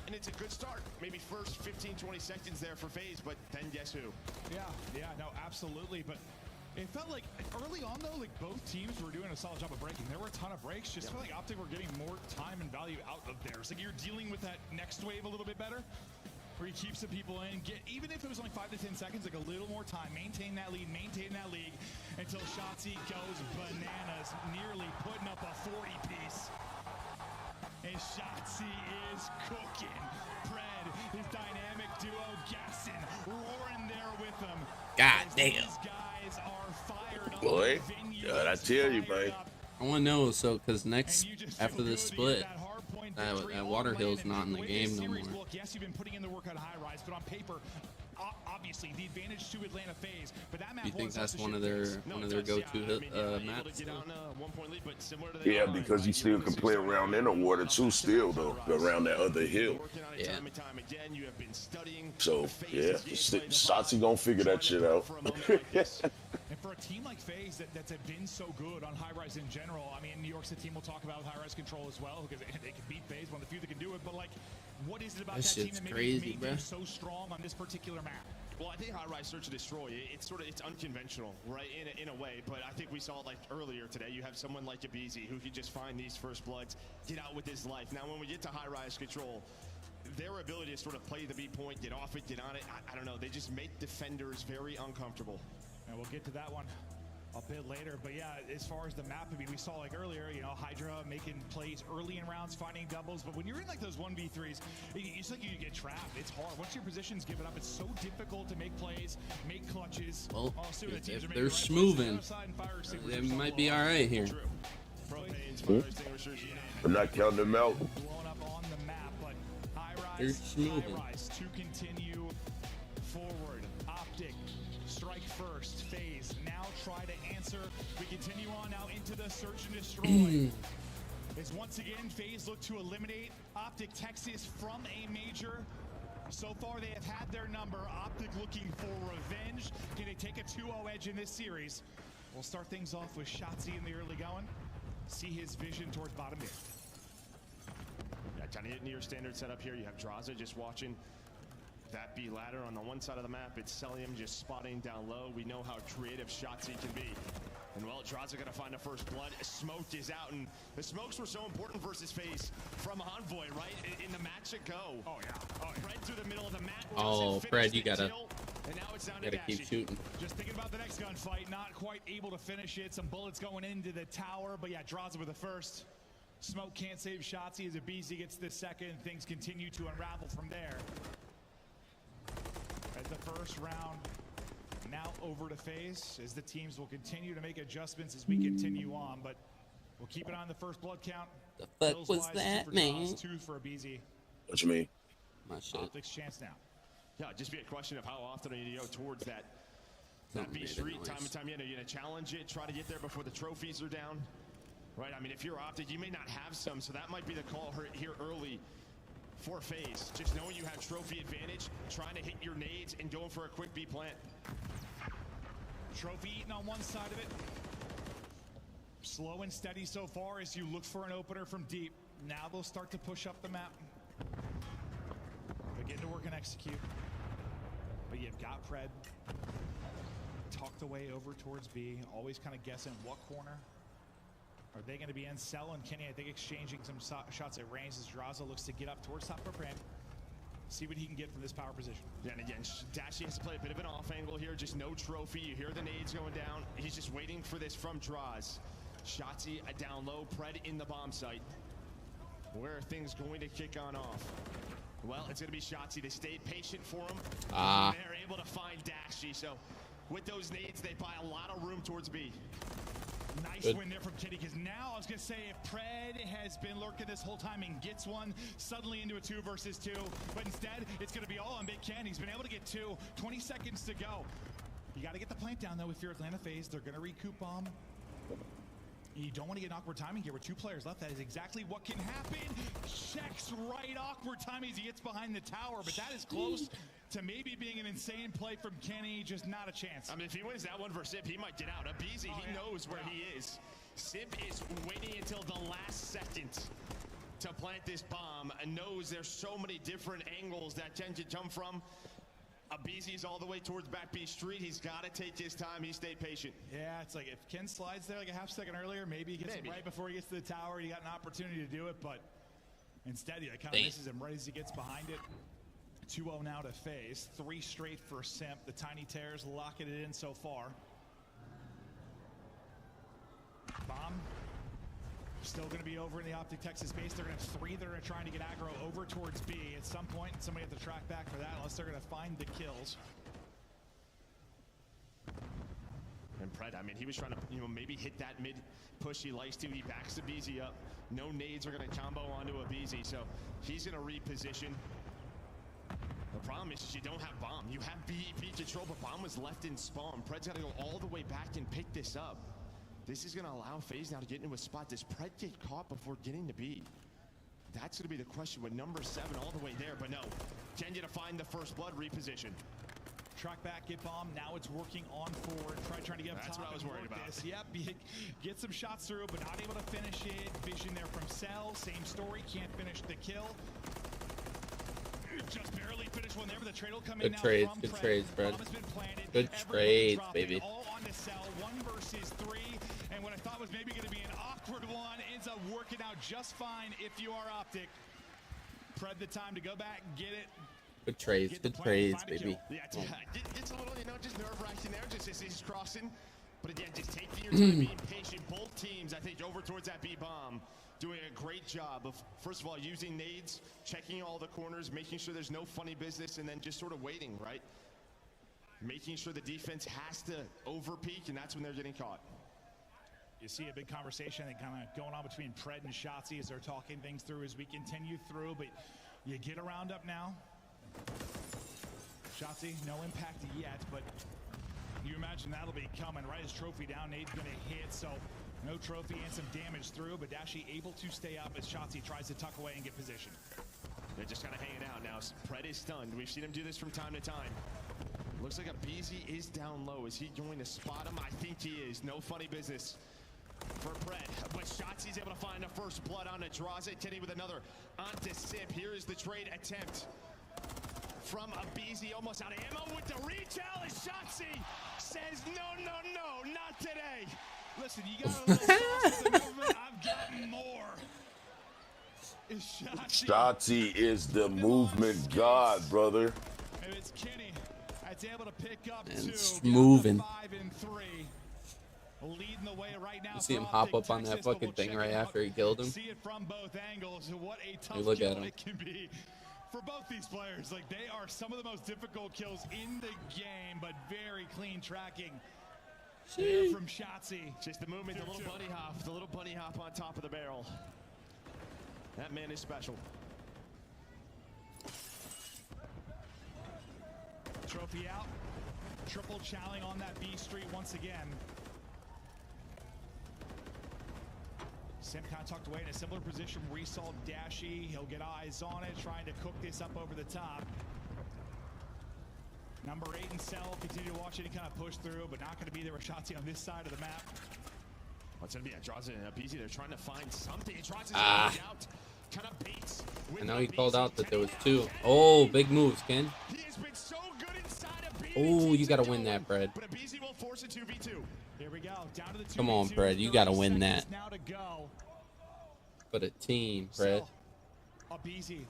And it's a good start. Maybe first 15, 20 seconds there for FaZe, but then guess who? Yeah, no, absolutely. But it felt like early on, though, like both teams were doing a solid job of breaking. There were a ton of breaks. Just felt like Optic were getting more time and value out of there. It's like you're dealing with that next wave a little bit better, where he keeps the people in, even if it was only 5 to 10 seconds, like a little more time, maintain that lead until Shotzi goes bananas, nearly putting up a 40-piece. And Shotzi is cooking. Pred, his dynamic duo, Gasson, roaring there with him. God damn. These guys are fired up. Boy, God, I tell you, man. I want to know, so, because next, after this split, that water hill's not in the game no more. Look, yes, you've been putting in the work on high rise, but on paper, obviously the advantage to Atlanta FaZe. But that map, you think that's one of their go-to maps? Yeah, because you still can play around in the water too, still though, around that other hill. Yeah. So yeah, Shotzi gonna figure that shit out. And for a team like FaZe that's been so good on high rise in general, I mean, New York's a team we'll talk about with high rise control as well, because they can beat FaZe, one of the few that can do it. But like, what is it about that team that maybe made them so strong on this particular map? Well, I think high rise search and destroy. It's unconventional, right? In a way, but I think we saw it like earlier today. You have someone like Abizi who can just find these first bloods, get out with his life. Now, when we get to high rise control, their ability to sort of play the B point, get off it, get on it, I don't know. They just make defenders very uncomfortable. And we'll get to that one a bit later. But yeah, as far as the map, I mean, we saw like earlier, you know, Hydra making plays early in rounds, finding doubles. But when you're in like those 1v3s, it's like you get trapped. It's hard. Once your position's given up, it's so difficult to make plays, make clutches. Well, if they're smoothing, they might be all right here. I'm not counting them out. Blown up on the map, but They're smoothing. High-rise to continue forward. Optic, strike first. FaZe now try to answer. We continue on now into the search and destroy. As once again, FaZe look to eliminate Optic Texas from a major. So far, they have had their number. Optic looking for revenge. Can they take a 2-0 edge in this series? We'll start things off with Shotzi in the early going. See his vision towards bottom mid. Yeah, trying to get near standard setup here. You have Draza just watching that B ladder on the one side of the map. It's Celium just spotting down low. We know how creative Shotzi can be. And well, Draza gonna find the first blood. Smoke is out, and the smokes were so important versus FaZe from Envoy, right? In the match ago. Oh yeah. Right through the middle of the map. Oh, Fred, you gotta keep shooting. Just thinking about the next gunfight, not quite able to finish it. Some bullets going into the tower, but yeah, Draza with the first. Smoke can't save Shotzi as a BZ gets the second. Things continue to unravel from there. As the first round now over to FaZe, as the teams will continue to make adjustments as we continue on, but we'll keep it on the first blood count. The fuck was that, man? 2 for a BZ. What you mean? My shit. Optic's chance now. Yeah, just be a question of how often are you go towards that B street time and time again. Are you gonna challenge it, try to get there before the trophies are down? Right, I mean, if you're Optic, you may not have some, so that might be the call here early for FaZe. Just knowing you have trophy advantage, trying to hit your nades and going for a quick B plant. Trophy eaten on one side of it. Slow and steady so far as you look for an opener from deep. Now they'll start to push up the map. Begin to work and execute. But you've got Pred tucked away over towards B. Always kind of guessing what corner. Are they going to be in? Cell and Kenny, I think, exchanging some shots at range as Draza looks to get up towards top of ramp. See what he can get from this power position. Yeah, and again, Dashy has to play a bit of an off angle here. Just no trophy. You hear the nades going down. He's just waiting for this from Draz. Shotzi down low. Pred in the bomb site. Where are things going to kick on off? Well, it's going to be Shotzi. They stayed patient for him. They're able to find Dashy. So with those nades, they buy a lot of room towards B. Nice win there from Kitty, because now I was going to say if Pred has been lurking this whole time and gets one suddenly into a 2 versus 2, but instead it's going to be all on Big Ken. He's been able to get 2, 20 seconds to go. You got to get the plant down though if you're Atlanta FaZe. They're going to recoup bomb. You don't want to get awkward timing here with 2 players left. That is exactly what can happen. Checks right, awkward timing as he gets behind the tower, but that is close to maybe being an insane play from Kenny. Just not a chance. I mean, if he wins that one versus Sip, he might get out. Abizi, he knows where he is. Sip is waiting until the last second to plant this bomb and knows there's so many different angles that Ken can come from. Abizi's all the way towards back B street. He's got to take his time. He stayed patient. Yeah, it's like if Ken slides there like a half second earlier, maybe he gets it right before he gets to the tower. He got an opportunity to do it, but instead he kind of misses him right as he gets behind it. 2-0 now to FaZe. 3 straight for Simp. The Tiny Tears locking it in so far. Bomb. Still going to be over in the Optic Texas base. They're going to have 3 that are trying to get aggro over towards B. At some point, somebody have to track back for that unless they're going to find the kills. And Pred, I mean, he was trying to, maybe hit that mid push he likes to. He backs the BZ up. No nades are going to combo onto a BZ, so he's going to reposition. The problem is you don't have bomb. You have BEP control, but bomb was left in spawn. Pred's got to go all the way back and pick this up. This is going to allow FaZe now to get into a spot. Does Pred get caught before getting to B? That's going to be the question with number 7 all the way there, but no. Can you to find the first blood reposition? Track back, get bomb. Now it's working on forward. Trying to get up top. That's what I was worried about. This. Yep, get some shots through, but not able to finish it. Vision there from Cell. Same story. Can't finish the kill. Just barely finished one there, but the trade will come in now from Good trades, Fred. Bomb has been planted. Good trades, baby. All on to Cell. 1 versus 3. And what I thought was maybe going to be an awkward one ends up working out just fine if you are Optic. Pred the time to go back, get it. Good trades, baby. Yeah, it's a little, just nerve-wracking there, just as he's crossing. But again, just taking your time, being patient. Both teams, I think, over towards that B-bomb, doing a great job of, first of all, using nades, checking all the corners, making sure there's no funny business, and then just sort of waiting, right? Making sure the defense has to over-peak, and that's when they're getting caught. You see a big conversation that kind of going on between Pred and Shotzi as they're talking things through as we continue through, but You get a round up now. Shotzi, no impact yet, but you imagine that'll be coming. Right as trophy down, Nate's going to hit, so no trophy and some damage through, but Dashi able to stay up as Shotzi tries to tuck away and get position. They're just kind of hanging out now. Pred is stunned. We've seen him do this from time to time. Looks like Abizi is down low. Is he going to spot him? I think he is. No funny business for Pred. But Shotzi's able to find the first blood on Draza. Teddy with another onto Sip. Here is the trade attempt from Abizi. Almost out of ammo with the reach out. And Shotzi says, no, no, no, not today. Listen, you got a little sauce with the movement. I've got more. Shotzi is the movement god, brother. And it's Kenny that's able to pick up And two. it's moving. 5 and 3. Leading the way right now. You see him hop up on that fucking thing right after he killed him. See it from both angles. What a tough You look kill at him. it can be for both these players. Like, they are some of the most difficult kills in the game, but very clean tracking. There from Shotzi. Just the movement, the little bunny hop on top of the barrel. That man is special. Trophy out. Triple challenge on that B Street once again. Sim kind of tucked away in a similar position where we saw Dashi. He'll get eyes on it, trying to cook this up over the top. Number 8 and Cell continue to watch it. He kind of push through, but not going to be there with Shotzi on this side of the map. What's going to be a Draza and Abizi? They're trying to find something. Draza's out. Kind of baits. I know he called out that there was 2. Oh, big moves, Ken. He has been so good inside of B. Oh, you got to win that, Fred. But Abizi will force a 2v2. Here we go. Down to the 2v2. Come on, Fred. You got to win that. Now to go. For the team, Fred. Abizi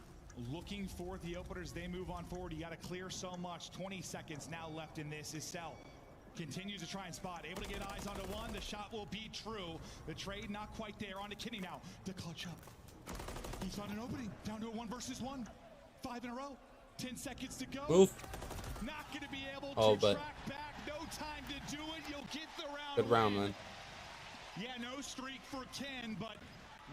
looking for the openers. They move on forward. You got to clear so much. 20 seconds now left in this. Estelle continues to try and spot. Able to get eyes onto one. The shot will be true. The trade not quite there. On to Kinney now. The clutch up. He found an opening. Down to a 1 versus 1. 5 in a row. 10 seconds to go. Move. Not going to be able to but track back. No time to do it. You'll get the round. Good round, man. Yeah, no streak for Ken, but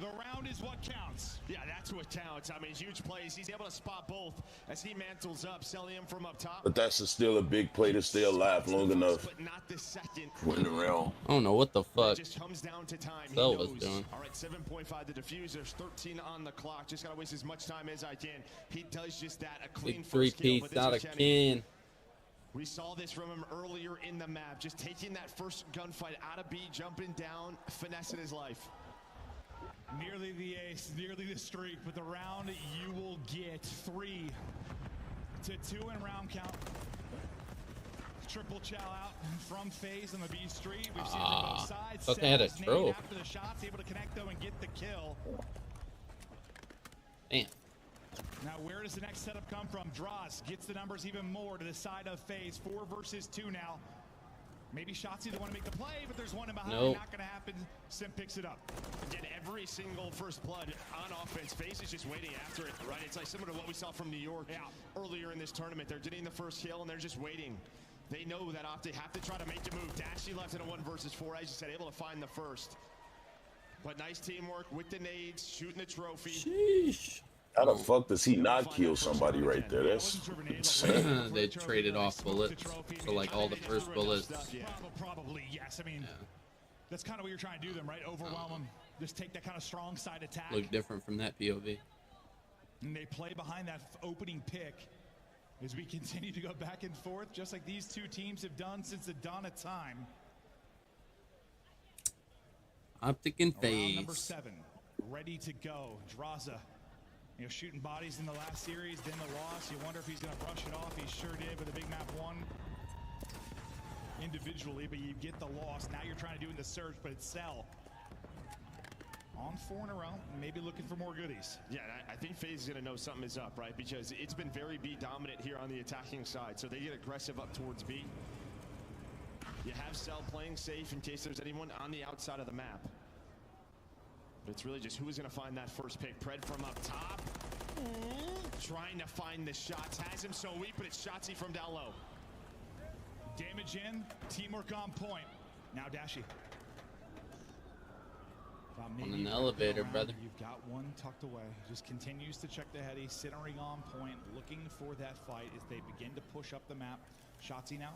the round is what counts. Yeah, that's what counts. I mean, huge plays. He's able to spot both as he mantles up, selling him from up top. But that's still a big play to stay alive long enough. But not the second. Win the round. I don't know what the fuck It just comes down to time. Cell He was knows. doing. All right, 7.5 the diffuse. There's 13 on the clock. Just got to waste as much time as I can. He does just that. A clean Big first kill, 3-piece, but not a this is Kenny. Ken. We saw this from him earlier in the map. Just taking that first gunfight out of B, jumping down, finessing his life. Nearly the ace, nearly the streak, but the round you will get 3 to 2 in round count. Triple chow out from FaZe on the B Street. We've seen it on both sides. Thought they had a Seth is troll. named after the shots, able to connect though and get the kill. Damn. Now where does the next setup come from? Droz gets the numbers even more to the side of FaZe. 4 versus 2 now. Maybe Shotzi the one to make the play, but there's one in behind. Nope. Not going to happen. Sim picks it up. Again, every single first blood on offense, FaZe is just waiting after it, right? It's like similar to what we saw from New York earlier in this tournament. They're getting the first kill, and they're just waiting. They know that Optic have to try to make a move. Dashi left in a 1 versus 4, as you said, able to find the first. But nice teamwork with the nades, shooting the trophy. Sheesh. How the fuck does he not kill somebody right there? That's insane. They traded off bullets. So, like, all the first bullets. Probably, yes. I mean, that's kind of what you're trying to do them, right? Overwhelm them. Just take that kind of strong side attack. Look different from that POV. And they play behind that opening pick as we continue to go back and forth, just like these two teams have done since the dawn of time. Optic and Round number FaZe. 7, ready to go. Draza, you know, shooting bodies in the last series, then the loss. You wonder if he's going to brush it off. He sure did with a big map 1 individually, but you get the loss. Now you're trying to do it in the search, but it's Cell. On 4 in a row, maybe looking for more goodies. Yeah, I think FaZe is going to know something is up, right? Because it's been very B dominant here on the attacking side, so they get aggressive up towards B. You have Cell playing safe in case there's anyone on the outside of the map. But it's really just who is going to find that first pick. Pred from up top. Trying to find the shots. Has him so weak, but it's Shotzi from down low. Damage in, teamwork on point. Now Dashi. On an elevator, brother. You've got one tucked away. Just continues to check the heady, centering on point, looking for that fight as they begin to push up the map. Shotzzy now.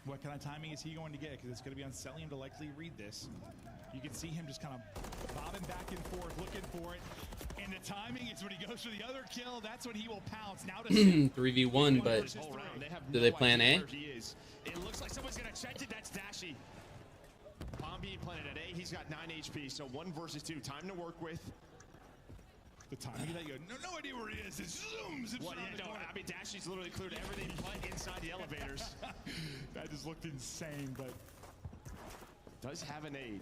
What kind of timing is he going to get? Because it's going to be on Celium to likely read this. You can see him just kind of bobbing back and forth, looking for it. And the timing is when he goes for the other kill. That's when he will pounce. Now to 3v1, but do they plan A? It looks like someone's going to check it. That's Dashy. Bomb being planted at A. He's got 9 HP, so 1 versus 2. Time to work with. The timing that you have no idea where he is. It zooms. I mean, Dashy's literally cleared everything inside the elevators. That just looked insane, but does have a nade.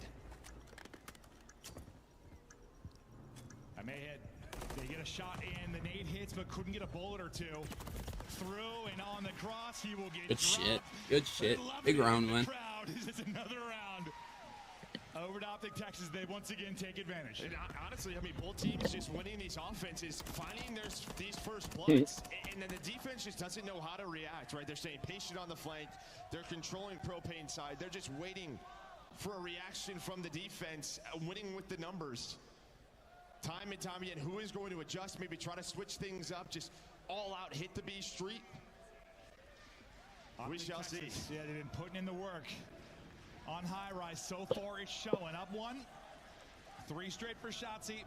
I may hit. They get a shot in. The nade hits, but couldn't get a bullet or two. Through and on the cross, he will get good dropped. Shit. Good shit. Big round win. This is another round. Over to Optic Texas, they once again take advantage. And honestly, I mean, both teams just winning these offenses, finding these first bloods, and then the defense just doesn't know how to react, right? They're staying patient on the flank. They're controlling propane side. They're just waiting for a reaction from the defense, winning with the numbers. Time and time again, who is going to adjust, maybe try to switch things up, just all out hit the B street? We shall see. Yeah, they've been putting in the work. On high rise so far, it's showing. Up 1. 3 straight for Shotzzy.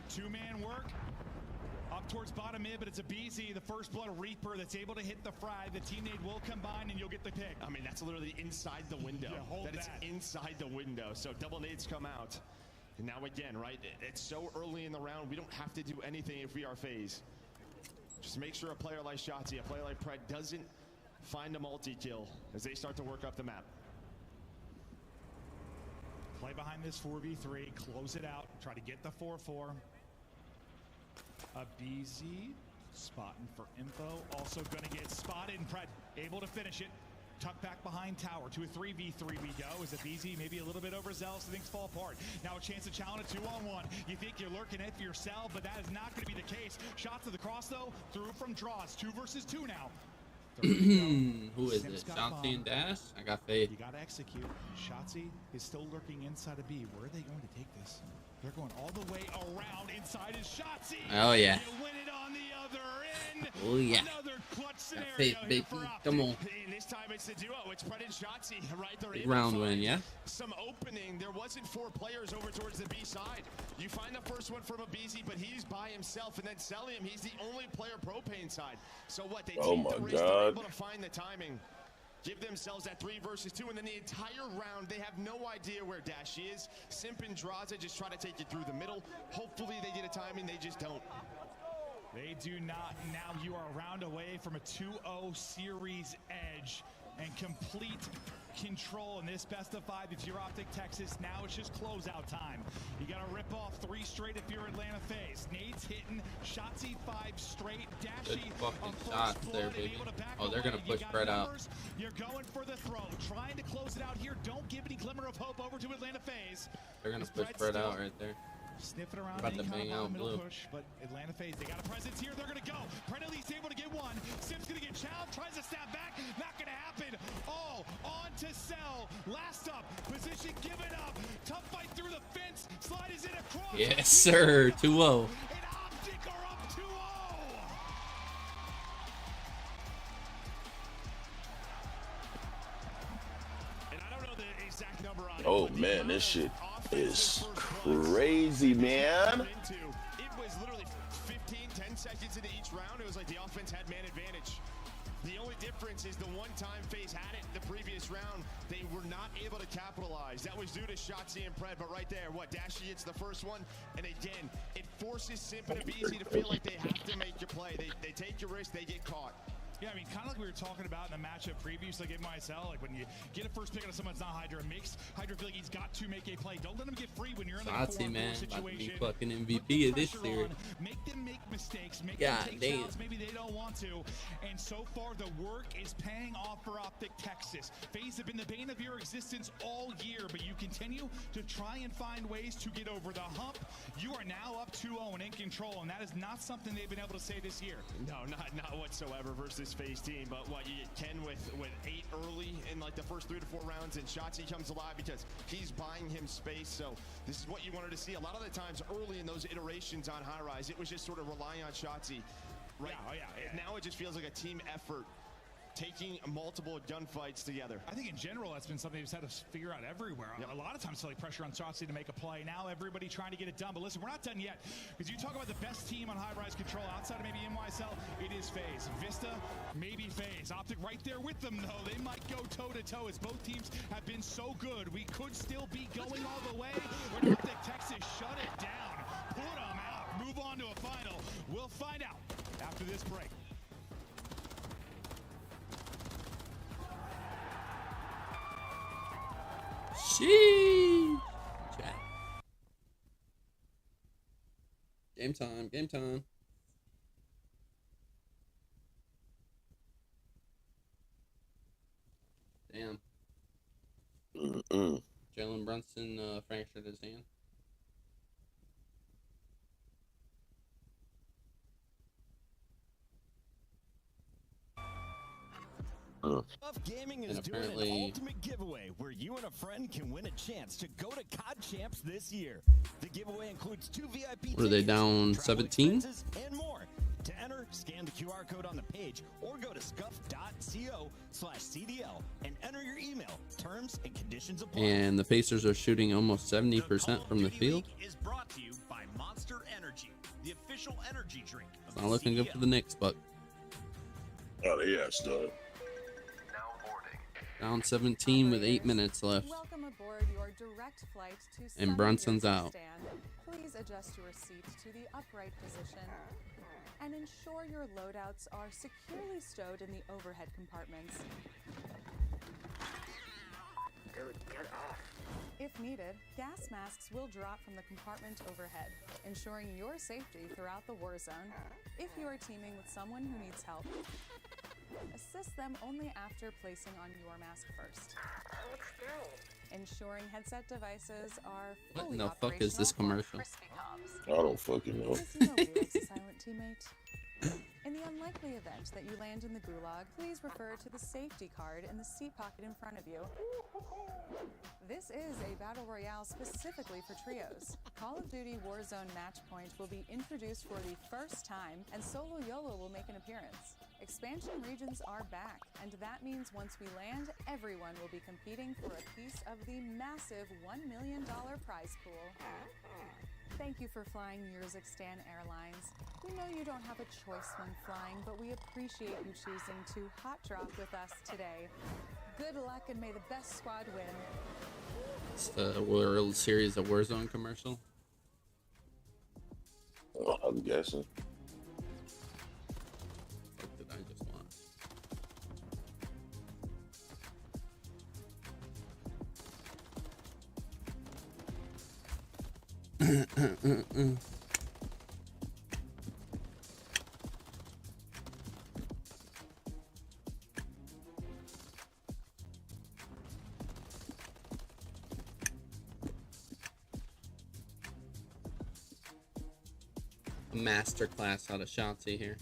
2-man work. Up towards bottom mid, but it's a BZ, the first blood Reaper that's able to hit the frag. The team nade will combine and you'll get the pick. I mean, that's literally inside the window. Yeah, hold that is inside the window. So double nades come out. And now again, right, it's so early in the round, we don't have to do anything if we are phase. Just make sure a player like Shotzzy, a player like Pred doesn't find a multi-kill as they start to work up the map. Play behind this 4v3, close it out, try to get the 4-4. A BZ, spotting for info, also gonna get spotted, and Pred able to finish it. Tuck back behind tower. To a 3v3 we go. Is it BZ maybe a little bit overzealous? Things fall apart. Now a chance to challenge a 2-on-1. You think you're lurking it for yourself, but that is not going to be the case. Shot to the cross though. Through from draws. 2 versus 2 now. Who is it? Shotzzy and Dash? I got faith. You got to execute. Shotzzy is still lurking inside of B. Where are they going to take this? They're going all the way around. Inside is Shotzzy. Oh yeah. You win it on the other end. Oh yeah. Another clutch scenario faith, baby. Come on. And this time it's the duo. It's Pred and Shotzzy, right? They're Big round win, yeah. Some opening. There wasn't 4 players over towards the B side. You find the first one from a BZ, but he's by himself. And then Celium, he's the only player propane side. So what? They take the risk. They're able to find the timing. Give themselves that 3 versus 2, and then the entire round, they have no idea where Dash is. Simp and Draza just try to take it through the middle. Hopefully they get a timing, they just don't. They do not. Now you are a round away from a 2-0 series edge and complete control in this best of 5 if you're Optic Texas. Now it's just closeout time. You got to rip off 3 straight if you're Atlanta FaZe. Nade's hitting. Shotzzy 5 straight. Dashy fucking shots there, baby. Oh, they're going to push Pred out. You're going for the throw. Trying to close it out here. Don't give any glimmer of hope over to Atlanta FaZe. They're going to push Pred out right there. Sniffing around about to bang out blue. Push, but Atlanta FaZe, they got a presence here. They're going to go. Pred at least able to get 1. Sim's going to get challenged. Tries to snap back. Not going to happen. All on to Cell. Last up. Position given up. Tough fight through the fence. Slide is in across. Yes, sir. 2-0. And Optic are up 2-0. And I don't know the exact number on it. Oh man, this shit is crazy, man. It was literally 10 seconds into each round. It was like the offense had man advantage. The only difference is the one time FaZe had it the previous round, they were not able to capitalize. That was due to Shotzzy and Pred, but right there, Dashy hits the first one, and again, it forces Simp and BZ to feel like they have to make your play. They take your risk, they get caught. Yeah, I mean, kind of like we were talking about in the matchup previews, like in MySL, like when you get a first pick on someone's not Hydra, it makes Hydra feel like he's got to make a play. Don't let him get free when you're in like a 4-4 situation. About to be fucking MVP of this series. Make them make mistakes. Make them take shots. Maybe they don't want to. And so far, the work is paying off for Optic Texas. FaZe have been the bane of your existence all year, but you continue to try and find ways to get over the hump. You are now up 2-0 and in control, and that is not something they've been able to say this year. No, not whatsoever versus this FaZe team. But what you can with 8 early in like the first 3 to 4 rounds, and Shotzi comes alive because he's buying him space. So this is what you wanted to see. A lot of the times early in those iterations on High Rise, it was just sort of relying on Shotzi. Right? Yeah. Now it just feels like a team effort, taking multiple gunfights together. I think in general that's been something we've had to figure out everywhere. Yep. A lot of times like pressure on Shotzi to make a play. Now everybody trying to get it done. But listen, we're not done yet. Because you talk about the best team on High Rise Control outside of maybe NYSL, it is FaZe. Vista, maybe FaZe. Optic right there with them though. They might go toe-to-toe as both teams have been so good. We could still be going all the way. Or Optic Texas shut it down. Put them out. Move on to a final. We'll find out after this break. Sheesh. Game time, game time. Damn. Jalen Brunson fractured his hand. Buff Gaming is doing an ultimate giveaway where you and a friend can win a chance to go to COD Champs this year. The giveaway includes 2 VIP Were they tickets, down travel 17? expenses, and more. To enter, scan the QR code on the page or go to scuff.co/CDL and enter your email. Terms and conditions apply. And the Pacers are shooting almost 70% from the field. Is brought to you by Monster Energy, the official energy drink of It's not looking good for the Knicks, but Oh, yeah, stud. down 17 with 8 minutes left. Welcome aboard your direct flight to And Brunson's out. Stand. Please adjust your seat to the upright position and ensure your loadouts are securely stowed in the overhead compartments. Dude, get off. If needed, gas masks will drop from the compartment overhead, ensuring your safety throughout the war zone. If you are teaming with someone who needs help, assist them only after placing on your mask first. Ensuring headset devices are What fully in the fuck is this commercial? I don't fucking know. Does nobody likes a silent teammate? In the unlikely event that you land in the gulag, please refer to the safety card in the seat pocket in front of you. This is a battle royale specifically for trios. Call of Duty Warzone Matchpoint will be introduced for the first time, and Solo YOLO will make an appearance. Expansion regions are back, and that means once we land, everyone will be competing for a piece of the massive $1 million prize pool. Thank you for flying Urzikstan Airlines. We know you don't have a choice when flying, but we appreciate you choosing to hot drop with us today. Good luck and may the best squad win. It's the World Series of Warzone commercial. I'm guessing. What did I just want? Masterclass out of Shotzi here.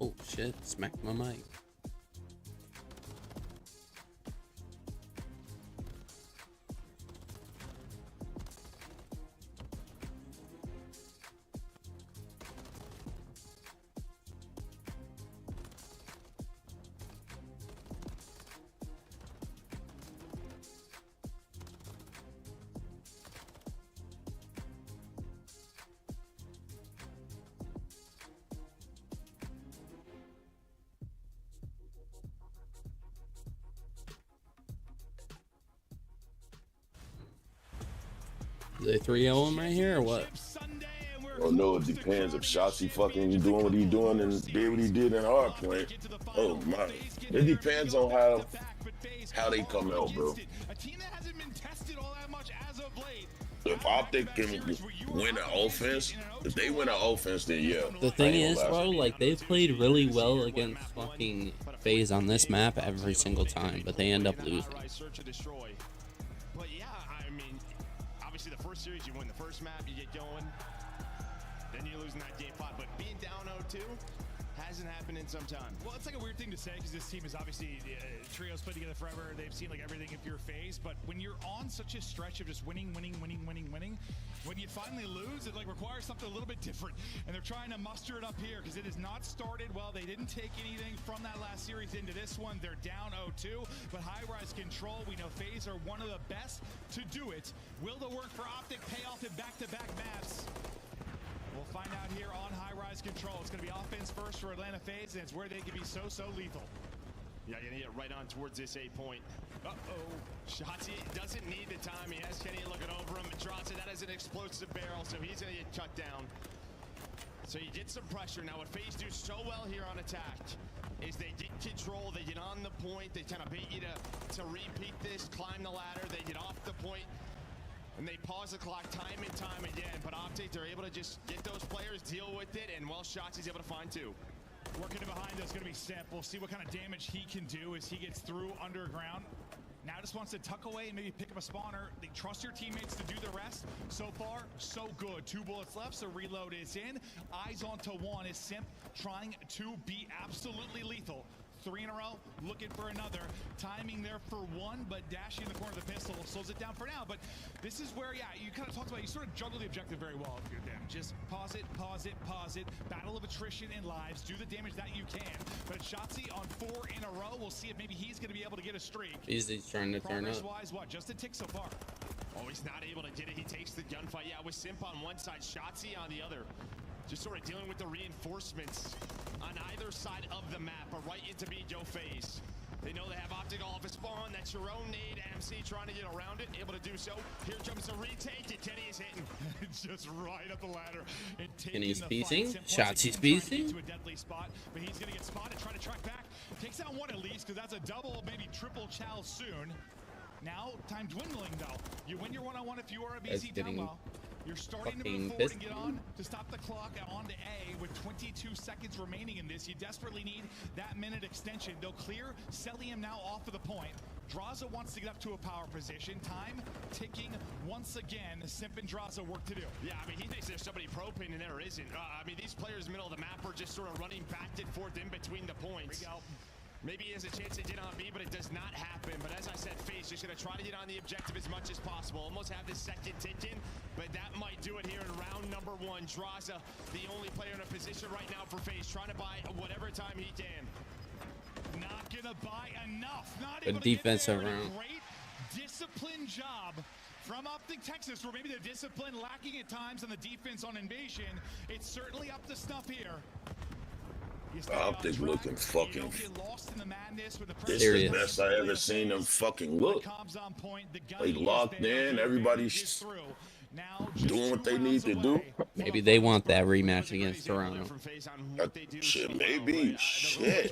Oh shit, smacked my mic. Are they 3-0 him right here or what? Sunday, and we're Oh no, it depends. If Shotzi fucking doing what he doing and did what he did in our point, oh my. It depends on how they come out, bro. A team that hasn't been tested all that much as of late. If Optic can win an offense, if they win an offense, then yeah. The thing is, bro, like they've played really well against fucking FaZe on this map every single time, but they end up losing. But yeah, I mean, obviously the first series you win the first map, you get going, then you lose in that game 5. But being down 0-2 hasn't happened in some time. Well, it's like a weird thing to say because this team is obviously trios played together forever. They've seen like everything if you're FaZe, but when you're on such a stretch of just winning, when you finally lose, it like requires something a little bit different. And they're trying to muster it up here because it has not started well. They didn't take anything from that last series into this one. They're down 0-2, but high-rise control. We know FaZe are one of the best to do it. Will the work for Optic pay off in back-to-back maps? We'll find out here on high-rise control. It's going to be offense first for Atlanta FaZe, and it's where they can be so lethal. Yeah, you're gonna get right on towards this A point. Shotzi doesn't need the time. He has Kenny looking over him and draws it. That is an explosive barrel, so he's gonna get cut down. So you get some pressure. Now what FaZe do so well here on attack is they get control, they get on the point, they kind of bait you to repeat this, climb the ladder, they get off the point, and they pause the clock time and time again. But Optic, they're able to just get those players, deal with it, and well, Shotzi's able to find 2. Working it behind us, going to be Simp. We'll see what kind of damage he can do as he gets through underground. Now just wants to tuck away and maybe pick up a spawner. They trust your teammates to do the rest. So far, so good. 2 bullets left, so reload is in. Eyes onto 1 is Simp trying to be absolutely lethal. 3 in a row, looking for another. Timing there for 1, but dashing in the corner of the pistol slows it down for now. But this is where, yeah, you kind of talked about, you sort of juggle the objective very well with your damage. Just pause it, pause it, pause it. Battle of attrition and lives. Do the damage that you can. But Shotzi on 4 in a row. We'll see if maybe he's going to be able to get a streak. He's trying to turn up. Progress-wise, what? Just a tick so far. Oh, he's not able to get it. He takes the gunfight. Yeah, with Simp on one side, Shotzi on the other. Just sort of dealing with the reinforcements on either side of the map, but right into me, Joe FaZe. They know they have Optic off a spawn. That's your own nade. MC trying to get around it, able to do so. Here comes a retake, and Kenny is hitting. Just right up the ladder. Kenny's piecing. Shotzi's piecing. To a deadly spot, but he's going to get spotted, trying to track back. Takes out 1 at least, because that's a double, maybe triple chow soon. Now, time dwindling, though. You win your one-on-one if you are a BC down well. You're starting to move forward and get on to stop the clock on to A with 22 seconds remaining in this. You desperately need that minute extension. They'll clear. Celium now off of the point. Draza wants to get up to a power position. Time ticking once again. Simp and Draza work to do. Yeah, I mean, he thinks there's somebody propane and there isn't. I mean, these players middle of the map are just sort of running back and forth in between the points. Here we go. Maybe he has a chance to get on B, but it does not happen. But as I said, FaZe just going to try to get on the objective as much as possible. Almost have this second ticking, but that might do it here in round number 1. Draza, the only player in a position right now for FaZe, trying to buy whatever time he can. Not going to buy enough. Not Good able defense to get there. around. Great disciplined job from Optic Texas, where maybe the discipline lacking at times on the defense on Invasion. It's certainly up to snuff here. Optic looking fucking. This Serious. is the best I ever seen them fucking look. They locked in. Everybody's doing what they need to do. Maybe they want that rematch against Toronto. Shit, maybe. Shit.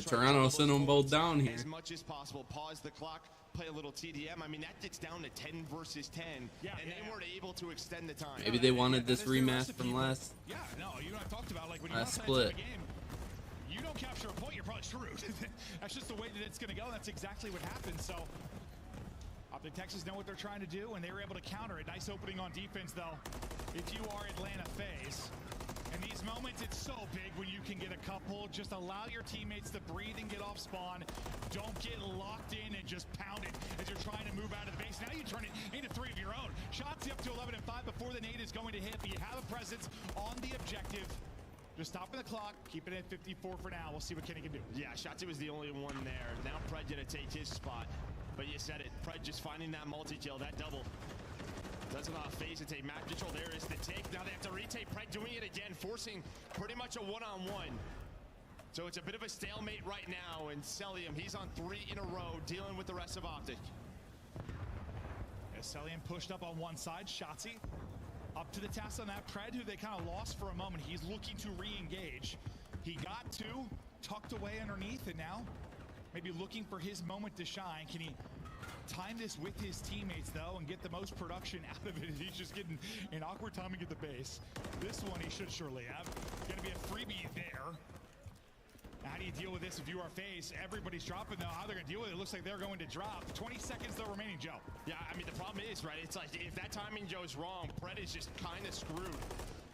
Toronto sent them both down here. As much as possible, pause the clock, play a little TDM. I mean, that gets down to 10 versus 10, and they weren't able to extend the time. Maybe they wanted this rematch from last. Yeah, no, you know, I talked about like when you split. a game, you don't capture a point, you're probably screwed. That's just the way that it's going to go. That's exactly what happened. So Optic Texas know what they're trying to do, and they were able to counter it. Nice opening on defense, though. If you are Atlanta FaZe, in these moments, it's so big when you can get a couple. Just allow your teammates to breathe and get off spawn. Don't get locked in and just pound it as you're trying to move out of the base. Now you turn it into 3 of your own. Shots up to 11 and 5 before the nade is going to hit, but you have a presence on the objective. Just stopping the clock, keeping it at 54 for now. We'll see what Kenny can do. Yeah, Shotzi was the only one there. Now Pred gonna take his spot. But you said it, Pred just finding that multi-kill, that double. Doesn't allow FaZe to take map control. There is the take. Now they have to retake. Pred doing it again, forcing pretty much a one-on-one. So it's a bit of a stalemate right now. And Celium, he's on 3 in a row, dealing with the rest of Optic. As Celium pushed up on one side, Shotzi up to the task on that. Pred, who they kind of lost for a moment, he's looking to re-engage. He got two, tucked away underneath, and now maybe looking for his moment to shine. Can he time this with his teammates, though, and get the most production out of it? He's just getting an awkward timing at the base. This one he should surely have. Going to be a freebie there. How do you deal with this if you are FaZe? Everybody's dropping, though. How they're going to deal with it? It looks like they're going to drop. 20 seconds, though, remaining, Joe. Yeah, I mean, the problem is, right, it's like if that timing Joe's wrong, Pred is just kind of screwed.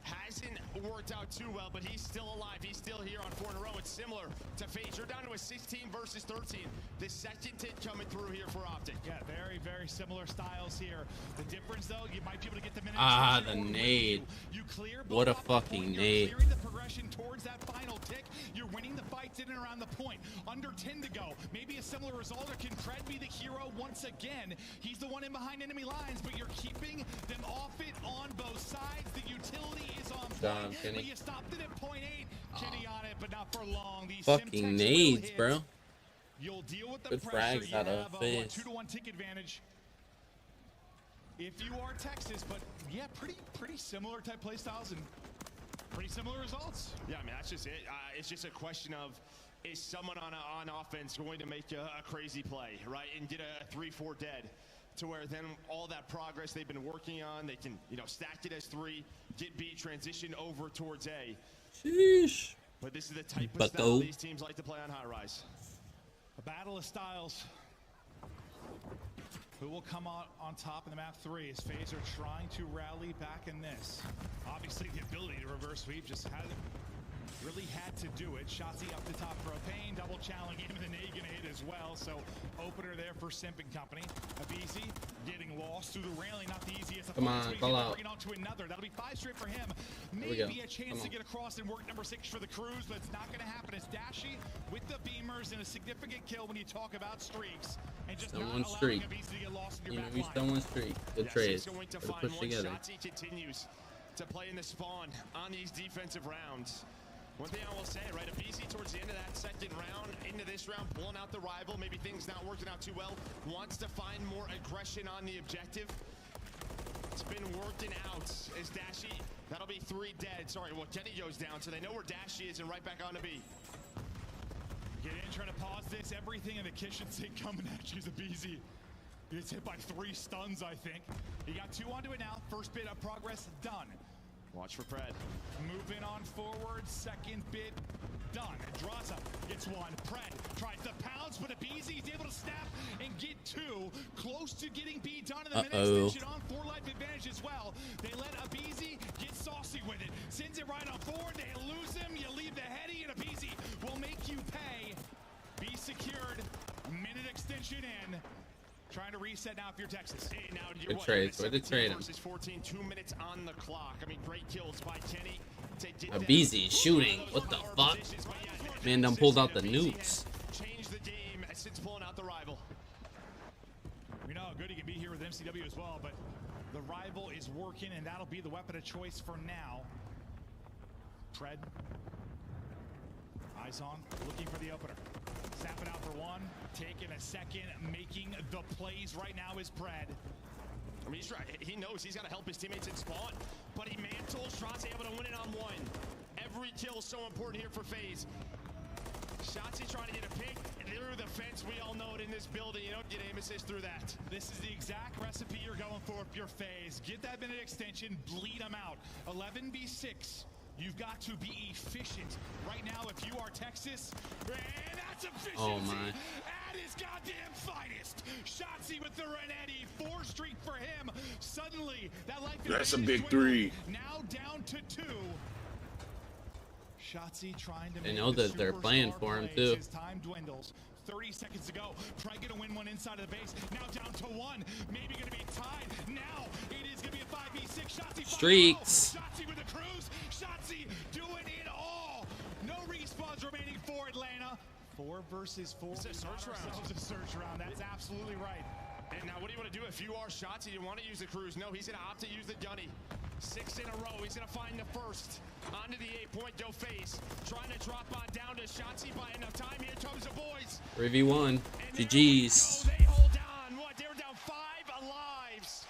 Hasn't worked out too well, but he's still alive. He's still here on 4 in a row. It's similar to FaZe. You're down to a 16 versus 13. The second hit coming through here for Optic. Yeah, very, very similar styles here. The difference, though, you might be able to get the minutes. Ah, the nade. You clear what a fucking nade. Clearing the progression towards that final tick. You're winning the fights in and around the point. Under 10 to go. Maybe a similar result, or can Pred be the hero once again? He's the one in behind enemy lines, but you're keeping them off it on both sides. The utility is on point, but you stopped it at point 8. Kenny on it, but not for long. These fucking nades, bro. You'll deal with the good pressure. frags out of FaZe. 2-to-1 tick advantage if you are Texas, but yeah, pretty similar type play styles and pretty similar results. Yeah, I mean, that's just it. It's just a question of, is someone on offense going to make a crazy play, right, and get a 3-4 dead, to where then all that progress they've been working on, they can, you know, stack it as 3, get B, transition over towards A. Sheesh. But this is the type of style these teams like to play on high rise. A battle of styles. Who will come out on top in the map 3 as FaZe are trying to rally back in this. Obviously, the ability to reverse sweep just hasn't really had to do it. Shotzi up the top for a pain, double challenge, even the nade gonna hit as well. So opener there for Simp and company. Abizi getting lost through the railing, not the easiest. Come on, call out. Bring it on to another. That'll be 5 straight for him. Maybe a chance to get across and work number 6 for the Crews, but it's not gonna happen. It's Dashy with the beamers and a significant kill when you talk about streaks. And just not allowing Abizi to get lost in your back line. We still one streak. Good trade. Push together. Shotzi continues to play in the spawn on these defensive rounds. One thing I will say, right, Abizi towards the end of that second round, into this round, pulling out the rival, maybe things not working out too well, wants to find more aggression on the objective. It's been working out as Dashy, that'll be 3 dead. Sorry, well, Kenny goes down, so they know where Dashy is and right back on to B. Get in, trying to pause this. Everything in the kitchen sink coming at you is Abizi. Gets hit by 3 stuns, I think. He got 2 onto it now. First bit of progress done. Watch for Pred. Moving on forward, second bit done. Draza gets 1. Pred tries to pounce, but Abizi is able to snap and get 2. Close to getting B done in the minute extension on 4 life advantage as well. They let Abizi get saucy with it. Sends it right on forward. They lose him. You leave the heady, and Abizi will make you pay. Be secured. Minute extension in. Trying to reset now if you're Texas. Hey, now good trades. Way to trade him. Versus 14, 2 minutes on the clock. I mean, great kills by Kenny. Abizi shooting. What the fuck? Man done pulled out the nukes. Change the game since pulling out the rival. We know how good he can be here with MCW as well, but the rival is working, and that'll be the weapon of choice for now. Pred. Eyes on, looking for the opener. Snapping out for 1, taking a second, making the plays right now is Pred. I mean, he's right. He knows he's got to help his teammates in spawn, but he mantles. Shotzi able to win it on 1. Every kill is so important here for FaZe. Shotzi trying to get a pick through the fence. We all know it in this building. You don't get aim assist through that. This is the exact recipe you're going for if you're FaZe. Get that minute extension, bleed them out. 11v6. You've got to be efficient. Right now, if you are Texas, and that's efficiency. Oh my. At his goddamn finest. Shotzi with the Renetti. 4 streak for him. Suddenly, that life that's a big 3. Now down to 2. Shotzi trying to they know that they're playing for him too. His time dwindles. 30 seconds to go. Probably gonna win one inside of the base. Now down to 1. Maybe gonna be tied. Now it is gonna be a 5v6. Shotzi streaks. Shotzi with the Crews. Shotzi doing it all. No respawns remaining for Atlanta. 4 versus 4. It's a search round. It's a search round. That's absolutely right. And now what do you want to do if you are Shotzi? You want to use the Crews? No, he's gonna opt to use the Gunny. 6 in a row. He's gonna find the first. Onto the 8-point, go FaZe. Trying to drop on down to Shotzi by enough time. Here comes the boys. 3v1. GG's. They hold on. What? They were down 5 lives.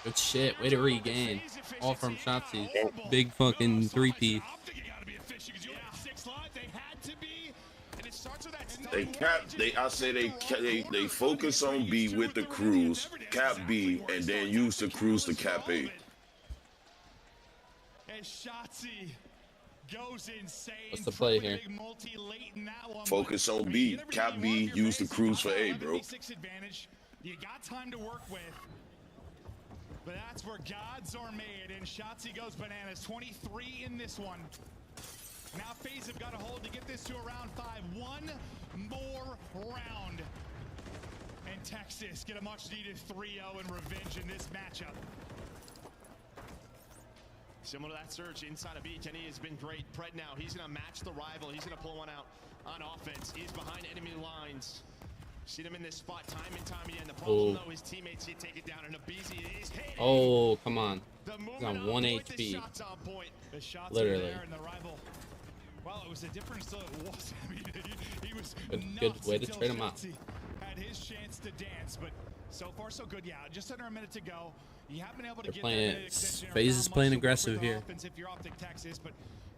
Good shit. Way to regain. FaZe All from Shotzi's big fucking three-piece. They focus on B with the cruise, cap B, and then use the cruise to cap A. What's the play here? Focus on B, cap B, use the cruise for A, bro. You got time to work with. But that's where gods are made, and Shotzi goes bananas. 23 in this one. Now FaZe have got a hold to get this to a round 5. One more round. And Texas get a much-needed 3-0 in revenge in this matchup. Similar to that surge inside of B, Kenny has been great. Pred now, he's going to match the rival. He's going to pull one out on offense. He's behind enemy lines. Seen him in this spot time and time again. The problem, though, his teammates he take it down, and Abizi is hit. Oh, come on. He's on 1 HP. Literally. Well, it was a difference, so it was. I mean, he was good way to trade him out. Had his chance to dance, but so far so good. Yeah, just under a minute to go. You haven't been able to get that extension. FaZe is playing aggressive here. If you're Optic Texas, but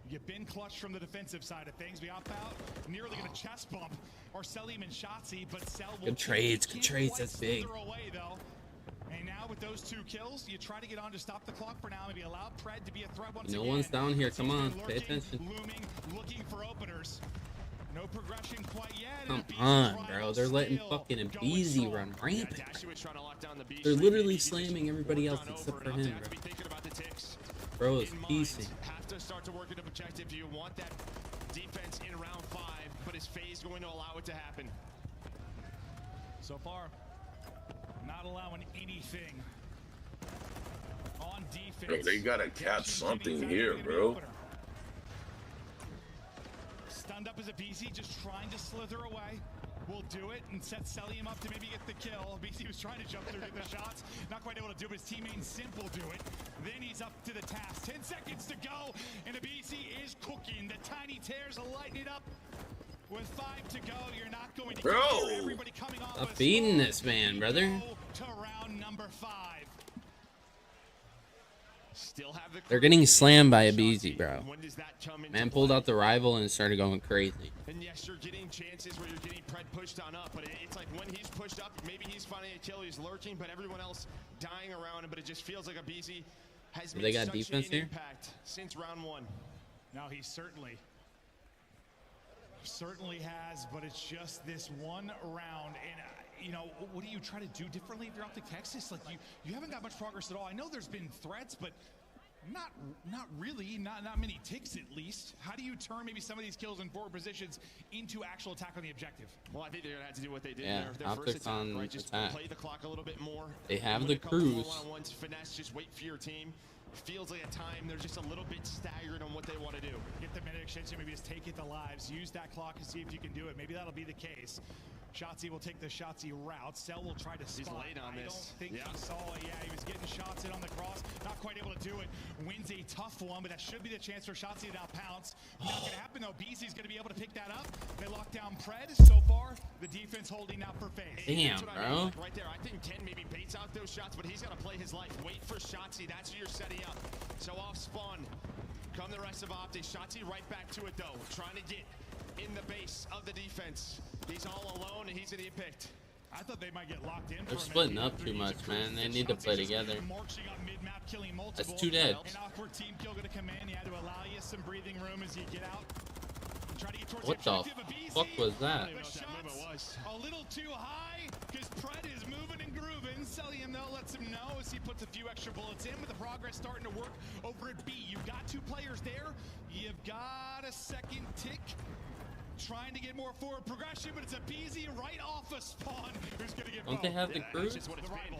you've been clutch from the defensive side of things. We opt out, nearly going to chest bump or Selim and Shotzi, but Sel will good trades, that's big. Away, though. And now with those 2 kills, you try to get on to stop the clock for now. Maybe allow Pred to be a threat once again. No one's down here. Come on, pay attention. Looming, looking for openers. No progression quite yet. Come on, bro. They're letting fucking Abizi run rampant. They're literally slamming everybody else except for him, bro. Bro is piecing. Have to start to work at objective. You want that defense in round 5, but is FaZe going to allow it to happen? So far, not allowing anything on defense. Bro, they gotta catch something here, bro. Stunned up as a BC, just trying to slither away. Will do it and set Selim up to maybe get the kill. BC was trying to jump through, get the shots. Not quite able to do it, but his teammate Simple do it. Then he's up to the task. 10 seconds to go, and a BC is cooking. The tiny tears are lighting it up. With 5 to go, you're not going to get everybody coming off. I'm feeding this man, brother. To round number 5. Still have the They're getting slammed by Abizi, bro. Man pulled out the rival and started going crazy. And yes, you're getting chances where you're getting Pred pushed on up, but it's like when he's pushed up, maybe he's finding a kill, he's lurking, but everyone else dying around him. But it just feels like Abizi has made such an impact since round 1. Now he certainly has, but it's just this one round. And you know, what do you try to do differently if you're Optic Texas? Like you haven't got much progress at all. I know there's been threats, but not really, not many ticks at least. How do you turn maybe some of these kills in forward positions into actual attack on the objective? Well, I think they're gonna have to do what they did. Yeah, their first attack, on right? Just attack. Play the clock a little bit more. They have the cruise. One-on-ones, finesse, just wait for your team. Feels like a time they're just a little bit staggered on what they want to do. Get the minute extension, maybe just take it to lives. Use that clock and see if you can do it. Maybe that'll be the case. Shotzi will take the Shotzi route. Cell will try to spot. He's late on this. I don't think he saw it. Yeah, he was getting shots in on the cross. Not quite able to do it. Wins a tough one, but that should be the chance for Shotzi to now pounce. Not going to happen, though. BZ's going to be able to pick that up. They lock down Pred. So far, the defense holding out for FaZe. Damn, bro. I mean. Right there. I think 10 maybe baits out those shots, but he's got to play his life. Wait for Shotzi. That's who you're setting up. So off spawn. Come the rest of Optic. Shotzi right back to it, though. Trying to get in the base of the defense. He's all alone, and he's going to get picked. I thought they might get locked in. They're splitting up too much, man. They need to play together. That's 2 dead. An awkward team kill going to come in. You had to allow you some breathing room as you get out. Try to get towards what the fuck was that? A little too high because Pred is moving and grooving. Selim, though, lets him know as he puts a few extra bullets in with the progress starting to work over at B. You've got 2 players there. You've got a second tick. Trying to get more forward progression, but it's a BZ right off a spawn. Who's gonna get Don't they have the cruise?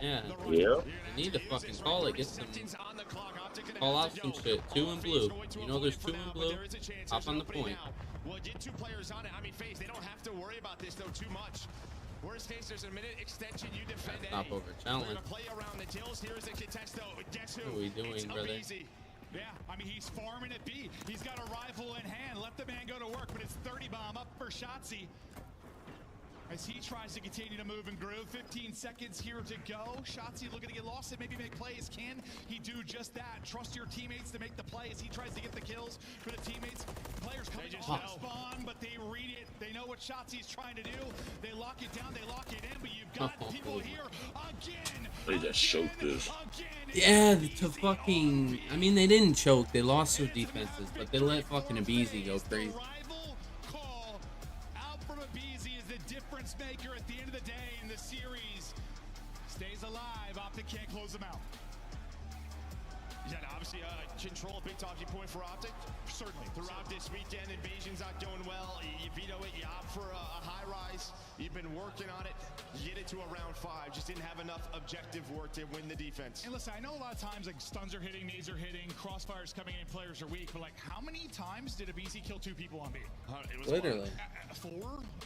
Yeah. Yeah. They need to fucking call it. Get some. Call out some shit. 2 in blue. You know there's 2 in blue. Hop on the point. Well, get 2 players on it. I mean, FaZe, they don't have to worry about this though too much. Worst case, there's a minute extension. You defend A. Stop over challenge. We're gonna play around the kills. Here's the contest though. Guess who? What are we doing, it's brother? Abizi. Yeah, I mean, he's farming at B. He's got a rifle in hand. Let the man go to work, but it's 30 bomb up for Shotzi. as he tries to continue to move and groove. 15 seconds here to go. Shotzzy looking to get lost and maybe make plays. Can he do just that? Trust your teammates to make the play as he tries to get the kills for the teammates. Players coming off spawn, but they read it. They know what Shotzzy's trying to do. They lock it down, they lock it in, but you've got people here again. They just choked this. Yeah, to fucking... I mean, they didn't choke. They lost their defenses, but they let fucking Abizi go crazy. Difference maker at the end of the day in the series. Stays alive. Optic can't close them out. Yeah, obviously, control a big talking point for Optic. Certainly. Throughout this weekend, Invasion's not going well. You veto it, you opt for a high rise. You've been working on it. You get it to a round 5. Just didn't have enough objective work to win the defense. And listen, I know a lot of times like stuns are hitting, nades are hitting, crossfires coming in, players are weak, but like how many times did Abizi kill 2 people on B? It was literally. 4?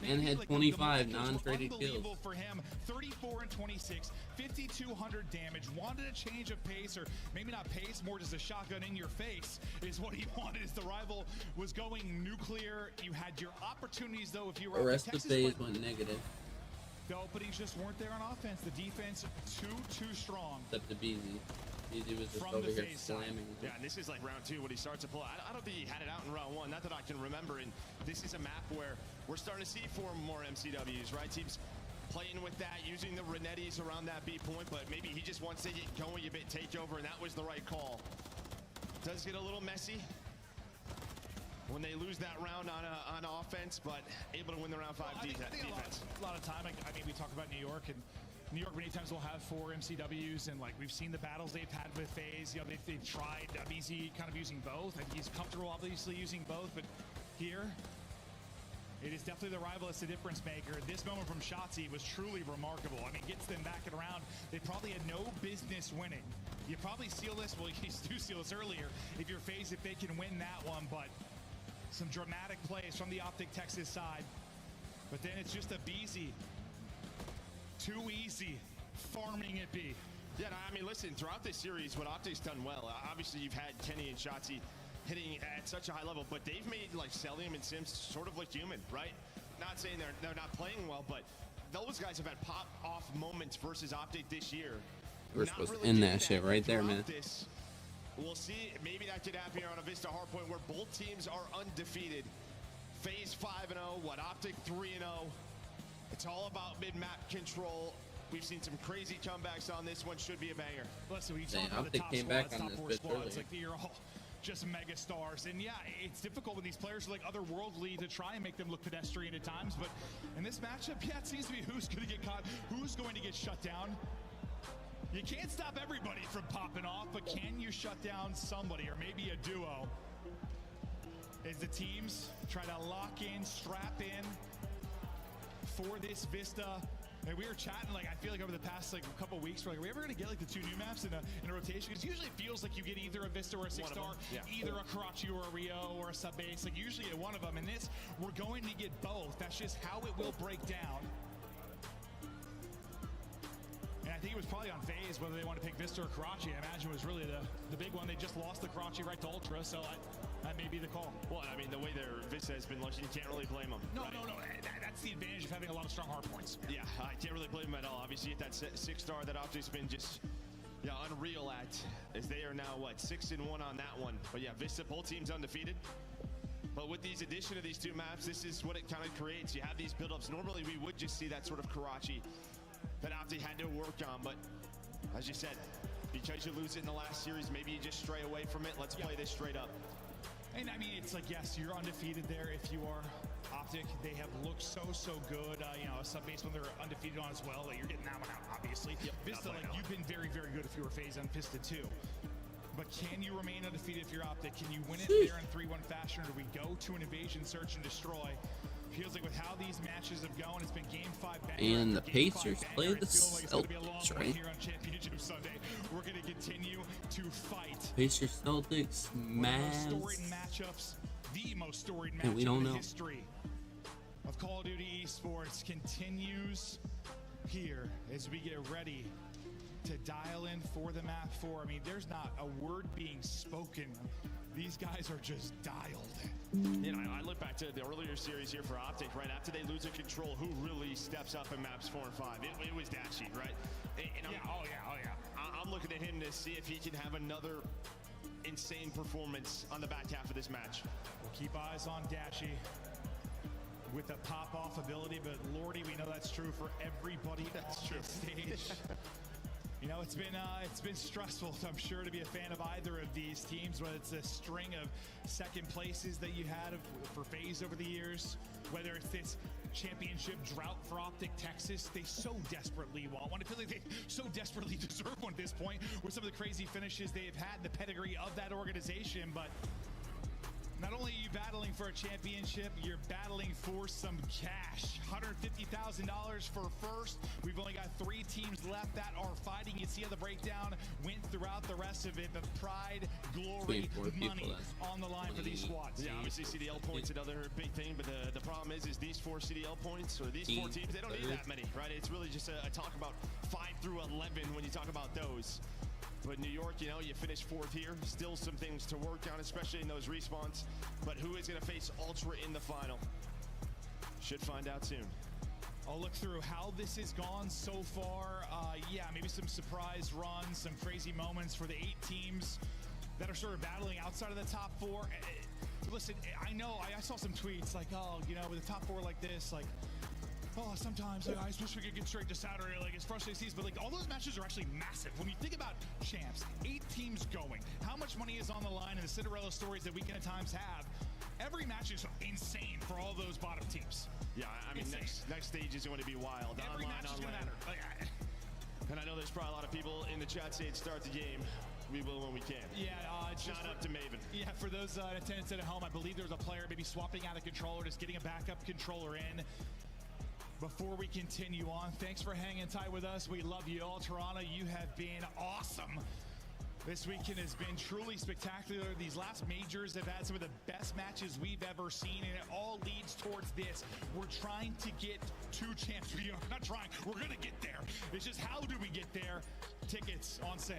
And had 25 non-traded kills. For him, 34 and 26, 5,200 damage. Wanted a change of pace, or maybe not pace, more just a shotgun in your face is what he wanted. As the rival was going nuclear, you had your opportunities though. If you were the rest of the phase went negative. The openings just weren't there on offense. The defense too strong. Except the Beezy. Beezy was just over here slamming. Yeah, and this is like round 2 when he starts to pull. I don't think he had it out in round 1. Not that I can remember. And this is a map where we're starting to see 4 more MCWs, right? Teams playing with that, using the Renettis around that B point, but maybe he just wants to get going a bit, take over, and that was the right call. Does get a little messy when they lose that round on offense, but able to win the round 5 defense. A lot of time, I mean, we talk about New York, and New York many times will have 4 MCWs, and like we've seen the battles they've had with FaZe. You know, they've tried Abizi kind of using both, and he's comfortable obviously using both, but here it is definitely the rival. It's the difference maker. This moment from Shotzzy was truly remarkable. I mean, gets them back and around. They probably had no business winning. You probably seal this, well, you do seal this earlier if you're FaZe, if they can win that one, but some dramatic plays from the Optic Texas side. But then it's just Abizi. Too easy. Farming it be. Yeah, I mean, listen, throughout this series, what Optic's done well, obviously you've had Kenny and Shotzzy hitting at such a high level, but they've made like Celium and Sims sort of look human, right? Not saying they're not playing well, but those guys have had pop-off moments versus Optic this year. We're supposed to end that shit right there, man. We'll see. Maybe that could happen here on a Vista Hardpoint where both teams are undefeated. FaZe 5-0, what Optic 3-0. It's all about mid-map control. We've seen some crazy comebacks on this one. Should be a banger. Listen, we talk about the top squads, top 4 squads, like you're all just mega stars. And yeah, it's difficult when these players are like otherworldly to try and make them look pedestrian at times. But in this matchup, yeah, it seems to be who's going to get caught, who's going to get shut down. You can't stop everybody from popping off, but can you shut down somebody, or maybe a duo? As the teams try to lock in, strap in for this Vista. And we were chatting, like, I feel like over the past like a couple weeks, we're like, are we ever gonna get like the 2 new maps in a rotation? Because usually it feels like you get either a Vista or a 6-star, either a Karachi or a Rio or a sub base. Like usually at one of them. In this, we're going to get both. That's just how it will break down. And I think it was probably on FaZe whether they want to pick Vista or Karachi. I imagine it was really the big one. They just lost the Karachi right to Ultra, so that may be the call. Well, I mean, the way their Vista has been looking, you can't really blame them. No. That's the advantage of having a lot of strong hard points. Yeah, I can't really blame them at all. Obviously, at that 6-star that Optic's been just unreal at, as they are now, what, 6-1 on that one. But yeah, Vista, both teams undefeated. But with these addition of these 2 maps, this is what it kind of creates. You have these build-ups. Normally, we would just see that sort of Karachi that Optic had to work on. But as you said, because you lose it in the last series, maybe you just stray away from it. Let's play this straight up. And I mean, it's like, yes, you're undefeated there if you are Optic. They have looked so good. You know, a sub base when they're undefeated on as well. Like, you're getting that one out, obviously. Yep, Vista, like, you've been very good if you were FaZe on Pista 2. But can you remain undefeated if you're Optic? Can you win it there in 3-1 fashion, or do we go to an invasion, search, and destroy? Feels like with how these matches have gone, it's been game 5 banger. And the Pacers play the Celtics, right? Here on Championship Sunday, we're going to continue to fight. Pacers, Celtics, Mavs. The most storied matchups, the most storied and we matchup don't in the know. history of Call of Duty Esports continues here as we get ready to dial in for the map 4. I mean, there's not a word being spoken. These guys are just dialed. You know, I look back to the earlier winner series here for Optic, right? After they lose a control, who really steps up in maps 4 and 5? It was Dashy, right? And I'm looking at him to see if he can have another insane performance on the back half of this match. We'll keep eyes on Dashy with the pop-off ability, but Lordy, we know that's true for everybody on this stage. You know, it's been stressful, I'm sure, to be a fan of either of these teams, whether it's a string of second places that you had for FaZe over the years, whether it's this championship drought for Optic Texas, they so desperately want one. I feel like they so desperately deserve one at this point with some of the crazy finishes they've had in the pedigree of that organization. But not only are you battling for a championship, you're battling for some cash. $150,000 for first. We've only got 3 teams left that are fighting. You see how the breakdown went throughout the rest of it. The pride, glory, money on the line for these squads. Yeah, obviously CDL points another big thing, but the problem is these 4 CDL points, or these 4 teams, they don't need that many, right? It's really just a talk about 5 through 11 when you talk about those. But New York, you know, you finished 4th here. Still some things to work on, especially in those respawns. But who is going to face Ultra in the final? Should find out soon. I'll look through how this has gone so far. Yeah, maybe some surprise runs, some crazy moments for the 8 teams that are sort of battling outside of the top 4. Listen, I know, I saw some tweets like, oh, you know, with a top 4 like this, like, oh, sometimes I just wish we could get straight to Saturday. Like, it's frustrating, but like all those matches are actually massive. When you think about champs, 8 teams going, how much money is on the line, and the Cinderella stories that Weekend at Times have, every match is insane for all those bottom teams. Yeah, I mean, next stage is going to be wild. Every match is going to matter. And I know there's probably a lot of people in the chat saying start the game. We will when we can. Yeah, it's not up to Maven. Yeah, for those in attendance at home, I believe there was a player maybe swapping out a controller, just getting a backup controller in. Before we continue on, thanks for hanging tight with us. We love you all. Toronto, you have been awesome. This weekend has been truly spectacular. These last majors have had some of the best matches we've ever seen, and it all leads towards this. We're trying to get 2 champs. We are not trying. We're going to get there. It's just how do we get there? Tickets on sale.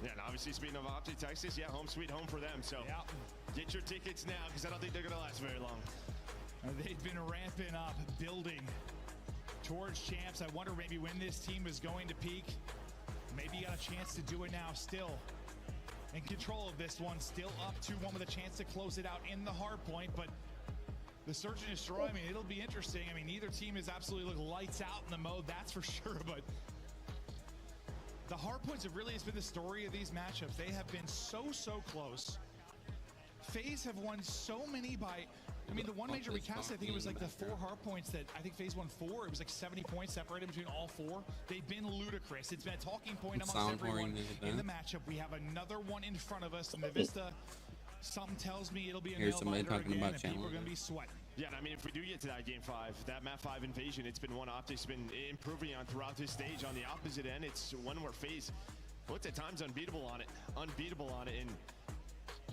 Yeah, and obviously, speaking of Optic Texas, yeah, home sweet home for them. So get your tickets now, because I don't think they're going to last very long. They've been ramping up, building towards champs. I wonder maybe when this team is going to peak. Maybe you got a chance to do it now. Still in control of this one, still up 2-1 with a chance to close it out in the hard point. But the Search and Destroy, I mean, it'll be interesting. I mean, neither team is absolutely lights out in the mode, that's for sure. But the hard points have really been the story of these matchups. They have been so close. FaZe have won so many by, I mean, the one major recast, I think it was like the 4 hard points that I think FaZe won 4. It was like 70 points separated between all 4. They've been ludicrous. It's been a talking point amongst everyone in the matchup. We have another one in front of us in the Vista. Something tells me it'll be a nail-biter again, and people are going to be sweating. Yeah, and I mean, if we do get to that Game 5, that Map 5 invasion, it's been one Optic's been improving on throughout this stage. On the opposite end, it's one where FaZe, what's at times unbeatable on it, and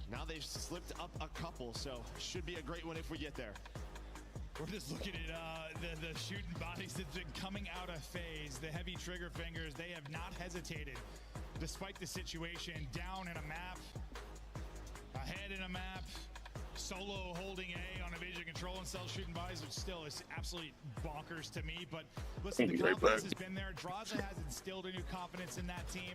now they've slipped up a couple, so should be a great one if we get there. We're just looking at the shooting bodies that's been coming out of FaZe. The heavy trigger fingers, they have not hesitated. Despite the situation, down in a map, ahead in a map, solo holding A on a vision control and cell shooting bodies, which still is absolutely bonkers to me. But listen, the confidence has been there. Draza has instilled a new confidence in that team.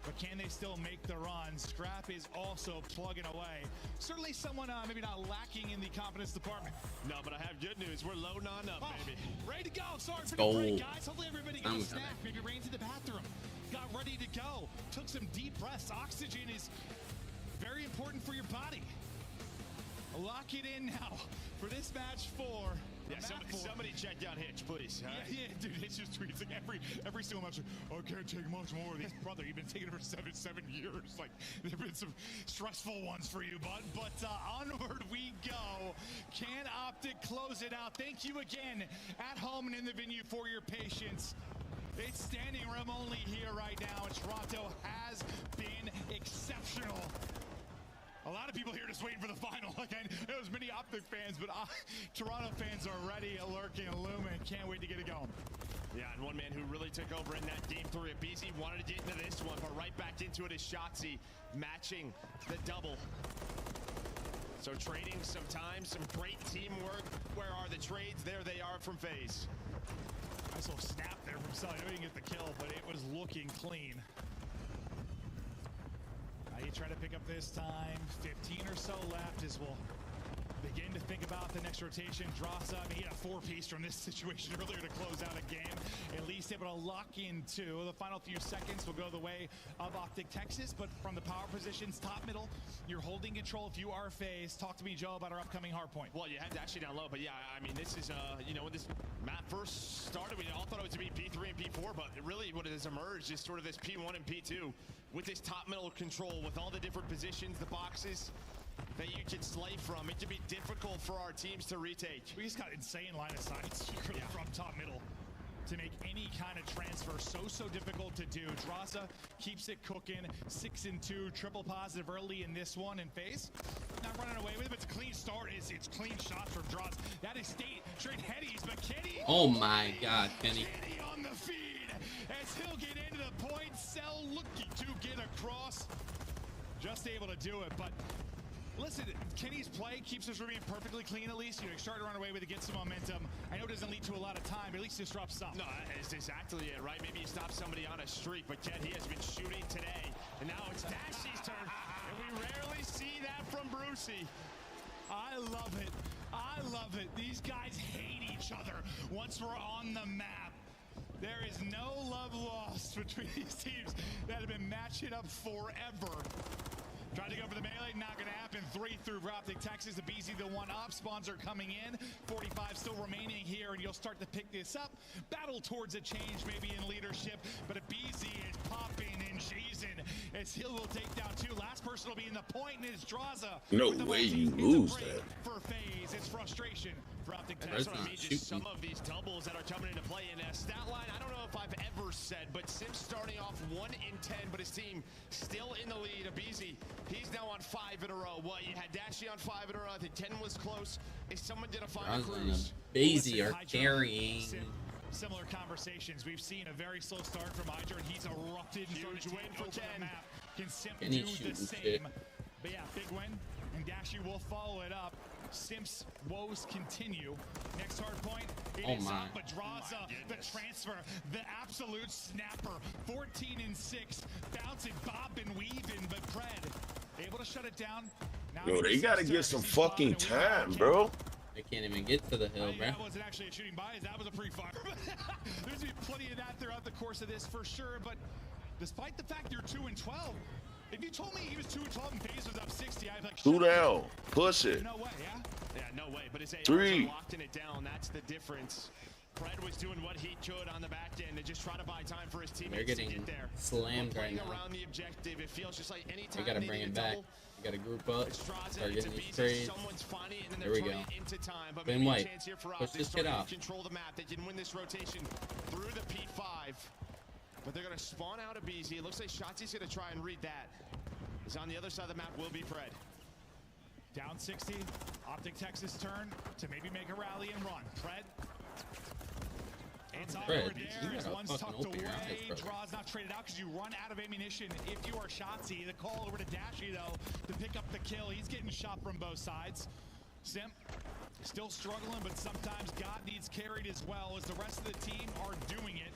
But can they still make the run? Scrap is also plugging away. Certainly someone maybe not lacking in the confidence department. No, but I have good news. We're loading on up, baby. Ready to go. Sorry for the break, guys. Hopefully everybody got a snack. Maybe ran to the bathroom. Got ready to go. Took some deep breaths. Oxygen is very important for your body. Lock it in now for this match 4. Yeah, somebody check down Hitch, please. Yeah, dude, Hitch just tweets like every single match. I can't take much more of these. Brother, you've been taking it for seven years. Like, there have been some stressful ones for you, bud. But onward we go. Can Optic close it out? Thank you again at home and in the venue for your patience. It's standing room only here right now, and Toronto has been exceptional. A lot of people here just waiting for the final. Like, I know there's many Optic fans, but Toronto fans are ready, lurking, illumined. Can't wait to get it going. Yeah, and one man who really took over in that Game 3 at BC wanted to get into this one, but right back into it is Shotzi, matching the double. So trading some time, some great teamwork. the trades. There they are from FaZe. Nice little snap there from Sully. I didn't get the kill, but it was looking clean. Now you try to pick up this time. 15 or so left as we'll begin to think about the next rotation. Drossa, I mean, he had a 4-piece from this situation earlier to close out a game. At least able to lock into the final few seconds will go the way of Optic Texas, but from the power positions, top middle, you're holding control if you are FaZe. Talk to me, Joe, about our upcoming hard point. Well, you had to actually down low, but yeah, I mean, this is, you know, when this map first started, we all thought it was to be P3 and P4, but really what has emerged is sort of this P1 and P2 with this top middle control, with all the different positions, the boxes that you can slay from. It can be difficult for our teams to retake. We just got insane line of sight from top middle to make any kind of transfer so difficult to do. Drossa keeps it cooking. 6-2, triple positive early in this one, and FaZe not running away with it, but it's a clean start. It's clean shots from Dross. That is straight headies, but Kenny. Oh my God, Kenny. Kenny on the feed as he'll get into the point. Cell looking to get across. Just able to do it, but listen, Kenny's play keeps us remaining perfectly clean at least. You know, you start to run away with it, get some momentum. I know it doesn't lead to a lot of time, but at least disrupts some. No, that's exactly it, right? Maybe you stop somebody on a streak, but yet he has been shooting today. And now it's Dashy's turn, and we rarely see that from Brucey. I love it. I love it. These guys hate each other once we're on the map. There is no love lost between these teams that have been matching up forever. Trying to go for the melee, not going to happen. 3 through Optic Texas. The BZ the one up. Spawns are coming in. 45 still remaining here, and you'll start to pick this up. Battle towards a change, maybe in leadership, but a BZ is popping and cheesing as Hill will take down 2. Last person will be in the point, and it's Drossa. No way you lose that. For FaZe, it's frustration for Optic That's Texas. what I mean, just some of these doubles that are coming into play in a stat line. I don't know if I've ever said, but Sims starting off 1 in 10, but his team still in the lead. Abizi, he's now on 5 in a row. What, you had Dashy on 5 in a row. I think 10 was close. If someone did a final cruise. Bazy are carrying. Similar conversations. We've seen a very slow start from Hydra, and he's erupted and Huge win for Ken. Can simply do the same. But yeah, big win, and Dashy will follow it up. Simps woes continue. Next hard point, it is up, but Drossa, the transfer, the absolute snapper. 14-6, bouncing, bobbing, weaving, but Pred able to shut it down. Now yo, they gotta get some fucking time, bro. They can't even get to the hill, bro. That wasn't actually a shooting bias, that was a pre-fire. There's gonna be plenty of that throughout the course of this for sure, but despite the fact you're 2-12, if you told me he was 2-12 and FaZe was up 60, I'd be like, 2 down, push it. No way, yeah? Yeah, no way, but his ARs 3. are locking it down. That's the difference. Fred was doing what he could on the back end to just try to buy time for his teammates to get there. Slammed right now. Around the objective, it feels just like any time we gotta bring it back. We gotta group up. Start getting these trades. There we go. Ben White, push this kid off. Control the map. They can win this rotation through the P5, but they're gonna spawn out a BZ. It looks like Shotzi's gonna try and read that. Is on the other side of the map will be Fred. Down 60, Optic Texas turn to maybe make a rally and run. Fred. It's over there. One's tucked away. Draw's not traded out because you run out of ammunition if you are Shotzi. The call over to Dashy, though, to pick up the kill. He's getting shot from both sides. Simp still struggling, but sometimes God needs carried as well as the rest of the team are doing it.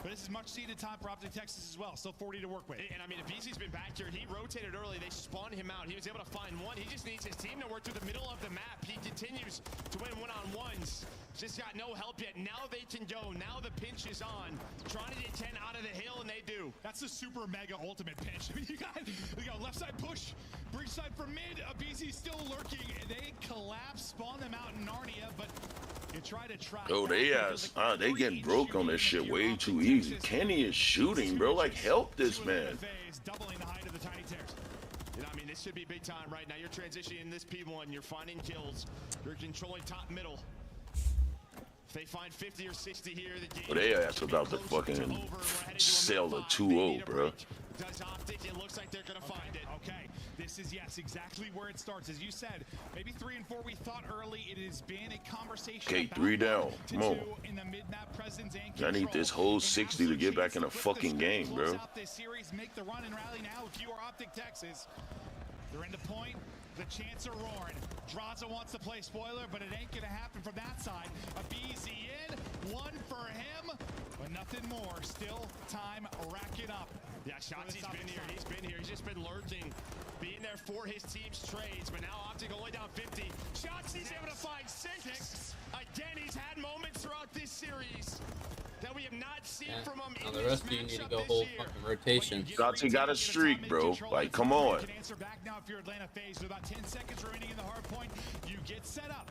But this is much needed time for Optic Texas as well. Still 40 to work with. And I mean, if BZ's been back here, he rotated early. They spawned him out. He was able to find one. He just needs his team to work through the middle of the map. He continues to win one-on-ones. Just got no help yet. Now they can go. Now the pinch is on. Trying to get 10 out of the hill, and they do. That's the super mega ultimate pinch. I mean, you got left side push, breach side for mid. BZ still lurking. They collapse, spawn them out in Narnia, but you try to track. Yo, they getting broke on this shit way too easy. Kenny is shooting, bro. Like, help this man. Doubling the height of the tiny tears. You know, I mean, this should be big time right now. You're transitioning in this P1. You're finding kills. You're controlling top middle. If they find 50 or 60 here, the game. But they ass about to fucking sell a 2-0, bro. Does Optic? It looks like they're gonna find it. Okay, this is exactly where it starts. As you said, maybe 3 and 4. We thought early it has been a conversation. Okay, 3 down. Come on. I need this whole 60 to get back in a fucking game, bro. This series, make the run and rally now. If you are Optic Texas, they're into point. The chance of roaring. Draza wants to play spoiler, but it ain't gonna happen from that side. A BZ in, one for him, but nothing more. Still time racking up. Yeah, Shotzi's been here. He's been here. He's just been lurking, being there for his team's trades. But now Optic only down 50. Shotzi's able to find six. Again, he's had moments throughout this series that we have not seen from him. Now the rest of you need to go whole fucking rotation. Shotzi got a streak, bro. Like, come on. You can answer back now if you're Atlanta FaZe. With about 10 seconds remaining in the hard point, you get set up.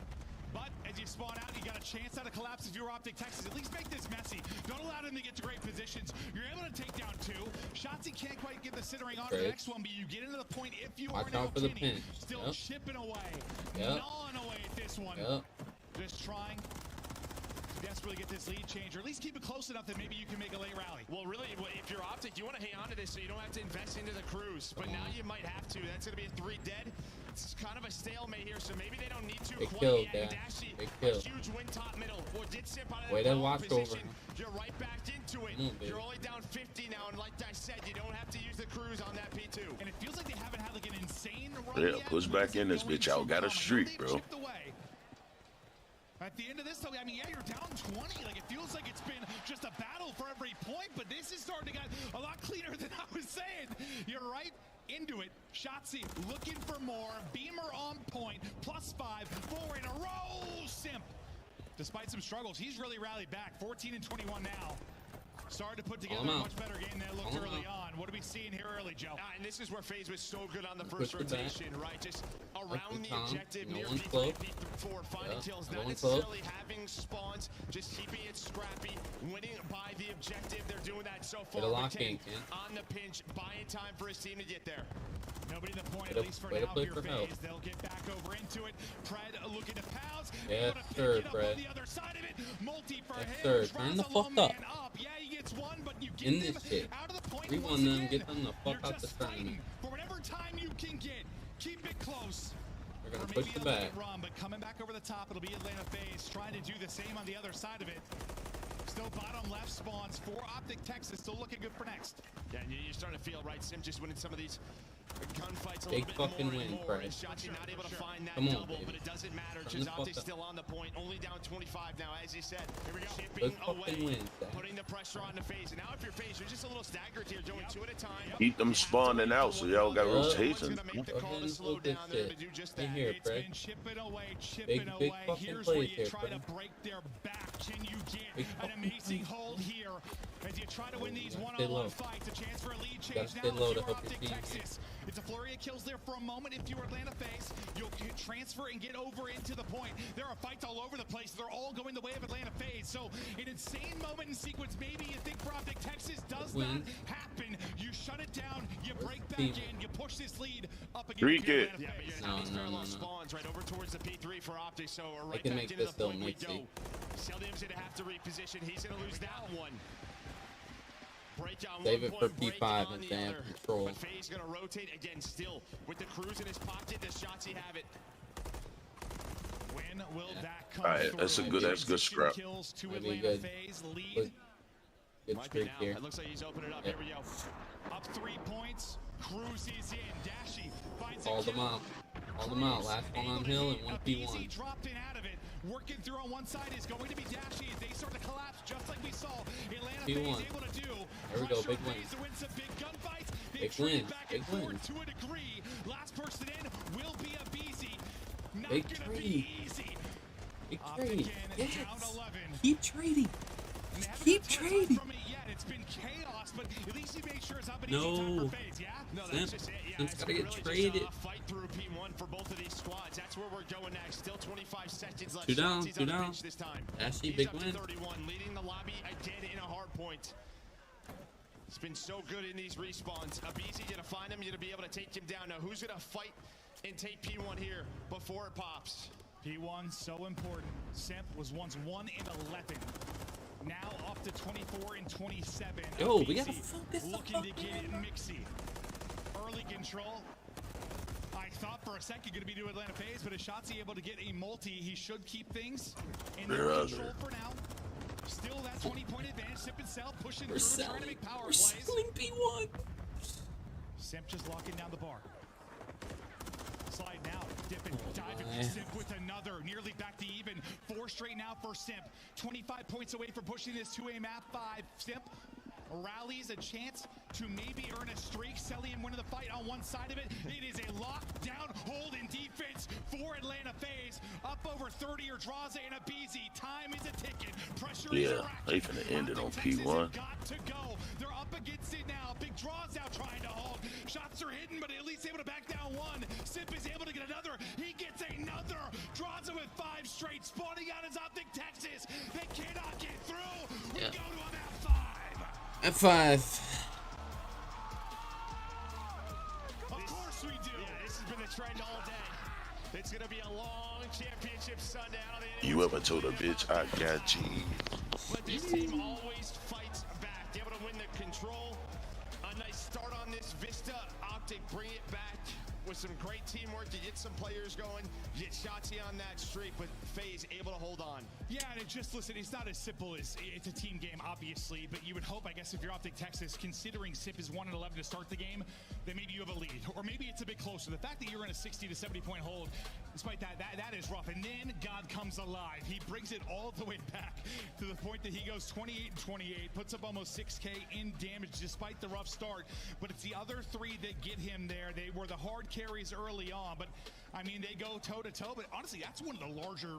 But as you spawn out, you got a chance at a collapse if you're Optic Texas. At least make this messy. Don't allow them to get to great positions. You're able to take down two. Shotzi can't quite get the centering on the next one, but you get into the point if you are now Kenny. Still chipping away. Gnawing away at this one. Just trying to desperately get this lead change, or at least keep it close enough that maybe you can make a late rally. Well, really, if you're Optic, you want to hang on to this so you don't have to invest into the cruise. But now you might have to. That's going to be a 3 dead. It's kind of a stalemate here, so maybe they don't need to quite yet. Dashy, a huge win top middle. Or did sip out of that position. You're right back into it. You're only down 50 now, and like I said, you don't have to use the cruise on that P2. And it feels like they haven't had like an insane run Yeah, push back in this bitch out. Got a streak, bro. At the end of this, though, I mean, yeah, you're down 20. Like, it feels like it's been just a battle for every point, but this is starting to get a lot cleaner than I was saying. You're right into it. Shotzi looking for more. Beamer on point. +5. 4 in a row. Simp. Despite some struggles, he's really rallied back. 14 and 21 now. Started to put together a much better game than it looked early on. What are we seeing here early, Joe? And this is where FaZe was so good on the first rotation, right? Just around the objective, near P3, P4, finding kills, not necessarily having spawns, just keeping it scrappy, winning by the objective. They're doing that so far. On the pinch, buying time for his team to get there. Nobody in the point, at least for now, here FaZe. They'll get back over into it. Pred looking to pounce. Yes, sir, Pred. The other side of it. Multi for yes, him. sir. Turn the fuck up. Yeah, he gets one, but you get in this shit. Out of the point. We won them. Get them the fuck out the tournament. For whatever time you can get, keep it close. We're gonna push the back. Run, but coming back over the top, it'll be Atlanta FaZe trying to do the same on the other side of it. Still bottom left spawns for Optic Texas. Still looking good for next. Yeah, and you're starting to feel, right, Sim, just winning some of these gunfights a big little bit fucking more win, and more. Fred. Shotzi not able to find that Come on, double, baby. but it doesn't matter. Turn the Optic's fuck still on the point, only down 25 now, as he said. Here we go. Chipping away, wins, putting the pressure on the FaZe. And now if you're FaZe, you're just a little staggered here, doing 2 at a time. Keep them spawning out so y'all got rotations. It's been chipping away, chipping away. Here's where you try to break their back. Can you get an amazing hold here as you try to win these one-on-one fights? A chance for a lead change now for Optic Texas. It's a flurry of kills there for a moment. If you're Atlanta FaZe, you'll transfer and get over into the point. There are fights all over the place. They're all going the way of Atlanta FaZe. So an insane moment in sequence. Maybe you think for Optic Texas does not happen. You shut it down. You break back in. You push this lead up again. Yeah, but you're not these parallel spawns right over towards the P3 for Optic. So right can back make into this the point we though, go. Seldim's going to have to reposition. He's going to lose that one. Break on Save one it for point, P5 and stay in control. But FaZe going to rotate again still with the cruise in his pocket. Does Shotzi have it? When will that come Alright, that's good scrap. Kills to Maybe Atlanta good. FaZe lead. Good streak here. It looks like he's opening it up. Here we go. Up 3 points. Cruz is in. Dashy finds Call them out. Call them out. Last one on hill and 1v1. Dropped in out of it. Working through on one side is going to be Dashy as they start to collapse just like we saw Atlanta FaZe able to do. There we go, big win. Some big gunfights. Big win. Big win. To a degree. Last person in will be a BZ. Not Big gonna trade. be easy. Big trade. Yes. Keep trading. Just keep trading. From it yet. It's been chaos, but at least he made sure it's not been No. easy time for FaZe, yeah? No, that's just it. Yeah, It's gotta really get just traded. a fight through P1 for both of these squads. That's where we're going next. Still 25 seconds left. Two down, Shotzi's two on the down. bench this time. Dashy, He's big up to win. 31, leading the lobby again in a hard point. It's been so good in these respawns. Abizi gonna find him. You're gonna be able to take him down. Now, who's gonna fight and take P1 here before it pops? P1 so important. Simp was once 1 in 11. Now up to 24 and 27. Yo, we Abizi gotta focus the looking fuck to get in. it mixy. Early control. I thought for a second going to be to Atlanta FaZe, but is Shotzi able to get a multi? He should keep things in their control for now. Still that 20-point advantage. Simp and Cell pushing through, trying to make power plays. Selling P1. Simp just locking down the bar. slide now. Dipping, diving, Simp with another. Nearly back to even. 4 straight now for Simp. 25 points away from pushing this 2A map. 5. Simp rallies a chance to maybe earn a streak. Celian winning the fight on one side of it. It is a lockdown hold in defense for Atlanta FaZe. Up over 30 or Draza and a BZ. Time is a ticking. Pressure is they finna end it on P1. Got to go. They're up against it now. Big draws out trying to hold. Shots are hidden, but at least able to back down one. Simp is able to get another. He gets another. Draza with 5 straight. Spawning out is Optic Texas. They cannot get through. We go to a map 5. At 5. Of course we do. Yeah, this has been the trend all day. It's going to be a long championship sundown. You ever told a bitch I got cheese? But this team always fights back. They're able to win the control. A nice start on this Vista. Optic bring it back with some great teamwork to get some players going. Get Shotzi on that streak, but FaZe able to hold on. Yeah, and it just, listen, it's not as simple as it's a team game, obviously, but you would hope, I guess, if you're Optic Texas, considering Sip is 1-11 to start the game, then maybe you have a lead, or maybe it's a bit closer. The fact that you're in a 60 to 70 point hold, despite that is rough. And then God comes alive. He brings it all the way back to the point that he goes 28 and 28, puts up almost 6K in damage despite the rough start. But it's the other 3 that get him there. They were the hard carries early on, but I mean, they go toe to toe. But honestly, that's one of the larger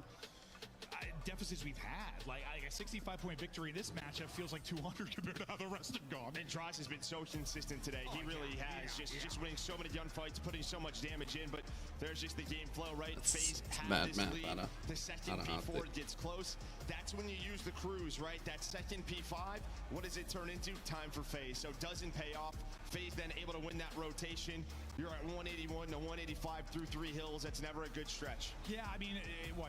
deficits we've had. Like a 65-point victory in this matchup feels like 200 compared to how the rest have gone. And Dross has been so consistent today. He really has. Just winning so many gunfights, putting so much damage in, but there's just the game flow, right? FaZe has this lead. The second P4 gets close. That's when you use the cruise, right? That second P5, what does it turn into? Time for FaZe. So it doesn't pay off. FaZe then able to win that rotation. You're at 181 to 185 through 3 hills. That's never a good stretch. Yeah, I mean,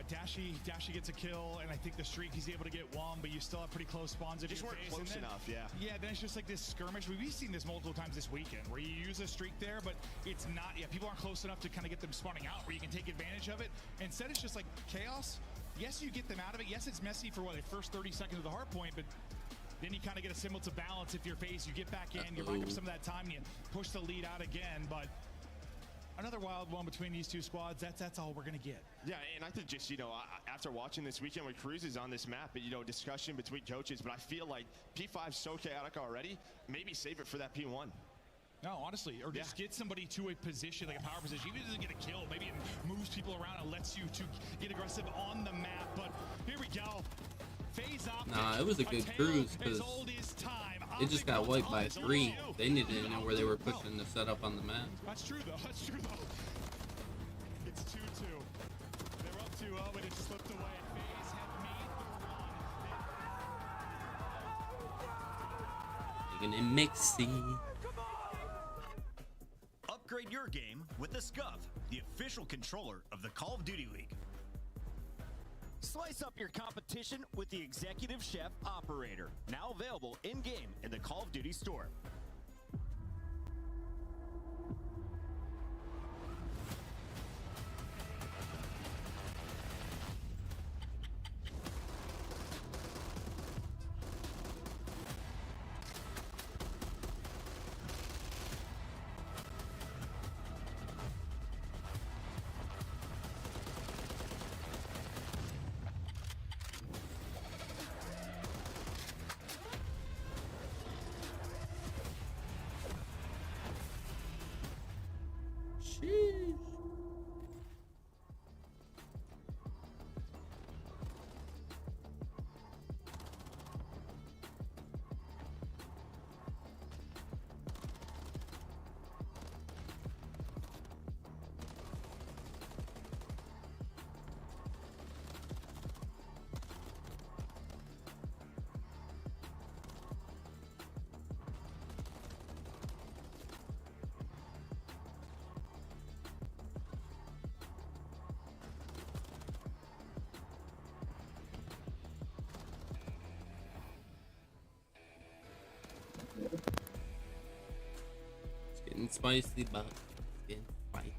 Dashy gets a kill, and I think the streak he's able to get one, but you still have pretty close spawns. Just weren't close enough, yeah. Yeah, then it's just like this skirmish. We've seen this multiple times this weekend, where you use a streak there, but it's not, people aren't close enough to kind of get them spawning out where you can take advantage of it. Instead, it's just like chaos. Yes, you get them out of it. Yes, it's messy for the first 30 seconds of the hard point, but then you kind of get a symbol to balance if you're FaZe. You get back in, you rack up some of that time, and you push the lead out again, but another wild one between these 2 squads. That's all we're going to get. Yeah, and I think just, after watching this weekend with Cruises on this map, discussion between coaches, but I feel like P5's so chaotic already, maybe save it for that P1. No, honestly, or just get somebody to a position, like a power position. Even if it doesn't get a kill, maybe it moves people around and lets you to get aggressive on the map. But here we go. FaZe Optic. Nah, it was a good cruise because it just got wiped by 3. They needed to know where they were pushing the setup on the map. That's true, though. That's true, though. It's 2-2. They're up 2-0, but it slipped away. FaZe have made the run. Making it mixy. Upgrade your game with the Scuff, the official controller of the Call of Duty League. Slice up your competition with the Executive Chef Operator, now available in-game in the Call of Duty store. It's getting spicy, but it's getting spicy.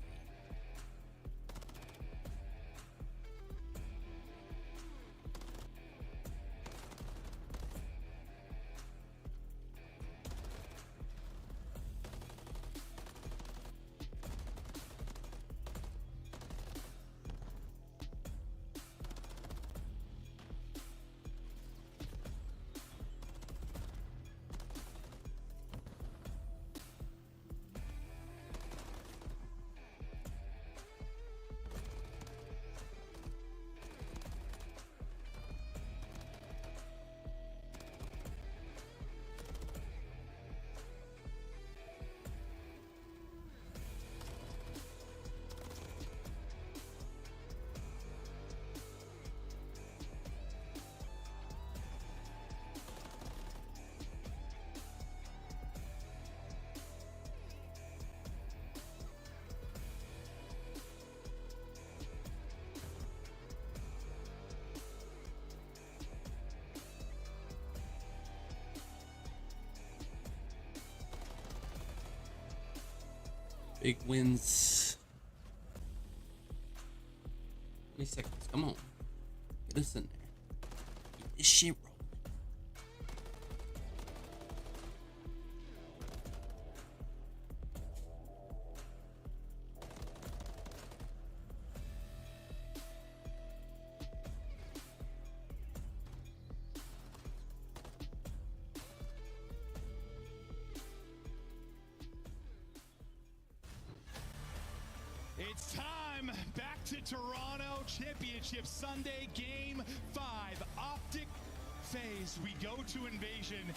Big wins. 20 seconds. Come on. Get us in there. Get this shit rolling. It's time. Back to Toronto. Championship Sunday, Game 5. Optic phase. We go to Invasion.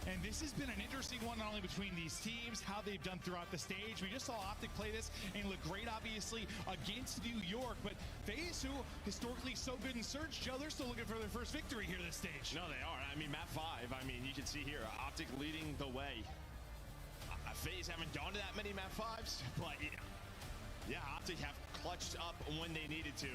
And this has been an interesting one, not only between these teams, how they've done throughout the stage. We just saw Optic play this and look great, obviously, against New York. But FaZe, who historically so good in Surge, Joe, they're still looking for their first victory here this stage. No, they are. I mean, map 5, I mean, you can see here, Optic leading the way. FaZe haven't gone to that many map 5s, but yeah, Optic have clutched up when they needed to.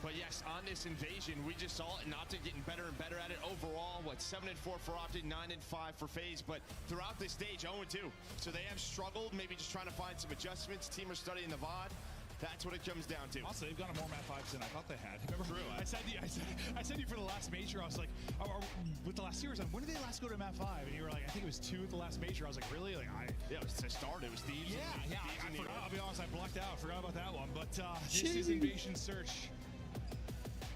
But yes, on this Invasion, we just saw it, and Optic getting better and better at it overall. What, 7-4 for Optic, 9-5 for FaZe, but throughout this stage, 0-2. So they have struggled, maybe just trying to find some adjustments. Team are studying the VOD. That's what it comes down to. Also, they've gone to more map 5s than I thought they had. Remember, True. I said to you for the last major, I was like, with the last series, when did they last go to map 5? And you were like, I think it was 2 at the last major. I was like, really? Like, yeah, it was to start. It was Thieves. Yeah, I forgot. I'll be honest, I blacked out. I forgot about that one. But this is Invasion Search.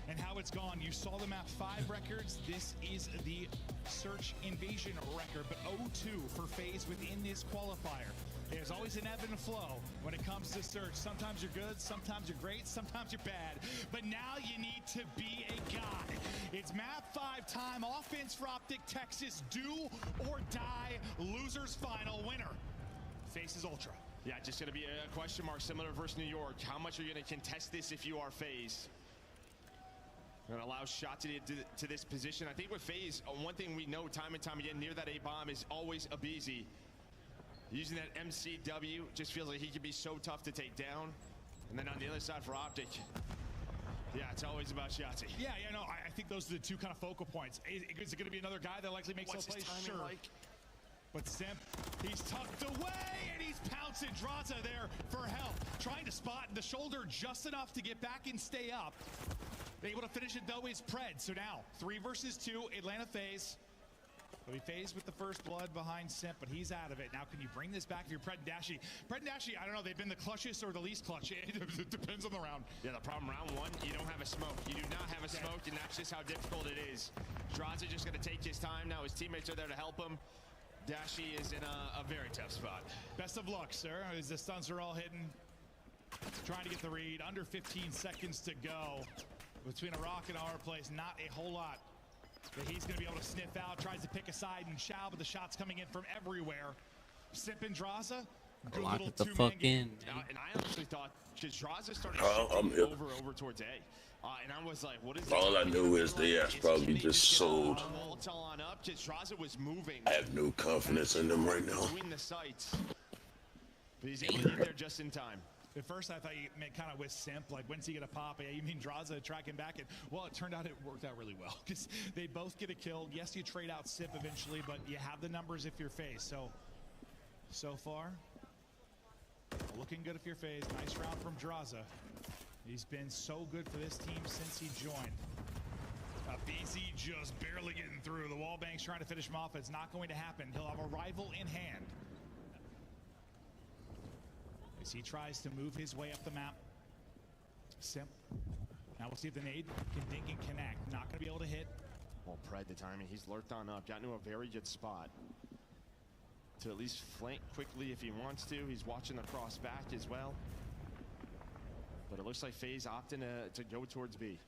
And how it's gone. You saw the map 5 records. This is the Search Invasion record, but 0-2 for FaZe within this qualifier. There's always an ebb and flow when it comes to Search. Sometimes you're good, sometimes you're great, sometimes you're bad. But now you need to be a god. It's map 5 time. Offense for Optic Texas. Do or die. Losers final. Winner faces Ultra. Yeah, just going to be a question mark similar versus New York. How much are you going to contest this if you are FaZe? Going to allow shots to this position. I think with FaZe, one thing we know time and time again near that A-bomb is always Abizi. Using that MCW just feels like he can be so tough to take down. And then on the other side for Optic, yeah, it's always about Shotzi. Yeah, no, I think those are the two kind of focal points. Is it going to be another guy that likely makes those plays? Sure. But Simp, he's tucked away, and he's pouncing Draza there for help. Trying to spot the shoulder just enough to get back and stay up. Able to finish it, though, is Pred. So now, 3 versus 2, Atlanta FaZe. But he FaZe with the first blood behind Simp, but he's out of it. Now, can you bring this back if you're Pred and Dashy? Pred and Dashy, I don't know, they've been the clutchest or the least clutch. It depends on the round. Yeah, the problem, round 1, you don't have a smoke. You do not have a smoke, and that's just how difficult it is. Draza just going to take his time now. His teammates are there to help him. Dashy is in a very tough spot. Best of luck, sir, as the stuns are all hitting. Trying to get the read. Under 15 seconds to go. Between a rock and our place, not a whole lot that he's going to be able to sniff out. Tries to pick a side and Shao, but the shots coming in from everywhere. Simp and Draza. Good Lock little it the fuck in. And I honestly thought, because Draza started I'm here. over towards A. And I was like, what is All I knew is they ass probably just sold. On up, Draza was moving. I have no confidence in them right now. Between the sights. But he's able to get there just in time. At first, I thought you meant kind of with Simp, like, when's he going to pop? Yeah, you mean Draza tracking back? And, well, it turned out it worked out really well because they both get a kill. Yes, you trade out Simp eventually, but you have the numbers if you're FaZe. So far, looking good if you're FaZe. Nice round from Draza. He's been so good for this team since he joined. BZ just barely getting through. The wall bank's trying to finish him off. It's not going to happen. He'll have a rival in hand. As he tries to move his way up the map. Simp. Now we'll see if the nade can dink and connect. Not going to be able to hit. Well, Pred, the timing, he's lurked on up. Got into a very good spot to at least flank quickly if he wants to. He's watching the cross back as well. But it looks like FaZe opting to go towards B.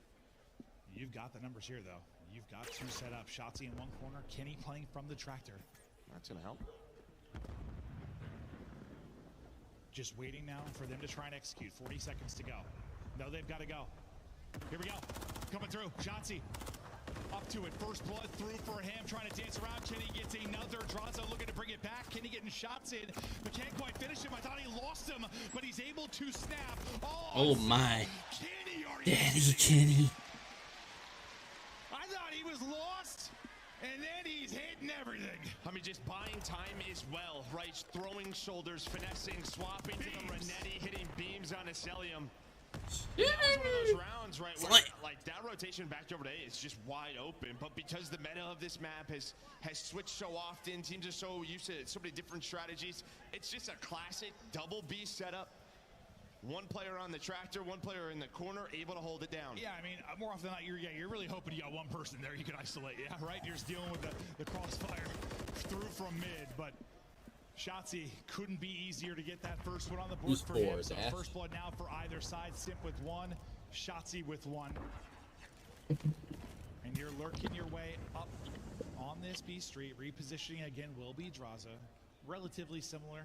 You've got the numbers here, though. You've got 2 set up. Shotzi in one corner. Kenny playing from the tractor. That's going to help. Just waiting now for them to try and execute. 40 seconds to go. No, they've got to go. Here we go. Coming through. Shotzi up to it. First blood through for him. Trying to dance around. Kenny gets another. Draza looking to bring it back. Kenny getting shots in, but can't quite finish him. I thought he lost him, but he's able to snap. Oh my. Kenny, Daddy Kenny. I thought he was lost, and then he's hitting everything. I mean, just buying time as well, right? Throwing shoulders, finessing, swapping to the Renetti, hitting beams on Acelium. And that was one of those rounds, right, where like that rotation back over to A is just wide open. But because the meta of this map has switched so often, teams are so used to so many different strategies, it's just a classic double B setup. One player on the tractor, one player in the corner, able to hold it down. Yeah, I mean, more often than not, you're really hoping you got one person there you can isolate. Yeah, right? You're just dealing with the crossfire through from mid, but Shotzzy couldn't be easier to get that first one on the board for him. So first blood now for either side. Simp with one, Shotzzy with one. And you're lurking your way up on this B street. Repositioning again will be Draza. Relatively similar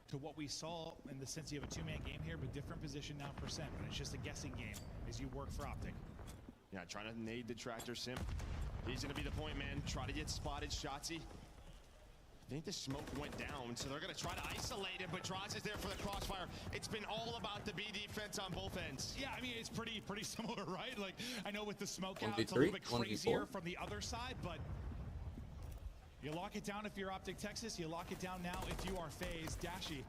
to what we saw in the sense you have a two-man game here, but different position now %. But it's just a guessing game as you work for Optic. Yeah, trying to nade the tractor Simp. He's going to be the point man. Try to get spotted, Shotzzy. I think the smoke went down, so they're going to try to isolate him, but Draza is there for the crossfire. It's been all about the B defense on both ends. Yeah, I mean, it's pretty similar, right? Like, I know with the smoke out, it's a little bit crazier from the other side, but you lock it down if you're Optic Texas. You lock it down now if you are FaZe. Dashy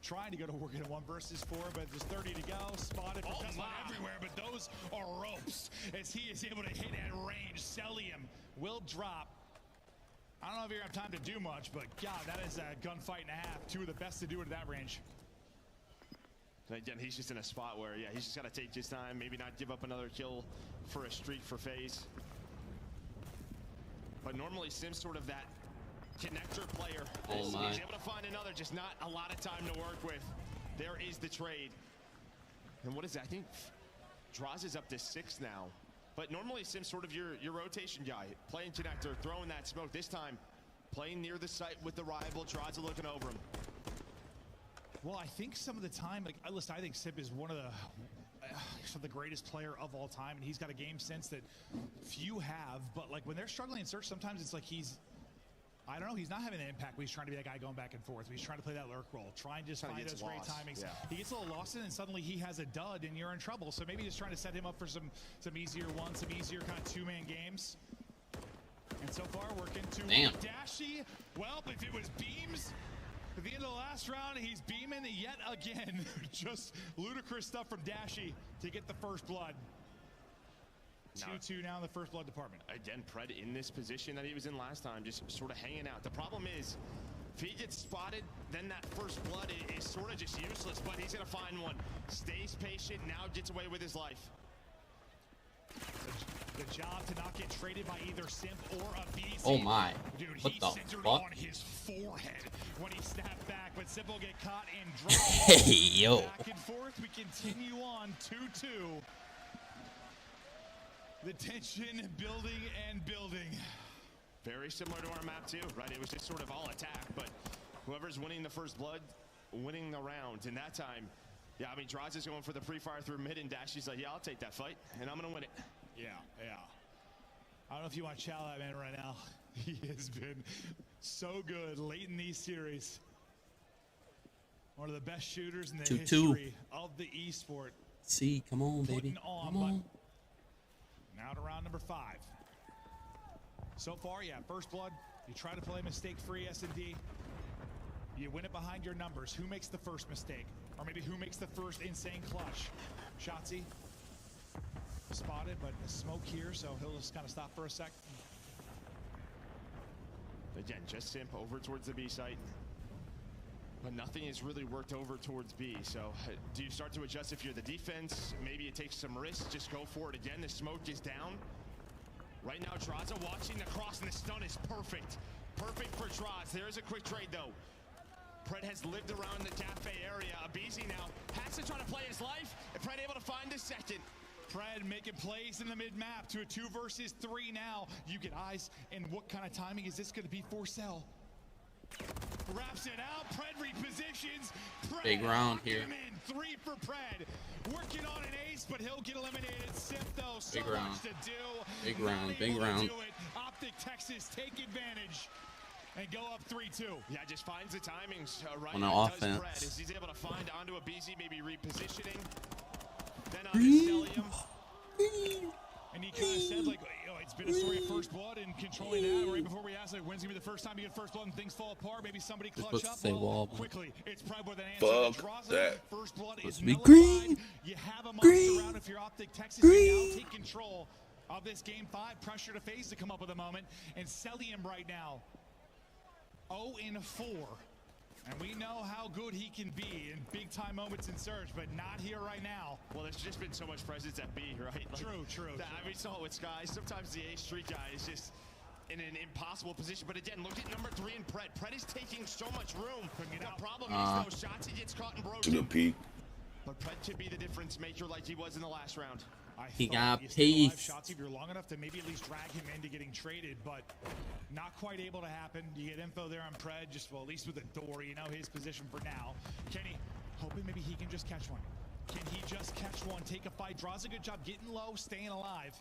trying to go to work in a 1 versus 4, but there's 30 to go. Spotted from everywhere, but those are ropes as he is able to hit at range. Celium will drop. I don't know if you're going to have time to do much, but God, that is a gunfight and a half. Two of the best to do it at that range. Again, he's just in a spot where, yeah, he's just got to take his time, maybe not give up another kill for a streak for FaZe. But normally Sim's sort of that connector player. Oh my. He's able to find another, just not a lot of time to work with. There is the trade. And what is that? I think Draws is up to 6 now. But normally Sim's sort of your rotation guy, playing connector, throwing that smoke. This time, playing near the site with the rival. Draza looking over him. Well, I think some of the time, like, listen, I think Sip is one of the greatest player of all time, and he's got a game sense that few have. But like when they're struggling in search, sometimes it's like I don't know, he's not having the impact, but he's trying to be that guy going back and forth. He's trying to play that lurk role, trying to just find those great timings. Yeah. He gets a little lost in, and suddenly he has a dud, and you're in trouble. So maybe just trying to set him up for some easier ones, some easier kind of two-man games. And so far, working to Dashy. Well, if it was beams, at the end of the last round, he's beaming yet again. Just ludicrous stuff from Dashy to get the first blood. 2-2 now in the first blood department. Again, Pred in this position that he was in last time, just sort of hanging out. The problem is, if he gets spotted, then that first blood is sort of just useless, but he's going to find one. Stays patient, now gets away with his life. The job to not get traded by either Simp or a BC. Oh my. Dude, what he the centered fuck? on his forehead when he snapped back, but Simp will get caught and dropped. Hey, yo. Back and forth, we continue on 2-2. The tension building and building. Very similar to our map too, right? It was just sort of all attack, but whoever's winning the first blood, winning the round. And that time, yeah, I mean, Draza's going for the pre-fire through mid, and Dashy's like, yeah, I'll take that fight, and I'm going to win it. Yeah. I don't know if you want to chow that man right now. He has been so good late in these series. One of the best shooters in the history of the esport. See, come on, baby. Come on. Now to round number 5. So far, yeah, first blood. You try to play mistake-free S&D. You win it behind your numbers. Who makes the first mistake? Or maybe who makes the first insane clutch? Shotzzy. Spotted, but the smoke here, so he'll just kind of stop for a sec. Again, just Simp over towards the B site. But nothing has really worked over towards B. So do you start to adjust if you're the defense? Maybe it takes some risks. Just go for it again. The smoke is down. Right now, Draza watching the cross, and the stun is perfect. Perfect for Draz. There's a quick trade, though. Pred has lived around the cafe area. Abizi now has to try to play his life. And Pred able to find a second. Pred making plays in the mid-map to a 2 versus 3 now. You get eyes, and what kind of timing is this going to be for Cell? Wraps it out. Pred repositions. Pred big round here. 3 for Pred. Working on an ace, but he'll get eliminated. Simp, though, so big round. much to do. Big round. Big round. Optic Texas take advantage and go up 3-2. Yeah, just finds the timings right on offense. Pred, as he's able to find onto a BZ, maybe repositioning. Then on the Celium. And he kind of said, like, it's been a story of first blood and controlling that. Right before we ask, like, when's gonna be the first time you get first blood and things fall apart? Maybe somebody clutch up. Well, quickly. It's Pred with an answer. Fuck that. First blood is be nullified. green. You have a monster round if you're Optic Texas. You now take control of this game 5. Pressure to FaZe to come up with a moment. And Celium right now, 0-4. And we know how good he can be in big-time moments in Surge, but not here right now. Well, there's just been so much presence at B, right? Like, True. I mean, saw it with Sky. Sometimes the A Street guy is just in an impossible position. But again, look at number 3 in Pred. Pred is taking so much room. The problem is those shots he gets caught and broken. To the peak. But Pred could be the difference maker like he was in the last round. He got pace. Shots if you're long enough to maybe at least drag him into getting traded, but not quite able to happen. You get info there on Pred, just well, at least with the door, you know his position for now. Kenny, hoping maybe he can just catch one. Can he just catch one? Take a fight. Draws a good job getting low, staying alive.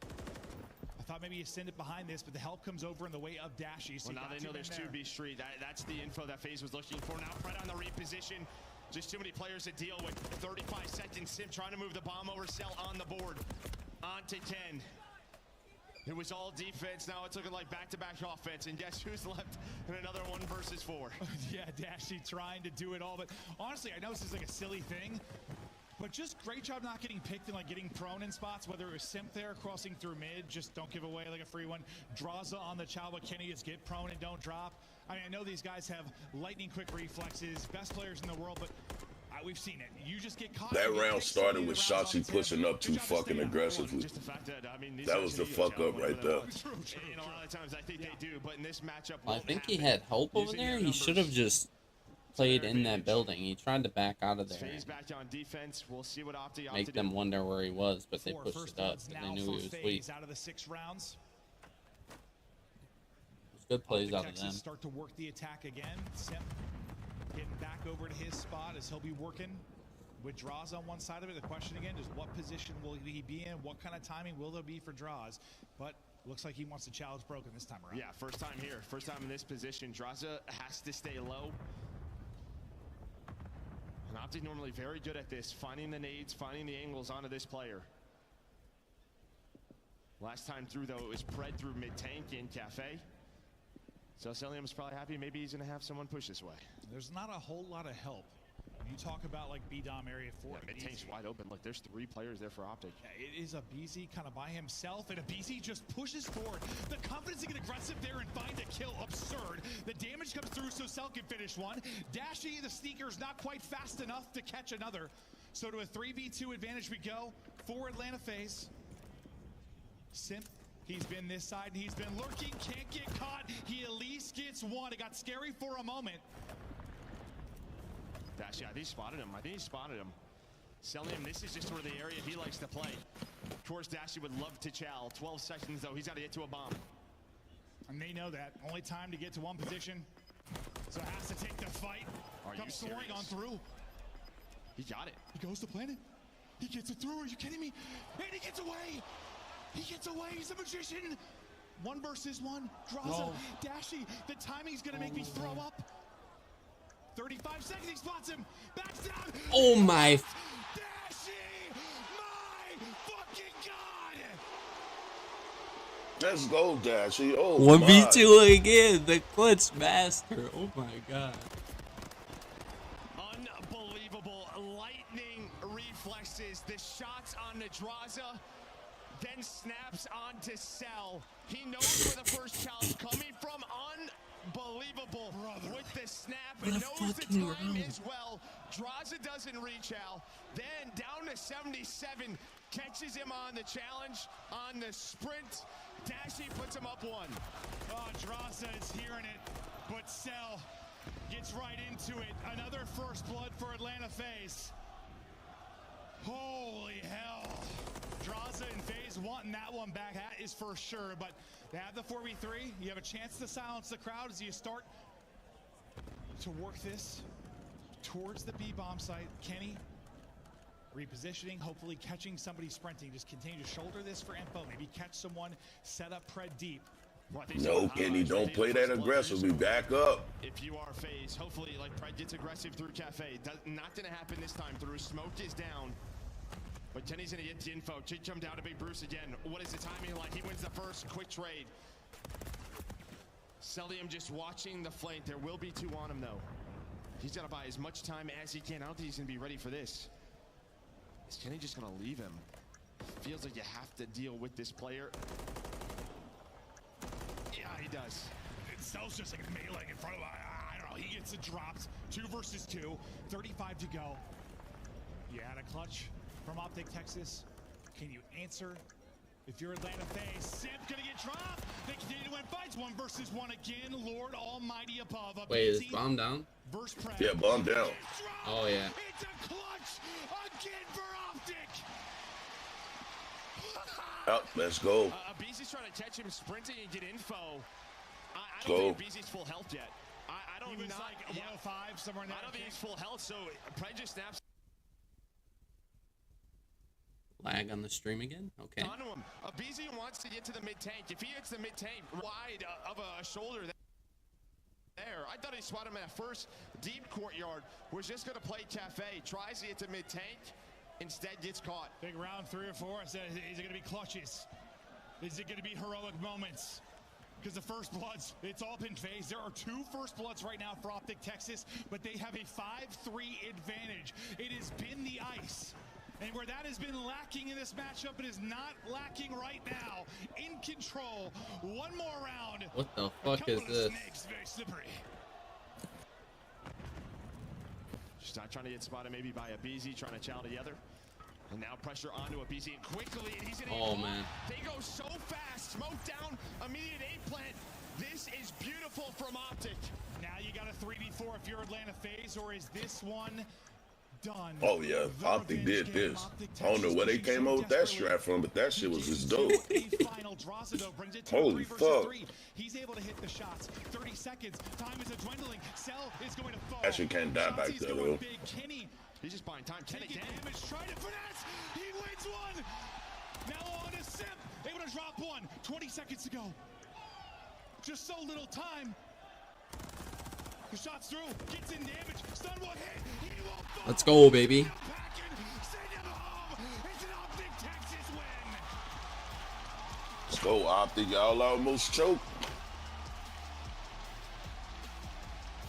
I thought maybe you send it behind this, but the help comes over in the way of Dashy. So well, now they know there's 2B Street. That's the info that FaZe was looking for. Now Pred on the reposition. Just too many players to deal with. 35 seconds. Sim trying to move the bomb over. Cell on the board. On to Ken. It was all defense. Now it's looking like back-to-back offense. And guess who's left in another 1 versus 4? Yeah, Dashy trying to do it all. But honestly, I know this is like a silly thing. But just great job not getting picked and like getting prone in spots, whether it was Simp there crossing through mid, just don't give away like a free one. Draza on the Chow, but Kenny is get prone and don't drop. I mean, I know these guys have lightning quick reflexes, best players in the world, but we've seen it. You just get caught. That round started with Shotzi pushing up too fucking aggressively. Just the fact that, I mean, that was the fuck up right there. And a lot of times I think they do, but in this matchup, I think he had help over there. He should have just played in that building. He tried to back out of there. FaZe back on defense. We'll see what Opti make them wonder where he was, but they pushed it up and they knew he was weak. Out of the 6 rounds. Good plays out of them. Start to work the attack again. Simp getting back over to his spot as he'll be working with Draws on one side of it. The question again is what position will he be in? What kind of timing will there be for Draws? But looks like he wants the challenge broken this time around. Yeah, first time here. First time in this position. Draza has to stay low. And Opti normally very good at this, finding the nades, finding the angles onto this player. Last time through, though, it was Pred through mid-tank in Cafe. So Celium's probably happy. Maybe he's going to have someone push this way. There's not a whole lot of help. When you talk about like B-Dom area 4. Yeah, mid-tank's wide open. Look, there's 3 players there for Optic. Yeah, it is a BZ kind of by himself, and a BZ just pushes forward. The confidence to get aggressive there and find a kill, absurd. The damage comes through so Cell can finish one. Dashy, the sneaker's not quite fast enough to catch another. So to a 3v2 advantage we go for Atlanta FaZe. Simp. He's been this side, and he's been lurking, can't get caught. He at least gets one. It got scary for a moment. Dashy, I think he spotted him. Celium, this is just sort of the area he likes to play. Of course, Dashy would love to chow. 12 seconds, though. He's got to get to a bomb. And they know that. Only time to get to one position. So has to take the fight. Comes soaring on through. He got it. He goes to planet. He gets it through. Are you kidding me? And he gets away. He gets away. He's a magician. 1 versus 1. Draza, Dashy. The timing's going to make me throw up. 35 seconds. He spots him. Backs down. Oh, my. Dashy. My fucking God. Let's go, Dashy. Oh, 1v2 again. The clutch master. Oh, my God. Unbelievable. Lightning reflexes. The shots on the Draza. Then snaps onto Cell. He knows where the first challenge coming from. Unbelievable. With the snap. And knows the time as well. Draza doesn't reach out. Then down to 77. Catches him on the challenge. On the sprint. Dashy puts him up 1. Oh, Draza is hearing it. But Cell gets right into it. Another first blood for Atlanta FaZe. Holy hell. Draza and FaZe wanting that one back. That is for sure. But they have the 4v3. You have a chance to silence the crowd as you start to work this towards the B-bomb site. Kenny repositioning, hopefully catching somebody sprinting. Just continue to shoulder this for info. Maybe catch someone, set up Pred deep. No, Kenny, don't play that aggressively. Back up. If you are FaZe, hopefully, like Pred gets aggressive through Cafe. Not going to happen this time through. Smoke is down. But Kenny's going to get the info. Jig jump down to Big Bruce again. What is the timing like? He wins the first quick trade. Celium just watching the flank. There will be 2 on him, though. He's got to buy as much time as he can. I don't think he's going to be ready for this. Is Kenny just going to leave him? Feels like you have to deal with this player. Yeah, he does. Itself's just like a melee in front of him. I don't know. He gets it dropped. 2 versus 2. 35 to go. You had a clutch from Optic Texas. Can you answer? If you're Atlanta FaZe, Simp gonna get dropped. They continue to win fights. 1 versus 1 again. Lord Almighty above. Wait, is bomb down? Yeah, bomb down. Oh yeah. It's a clutch again for Optic. Oh, let's go. Abizi's trying to catch him sprinting and get info. I Go. don't think Abizi's full health yet. I don't He was not, like 105 somewhere in there. I don't think he's full health, so Prejus snaps. Lag on the stream again? Okay. Onto him. Abizi wants to get to the mid-tank. If he hits the mid-tank wide of a shoulder there, I thought he swatted him at first. Deep courtyard was just going to play cafe. Tries to get to mid-tank. Instead gets caught. Big round 3 or 4. I said, is it going to be clutches? Is it going to be heroic moments? Because the first bloods, it's all been phased. There are 2 first bloods right now for Optic Texas, but they have a 5-3 advantage. It has been the ice. And where that has been lacking in this matchup, it is not lacking right now. In control. 1 more round. What the fuck is this? Snakes, very slippery. Just not trying to get spotted maybe by Abizi, trying to chow together. And now pressure onto Abizi and quickly, and he's gonna Oh man. They go so fast. Smoke down, immediate A plant. This is beautiful from Optic. Now you got a 3v4 if you're Atlanta FaZe, or is this one done? Oh yeah, Optic did this. I don't know where they came up with that strat from, but that shit was just dope. Holy fuck. He's able to hit the shots. 30 seconds. Time is dwindling. Cell is going to fall. That shit can't die back there though. Kenny. He's just buying time. Kenny Taking damage, trying to finesse. He wins 1. Now on to Simp. Able to drop 1. 20 seconds to go. Just so little time. The shot's through. Gets in damage. Stun will hit. He will fall. Let's go, baby. Let's go, Optic. Y'all almost choked.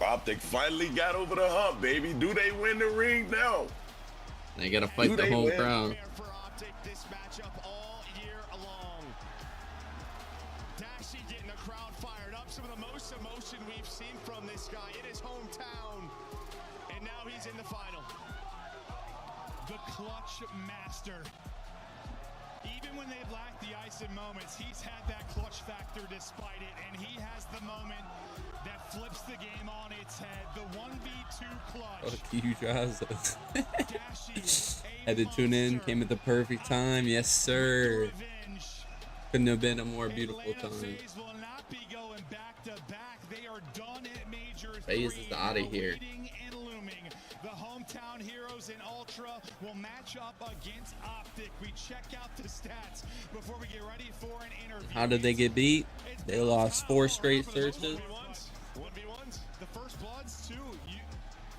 Optic finally got over the hump, baby. Do they win the ring now? They gotta fight the whole crowd. For Optic this matchup all year long. Dashy getting the crowd fired up. Some of the most emotion we've seen from this guy in his hometown. And now he's in the final. The clutch master. Even when they've lacked the ice in moments, he's had that clutch factor despite it, and he has the moment that flips the game on its head. The 1v2 clutch. Fuck you, Jaws. Had to tune in, came at the perfect time. Yes, sir. Couldn't have been a more beautiful time. FaZe will not be going back to back. They are done at Major 3. FaZe is out of here. And looming. The hometown heroes in Ultra will match up against Optic. We check out the stats before we get ready for an interview. How did they get beat? They lost 4 straight searches. 1v1s. The first bloods, 2.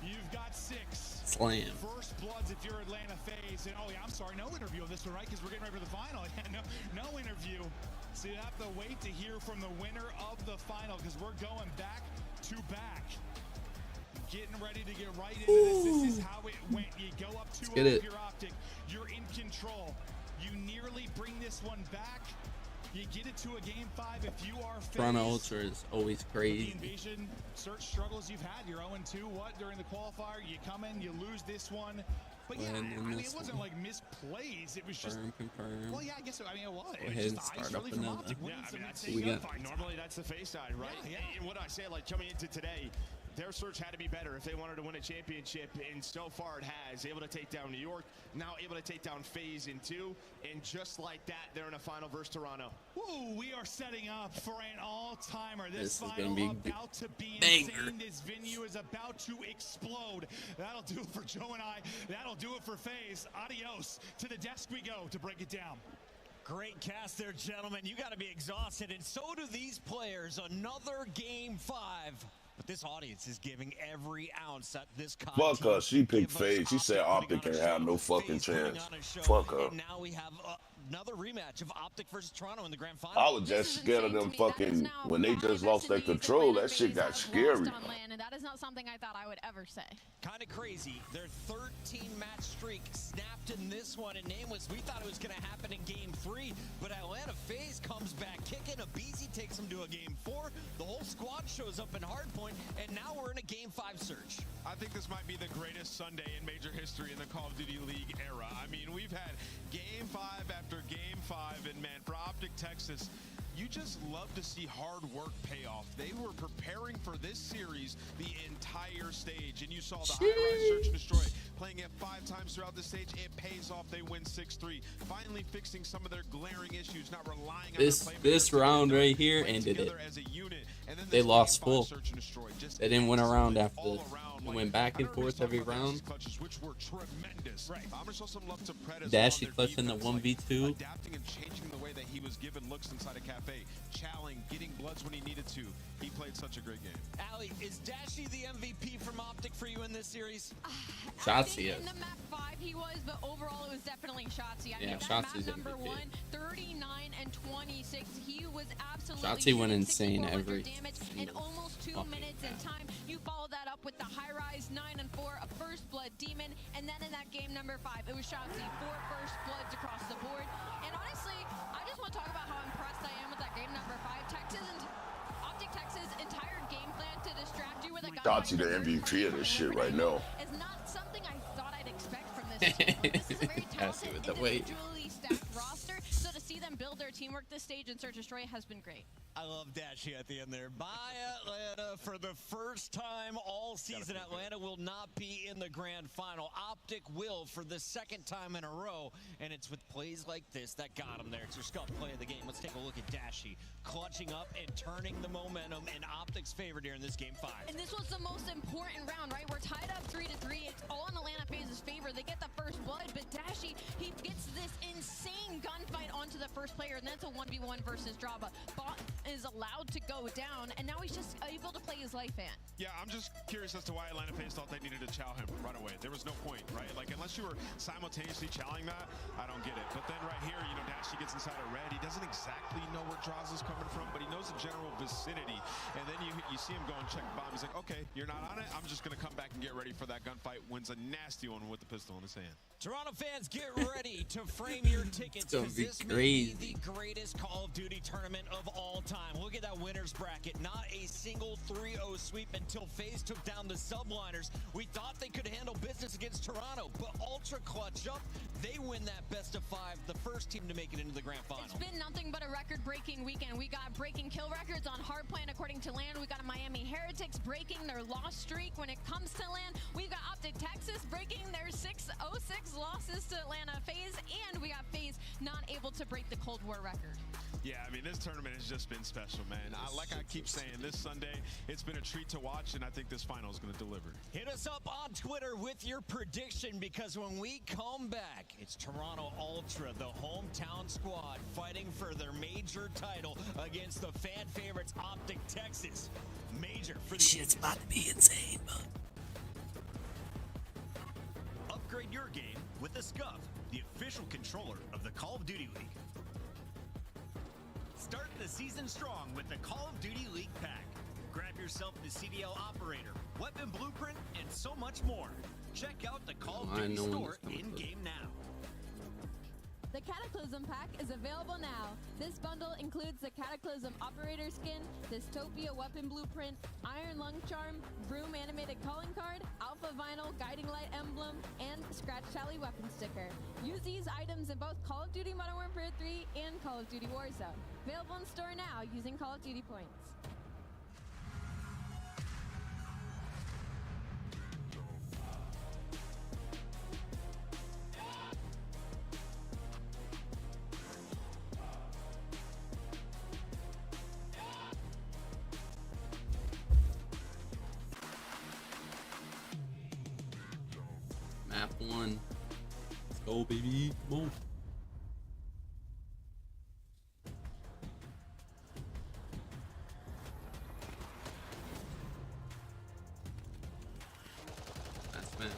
You've got 6. Slam. First bloods if you're Atlanta FaZe. And oh yeah, I'm sorry, no interview on this one, right? Because we're getting ready for the final. no interview. So you have to wait to hear from the winner of the final, because we're going back to back. Getting ready to get right into this. This is how it went. You go up 2-0 if you're Optic. You're in control. You nearly bring this one back. You get it to a game 5 if you are FaZe. Toronto Ultra is always crazy. The invasion search struggles you've had. You're 0-2. What during the qualifier? You come in, you lose this one. But yeah, I mean, it wasn't like misplays. It was just confirm. Well, yeah, I guess so. I mean, it was. Go ahead and start up another. Yeah, I mean, that's we got. Normally that's the FaZe side, right? Yeah. And what I say, like coming into today, their search had to be better if they wanted to win a championship, and so far it has. Able to take down New York, now able to take down FaZe in 2, and just like that, they're in a final versus Toronto. Ooh, we are setting up for an all-timer. This is final gonna be about to be banger. insane. This venue is about to explode. That'll do it for Joe and I. That'll do it for FaZe. Adios. To the desk we go to break it down. Great cast there, gentlemen. You got to be exhausted, and so do these players. Another game 5 But this audience is giving every ounce that this Fuck her. She picked FaZe. She said Optic can't have no fucking chance. Fuck her. And now we have another rematch of Optic versus Toronto in the grand final. I was just scared of them fucking when they just lost their control. That shit got scary. And that is not something I thought I would ever say. Kind of crazy. Their 13-match streak snapped in this one, and nameless. We thought it was going to happen in Game 3, but Atlanta FaZe comes back kicking. Abizi takes them to a Game 4. The whole squad shows up in Hardpoint, and now we're in a Game 5 search. I think this might be the greatest Sunday in major history in the Call of Duty League era. I mean, we've had Game 5 after Game 5, and man, for Optic Texas, you just love to see hard work pay off. They were preparing for this series the entire stage, and you saw the high-rise search and destroy playing it 5 times throughout the stage. It pays off. They win 6-3, finally fixing some of their glaring issues, not relying on this round right here ended it. They lost full. They didn't win a round after this. They went back and forth every round. Which were tremendous. I'm gonna show some love to Pred as Dashy well. clutch in the 1v2. Adapting and changing the way that he was given looks inside a cafe, challenging, getting bloods when he needed to. He played such a great game. Allie, is Dashy the MVP from Optic for you in this series? Shotzi is. In the map 5 he was, but overall it was definitely Shotzi. I mean, that Shotzi's map number MVP. 1, 39 and 26. He was absolutely Shotzi went insane every damage in almost 2 minutes in time. You follow that up with the high rise 9 and 4, a first blood demon, and then in that game number 5, it was Shotzi, 4 first bloods across the board. And honestly, I just want to talk about how impressed I am with that game number 5. Optic Texas' entire game plan to distract you with a gun. Shotzi the MVP of this shit right now. It's not something I thought I'd expect from this team. This is a very talented, individually stacked roster. So to see them build their teamwork this stage and Search and Destroy has been great. I love Dashy at the end there. By Atlanta for the first time all season. Atlanta will not be in the grand final. Optic will for the second time in a row, and it's with plays like this that got him there. It's your scuff play of the game. Let's take a look at Dashy clutching up and turning the momentum in Optic's favor here in this game 5. And this was the most important round, right? We're tied up 3-3. It's all in Atlanta FaZe's favor. They get the first blood, but Dashy, he gets this insane gunfight onto the first player, and that's a 1v1 versus Draba. Bot is allowed to go down, and now he's just able to play his life in. Yeah, I'm just curious as to why Atlanta FaZe thought they needed to chow him right away. There was no point, right? Like, unless you were simultaneously chowing that, I don't get it. But then right here, you know, Dashy gets inside a red. He doesn't exactly know where Draws is coming from, but he knows the general vicinity. And then you see him go and check bomb. He's like, okay, you're not on it. I'm just going to come back and get ready for that gunfight. Wins a nasty one with the pistol in his hand. Toronto fans, get ready to frame your tickets, because this may be the greatest Call of Duty tournament of all time. Look at that winner's bracket. Not a single 3-0 sweep until FaZe took down the subliners. We thought they could handle business against Toronto, but Ultra clutch up. They win that best of 5, the first team to make it into the grand final. It's been nothing but a record-breaking weekend. We got breaking kill records on Hardpoint according to LAN. We got Miami Heretics breaking their loss streak when it comes to LAN. We've got Optic Texas breaking their 606 losses to Atlanta FaZe, and we got FaZe not able to break the Cold War record. Yeah, I mean, this tournament has just been special, man. Like I keep saying, this Sunday, it's been a treat to watch, and I think this final is going to deliver. Hit us up on Twitter with your prediction, because when we come back, it's Toronto Ultra, the hometown squad, fighting for their major title against the fan favorites Optic Texas. Major for the shit's about to be insane, man. Upgrade your game with the Scuff, the official controller of the Call of Duty League. Start the season strong with the Call of Duty League pack. Grab yourself the CDL operator, weapon blueprint, and so much more. Check out the Call of Duty store in-game now. The Cataclysm pack is available now. This bundle includes the Cataclysm operator skin, Dystopia weapon blueprint, Iron Lung Charm, Broom animated calling card, Alpha Vinyl guiding light emblem, and Scratch Tally weapon sticker. Use these items in both Call of Duty Modern Warfare 3 and Call of Duty Warzone. Available in store now using Call of Duty points. Map 1. Let's go, baby. Come on. Man.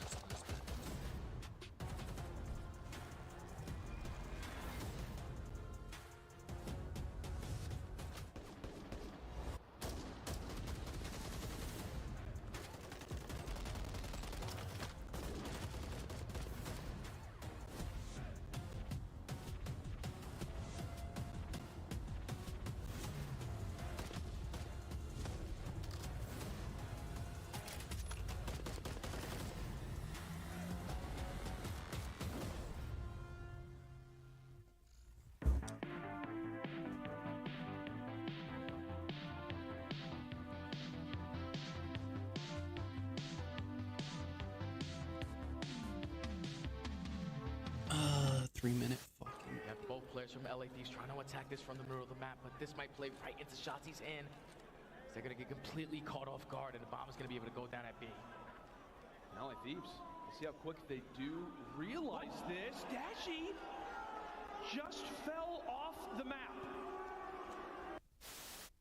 Three-minute fucking. You have both players from LA Thieves trying to attack this from the middle of the map, but this might play right into Shotzi's hand. They're gonna get completely caught off guard, and the bomb is gonna be able to go down at B. LA Thieves, you see how quick they do realize this. Dashy just fell off the map.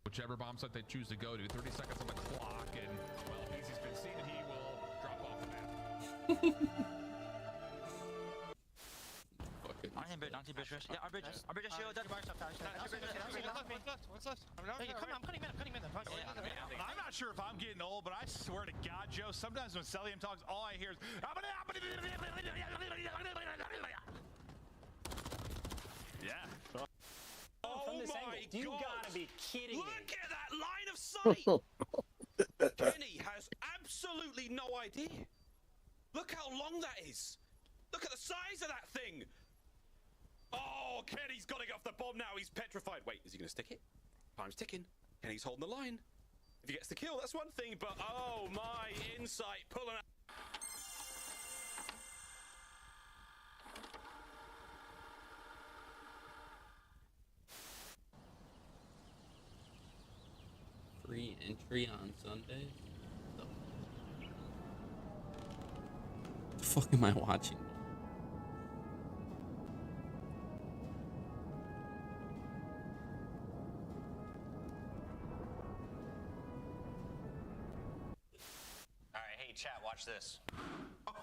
Whichever bomb site they choose to go to, 30 seconds on the clock, and well, if he's been seen, he will drop off the map. I'm not sure if I'm getting old, but I swear to God, Joe, sometimes when Celium talks, all I hear is yeah. From this angle, you gotta be kidding me. Look at that line of sight! Kenny has absolutely no idea. Look how long that is. Look at the size of that thing. Oh, Kenny's got to get off the bomb now. He's petrified. Wait, is he going to stick it? Time's ticking. Kenny's holding the line. If he gets the kill, that's one thing, but oh my, insight pulling out. Free entry on Sunday? The fuck am I watching? Chat, watch this. Alright,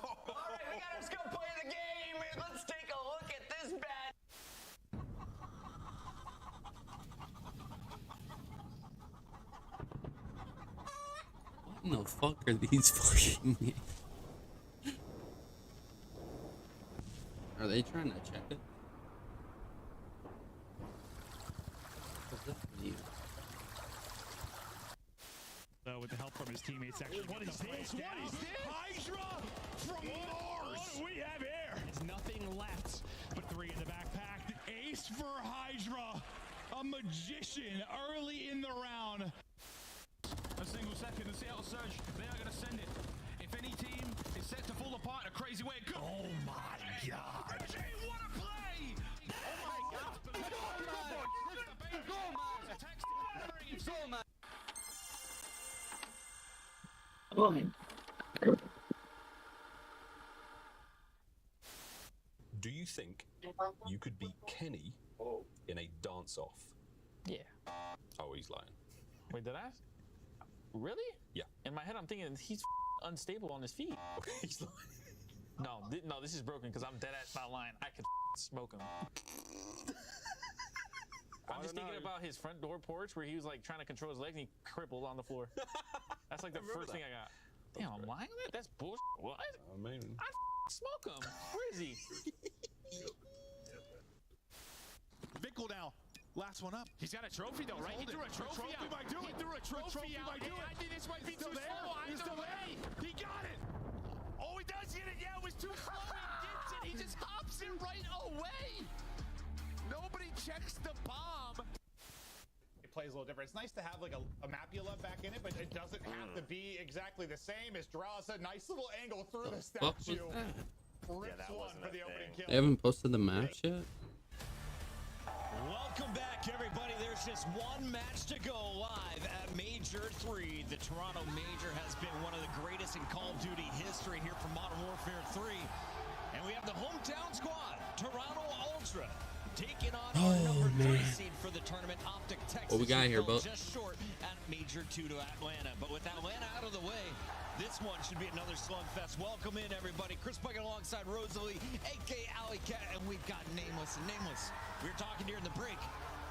we gotta just go play the game. Let's take a look at this bad. What in the fuck are these fucking... Are they trying to check it? What's that for you? With the help from his teammates, actually. What is this? What is this? Hydra from Mars. What do we have here? There's nothing left but 3 in the backpack. The ace for Hydra. A magician early in the round. A single second, the Seattle Surge, they are going to send it. If any team is set to fall apart in a crazy way, go. Oh my God. Reggie, what a play! Oh my God. Go, man. Do you think you could beat Kenny in a dance-off? Yeah. Oh, he's lying. Wait, did I? Really? Yeah. In my head, I'm thinking he's unstable on his feet. He's lying. No, this is broken because I'm dead ass not lying. I could smoke him. I'm just thinking about his front door porch where he was like trying to control his legs and he crippled on the floor. That's like the first thing I got. Damn, I'm lying on that? That's bullshit. What? I mean, I'd smoke him. Where is he? Vickle now. Last one up. He's got a trophy though, right? He threw a trophy out. Might do He it. threw a trophy out. I think this might be too slow. He's still there. He got it. Oh, he does get it. Yeah, it was too slow. He gets it. He just hops it right away. Nobody checks the bomb. It plays a little different. It's nice to have like a map you love back in it, but it doesn't have to be exactly the same. As Drow said, nice little angle through the statue. Rips one for the opening kill. They haven't posted the maps yet? Welcome back, everybody. There's just one match to go live at Major 3. The Toronto Major has been one of the greatest in Call of Duty history here for Modern Warfare 3. And we have the hometown squad, Toronto Ultra, taking on our number 3 seed for the tournament, Optic Texas. What we got here, Bo? Just short at Major 2 to Atlanta. But with Atlanta out of the way, this one should be another slugfest. Welcome in, everybody. Chris Bucket alongside Rosalie, a.k.a. Alley Cat, and we've got Nameless. And Nameless, we were talking during the break.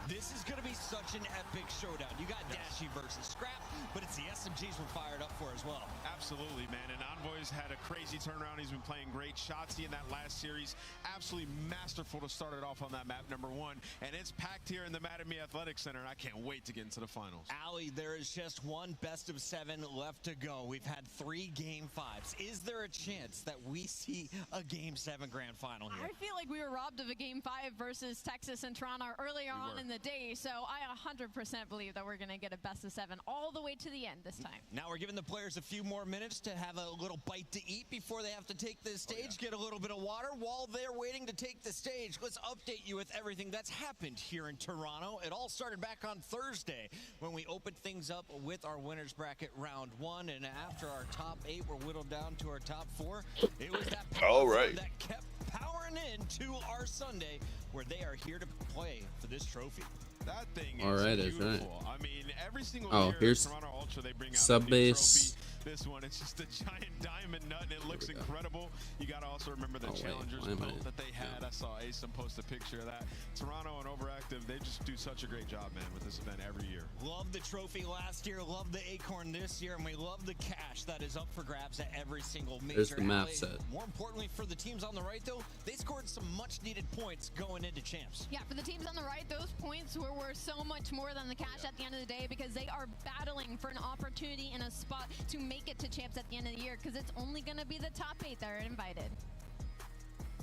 This is going to be such an epic showdown. You got Dashy versus Scrap, but it's the SMGs we're fired up for as well. Absolutely, man. And Envoy's had a crazy turnaround. He's been playing great. Shotzi in that last series, absolutely masterful to start it off on that map, number 1. And it's packed here in the Mattamy Athletic Center, and I can't wait to get into the finals. Allie, there is just one best of 7 left to go. We've had 3 Game 5s. Is there a chance that we see a Game 7 grand final here? I feel like we were robbed of a Game 5 versus Texas and Toronto earlier on in the day, so I 100% believe that we're going to get a best of 7 all the way to the end this time. Now we're giving the players a few more minutes to have a little bite to eat before they have to take this stage, get a little bit of water while they're waiting to take the stage. Let's update you with everything that's happened here in Toronto. It all started back on Thursday when we opened things up with our winners bracket round 1, and after our top 8 were whittled down to our top 4, it was that that kept powering into our Sunday where they are here to play for this trophy. That thing is beautiful. right. I mean, every single year here's Toronto Ultra, they bring out sub a new base. trophy. This one, it's just a giant diamond nut, and it looks incredible. You got to also remember the Challengers build that they had. I saw Asim post a picture of that. Toronto and Overactive, they just do such a great job, man, with this event every year. Love the trophy last year, love the acorn this year, and we love the cash that is up for grabs at every single major. There's the map set. More importantly for the teams on the right, though, they scored some much-needed points going into champs. Yeah, for the teams on the right, those points were worth so much more than the cash at the end of the day because they are battling for an opportunity and a spot to make it to champs at the end of the year because it's only going to be the top 8 that are invited.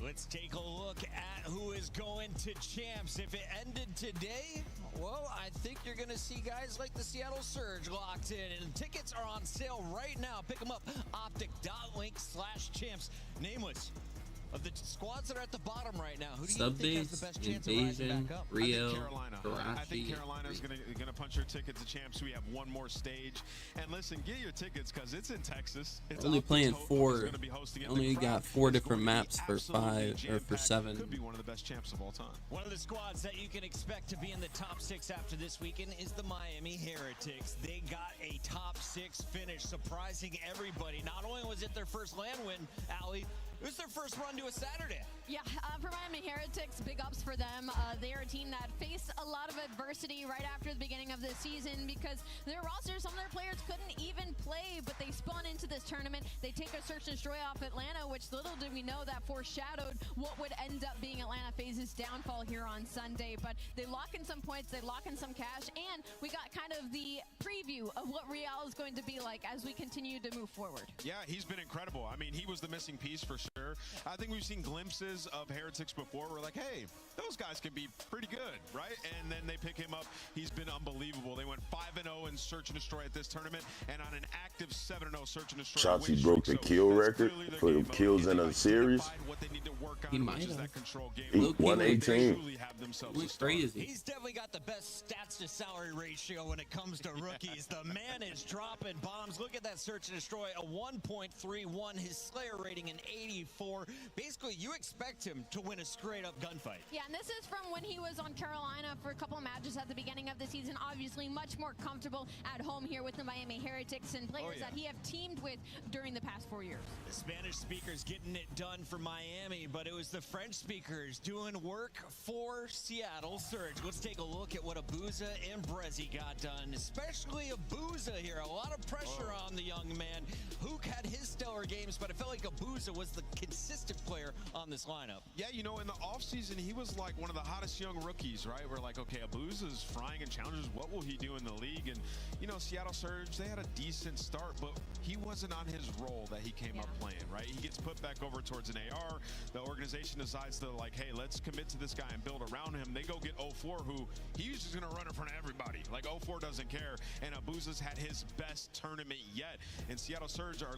Let's take a look at who is going to champs. If it ended today, well, I think you're going to see guys like the Seattle Surge locked in, and tickets are on sale right now. Pick them up, optic.link/champs. Nameless. Of the squads that are at the bottom right now, who do you think has the best chance of rising back up? Rio, I think Carolina's gonna punch their ticket to champs. We have one more stage, and listen, get your tickets because it's in Texas. It's only playing 4. Only got 4 different maps for 5 or for 7. Could be one of the best champs of all time. One of the squads that you can expect to be in the top 6 after this weekend is the Miami Heretics. They got a top 6 finish, surprising everybody. Not only was it their first land win, Allie, it was their first run to a Saturday. Yeah, for Miami Heretics, big ups for them. They are a team that faced a lot of adversity right after the beginning of the season because their roster, some of their players couldn't even play, but they spun into this tournament. They take a search and destroy off Atlanta, which little did we know that foreshadowed what would end up being Atlanta FaZe's downfall here on Sunday. But they lock in some points, they lock in some cash, and we got kind of the preview of what Real is going to be like as we continue to move forward. Yeah, he's been incredible. I mean, he was the missing piece for sure. I think we've seen glimpses of Heretics before. We're like, hey, those guys can be pretty good, right? And then they pick him up. He's been unbelievable. They went 5-0 in search and destroy at this tournament, and on an active 7-0 search and destroy. Shotzi broke the kill record for the kills in a series. He might have. 118. Looks crazy. He's definitely got the best stats to salary ratio when it comes to rookies. The man is dropping bombs. Look at that search and destroy, a 1.31. His Slayer rating an 84. Basically, you expect him to win a straight-up gunfight. Yeah, and this is from when he was on Carolina for a couple of matches at the beginning of the season. Obviously, much more comfortable at home here with the Miami Heretics and players that he have teamed with during the past 4 years. The Spanish speakers getting it done for Miami, but it was the French speakers doing work for Seattle Surge. Let's take a look at what Abuza and Brezzy got done, especially Abuza here. A lot of pressure on the young man. Hook had his stellar games, but I felt like Abuza was the consistent player on this lineup. Yeah, you know, in the offseason, he was like one of the hottest young rookies, right? We're like, okay, Abuza's frying in challenges. What will he do in the league? And, you know, Seattle Surge, they had a decent start, but he wasn't on his role that he came up playing, right? He gets put back over towards an AR. The organization decides to, like, hey, let's commit to this guy and build around him. They go get 04, who he's just going to run in front of everybody. Like, 04 doesn't care. And Abuza's had his best tournament yet. And Seattle Surge are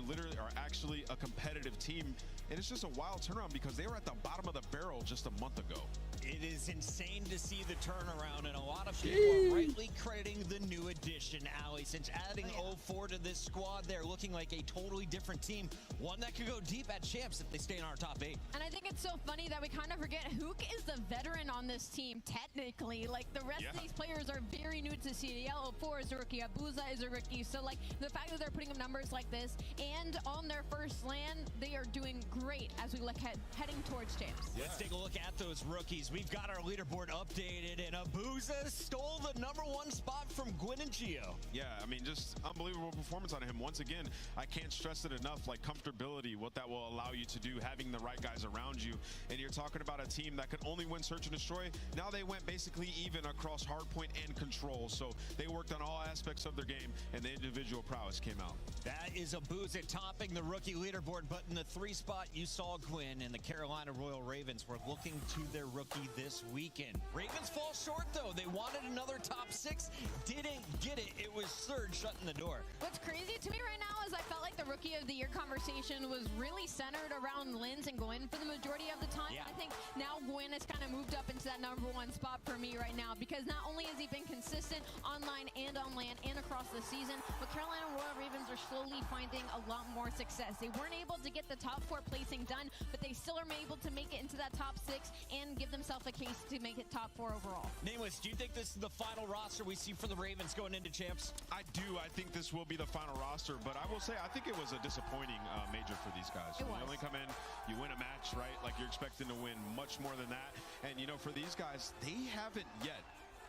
actually a competitive team. And it's just a wild turnaround because they were at the bottom of the barrel just a month ago. It is insane to see the turnaround, and a lot of people are rightly crediting the new addition, Allie. Since adding 04 to this squad, they're looking like a totally different team, one that could go deep at champs if they stay in our top 8. And I think it's so funny that we kind of forget Hook is the veteran on this team, technically. Like, the rest of these players are very new to CDL. 04 is a rookie, Abuza is a rookie. So, like, the fact that they're putting up numbers like this and on their first LAN, they are doing great as we look heading towards champs. Let's take a look at those rookies. We've got our leaderboard updated, and Abuza stole the #1 spot from Gwyn and Gio. Yeah, I mean, just unbelievable performance out of him. Once again, I can't stress it enough, like comfortability, what that will allow you to do, having the right guys around you. And you're talking about a team that could only win Search and Destroy. Now they went basically even across hardpoint and control. So they worked on all aspects of their game, and the individual prowess came out. That is Abuza topping the rookie leaderboard, but in the 3 spot, you saw Gwyn, and the Carolina Royal Ravens were looking to their rookie this weekend. Ravens fall short, though. They wanted another top 6, didn't get it. It was Surge shutting the door. What's crazy to me right now is I felt like the Rookie of the Year conversation was really centered around Linz and Gwyn for the majority of the time. I think now Gwyn has kind of moved up into that #1 spot for me right now, because not only has he been consistent online and on LAN and across the season, but Carolina Royal Ravens are slowly finding a lot more success. They weren't able to get the top 4 placing done, but they still are able to make it into that top 6 and give themselves a case to make it top 4 overall. Nameless, do you think this is the final roster we see for the Ravens going into champs? I do. I think this will be the final roster, but I will say I think it was a disappointing major for these guys. You only come in, you win a match, right? Like, you're expecting to win much more than that. And, you know, for these guys, they haven't yet,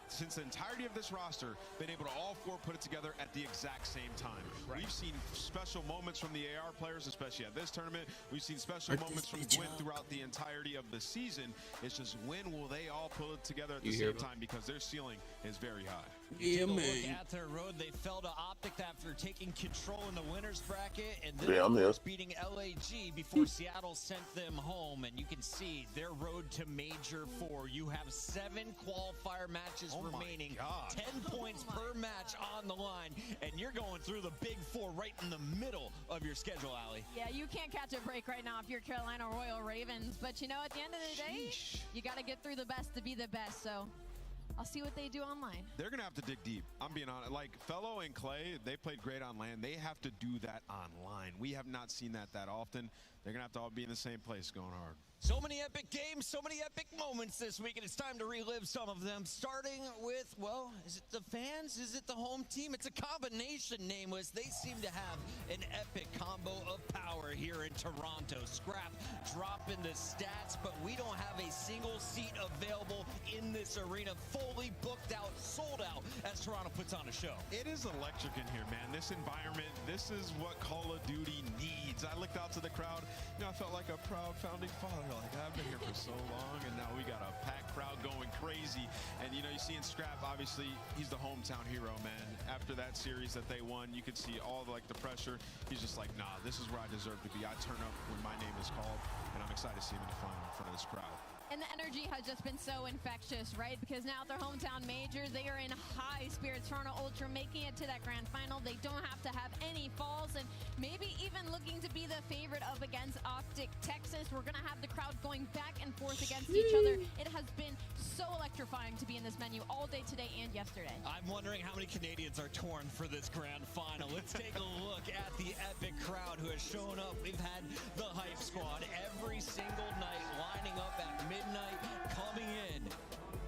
since the entirety of this roster, been able to all 4 put it together at the exact same time. We've seen special moments from the AR players, especially at this tournament. We've seen special moments from Gwyn throughout the entirety of the season. It's just, when will they all pull it together at the same time, because their ceiling is very high. Yeah, man. Look at their road. They fell to Optic after taking control in the winners bracket, and then of course beating LAG before Seattle sent them home. And you can see their road to Major 4. You have 7 qualifier matches remaining, 10 points per match on the line, and you're going through the big 4 right in the middle of your schedule, Allie. Yeah, you can't catch a break right now if you're Carolina Royal Ravens, but you know, at the end of the day, you got to get through the best to be the best. So I'll see what they do online. They're going to have to dig deep. I'm being honest. Like, Fellow and Clay, they played great on LAN. They have to do that online. We have not seen that often. They're going to have to all be in the same place going hard. So many epic games, so many epic moments this week, and it's time to relive some of them, starting with, well, is it the fans? Is it the home team? It's a combination, Nameless. They seem to have an epic combo of power here in Toronto. Scrap dropping the stats, but we don't have a single seat available in this arena, fully booked out, sold out, as Toronto puts on a show. It is electric in here, man. This environment, this is what Call of Duty needs. I looked out to the crowd, you know, I felt like a proud founding father. Like, I've been here for so long, and now we got a packed crowd going crazy. And, you know, you see in Scrap, obviously, he's the hometown hero, man. After that series that they won, you could see all the, like, the pressure. He's just like, nah, this is where I deserve to be. I turn up when my name is called, and I'm excited to see him in the final in front of this crowd. And the energy has just been so infectious, right? Because now at their hometown major, they are in high spirits. Toronto Ultra making it to that grand final. They don't have to have any falls, and maybe even looking to be the favorite up against Optic Texas. We're going to have the crowd going back and forth against each other. It has been so electrifying to be in this venue all day today and yesterday. I'm wondering how many Canadians are torn for this grand final. Let's take a look at the epic crowd who has shown up. We've had the hype squad every single night lining up at midnight, coming in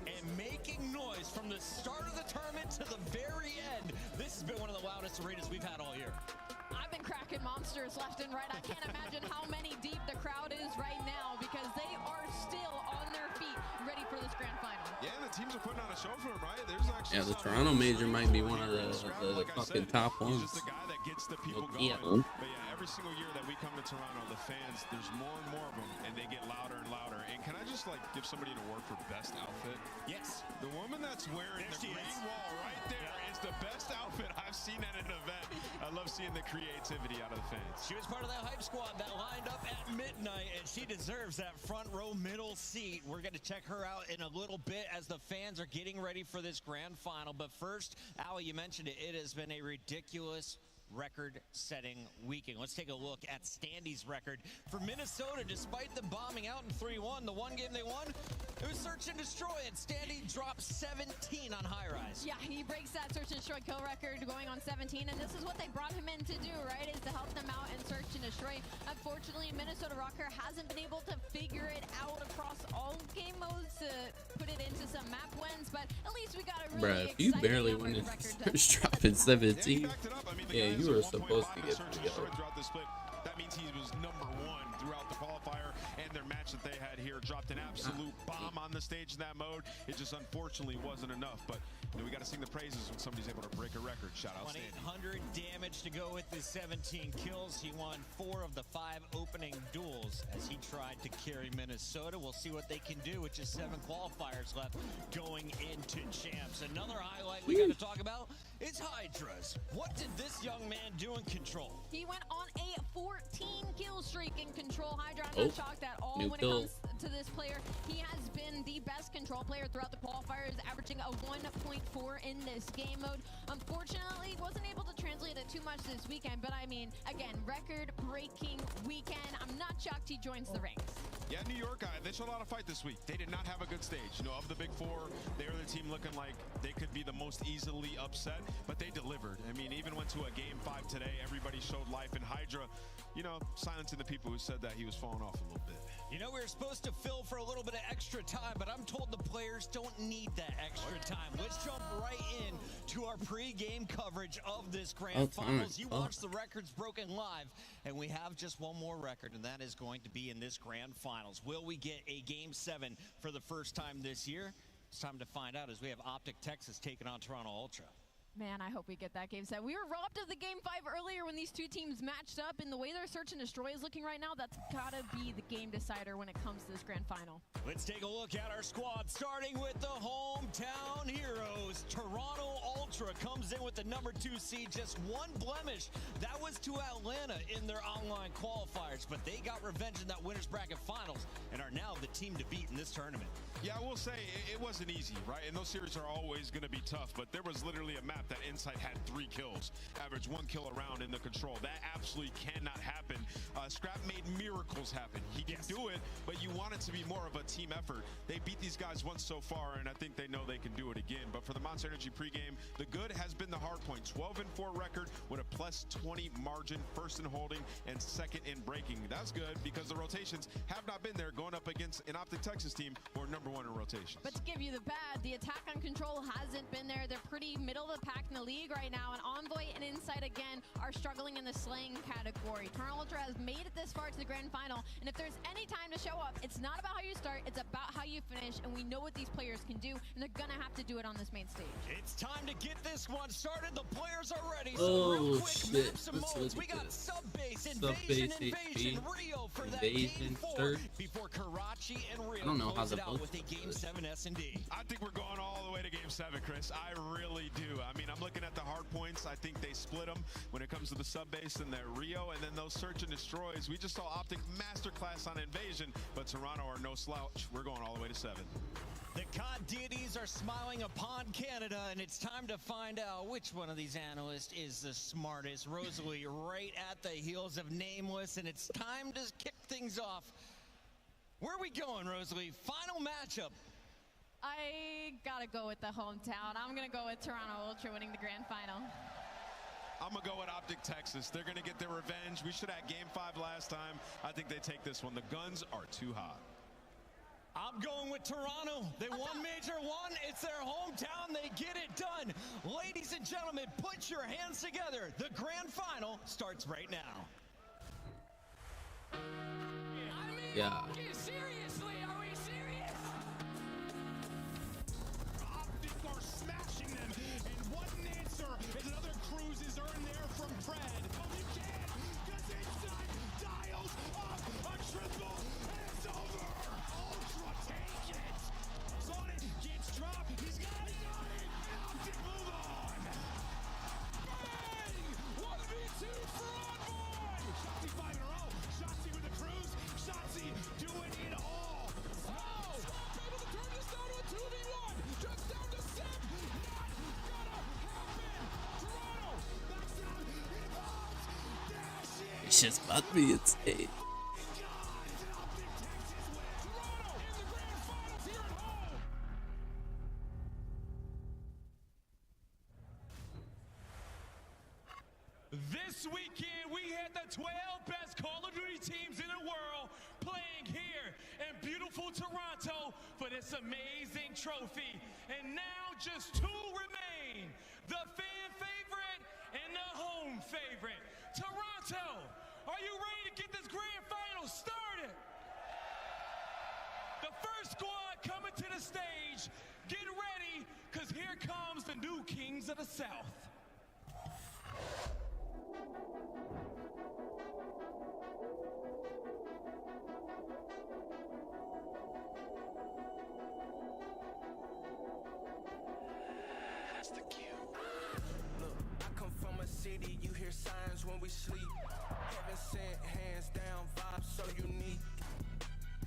and making noise from the start of the tournament to the very end. This has been one of the loudest arenas we've had all year. I've been cracking monsters left and right. I can't imagine how many deep the crowd is right now, because they are still on their feet ready for this grand final. Yeah, the teams are putting on a show for him, right? There's actually the Toronto major might be one of the fucking top ones. He's just the guy that gets the people going. But yeah, every single year that we come to Toronto, the fans, there's more and more of them, and they get louder and louder. And can I just, like, give somebody an award for best outfit? Yes. The woman that's wearing the green wall right there is the best outfit I've seen at an event. I love seeing the creativity out of the fans. She was part of that hype squad that lined up at midnight, and she deserves that front row middle seat. We're going to check her out in a little bit as the fans are getting ready for this grand final. But first, Allie, you mentioned it. It has been a ridiculous record-setting weekend. Let's take a look at Standy's record for Minnesota. Despite them bombing out in 3-1, the one game they won, it was search and destroy, and Standy dropped 17 on high rise. Yeah, he breaks that search and destroy kill record going on 17, and this is what they brought him in to do, right, is to help them out and search and destroy. Unfortunately, Minnesota Rocker hasn't been able to figure it out across all game modes to put it into some map wins, but at least we got a really Bruh, if you barely win this first drop in 17, yeah, you were supposed to get together. That means he was #1 throughout the qualifier, and their match that they had here dropped an absolute bomb on the stage in that mode. It just unfortunately wasn't enough, but you know, we got to sing the praises when somebody's able to break a record. Shout out Standy. 1,800 damage to go with his 17 kills. He won 4 of the 5 opening duels as he tried to carry Minnesota. We'll see what they can do with just 7 qualifiers left going into champs. Another highlight we got to talk about is Hydra's. What did this young man do in Control? He went on a 14-kill streak in Control. Hydra, I'm not shocked at all when it comes to this player. He has been the best Control player throughout the qualifiers, averaging a 1.4 in this game mode. Unfortunately, wasn't able to translate it too much this weekend, but I mean, again, record-breaking weekend. I'm not shocked he joins the ranks. Yeah, New York, they showed a lot of fight this week. They did not have a good stage. You know, of the Big Four, they were the team looking like they could be the most easily upset, but they delivered. I mean, even went to a Game 5 today. Everybody showed life, and Hydra, you know, silencing the people who said that he was falling off a little bit. You know, we were supposed to fill for a little bit of extra time, but I'm told the players don't need that extra time. Let's jump right in to our pre-game coverage of this grand finals. You watched the records broken live, and we have just one more record, and that is going to be in this grand finals. Will we get a Game 7 for the first time this year? It's time to find out as we have Optic Texas taking on Toronto Ultra. Man, I hope we get that Game 7. We were robbed of the Game 5 earlier when these two teams matched up, and the way their search and destroy is looking right now, that's gotta be the game decider when it comes to this grand final. Let's take a look at our squad, starting with the hometown heroes. Toronto Ultra comes in with the #2 seed, just one blemish. That was to Atlanta in their online qualifiers, but they got revenge in that winners bracket finals and are now the team to beat in this tournament. Yeah, I will say it wasn't easy, right? And those series are always going to be tough, but there was literally a map that Insight had 3 kills, average 1 kill around in the Control. That absolutely cannot happen. Scrap made miracles happen. He can do it, but you want it to be more of a team effort. They beat these guys once so far, and I think they know they can do it again. But for the Monster Energy pregame, the good has been the hard point. 12-4 record with a +20 margin, first in holding and second in breaking. That's good because the rotations have not been there going up against an Optic Texas team who are #1 in rotations. But to give you the bad, the attack on Control hasn't been there. They're pretty middle of the pack in the league right now, and Envoy and Insight again are struggling in the slaying category. Toronto Ultra has made it this far to the grand final, and if there's any time to show up, it's not about how you start, it's about how you finish, and we know what these players can do, and they're gonna have to do it on this main stage. It's time to get this one started. The players are ready. So real quick, maps and modes. We got Subbase, Invasion, Rio for that Game 4 before Karachi and Rio close it out with a Game 7 S&D. I think we're going all the way to Game 7, Chris. I really do. I mean, I'm looking at the hard points. I think they split them when it comes to the Subbase and the Rio, and then those search and destroys. We just saw Optic masterclass on Invasion, but Toronto are no slouch. We're going all the way to 7. The COD deities are smiling upon Canada, and it's time to find out which one of these analysts is the smartest. Rosalie right at the heels of Nameless, and it's time to kick things off. Where are we going, Rosalie? Final matchup. I gotta go with the hometown. I'm gonna go with Toronto Ultra winning the grand final. I'm going to go with Optic Texas. They're going to get their revenge. We should have Game 5 last time. I think they take this one. The guns are too hot. I'm going with Toronto. They won Major 1. It's their hometown. They get it done. Ladies and gentlemen, put your hands together. The grand final starts right now. Yeah. Seriously, are we serious? Optic are smashing them, and what an answer as another cruise is earned there from Fred. Oh, you can't, because Inside dials up a triple, and it's over. Ultra take it. Sonic gets dropped. He's got it. Optic move on. Bang! 1v2 for Envoy. Shotzi 5 in a row. Shotzi with the cruise. Shotzi doing it all. It's just about to be insane. This weekend, we had the 12 best Call of Duty teams in the world playing here in beautiful Toronto for this amazing trophy. And now just two remain, the fan favorite and the home favorite. Toronto, are you ready to get this grand final started? The first squad coming to the stage, get ready, because here comes the new Kings of the South. That's the cue. Look, I come from a city, you hear signs when we sleep. Heaven sent, hands down, vibes so unique.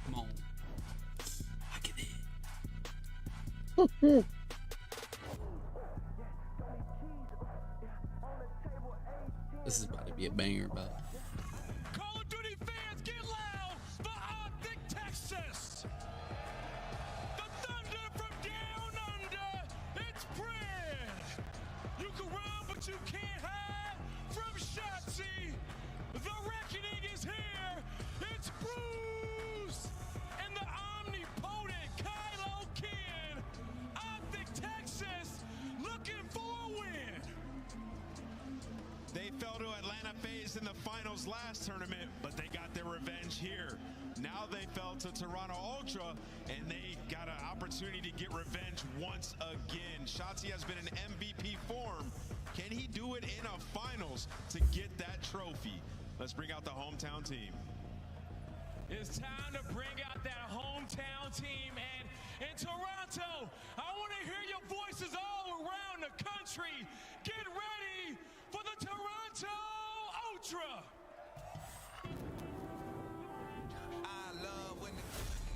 Come on. I get it. This is about to be a banger, but Call of Duty fans, get loud for Optic Texas. The thunder from down under, it's Brand. You can run, but you can't hide from Shotzi. The reckoning is here. It's Bruce and the omnipotent Kylo Ken. Optic Texas looking for a win. They fell to Atlanta FaZe in the finals last tournament, but they got their revenge here. Now they fell to Toronto Ultra, and they got an opportunity to get revenge once again. Shotzi has been in MVP form. Can he do it in a finals to get that trophy? Let's bring out the hometown team. It's time to bring out that hometown team. And in Toronto, I want to hear your voices all around the country. Get ready for the Toronto Ultra. I love when the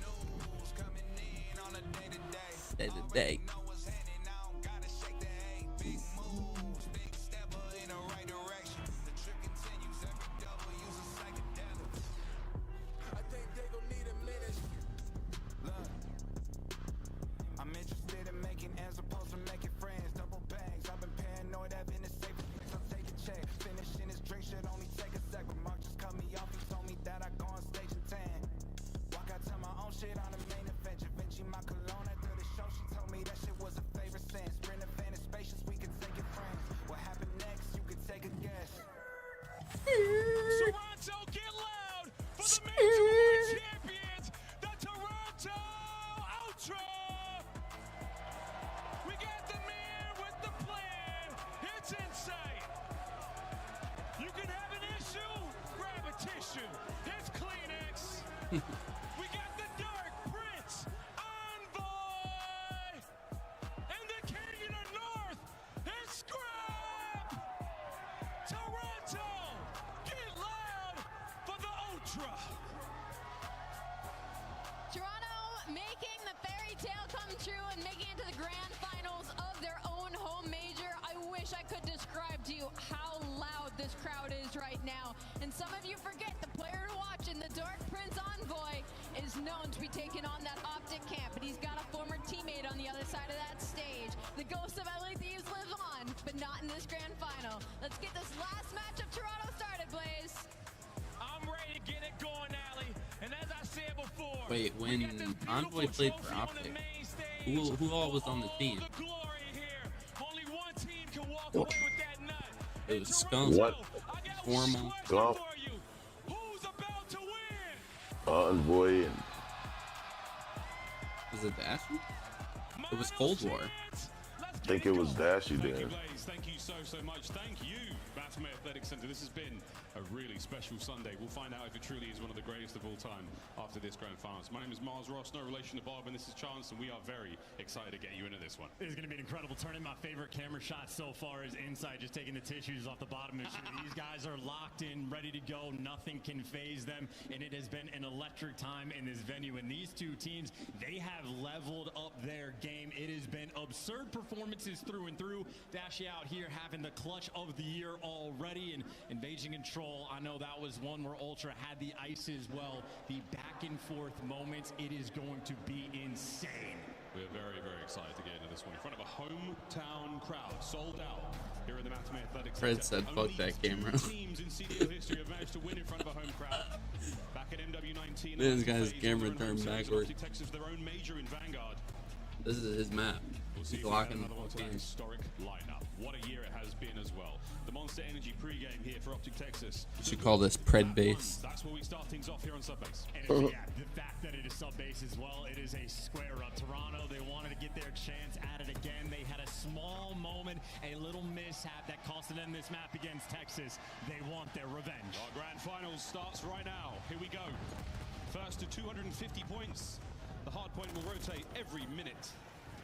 good news coming in on a day-to-day. day to day. Know what's happening, I don't gotta shake the A. Big moves, big stepper in the right direction. The trip continues, every double use a psychedelic. I think they gon' need a minute. Look, I'm interested in making ends opposed to making friends. Double bags, I've been paranoid, having a safe place, I'll take a check. Finishing this drink should only take a sec, but Mark just cut me off, he told me that I go on stage in 10. Walk out to my own shit on the main event, Da Vinci my cologne after the show, she told me that shit was a favorite sense. Sprint event is spacious, we can take it friends. What happened next, you can take a guess. Toronto, get loud for the Major champions, the Toronto Ultra. We got the man with the plan. It's Insight. You can have an issue, grab a tissue. It's Kleenex. We got the Dark Prince, Envoy, and the King of the North. It's Scrap. Toronto, get loud for the Ultra. Toronto making the fairy tale come true and making it to the grand finals of their own home major. I wish I could describe to you how loud this crowd is right now. And some of you forget the player to watch in the Dark Prince Envoy is known to be taking on that Optic camp, but he's got a former teammate on the other side of that stage. The ghost of LA Thieves lives on, but not in this grand final. Let's get this last match of Toronto started, Blaze. I'm ready to get it going, Allie. And as I said before, Wait, when Envoy played for Optic, who all was on the team? only one team can walk away with that nut. It was Skunk, What? Formal, Golf, Who's about to win? Envoy, and was it Dashy? It was Cold War. I think it was Dashy then. Thank you so much. Thank you, Batman Athletic Center. This has been a really special Sunday. We'll find out if it truly is one of the greatest of all time after this grand finals. My name is Miles Ross, no relation to Bob, and this is Chance, and we are very excited to get you into this one. This is going to be an incredible tournament. My favorite camera shot so far is Inside, just taking the tissues off the bottom of the shoe. These guys are locked in, ready to go. Nothing can phase them, and it has been an electric time in this venue. And these two teams, they have leveled up their game. It has been absurd performance performances through and through. Dashy out here having the clutch of the year already and invading control. I know that was one where Ultra had the ice as well. The back and forth moments, it is going to be insane. We're very, very excited to get into this one in front of a hometown crowd, sold out here in the Mathame Athletics Fred Center. said, "Fuck that camera." Teams in CDO history have managed to win in front of a home crowd. Back at MW19, This guy's camera turned backwards. Texas, their own major in Vanguard. This is his map. He's locking the whole game. Historic lineup. What a year it has been as well. The Monster Energy pregame here for Optic Texas. You should call this Pred Base. That's where we start things off here on Subbase. And yeah, the fact that it is sub-base as well, it is a square up. Toronto, they wanted to get their chance at it again. They had a small moment, a little mishap that costed them this map against Texas. They want their revenge. Our grand finals starts right now. Here we go. First to 250 points. The hard point will rotate every minute.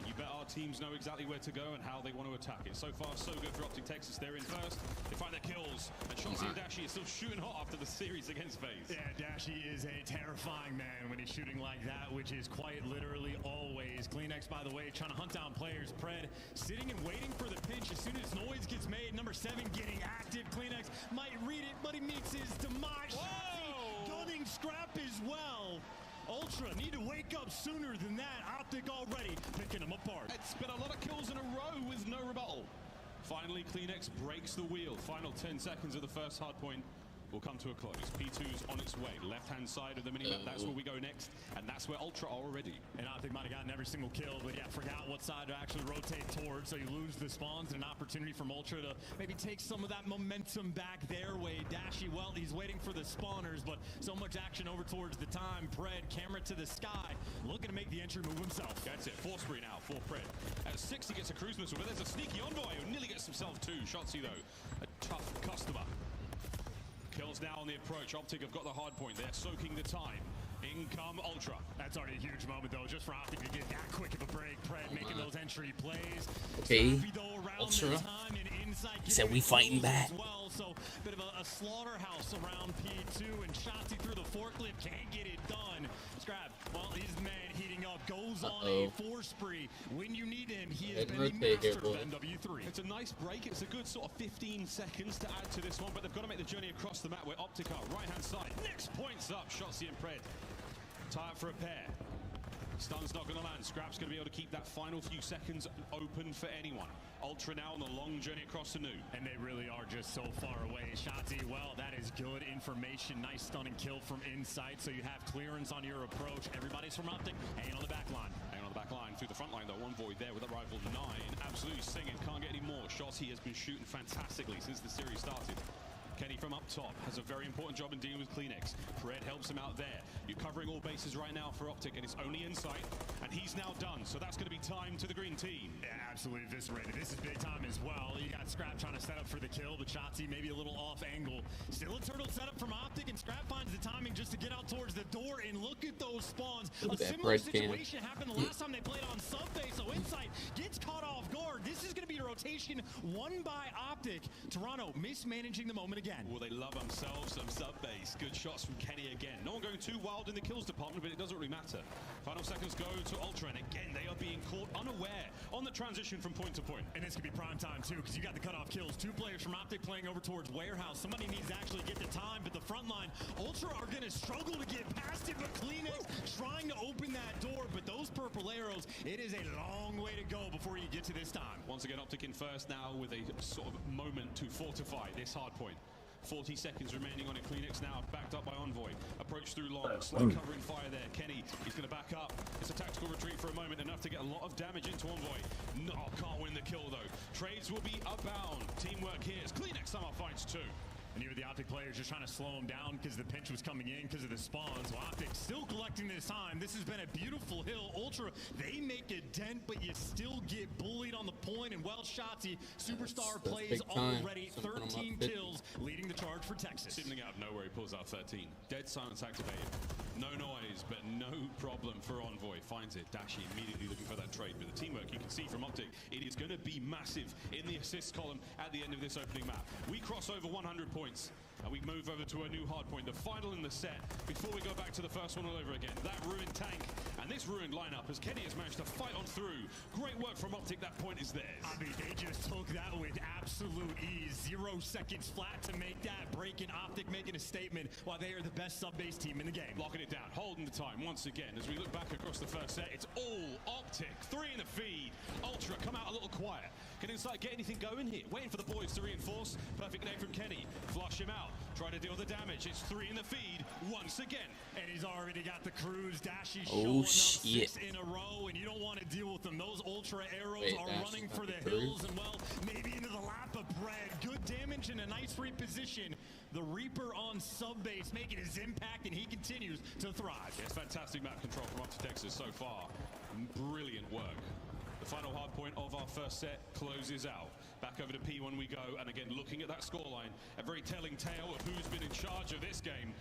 You bet our teams know exactly where to go and how they want to attack it. So far, so good for Optic Texas. They're in first. They find their kills. And Shotzi and Dashy is still shooting hot after the series against FaZe. Yeah, Dashy is a terrifying man when he's shooting like that, which is quite literally always. ggLakes, by the way, trying to hunt down players. Pred sitting and waiting for the pinch. As soon as noise gets made, number 7 getting active. ggLakes might read it, but he meets his demise. Gunning Scrap as well. Ultra need to wake up sooner than that. Optic already picking them apart. It's been a lot of kills in a row with no rebuttal. Finally, ggLakes breaks the wheel. Final 10 seconds of the first hard point will come to a close. P2's on its way. Left-hand side of the minimap, that's where we go next. And that's where Ultra are already. And Optic might have gotten every single kill, but yeah, forgot what side to actually rotate towards. So you lose the spawns and an opportunity from Ultra to maybe take some of that momentum back their way. Dashy, well, he's waiting for the spawners, but so much action over towards the time. Pred, camera to the sky, looking to make the entry move himself. That's it. 4 spree now for Pred. At 6, he gets a cruise missile, but there's a sneaky envoy who nearly gets himself 2. Shotzi, though, a tough customer. Kills now on the approach. Optic have got the hard point. They're soaking the time. In come Ultra. That's already a huge moment, though, just for Optic to get that quick of a break. Pred making those entry plays. Okay, Scrappy, though, Ultra. He said we fighting back. Well, so bit of a slaughterhouse around P2, and Shotzi through the forklift can't get it done. Scrap, well, he's the man heating up, goes on a 4 spree. When you need him, he has been the master of MW3. It's a nice break. It's a good sort of 15 seconds to add to this one, but they've got to make the journey across the map where Optic are. Right-hand side. Next points up. Shotzi and Pred. Tie up for a pair. Stun's not going to land. Scrap's going to be able to keep that final few seconds open for anyone. Ultra now on the long journey across the new. And they really are just so far away. Shotzi, well, that is good information. Nice stunning kill from inside, so you have clearance on your approach. Everybody's from Optic, hanging on the back line. Hanging on the back line through the front line, though. One void there with a rifle 9. Absolutely singing. Can't get any more. Shotzi has been shooting fantastically since the series started. Kenny from up top has a very important job in dealing with ggLakes. Pred helps him out there. You're covering all bases right now for Optic, and it's only inside, and he's now done. So that's going to be time to the green team. Yeah, absolutely eviscerated. This is big time as well. You got Scrap trying to set up for the kill, but Shotzi maybe a little off angle. Still a turtle setup from Optic, and Scrap finds the timing just to get out towards the door, and look at those spawns. A similar situation happened the last time they played on Subbase, so Insight gets caught off guard. This is going to be a rotation won by Optic. Toronto mismanaging the moment again. Well, they love themselves some Subbase. Good shots from Kenny again. No one going too wild in the kills department, but it doesn't really matter. Final seconds go to Ultra, and again, they are being caught unaware on the transition from point to point. And this could be prime time, too, because you got the cutoff kills. 2 players from Optic playing over towards Warehouse. Somebody needs to actually get the time, but the front line, Ultra are going to struggle to get past it, but ggLakes trying to open that door, but those purple arrows, it is a long way to go before you get to this time. Once again, Optic in first now with a sort of moment to fortify this hard point. 40 seconds remaining on it. ggLakes now backed up by Envoy. Approach through long. Slow covering fire there. Kenny, he's going to back up. It's a tactical retreat for a moment, enough to get a lot of damage into Envoy. No, can't win the kill though. Trades will be abound. Teamwork here as ggLakes somehow finds 2. And here the Optic players just trying to slow him down because the pinch was coming in because of the spawns. Well, Optic still collecting this time. This has been a beautiful hill. Ultra, they make a dent, but you still get bullied on the point. And well, Shotzi, superstar plays already. 13 kills, leading the charge for Texas. Sitting out of nowhere, he pulls out 13. Dead silence activated. No noise, but no problem for Envoy. Finds it. Dashy immediately looking for that trade. But the teamwork you can see from Optic, it is going to be massive in the assist column at the end of this opening map. We cross over 100 points. And we move over to a new hard point, the final in the set, before we go back to the first one all over again. That ruined tank, and And this ruined lineup as Kenny has managed to fight on through. Great work from Optic. That point is theirs. I mean, they just took that with absolute ease. 0 seconds flat to make that break, and Optic making a statement while they are the best sub-base team in the game. Locking it down, holding the time once again. As we look back across the first set, it's all Optic. 3 in the feed. Ultra come out a little quiet. Can Inside get anything going here? Waiting for the boys to reinforce. Perfect nade from Kenny. Flush him out. Try to deal the damage. It's 3 in the feed once again. And he's already got the cruise. Dashy Oh, showing up shit. 6 in a row, and you don't want to deal with them. Those ultra arrows Wait, are Dashy's running got for the the cruise? hills, and well, maybe into the lap of bread. Good damage and a nice reposition. The Reaper on sub base making his impact, and he continues to thrive. Yes, fantastic map control from Optic Texas so far. Brilliant work. The final hard point of our first set closes out. Back over to P1 we go, and again looking at that scoreline, a very telling tale of who's been in charge of this game.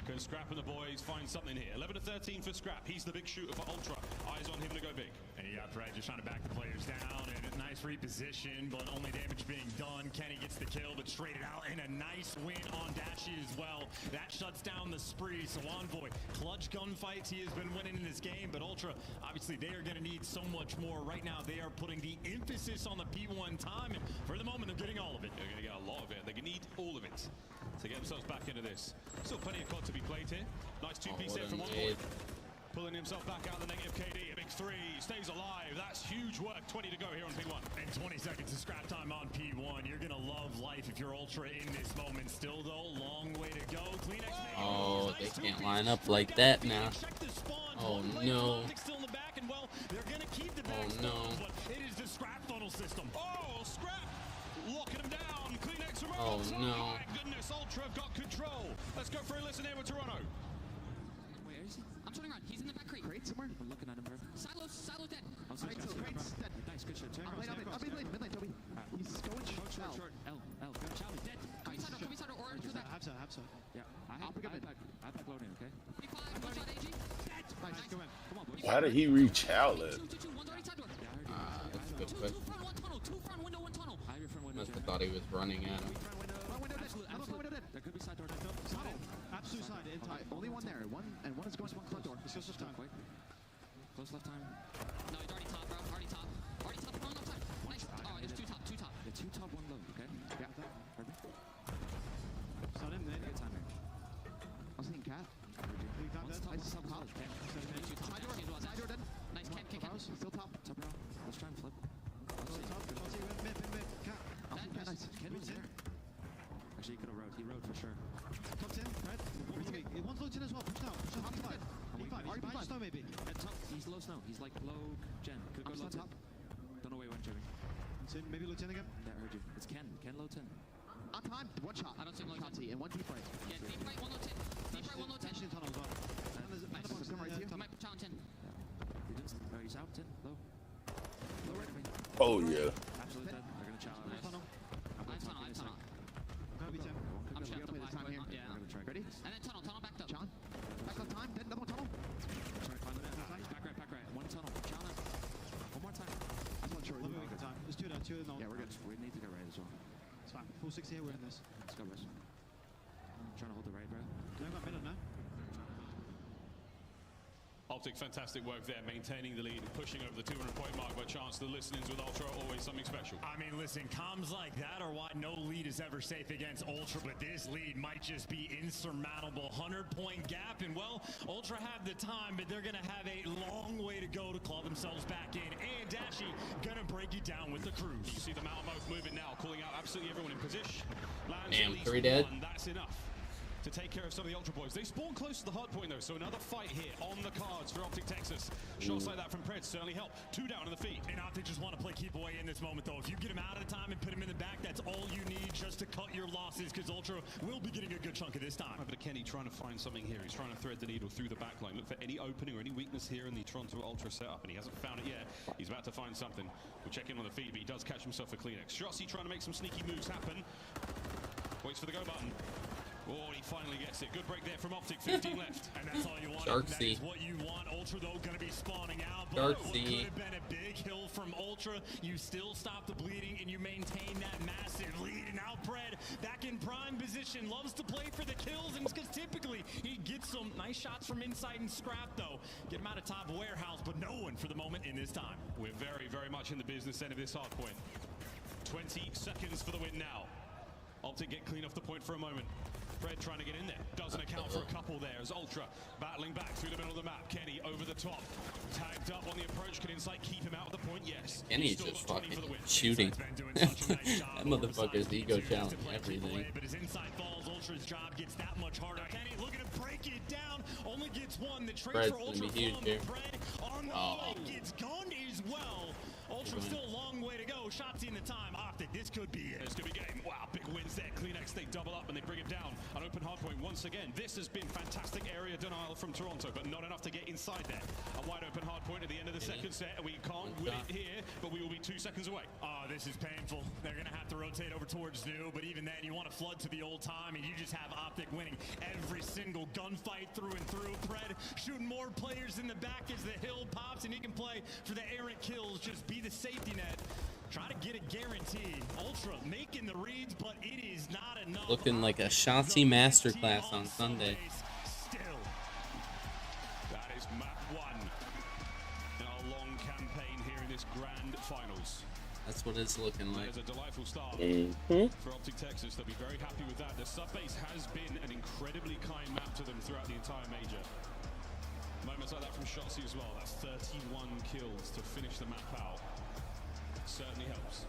Can Scrap and the boys find something here? 11-13 for Scrap. He's the big shooter for Ultra. Eyes on him to go big. And you got Fred just trying to back the players down, and a nice reposition, but only damage being done. Kenny gets the kill, but straight it out, and a nice win on Dashy as well. That shuts down the spree. So Envoy, clutch gunfights, he has been winning in this game, but Ultra, obviously they are going to need so much more. Right now, they are putting the emphasis on the P1 time, and for the moment, they're getting all of it. They're going to get a lot of it. They need all of it to get themselves back into this. Still plenty of COD to be played here. Nice 2-piece there from Envoy. Pulling himself back out of the negative KD. A big 3. Stays alive. That's huge work. 20 to go here on P1. And 20 seconds of scrap time on P1. You're going to love life if you're Ultra in this moment. Still, though, long way to go. Oh, they can't line up like that now. Oh, no. Still in the back, and well, they're going to keep the back Oh, no. but it is the scrap funnel system. Oh, Scrap! Locking him down. Kleenex from Oh, Ultra. no. My goodness, Ultra have got control. Let's go for a listen here with Toronto. Where is he? I'm turning around. He's in the back crate. Crate somewhere? I'm looking at him, bro. Silo dead. Crate's dead. Nice, good shot. Turn around. I'll be late, Toby. He's going short. L. Chow is dead. Come inside or through that. Have so. Yeah. I back loading, okay? 45, one shot AG. Dead. Nice, go in. Come on, boys. How did he reach outlet? 2, one's already side door. That's a good Two question. front, one tunnel. 2 front window, 1 tunnel. I have your front window. Must have thought he was running at him. Absolute. There could be side door. Absolute side. Only one there. One is going to one front door. Close left time. Close left time. No, he's already top, bro. Already top. Going left side. Nice. Oh, there's 2 top. Yeah, 2 top, 1 low. Okay. Yeah. Heard me? Start him then. Good time here. I was thinking cat. One's top. Nice, top. Side door dead. Nice. Cam. Still top. Top row. Let's try and flip. Mid. Cat. Nice. Ken was there. Actually, he could have rode. He rode for sure. Comes in. Red. One's low 10 as well. Push down. P5. Are you behind snow maybe? He's low snow. He's like low gen. Could go low 10. Don't know where he went, Jeremy. Maybe low 10 again? Yeah, I heard you. It's Ken. Ken low 10. On time. 1 shot. I don't see low 10. And 1 deep right. Yeah, deep right, 1 low 10. Deep right, 1 low 10. Tension tunnel as well. Nice. Come right to you. I might put Chow on 10. He's out 10. Low. Low right. Oh, yeah. Absolutely dead. They're going to Chow. Nice. Tunnel. I have tunnel. Go be 10. I'm We shut gotta play the time here. Yeah. Ready? And then tunnel backed up. John. Back left time. Then another one tunnel. Back right. 1 tunnel. Chow now. 1 more time. I'm not sure. Time. There's 2 down. 2 down. Yeah, we're good. We need to go right as well. It's fine. Full 60 here. We're in this. Let's go, Russ. Trying to hold the right, bro. No, got middle now. Optic, fantastic work there, maintaining the lead, pushing over the 200-point mark, but chance the listenings with Ultra are always something special. I mean, listen, comms like that are why no lead is ever safe against Ultra, but this lead might just be insurmountable. 100-point gap, and well, Ultra have the time, but they're going to have a long way to go to claw themselves back in, and Dashy going to break you down with the cruise. You see the Malmouth moving now, calling out absolutely everyone in position. Lands Damn, at least 3 dead. 1, that's enough to take care of some of the Ultra boys. They spawn close to the hard point though, so another fight here on the cards for Optic Texas. Shots like that from Pred certainly help. 2 down in the feet. And Optic just want to play keep away in this moment though. If you get him out of the time and put him in the back, that's all you need just to cut your losses, because Ultra will be getting a good chunk of this time. Over to Kenny trying to find something here. He's trying to thread the needle through the back line. Look for any opening or any weakness here in the Toronto Ultra setup, and he hasn't found it yet. He's about to find something. We'll check in on the feed, but he does catch himself a Kleenex. Strossi trying to make some sneaky moves happen. Waits for the go button. Oh, he finally gets it. Good break there from Optic. 15 left. And that's all you want. That is what you want. Ultra, though, going to be spawning out. But what could have been a big hill from Ultra, you still stop the bleeding and you maintain that massive lead. And now Pred back in prime position, loves to play for the kills, and it's because typically he gets some nice shots from inside and scrap, though. Get him out of top warehouse, but no one for the moment in this time. We're very, very much in the business end of this hard point. 20 seconds for the win now. Optic get clean off the point for a moment. Fred trying to get in there. Doesn't account for a couple there as Ultra battling back through the middle of the map. Kenny over the top. Tagged up on the approach. Can Insight keep him out of the point? Yes. Kenny's just fucking shooting. That motherfucker's ego challenge everything. But as Insight falls, Ultra's job gets that much harder. Kenny looking to break it down. Only gets one. The trade for Ultra from Fred on the way gets gunned as well. Ultra still a long way to go. Shotzzy in the time. Optic, this could be it. This could be game. Wow, big wins there. ggLakes, they double up and they bring him down. An open hardpoint once again. This has been fantastic area denial from Toronto, but not enough to get inside there. A wide open hardpoint at the end of the second set. We can't win it here, but we will be 2 seconds away. Oh, this is painful. They're going to have to rotate over towards New, but even then, you want to flood to the old time, and you just have Optic winning every single gunfight through and through. Pred shooting more players in the back as the hill pops, and he can play for the errant kills. Just be the safety net. Try to get a guarantee. Ultra making the reads, but it is not enough. Looking like a Shotzzy masterclass on Sunday. Still. That is map 1 in our long campaign here in this grand finals. That's what it's looking like. There's a delightful start for Optic Texas. They'll be very happy with that. The subbase has been an incredibly kind map to them throughout the entire major. Moments like that from Shotzzy as well. That's 31 kills to finish the map out. Certainly helps.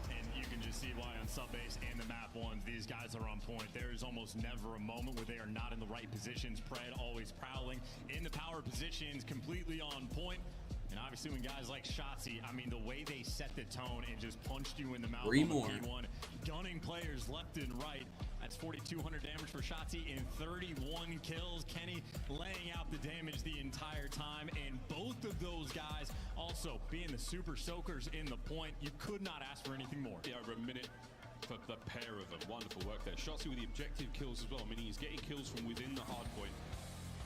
And you can just see why on subbase and the map ones, these guys are on point. There is almost never a moment where they are not in the right positions. Pred always prowling in the power positions, completely on point. And obviously when guys like Shotzzy, I mean, the way they set the tone and just punched you in the mouth on the P1, gunning players left and right. That's 4,200 damage for Shotzzy in 31 kills. Kenny laying out the damage the entire time. And both of those guys also being the super soakers in the point. You could not ask for anything more. Yeah, over a minute for the pair of them. Wonderful work there. Shotzzy with the objective kills as well. I mean, he's getting kills from within the hard point.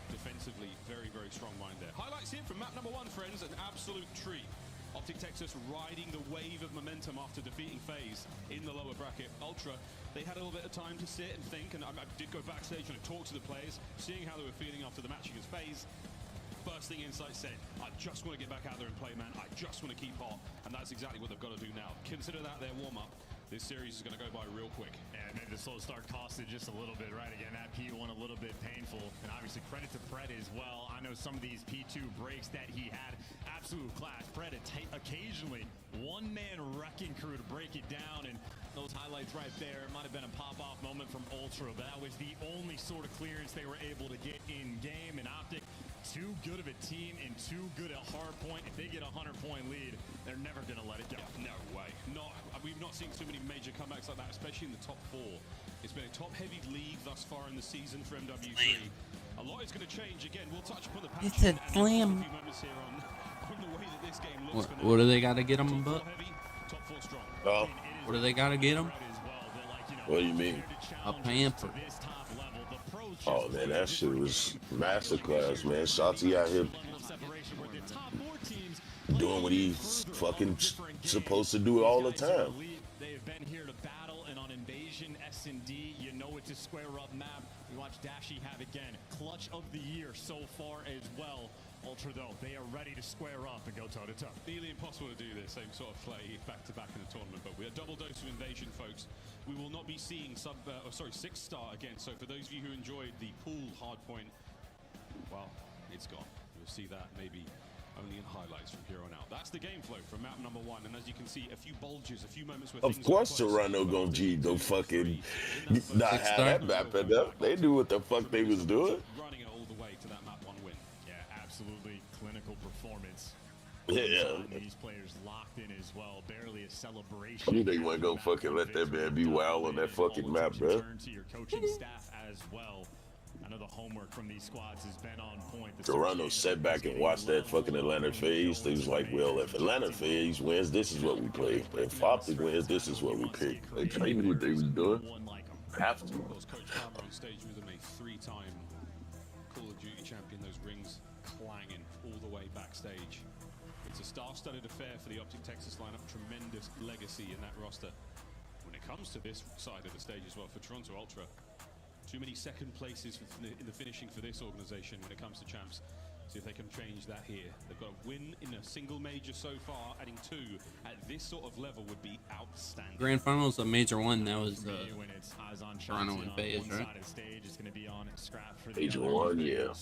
Defensively, very, very strong mind there. Highlights here from map number 1, friends. An absolute treat. Optic Texas riding the wave of momentum after defeating FaZe in the lower bracket. Ultra, they had a little bit of time to sit and think, and I did go backstage and talk to the players, seeing how they were feeling after the match against FaZe. First thing Insight said, I just want to get back out there and play, man. I just want to keep hot, and that's exactly what they've got to do now. Consider that their warm-up. This series is going to go by real quick. And maybe the slow start costed just a little bit, right? Again, that P1 a little bit painful. And obviously credit to Pred as well. I know some of these P2 breaks that he had, absolute class. Pred occasionally one-man wrecking crew to break it down. And those highlights right there might have been a pop-off moment from Ultra, but that was the only sort of clearance they were able to get in game. And Optic, too good of a team and too good at hard point. If they get a 100-point lead, they're never going to let it go. No way. We've not seen too many major comebacks like that, especially in the top 4. It's been a top-heavy league thus far in the season for MW3. A lot is going to change. Again, we'll touch upon the patch. It's a slam. On the way that this game looks. What do they got to get them, but? Top 4 strong. Oh. What do they got to get them? What do you mean? A pamper. Oh man, that shit was masterclass, man. Shotzzy out here doing what he's fucking supposed to do all the time. They have been here to battle, and on Invasion S&D, you know it's a square up map. We watched Dashy have again clutch of the year so far as well. Ultra though, they are ready to square up and go toe to toe. Nearly impossible to do this same sort of play back to back in the tournament, but we are double dose of Invasion, folks. We will not be seeing 6-star again. So for those of you who enjoyed the pool hardpoint, well, it's gone. You'll see that maybe only in highlights from here on out. That's the game flow from map number 1, and as you can see, a few bulges, a few moments where of course Toronto gonna fucking not have that map at them. They knew what the fuck they was doing. Running it all the way to that map 1 win. Yeah, absolutely clinical performance. Yeah. These players locked in as well. Barely a celebration. You think one gonna fucking let that man be wild on that fucking map, bro? Turn to your coaching staff as well. I know the homework from these squads has been on point. Toronto sat back and watched that fucking Atlanta FaZe. They was like, well, if Atlanta FaZe wins, this is what we play. If Optic wins, this is what we pick. They knew what they was doing. Have to. Of course, Coach Palmer on stage with them, a 3-time Call of Duty champion. Those rings clanging all the way backstage. It's a star-studded affair for the Optic Texas lineup. Tremendous legacy in that roster. when it comes to this side of the stage as well for Toronto Ultra. Too many second places in the finishing for this organization when it comes to champs. See if they can change that here. They've got a win in a single major so far. Adding 2 at this sort of level would be outstanding. Grand Finals of Major 1, that was when it's eyes on Toronto and FaZe, right? Stage, it's gonna be on Scrap for the Major 1, yeah.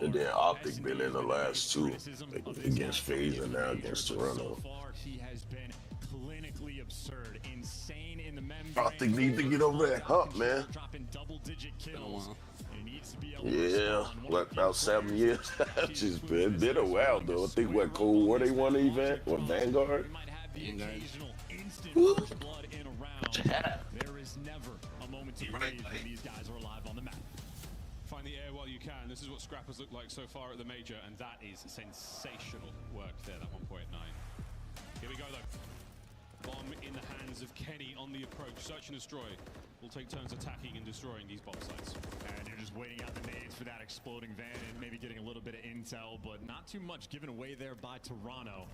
And then Optic been in the last 2 against FaZe and now against Toronto. So far, he has been clinically absurd, insane in the membrane. Optic need to get over that hump, man. Dropping double-digit kills. Yeah, what, about 7 years? That's just been a while though. I think what Cold War they won the event or Vanguard. There is never a moment to breathe when these guys are alive on the map. Find the air while you can. This is what Scrappers look like so far at the major, and that is sensational work there, that 1.9. Here we go though. Bomb in the hands of Kenny on the approach. Search and destroy. We'll take turns attacking and destroying these bomb sites. And you're just waiting out the nades for that exploding van and maybe getting a little bit of intel, but not too much given away there by Toronto.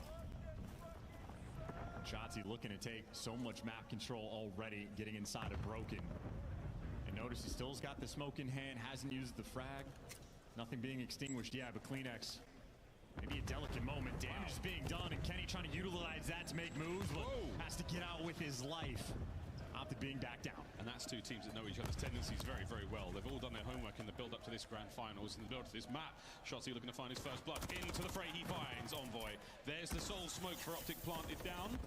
Shotzi looking to take so much map control already, getting inside of Broken. And notice he still's got the smoke in hand, hasn't used the frag. Nothing being extinguished, yeah, but ggLakes. Maybe a delicate moment. Damage is being done, and Kenny trying to utilize that to make moves, but has to get out with his life. Opted being back down. And that's 2 teams that know each other's tendencies very, very well. They've all done their homework in the build-up to this grand finals, in the build-up to this map. Shotzi looking to find his first blood. Into the fray he finds Envoy. There's the soul smoke for Optic planted down.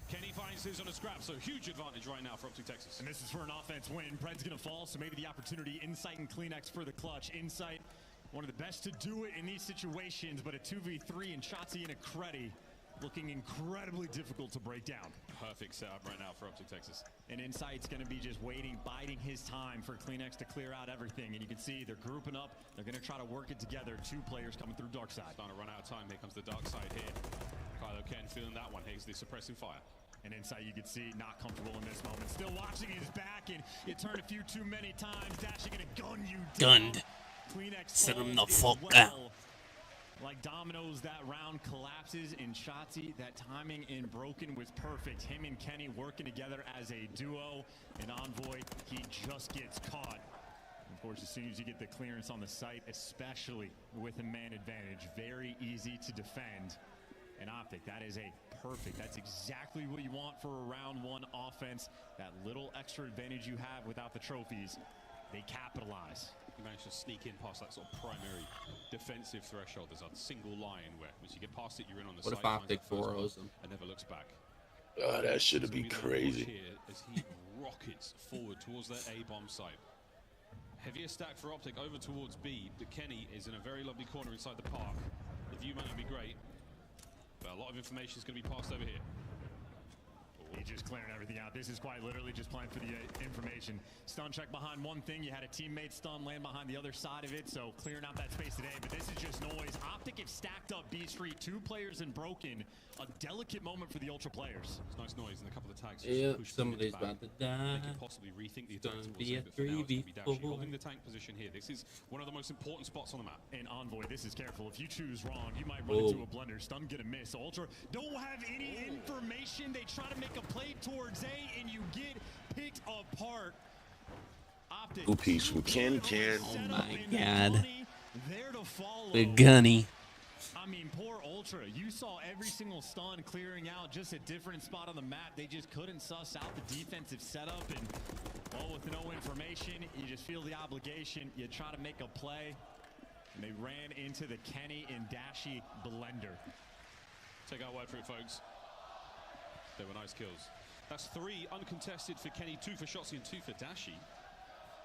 Kenny finds his on a scrap, so huge advantage right now for Optic Texas. And this is for an offense win. Pred's gonna fall, so maybe the opportunity. Insight and ggLakes for the clutch. Insight, one of the best to do it in these situations, but a 2v3 and Shotzi and a Creddy looking incredibly difficult to break down. Perfect setup right now for Optic Texas. And Insight's going to be just waiting, biding his time for ggLakes to clear out everything. And you can see they're grouping up. They're going to try to work it together. 2 players coming through dark side. Starting to run out of time. Here comes the dark side here. Kylo Ken feeling that one. Here's the suppressing fire. And Insight, you can see, not comfortable in this moment. Still watching his back, and you turn a few too many times. Dashing going to gun you down. Gunned. ggLakes Set him the falls fuck as out. well. Like dominoes, that round collapses in Shotzi. That timing in Broken was perfect. Him and Kenny working together as a duo. And Envoy, he just gets caught. Of course, as soon as you get the clearance on the site, especially with a man advantage, very easy to defend. And Optic, that is a perfect. That's exactly what you want for a round 1 offense. That little extra advantage you have without the trophies, they capitalize. You managed to sneak in past that sort of primary defensive threshold. There's a single line where once you get past it, you're in on the side. What if Optic 4-0s him? And never looks back. Oh, that should be crazy. Here as he rockets forward towards that A-bomb site. Heavier stack for Optic over towards B. The Kenny is in a very lovely corner inside the park. The view might not be great, but a lot of information is going to be passed over here. He's just clearing everything out. This is quite literally just playing for the information. Stun check behind one thing. You had a teammate stun land behind the other side of it, so clearing out that space today. But this is just noise. Optic have stacked up B Street. 2 players and Broken. A delicate moment for the Ultra players. It's nice noise and a couple of tags. Yeah, somebody's about to die. They can possibly rethink the attack. Be a 3v4. Holding the tank position here. This is one of the most important spots on the map. And Envoy, this is careful. If you choose wrong, you might run into a blender. Stun, get a miss. Ultra don't have any information. They try to make a play towards A, and you get picked apart. Optic. 2-piece from Ken. Oh my god. There to follow. The gunny. I mean, poor Ultra. You saw every single stun clearing out, just a different spot on the map. They just couldn't suss out the defensive setup, and well, with no information, you just feel the obligation. You try to make a play, and they ran into the Kenny and Dashi blender. Take our word for it, folks. They were nice kills. That's 3 uncontested for Kenny, 2 for Shotzi, and 2 for Dashi.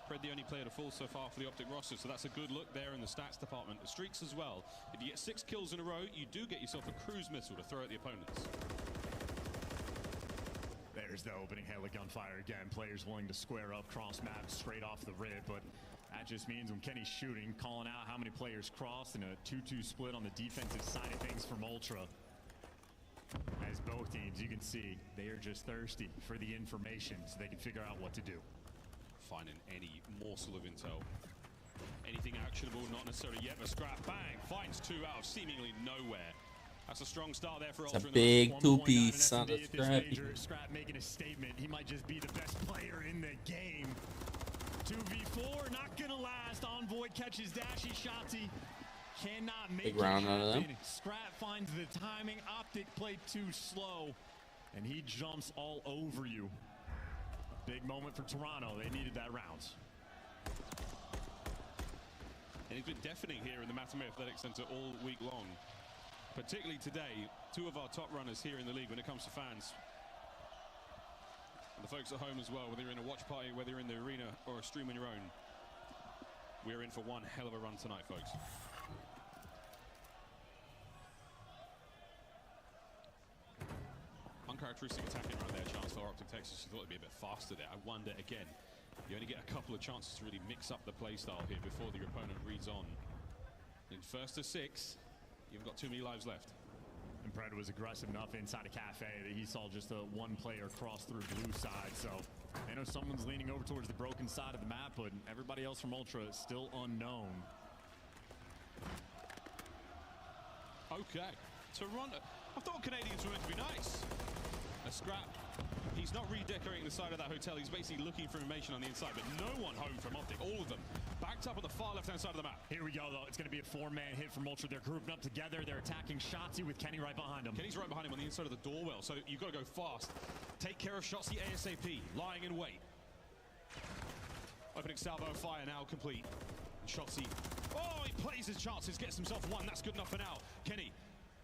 Pred the only player to fall so far for the Optic roster, so that's a good look there in the stats department. The streaks as well. If you get 6 kills in a row, you do get yourself a cruise missile to throw at the opponents. There's the opening hail of gunfire again. Players willing to square up, cross maps straight off the rip, but that just means when Kenny's shooting, calling out how many players crossed, and a 2-2 split on the defensive side of things from Ultra. As both teams, you can see, they are just thirsty for the information so they can figure out what to do. Finding any morsel of intel. Anything actionable, not necessarily yet, but Scrap, bang, finds 2 out of seemingly nowhere. That's a strong start there for Ultra. It's a big 2-piece on the Scrappy. Scrap making a statement. He might just be the best the game. 2v4, not gonna last. Envoy catches Dashy. Shotzi cannot make Big it round out of them. happen. Scrap finds the timing. Optic played too slow, and he jumps all over you. Big moment for Toronto. They needed that round. And it's been deafening here in the Matamé Athletic Center all week long. Particularly today, two of our top runners here in the league when it comes to fans. And the folks at home as well, whether you're in a watch party, whether you're in the arena or a stream on your own. We're in for one hell of a run tonight, folks. Uncharacteristic attacking around there, chance for Optic Texas. She thought it'd be a bit faster there. I wonder again. You only get a couple of chances to really mix up the play style here before your opponent reads on. In first to 6, you've got too many lives left. And Pred was aggressive enough inside a cafe that he saw just a one player cross through blue side. So I know someone's leaning over towards the broken side of the map, but everybody else from Ultra is still unknown. Okay, Toronto. I thought Canadians were meant to be nice. A scrap. He's not redecorating the side of that hotel. He's basically looking for information on the inside, but no one home from Optic. All of them backed up on the far left-hand side of the map. Here we go, though. It's going to be a 4-man hit from Ultra. They're grouping up together. They're attacking Shotzi with Kenny right behind him. Kenny's right behind him on the inside of the doorwell, so you've got to go fast. Take care of Shotzi ASAP. Lying in wait. Opening salvo fire now complete. And Shotzi, oh, he plays his chances, gets himself one. That's good enough for now. Kenny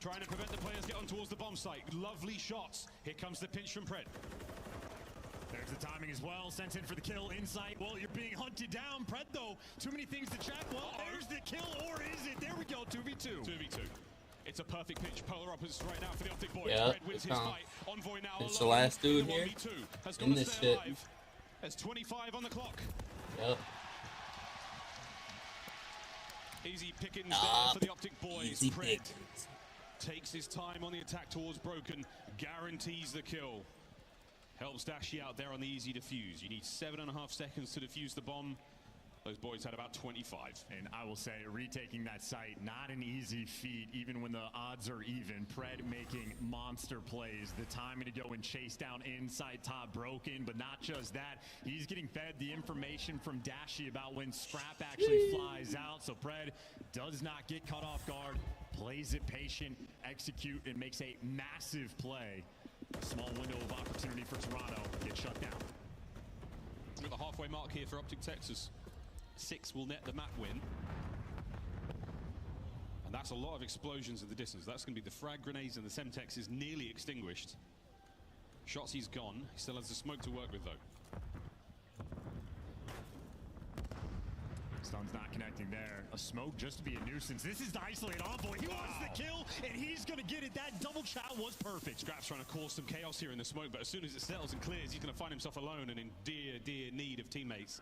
trying to prevent the players get on towards the bomb site. Lovely shots. Here comes the pinch from Pred. There's the timing as well. Sent in for the kill. Insight. Well, you're being hunted down. Pred, though, too many things to check. Well, there's the kill, or is it? There we go. 2v2. 2v2. It's a perfect pitch. Polar opposites right now for the Optic boys. Yeah, Pred wins his fight. Envoy now it's the last dude here has in this shit. There's 25 on the clock. Yep. Easy pickings there for the Optic boys. Easy Pred pickings. Takes his time on the attack towards Broken. Guarantees the kill. Helps Dashi out there on the easy defuse. You need 7.5 seconds to defuse the bomb. Those boys had about 25. And I will say, retaking that site, not an easy feat, even when the odds are even. Pred making monster plays. The timing to go and chase down inside top Broken, but not just that. He's getting fed the information from Dashi about when Scrap actually flies out. So Pred does not get caught off guard, plays it patient, execute, and makes a massive play. A small window of opportunity for Toronto. Gets shut down. We're at the halfway mark here for Optic Texas. 6 will net the map win. And that's a lot of explosions in the distance. That's going to be the frag grenades, and the Semtex is nearly extinguished. Shotzi's gone. He still has the smoke to work with, though. Stun's not connecting there. A smoke just to be a nuisance. This is the isolated Envoy. He wants the kill, and he's going to get it. That double chow was perfect. Scrap's trying to cause some chaos here in the smoke, but as soon as it settles and clears, he's going to find himself alone and in dear, dear need of teammates.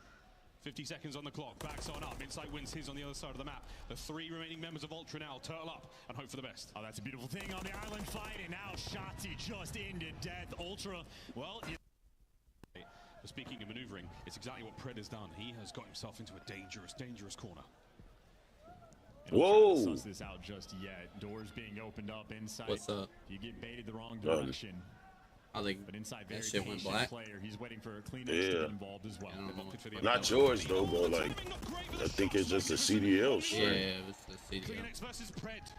50 seconds on the clock. Backs on up. Insight wins his on the other side of the map. The 3 remaining members of Ultra now turtle up and hope for the best. Oh, that's a beautiful thing on the island fight, and now Shotzi just ended death. Ultra, well... Speaking of maneuvering, it's exactly what Pred has done. He has got himself into a dangerous, dangerous corner. Whoa! Suss this out just yet. Doors being opened up inside. What's up? You get baited the wrong direction. I think but inside that very shit went patient black. player. He's waiting for Kleenex to get involved as well. Not yours though, but like I think it's just a CDL shit. Yeah, it's a CDL. Kleenex versus Pred.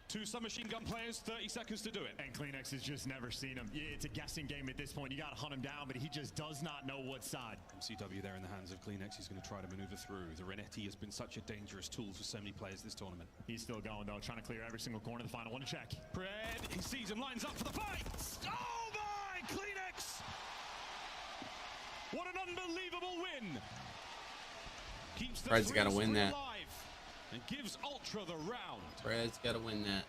2 submachine gun players, 30 seconds to do it. And Kleenex has just never seen him. Yeah, it's a guessing game at this point. You got to hunt him down, but he just does not know what side. MCW there in the hands of Kleenex. He's going to try to maneuver through. The Renetti has been such a dangerous tool for so many players this tournament. He's still going, though, trying to clear every single corner. The final one to check. Pred, he sees him, lines up for the fight. Oh my, Kleenex! What an unbelievable win. Keeps the Pred's got to win that. And gives Ultra the round. Pred's got to win that.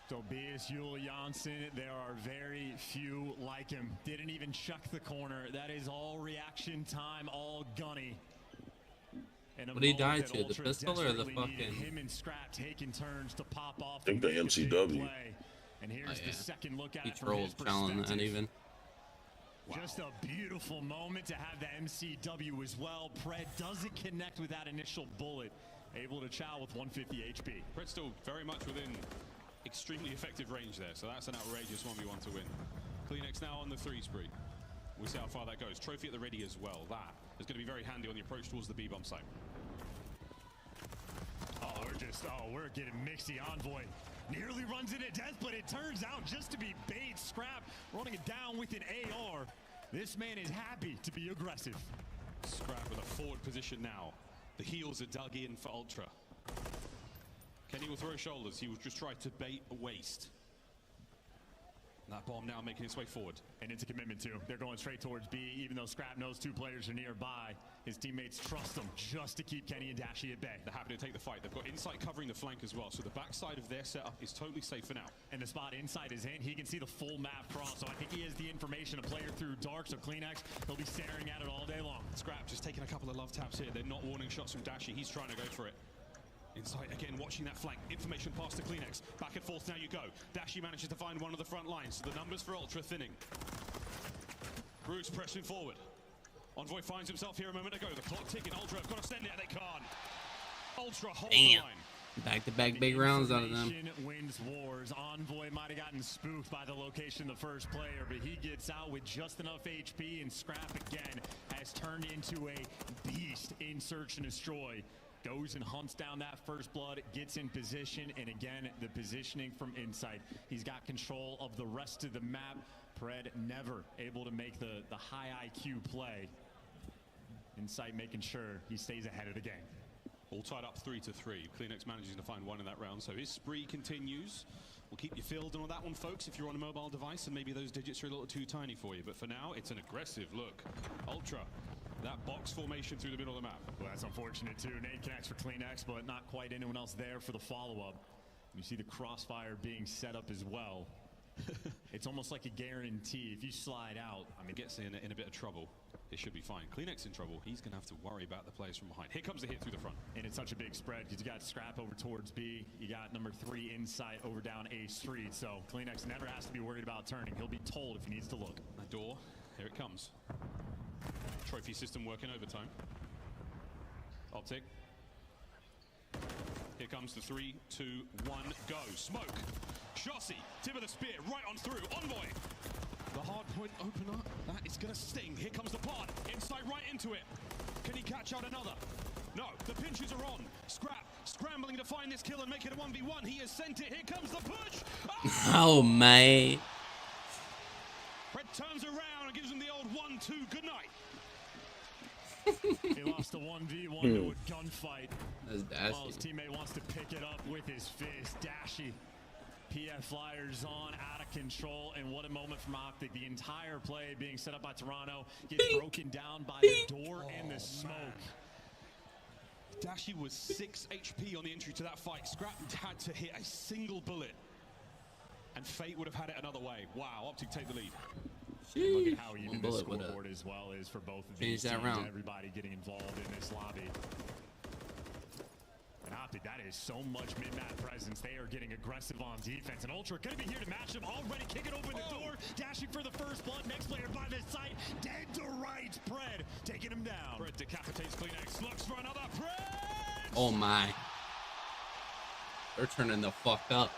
Tobias Yule Janssen, there are very few like him. Didn't even check the corner. That is all reaction time, all gunny. What did he die to? The pistol or the fucking? Him and Scrap taking turns to pop off. I think the MCW. And here's the second look at he it from his trolling that even. Wow. Just a beautiful moment to have the MCW as well. Pred doesn't connect with that initial bullet. Able to chow with 150 HP. Pred's still very much within extremely effective range there, so that's an outrageous 1v1 to win. Kleenex now on the 3 spree. We'll see how far that goes. Trophy at the ready as well. That is going to be very handy on the approach towards the B-bomb site. Oh, we're getting mixy. Envoy nearly runs into death, but it turns out just to be bait. Scrap running it down with an AR. This man is happy to be aggressive. Scrap with a forward position now. The heels are dug in for Ultra. Kenny will throw shoulders. He will just try to bait a waist. That bomb now making its way forward. And it's a commitment too. They're going straight towards B, even though Scrap knows 2 players are nearby. His teammates trust him just to keep Kenny and Dashy at bay. They're happy to take the fight. They've got Insight covering the flank as well, so the backside of their setup is totally safe for now. And the spot Insight is in. He can see the full map cross, so I think he has the information to player through dark, so ggLakes, he'll be staring at it all day long. Scrap just taking a couple of love taps here. They're not warning shots from Dashy. He's trying to go for it. Insight again watching that flank. Information pass to ggLakes. Back and forth now you go. Dashy manages to find one of the front lines. So the numbers for Ultra thinning. Bruce pressing forward. Envoy finds himself here a moment ago. The clock ticking. Ultra have got to send it. They can't. Ultra hold the line. Back-to-back big rounds out of them. Wins wars. Envoy might have gotten spooked by the location of the first player, but he gets out with just enough HP, and Scrap again has turned into a beast in search and destroy. Goes and hunts down that first blood, gets in position, and again, the positioning from Insight. He's got control of the rest of the map. Pred never able to make the high IQ play. Insight making sure he stays ahead of the game. All tied up 3-3. ggLakes managing to find one in that round, so his spree continues. We'll keep you filled on that one, folks, if you're on a mobile device and maybe those digits are a little too tiny for you. But for now, it's an aggressive look. Ultra. That box formation through the middle of the map. Well, that's unfortunate too. Nade connects for ggLakes, but not quite anyone else there for the follow-up. You see the crossfire being set up as well. It's almost like a guarantee. If you slide out, I mean, gets in a bit of trouble. It should be fine. ggLakes in trouble. He's going to have to worry about the players from behind. Here comes the hit through the front. And it's such a big spread because you got Scrap over towards B. You got number 3 Insight over down A Street. So ggLakes never has to be worried about turning. He'll be told if he needs to look. That door, here it comes. Trophy system working overtime. Optic. Here comes the 3, 2, 1, go. Smoke. Shotzi. Tip of the spear. Right on through. Envoy. The hard point opener. That is going to sting. Here comes the pod. Insight right into it. Can he catch out another? No. The pinches are on. Scrap. Scrambling to find this kill and make it a 1v1. He has sent it. Here comes the push. Oh, mate. Red turns around and gives him the old 1-2. Good night. He lost a 1v1 to a gunfight. That's Dashy. Well, his teammate wants to pick it up with his fist. Dashy. PF flyers on, out of control, and what a moment from Optic. The entire play being set up by Toronto gets broken down by the door and the smoke. Dashy was 6 HP on the entry to that fight. Scrap had to hit a single bullet, and Fate would have had it another way. Wow, Optic take the lead. Look at how even the scoreboard as well is for both of these teams. Everybody getting involved in this lobby. And Optic, that is so much mid-map presence. They are getting aggressive on defense. And Ultra going to be here to match them. Already kicking open the door. Dashing for the first blood. Next player by the site. Dead to right. Pred taking him down. Pred decapitates ggLakes. Looks for another. Pred! Oh, my. They're turning the fuck up.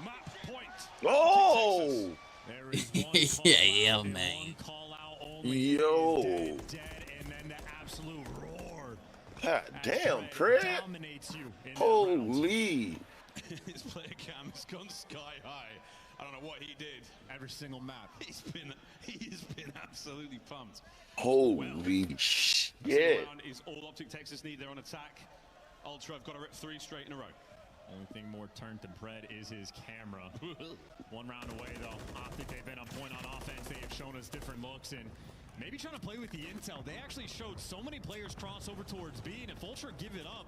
Map point. Oh! There is one yeah, man. One call out only. Yo. Dead, and then the absolute roar. God damn, Pred. Holy. His player cam has gone sky high. I don't know what he did. Every single map. He's been absolutely pumped. Holy shit. This round is all Optic Texas need. They're on attack. Ultra have got to rip 3 straight in a row. Only thing more turned to Pred is his camera. One round away, though. Optic, they've been on point on offense. They have shown us different looks and maybe trying to play with the intel. They actually showed so many players cross over towards B, and if Ultra give it up,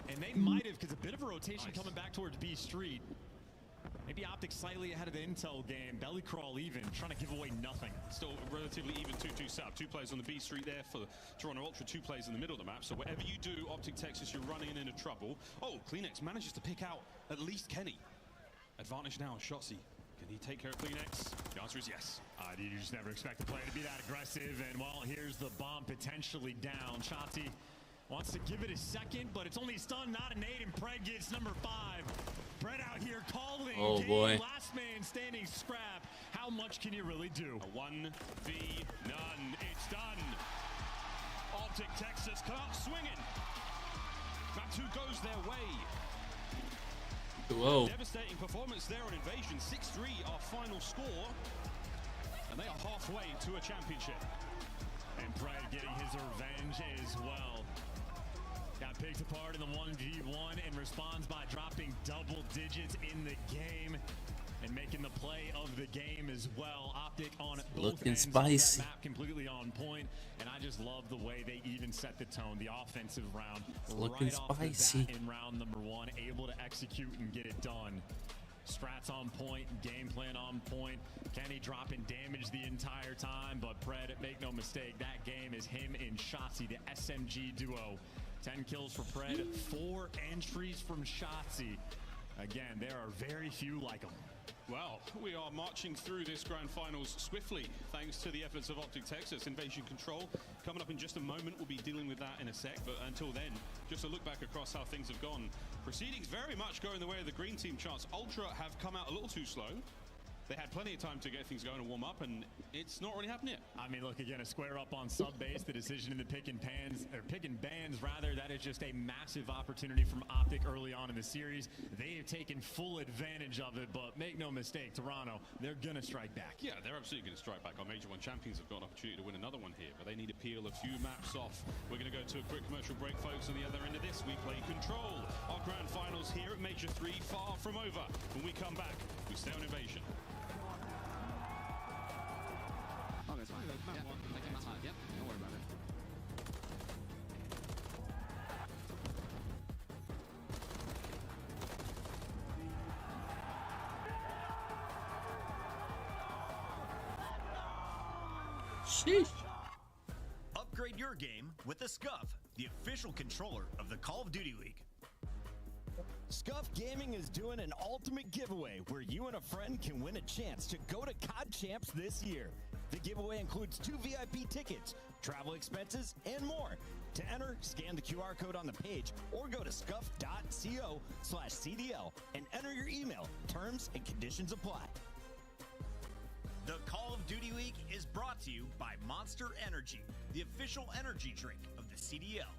and they might have, because a bit of a rotation coming back towards B Street. Maybe Optic slightly ahead of the intel game. Belly crawl even, trying to give away nothing. Still relatively even 2-2 setup. 2 players on the B Street there for Toronto Ultra, 2 players in the middle of the map. So whatever you do, Optic Texas, you're running into trouble. Oh, ggLakes manages to pick out at least Kenny. Advantage now on Shotzi. Can he take care of ggLakes? The answer is yes. You just never expect the player to be that aggressive. And well, here's the bomb potentially down. Shotzi wants to give it a second, but it's only stun, not a nade, and Pred gets number 5. Pred out here calling. Oh, game. boy. Last man standing. Scrap. How how much can you really do? A 1v none. It's done. Optic Texas come out swinging. Map 2 goes their way. Whoa. Devastating performance there on Invasion. 6-3 our final score. And they are halfway to a championship. And Pred getting his revenge as well. Got picked apart in the 1v1 and responds by dropping double digits in the game and making the play of the game as well. Optic on both Looking ends spicy. of that map, completely on point, and I just love the way they even set the tone. The offensive round, Looking right off the bat spicy. in round number 1, able to execute and get it done. Strats on point, game plan on point. Kenny dropping damage the entire time, but Pred, make no mistake, that game is him and Shotzi, the SMG duo. 10 kills for Pred, 4 entries from Shotzi. Again, there are very few like them. Well, we are marching through this grand finals swiftly, thanks to the efforts of Optic Texas. Invasion Control coming up in just a moment. We'll be dealing with that in a sec, but until then, just a look back across how things have gone. Proceedings very much going the way of the green team. Chance Ultra have come out a little too slow. They had plenty of time to get things going and warm up, and it's not really happening yet. I mean, look, again, a square up on sub base. The decision in the pick and bans, rather, that is just a massive opportunity from Optic early on in the series. They have taken full advantage of it, but make no mistake, Toronto, they're going to strike back. Yeah, they're absolutely going to strike back. Our Major 1 champions have got an opportunity to win another one here, but they need to peel a few maps off. We're going to go to a quick commercial break, folks. On the other end of this, we play Control. Our grand finals here at Major 3, far from over. When we come back, we stay on Invasion. Oh, that's fine. Yeah, like I'm hot. Yep, don't worry about it. Sheesh. Upgrade your game with the Scuff, the official controller of the Call of Duty League. Scuff Gaming is doing an ultimate giveaway where you and a friend can win a chance to go to COD Champs this year. The giveaway includes 2 VIP tickets, travel expenses, and more. To enter, scan the QR code on the page or go to scuff.co/CDL and enter your email. Terms and conditions apply. The Call of Duty League is brought to you by Monster Energy, the official energy drink of the CDL.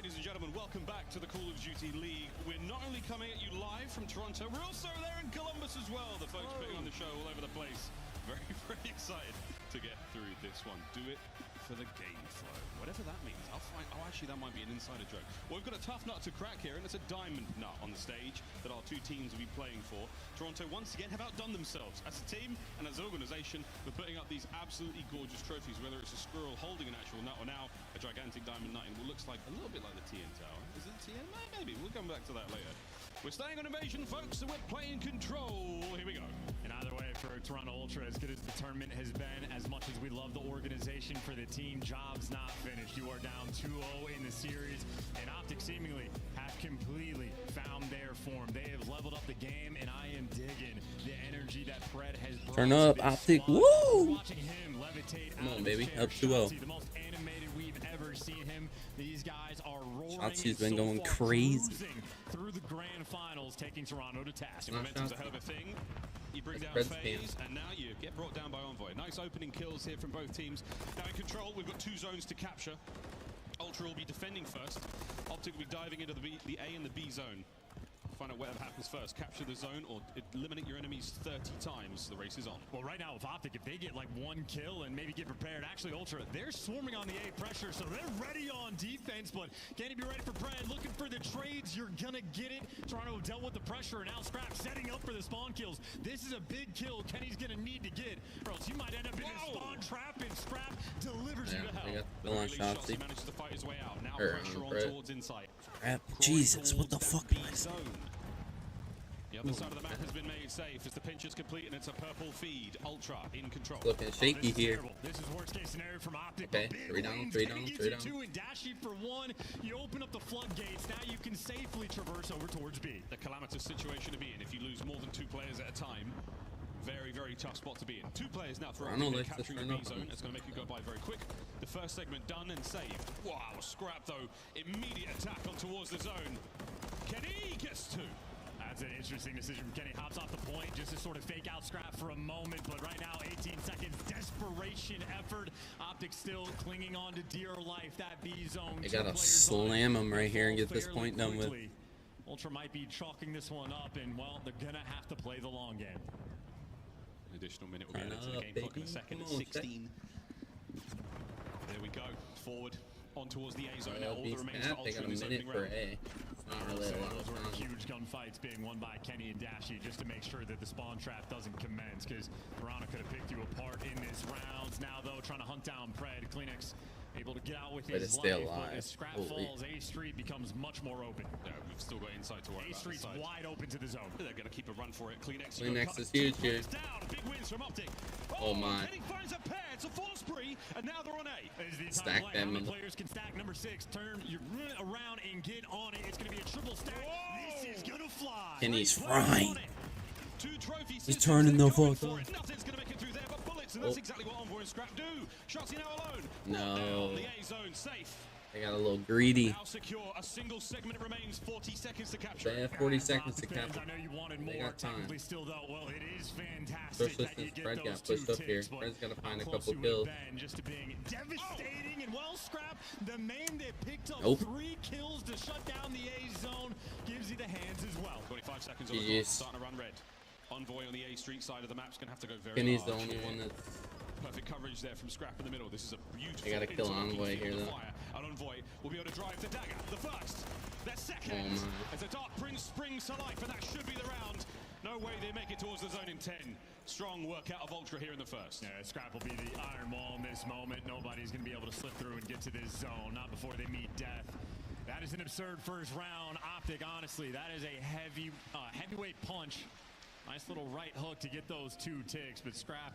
ladies and gentlemen, welcome back to the Call of Duty League. We're not only coming at you live from Toronto, we're also there in Columbus as well. The folks putting on the show all over the place. Very, very excited to get through this one. Do it for the game flow, whatever that means. I'll find. Oh, actually, that might be an insider joke. Well, we've got a tough nut to crack here, and it's a diamond nut on the stage that our two teams will be playing for. Toronto once again have outdone themselves as a team and as an organization. We're putting up these absolutely gorgeous trophies, whether it's a squirrel holding an actual nut or now a gigantic diamond nut in what looks like a little bit like the TN Tower. Is it TN? Maybe. We'll come back to that later. We're staying on Invasion, folks, so we're playing Control. Here we go. And either way, for Toronto Ultra, as good as the tournament has been, as much as we love the organization for the team, job's not finished. You are down 2-0 in the series, and Optic seemingly have completely found their form. They have leveled up the game, and I am digging the energy that Fred has brought. Turn up, Optic. Woo! Watching him levitate. Come on, baby. Up 2-0. The most animated we've ever seen him. These guys are roaring. Shotzi's been going crazy. Through the grand finals, taking Toronto to task. Momentum's a hell of a thing. You bring down FaZe, and now you get brought down by Envoy. Nice opening kills here from both teams. Now in Control, we've got two zones to capture. Ultra will be defending first. Optic will be diving into the A and the B zone. Find out whatever happens first. Capture the zone or eliminate your enemies 30 times. The race is on. Well, right now with Optic, if they get like one kill and maybe get prepared, actually Ultra, they're swarming on the A pressure, so they're ready on defense, but can you be ready for Brad? Looking for the trades, you're gonna get it. Toronto dealt with the pressure, and now Scrap setting up for the spawn kills. This is a big kill Kenny's gonna need to get, or else you might end up in a spawn trap, and Scrap delivers you to hell. I got the on Shotzi. Manages to fight his way out. Now pressure on towards inside. Jesus, what the fuck? The other side of the map has been made safe as the pinch is complete and it's a purple feed. Ultra in control. Looking shaky here. This is worst case scenario from Optic. Okay, 3 down, 3 down, 3 down. 2 and Dashy for 1. You open up the floodgates. Now you can safely traverse over towards B. The calamitous situation to be in if you lose more than 2 players at a time. Very, very tough spot to be in. 2 players now for capturing the B zone. It's going to make it go by very quick. The first segment done and saved. Wow, Scrap though. Immediate attack on towards the zone. Kenny gets 2. That's an interesting decision. Kenny hops off the point just to sort of fake out Scrap for a moment, but right now 18 seconds, desperation effort. Optic still clinging on to dear life. That B zone. They gotta slam him right here and get this point done with. Ultra might be chalking this one up, and well, they're gonna have to play the long game. An additional minute will be added to the game clock in a second at 16. There we go. Forward on towards the A zone now. All that remains for Ultra in this opening round. Those were huge gunfights being won by Kenny and Dashy just to make sure that the spawn trap doesn't commence, because Toronto could have picked you apart in this rounds. Now though, trying to hunt down Pred. ggLakes able to get out with his life, but as Scrap falls, A Street becomes much more open. Yeah, we've still got insight to worry about. A Street's wide open to the zone. They're going to keep a run for it. ggLakes is huge here. Big wins from Optic. Oh my. Kenny finds a pair. It's a full spree, and now they're on A. Stack them. Players can stack number 6. Turn you around and get on it. It's going to be a triple stack. This is going to fly. Kenny's frying. 2 trophies. He's turning the fuck up. Nothing's going to make it through there but bullets, and that's exactly what Envoy and Scrap do. Shotzi now alone. No. The A zone safe. They got a little greedy. Now secure. A single segment remains. 40 seconds to capture. They have 40 seconds to capture. I know you wanted more. They got time. Still though, well, it is fantastic Especially since Fred got pushed up here. Fred's got to find a couple kills. Just to being devastating, and well, Scrap, the main that picked up 3 kills to shut down the A zone, gives you the hands as well. 25 seconds on the clock. Starting to run red. Envoy on the A Street side of the map's going to have to go very Kenny's large. the only one that's... Perfect coverage there from Scrap in the middle. This is a beautiful... They got to kill Envoy here, though. And Envoy will be able to drive the dagger. The first, the second. As a Dark Prince springs to life, and that should be the round. No way they make it towards the zone in 10. Strong work out of Ultra here in the first. Yeah, Scrap will be the iron wall in this moment. Nobody's going to be able to slip through and get to this zone. Not before they meet death. That is an absurd first round. Optic, honestly, that is a heavyweight punch. Nice little right hook to get those 2 ticks, but Scrap,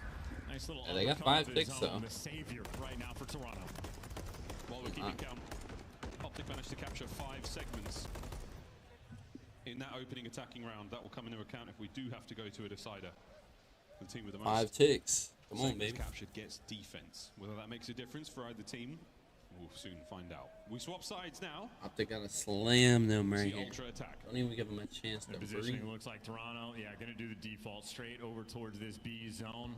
nice little. Yeah, they got 5 ticks though. The savior right now for Toronto. While we're keeping count, Optic managed to capture 5 segments in that opening attacking round. That will come into account if we do have to go to a decider. The team with the most 5 ticks. Come on, baby. Captured gets defense. Whether that makes a difference for either team, We'll soon find out. We swap sides now. Optic gotta slam them right See here. Ultra attack. Don't even give them a chance to The breathe. positioning looks like Toronto, yeah, going to do the default straight over towards this B zone.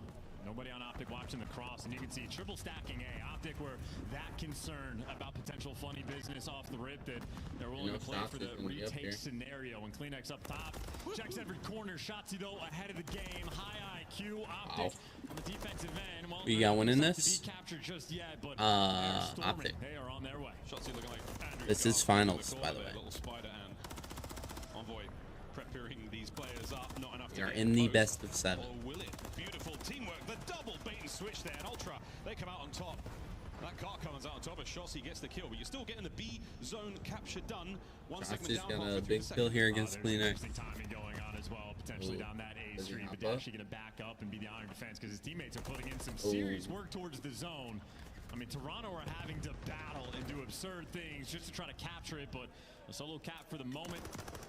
Nobody on Optic watching the cross, and you can see triple stacking A. Optic were that concerned about potential funny business off the rip that they're willing to play for the retake scenario. And Kleenex up top, checks every corner. Shotzi though ahead of the game, high IQ. Optic on the defensive end. Well, We got one in not this? to be captured just yet, but Optic. they are on their way. Shotzi looking like Andrew This is Garfield finals, in the by corner the there, way. Little spider and Envoy preparing these players up. Not enough We to are get in the both. best of 7. Or will it? Beautiful teamwork. The double bait and switch there. And Ultra, they come out on top. That car comes out on top as Shossi gets the kill, but you're still getting the B zone capture done. One segment Shotzi's down. got halfway a through big the kill second. here against Kleenex. Interesting timing going on as well, potentially down that A Does he street, hop but they're up? actually going to back up and be the honor defense because his teammates are putting in some serious work towards the zone. I mean, Toronto are having to battle and do absurd things just to try to capture it, but a solo cap for the moment.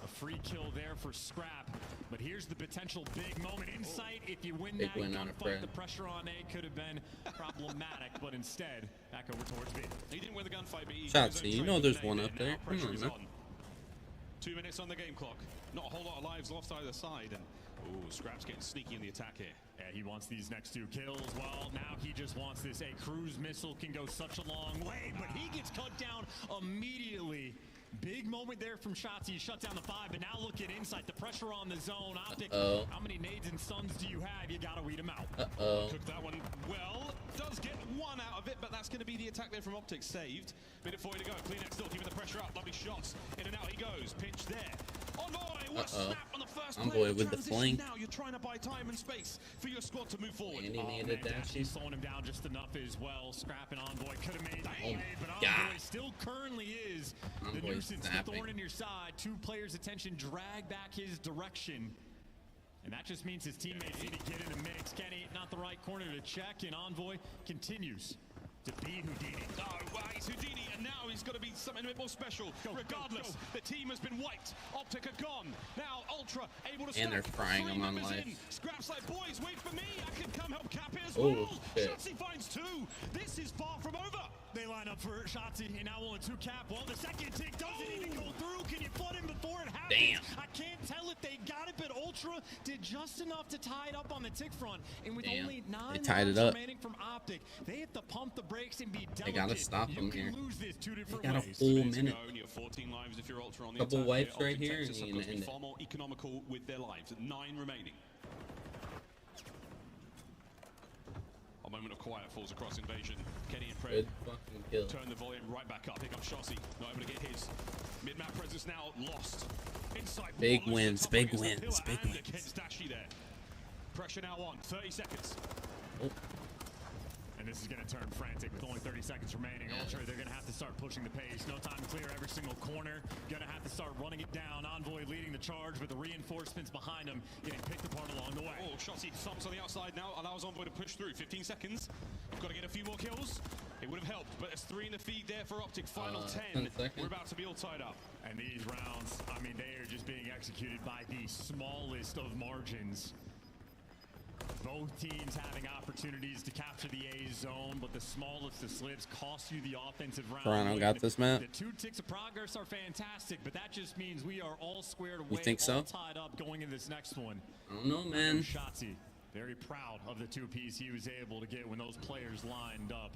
A free kill there for Scrap. But here's the potential big moment in sight. If you win Big that win on a gunfight, Fred. the pressure on A could have been problematic, but instead, back over towards B. He didn't win the gunfight, but he Shotzi, you know there's one up there. Come Pressure on, is man. on. 2 minutes on the game clock. Not a whole lot of lives lost either side. And Scrap's getting sneaky in the attack here. Yeah, he wants these next 2 kills. Well, now he just wants this. A cruise missile can go such a long way, but he gets cut down immediately. Big moment there from Shotzi. He shut down the 5, but now look at insight. The pressure on the zone. Optic, how many nades and stuns do you have? You got to weed them out. Cooked that one well. Does get one out of it, but that's going to be the attack there from Optic. Saved. Minute 40 to go. Kleenex still keeping the pressure up. Lovely shots. In and out he goes. Pinch there. Envoy, what snap on the first play. Envoy with the flank. Now you're trying to buy time and space for your squad to move forward. And he needed that. He's slowing him down just enough as well. Scrap and Envoy could have made the play, but God. Envoy still currently is the Envoy's nuisance, the snapping. thorn in your side. 2 players' attention drag back his direction. And that just means his teammates need to get in the mix. Kenny, not the right corner to check, and Envoy continues to be Houdini. Oh, well, he's Houdini, and now he's got to be something a bit more special. Regardless, the team has been wiped. Optic are gone. Now Ultra able to And they're stack. frying 3 him on members life. in. Scraps like, boys, wait for me. I can come help cap it as Oh, well. shit. Shotzi finds 2. This is far from over. They line up for Shotzi, and now only 2 cap. Well, the second tick doesn't even go through. Can you flood him before it happens? Damn. I can't tell if they got it, but Ultra did just enough to tie it up on the tick front. And with Damn. only 9 They tied it rounds up. remaining from Optic, they have to pump the brakes and be delicate. They gotta stop You him can here. lose this 2 different They got a ways. whole Minutes to minute. go, and you have 14 lives if you're Ultra on the Couple attack. wipes Optic right here, Texas and have got to be end it. far more economical with their lives. 9 remaining. A moment of quiet falls across Invasion. Kenny and Fred Good fucking kill. turn the volume right back up. Here comes Shossi. Not able to get his. Mid-map presence now lost. Inside Big ball, wins, top big against the wins, pillar big and wins. against Dashi there. Pressure now on. 30 seconds. And this is going to turn frantic with only 30 seconds remaining. Ultra, they're going to have to start pushing the pace. No time to clear every single corner. Going to have to start running it down. Envoy leading the charge with the reinforcements behind him, getting picked apart along the way. Oh, Shotzi stomps on the outside now. Allows Envoy to push through. 15 seconds. Got to get a few more kills. It would have helped, but it's 3 in the feed there for Optic. Final 10. 10 seconds. We're about to be all tied up. And these rounds, I mean, they are just being executed by the smallest of margins. Both teams having opportunities to capture the A zone, but the smallest of slips cost you the offensive round. Toronto got this map. The 2 ticks of progress are fantastic, but that just means we are all squared away, You think so? all tied up going in this next one. I don't know, man. Shotzi, very proud of the 2-piece he was able to get when those players lined up.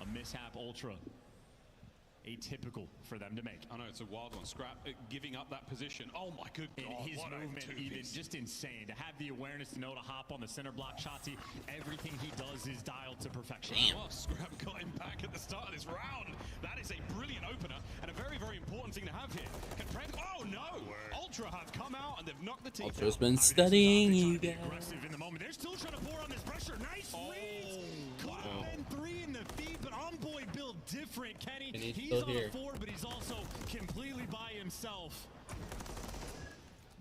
A mishap Ultra. Atypical for them to make. I know, it's a wild one. Scrap giving up that position. Oh my good God. And his what a movement two-piece. even just insane. To have the awareness to know to hop on the center block, Shotzi, everything he does is dialed to perfection. Well, Scrap got him back at the start of this round. That is a brilliant opener and a very, very important thing to have here. Can Fred, oh no! Ultra have come out and they've knocked the teeth Ultra's out. been studying you guys. Aggressive in the moment. They're still trying to pour on this pressure. Nice reads. Could have been 3 in the feed, but Envoy built different. Kenny, And he's he's still on here. the 4, but he's also completely by himself.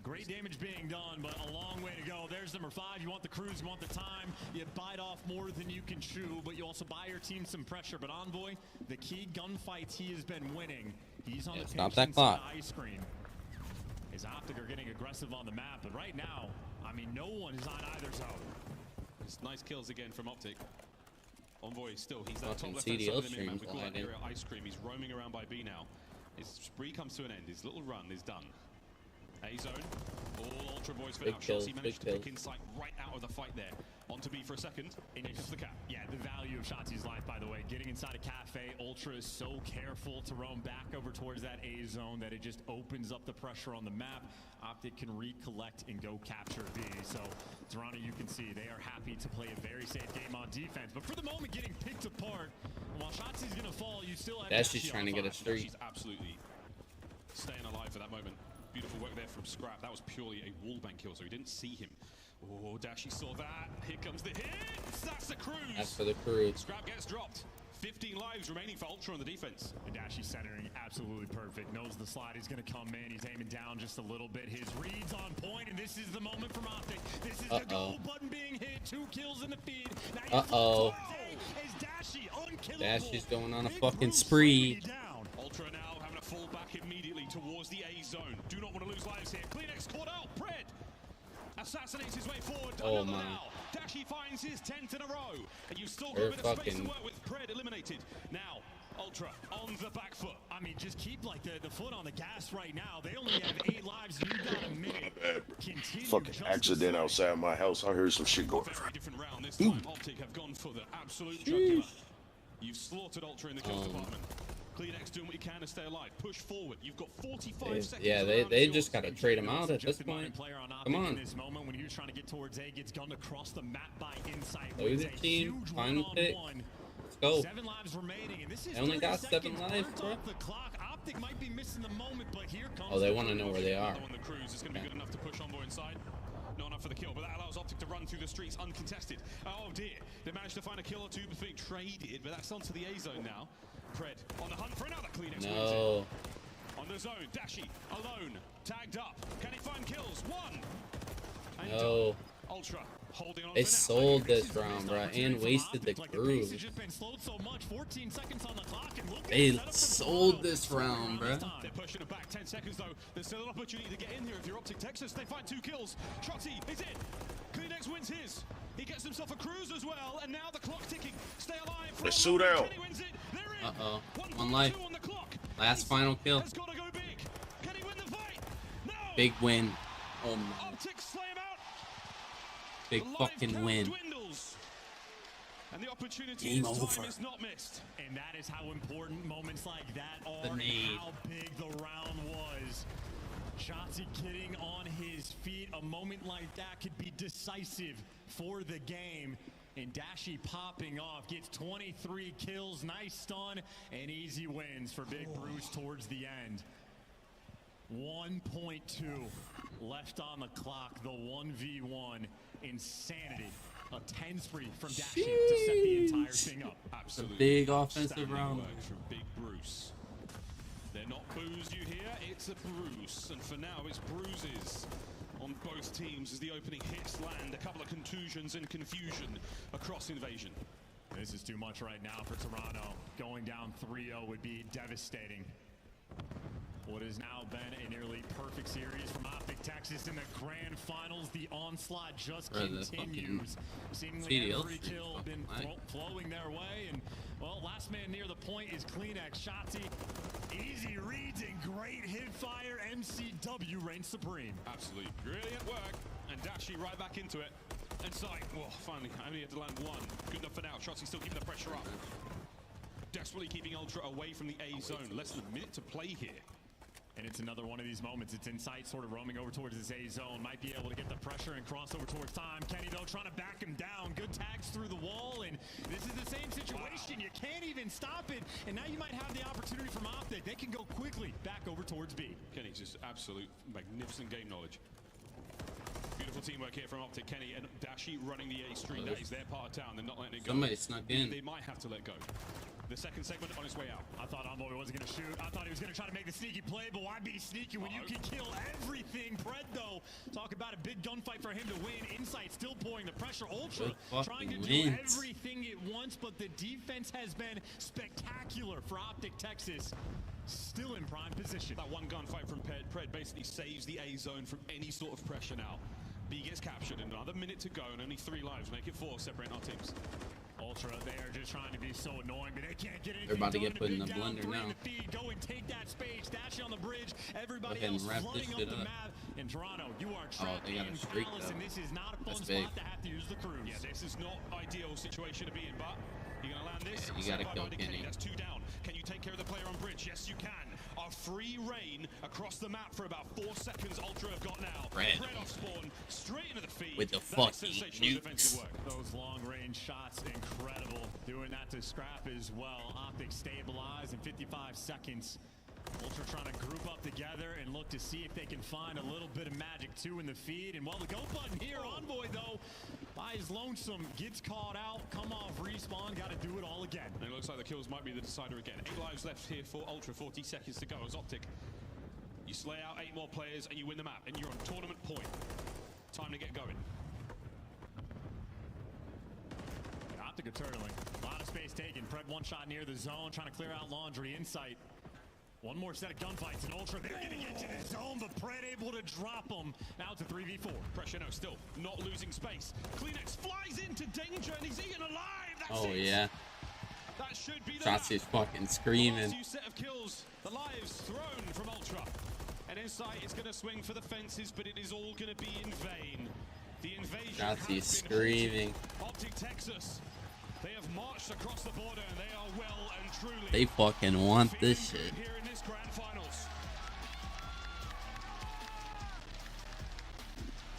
Great damage being done, but a long way to go. There's number 5. You want the cruise, you want the time. You bite off more than you can chew, but you also buy your team some pressure. But Envoy, the key gunfights he has been winning, he's on the stop that patience clock. and ice cream. His Optic are getting aggressive on the map, but right now, I mean, no one is on either zone. It's nice kills again from Optic. Envoy still, he's that top Fucking left-hand side CDL of the minimap. streams We call that lagging. area ice cream. He's roaming around by B now. His spree comes to an end. His little run is done. A zone. All Ultra boys for Big now. kills, Chelsea managed to big pick kills. Insight right out of the fight there. On to B for a second. In comes the cap. Yeah, the value of Shotzi's life, by the way. Getting inside a cafe, Ultra is so careful to roam back over towards that A zone that it just opens up the pressure on the map. Optic can recollect and go capture B. So, Toronto, you can see they are happy to play a very safe game on defense. But for the moment, getting picked apart. While Shotzi's going to fall, you still have... That's just trying to get a streak. She's absolutely staying alive for that moment. Beautiful work there from Scrap. That was purely a wallbang kill, so he didn't see him. Oh, Dashy saw that. Here comes the hits. That's the cruise. That's for the cruise. Scrap gets dropped. 15 lives remaining for Ultra on the defense. And Dashy centering absolutely perfect. Knows the slide is going to come in. He's aiming down just a little bit. His read's on point, and this is the moment from Optic. This is the go button being hit. 2 kills in the feed. Uh-oh. Dashy unkillable. Dashy's going on a fucking spree. Ultra now having to fall back immediately towards the A zone. Do not want to lose lives here. ggLakes caught out. Pred assassinates his way forward. Oh Another my. now. Dashy finds his 10th in a row. And you've still got They're a bit of space to fucking- work with. Pred eliminated. Now, Ultra on the back foot. I mean, just keep like the foot on the gas right now. They only have 8 lives. You got a minute. Continue Fucking accident outside my house. I heard some shit going. Very different round this time. Optic have gone for the absolute jugular. You've slaughtered Ultra in the kills department. ggLakes doing what you can to stay alive. Push forward. You've got 45 seconds. Yeah, they just got to trade him out at this point. Come on. In this moment when he was trying to get towards A, gets gunned across the map by Insight. Load the team. Final pick. Let's go. 7 lives remaining, and this is I only got 7 seconds lives, burnt bro. off the clock. Optic might be missing the moment, but here comes. Oh, they want to know where they are. On the cruise is going to be good enough to push Envoy inside. Not enough for the kill, but that allows Optic to run through the streets uncontested. Oh dear, they managed to find a kill or two before being traded, but that's onto the A zone now. Pred on the hunt for another ggLakes. No. On the zone, Dashy alone, tagged up. Can he find kills? 1. And No. Ultra holding on. They for now. sold this round, bro, and wasted the cruise. Just been slowed so much. 14 seconds on the clock, and look. They sold this round, bro. They're pushing it back. 10 seconds though. There's still an opportunity to get in here if you're Optic Texas. They find 2 kills. Trotty is in. ggLakes wins his. He gets himself a cruise as well, and now the clock ticking. Stay alive. Let's shoot out. Kenny wins it. They're in. Uh-oh. 1 life. On the clock. Last final kill. Has got to go big. Can he win the fight? No. Big win. Oh my. Optic slay him out. Big The life fucking count win. dwindles. And the opportunity Game this time over. is not missed. And that is how important moments like that are, The and nade. how big the round was. Shotzi getting on his feet. A moment like that could be decisive for the game. And Dashy popping off, gets 23 kills, nice stun, and easy wins for Big Bruce towards the end. 1.2 left on the clock, the 1v1. Insanity. A 10 spree from Dashy to set the entire thing up. Absolutely. Big offensive outstanding round. work from Big Bruce. They're not boos, you hear? It's a Bruce, and for now it's bruises on both teams as the opening hits land. A couple of contusions and confusion across Invasion. This is too much right now for Toronto. Going down 3-0 would be devastating. What has now been a nearly perfect series from Optic Texas in the grand finals. The onslaught just Bro, the continues. Seemingly CDL every stream's kill fucking been lag. flowing their way. And, well, last man near the point is ggLakes. Shotzi, easy reads and great hit fire. MCW reigns supreme. Absolutely brilliant work, and Dashy right back into it. And Sight, well, finally, only had to land 1. Good enough for now. Shotzi still keeping the pressure up. Desperately keeping Ultra away from the A zone. Less than a minute to play here. And it's another one of these moments. It's Insight sort of roaming over towards this A zone. Might be able to get the pressure and cross over towards time. Kenny, though, trying to back him down. Good tags through the wall. And this is the same situation. You can't even stop it. And now you might have the opportunity from Optic. They can go quickly back over towards B. Kenny, just absolute magnificent game knowledge. Beautiful teamwork here from Optic. Kenny and Dashy running the A stream. That is their part of town. They're not letting it go. Somebody snuck in. They might have to let go. The second segment on its way out. I thought Envoy wasn't going to shoot. I thought he was going to try to make the sneaky play, but why be sneaky when you can kill everything? Pred, though, talk about a big gunfight for him to win. Insight still pouring the pressure. Ultra trying to do everything at once, but the defense has been spectacular for Optic Texas. Still in prime position. That one gunfight from Pred basically saves the A zone from any sort of pressure now. B gets captured, and another minute to go, and only 3 lives. Make it 4, separating our teams. Ultra, they are just trying to be so annoying, but they can't get anything. They're about to get done. put in the Big down blender three now. in the feed. Go and take that space. Dash on the bridge. Everybody ahead and else wrap flooding this up shit the up. map. In Toronto, you are trapped they got a in streak, Palace, though. and this is not a fun That's spot big. to have to use the cruise. Yeah, this is not ideal situation to be in, but you're going to land this. Yeah, you gotta Saved by kill Biden Kenny. That's 2 down. Can you take care of the player on bridge? Yes, you can. A free reign across the map for about 4 seconds. Ultra have got now. Red. Off spawn, straight into the feed. With the That is fucking sensational defensive nukes. work. Those long-range shots, incredible. Doing that to Scrap as well. Optic stabilized in 55 seconds. Ultra trying to group up together and look to see if they can find a little bit of magic too in the feed. And well, the go button here, Envoy though, by his lonesome, gets caught out, come off respawn, got to do it all again. And it looks like the kills might be the decider again. 8 lives left here for Ultra, 40 seconds to go as Optic. You slay out 8 more players and you win the map, and you're on tournament point. Time to get going. Optic are turtling. A lot of space taken. Pred one shot near the zone, trying to clear out Laundry. Insight. One more set of gunfights, and Ultra, they're going to get to the zone, but Pred able to drop them. Now it's a 3v4. Pressure, no, still not losing space. ggLakes flies into danger, and he's eaten alive. That's Oh it. yeah. That should be the Shotzi's fucking last screaming. few set of kills. The lives thrown from Ultra. And Insight is going to swing for the fences, but it is all going to be in vain. The invasion Shotzi's has been screaming. halted. Optic Texas. They have marched across the border, and they are well and truly They fucking want this feeling shit. good here in this grand finals.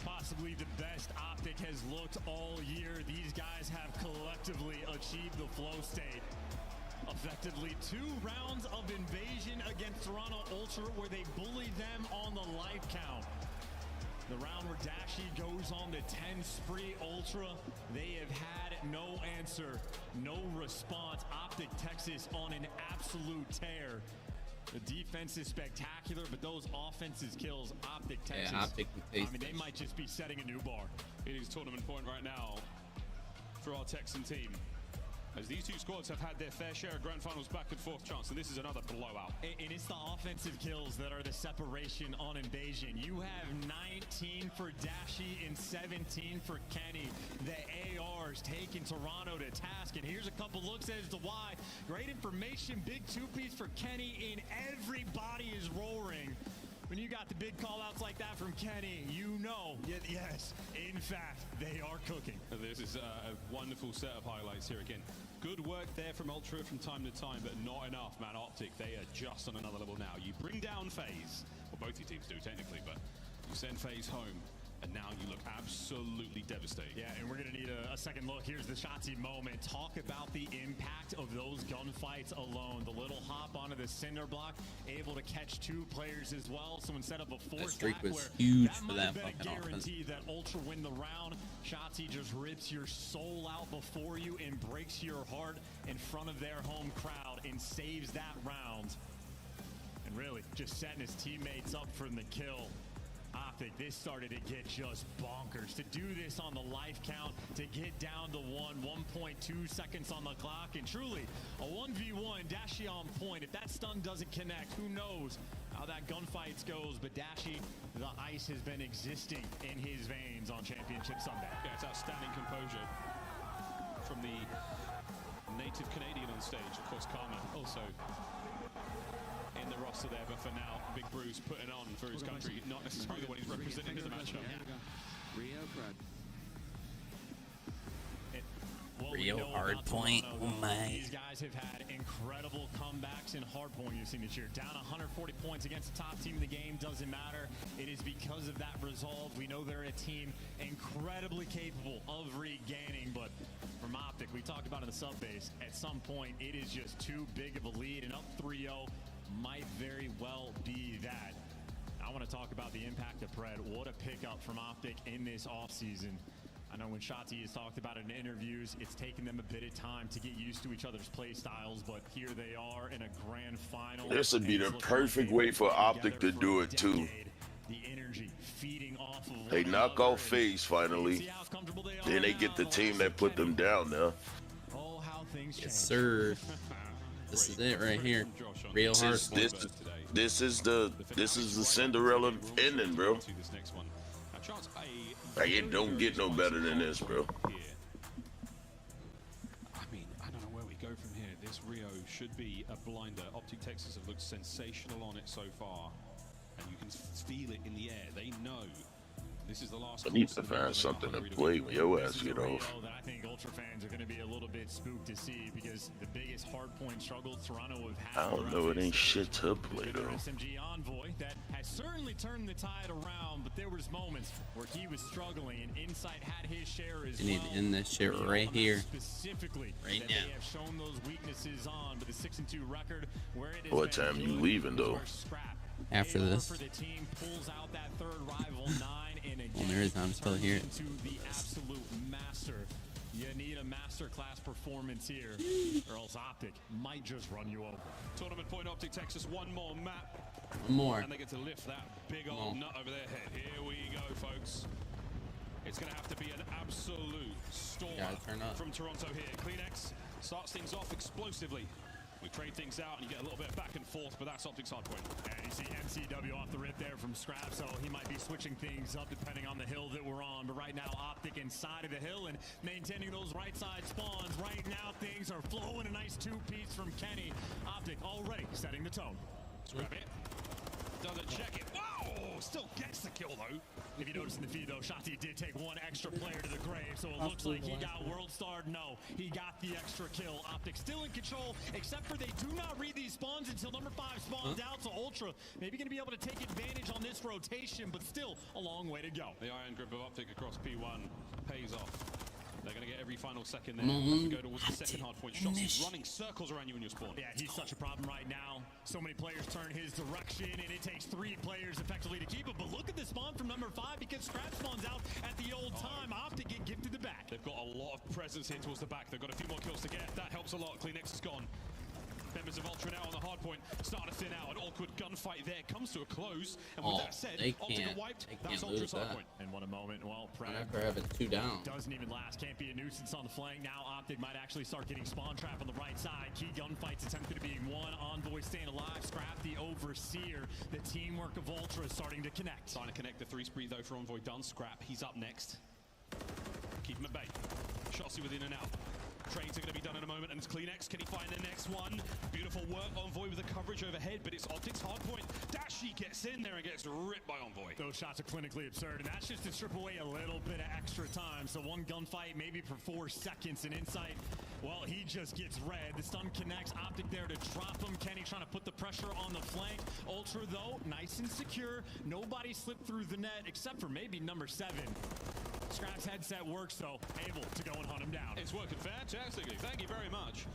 Possibly the best Optic has looked all year. These guys have collectively achieved the flow state. Effectively 2 rounds of invasion against Toronto Ultra where they bullied them on the life count. The round where Dashi goes on the 10 spree Ultra, they have had no answer, no response. Optic Texas on an absolute tear. The defense is spectacular, but those offensive kills, Optic Texas, Optic I mean, they might just be setting a new bar. It is tournament point right now for our Texan team, as these 2 squads have had their fair share of grand finals back and forth chance, and this is another blowout. And it's the offensive kills that are the separation on invasion. You have 19 for Dashi and 17 for Kenny. The ARs taking Toronto to task, and here's a couple looks as to why. Great information, big 2-piece for Kenny, and everybody is roaring. When you got the big call-outs like that from Kenny, you know, yes, in fact, they are cooking. And this is a wonderful set of highlights here again. Good work there from Ultra from time to time, but not enough, man. Optic, they are just on another level now. You bring down FaZe, well, both your teams do technically, but you send FaZe home, and now you look absolutely devastated. Yeah, and we're going to need a second look. Here's the Shotzi moment. Talk about the impact of those gunfights alone. The little hop onto the cinder block, able to catch 2 players as well. So instead of a 4 That streak stack was where huge that for might that have been fucking a offense. guarantee that Ultra win the round, Shotzi just rips your soul out before you and breaks your heart in front of their home crowd and saves that round. And really, just setting his teammates up for the kill. Optic, this started to get just bonkers. To do this on the life count, to get down to 1.2 seconds on the clock, and truly a 1v1, Dashi on point. If that stun doesn't connect, who knows how that gunfight goes, but Dashi, the ice has been existing in his veins on Championship Sunday. Yeah, it's outstanding composure from the native Canadian on stage. Of course, Karma also in the roster there, but for now, Big Bruce putting on for his country, not necessarily the one he's representing in the matchup. Rio Crud. Rio Hardpoint, oh my. These guys have had incredible comebacks in Hardpoint you've seen this year. Down 140 points against the top team in the game, doesn't matter. It is because of that resolve. We know they're a team incredibly capable of regaining, but from Optic, we talked about in the sub base, at some point it is just too big of a lead, and up 3-0 might very well be that. I want to talk about the impact of Pred. What a pickup from Optic in this offseason. I know when Shotzi has talked about it in interviews, it's taken them a bit of time to get used to each other's play styles, but here they are in a grand final. This would be the perfect way for Optic to do it too. The energy feeding off of They knock off FaZe finally. Then they get the team that put them down now. Oh, how things change. Yes, sir. This is it right here. Real hard. This is the Cinderella ending, bro. Like, it don't get no better than this, bro. should be a blinder. Optic Texas have looked sensational on it so far, and you can feel it in the air. They know this is the last. I need to find something to play when your ass get off. That I think Ultra fans are going to be a little bit spooked to see, because the biggest hardpoint struggle Toronto have had. I don't know, it ain't shit to play though. SMG Envoy that has certainly turned the tide around, but there was moments where he was struggling, and Insight had his share as You need to end this shit right here, specifically right that now. They have shown those weaknesses on, but the 6-2 record where it is. What time you leaving though? After this. For the team pulls out that third rival 9 and Well, there is. I'm still here. into the absolute master. You need a masterclass performance here, or else Optic might just run you over. Tournament point, Optic Texas, one more map. One more. And they get to lift that big old nut over their head. Here we go, folks. It's going to have to be an absolute storm from Toronto here. ggLakes starts things off explosively. We trade things out and you get a little bit of back and forth, but that's Optic's hard point. And you see MCW off the rip there from Scrap, so he might be switching things up depending on the hill that we're on. But right now, Optic inside of the hill and maintaining those right side spawns. Right now, things are flowing. A nice two-piece from Kenny. Optic already setting the tone. Scrap it. Doesn't check it. Wow! Still gets the kill, though. If you notice in the feed, though, Shotzi did take one extra player to the grave, so it looks like he got world starred. No, he got the extra kill. Optic still in control, except for they do not read these spawns until number 5 spawns out. So Ultra maybe going to be able to take advantage on this rotation, but still a long way to go. The iron grip of Optic across P1 pays off. They're going to get every final second there as we go towards the second hard point. Shots is running circles around you in your spawn. Yeah, he's such a problem right now. So many players turn his direction, and it takes 3 players effectively to keep it. But look at the spawn from number 5, because Scrap spawns out at the old time. Optic get gifted the back. They've got a lot of presence here towards the back. They've got a few more kills to get. That helps a lot. ggLakes is gone. Members of Ultra now on the hard point, starting to thin out. An awkward gunfight there comes to a close. And with that said, Optic are wiped. That's Ultra's hard point. And what a moment. Well, After having 2 down. Doesn't even last. Can't be a nuisance on the flank. Now Optic might actually start getting spawn trap on the right side. Key gunfights attempted to be one. Envoy staying alive. Scrap the overseer. The teamwork of Ultra is starting to connect. Trying to connect the 3 spree though for Envoy done. Scrap, he's up next. Keep him at bay. Shotzi within and out. Trades are going to be done in a moment, and it's ggLakes. Can he find the next one? Beautiful work, Envoy with the coverage overhead, but it's Optic's hard point. Dashi gets in there and gets ripped by Envoy. Those shots are clinically absurd, and that's just to strip away a little bit of extra time. So one gunfight, maybe for 4 seconds, and Insight, well, he just gets red. The stun connects. Optic there to drop him. Kenny trying to put the pressure on the flank. Ultra, though, nice and secure. Nobody slipped through the net, except for maybe number 7. Scrap's headset works, though, able to go and hunt him down. It's working fantastically. Thank you very much.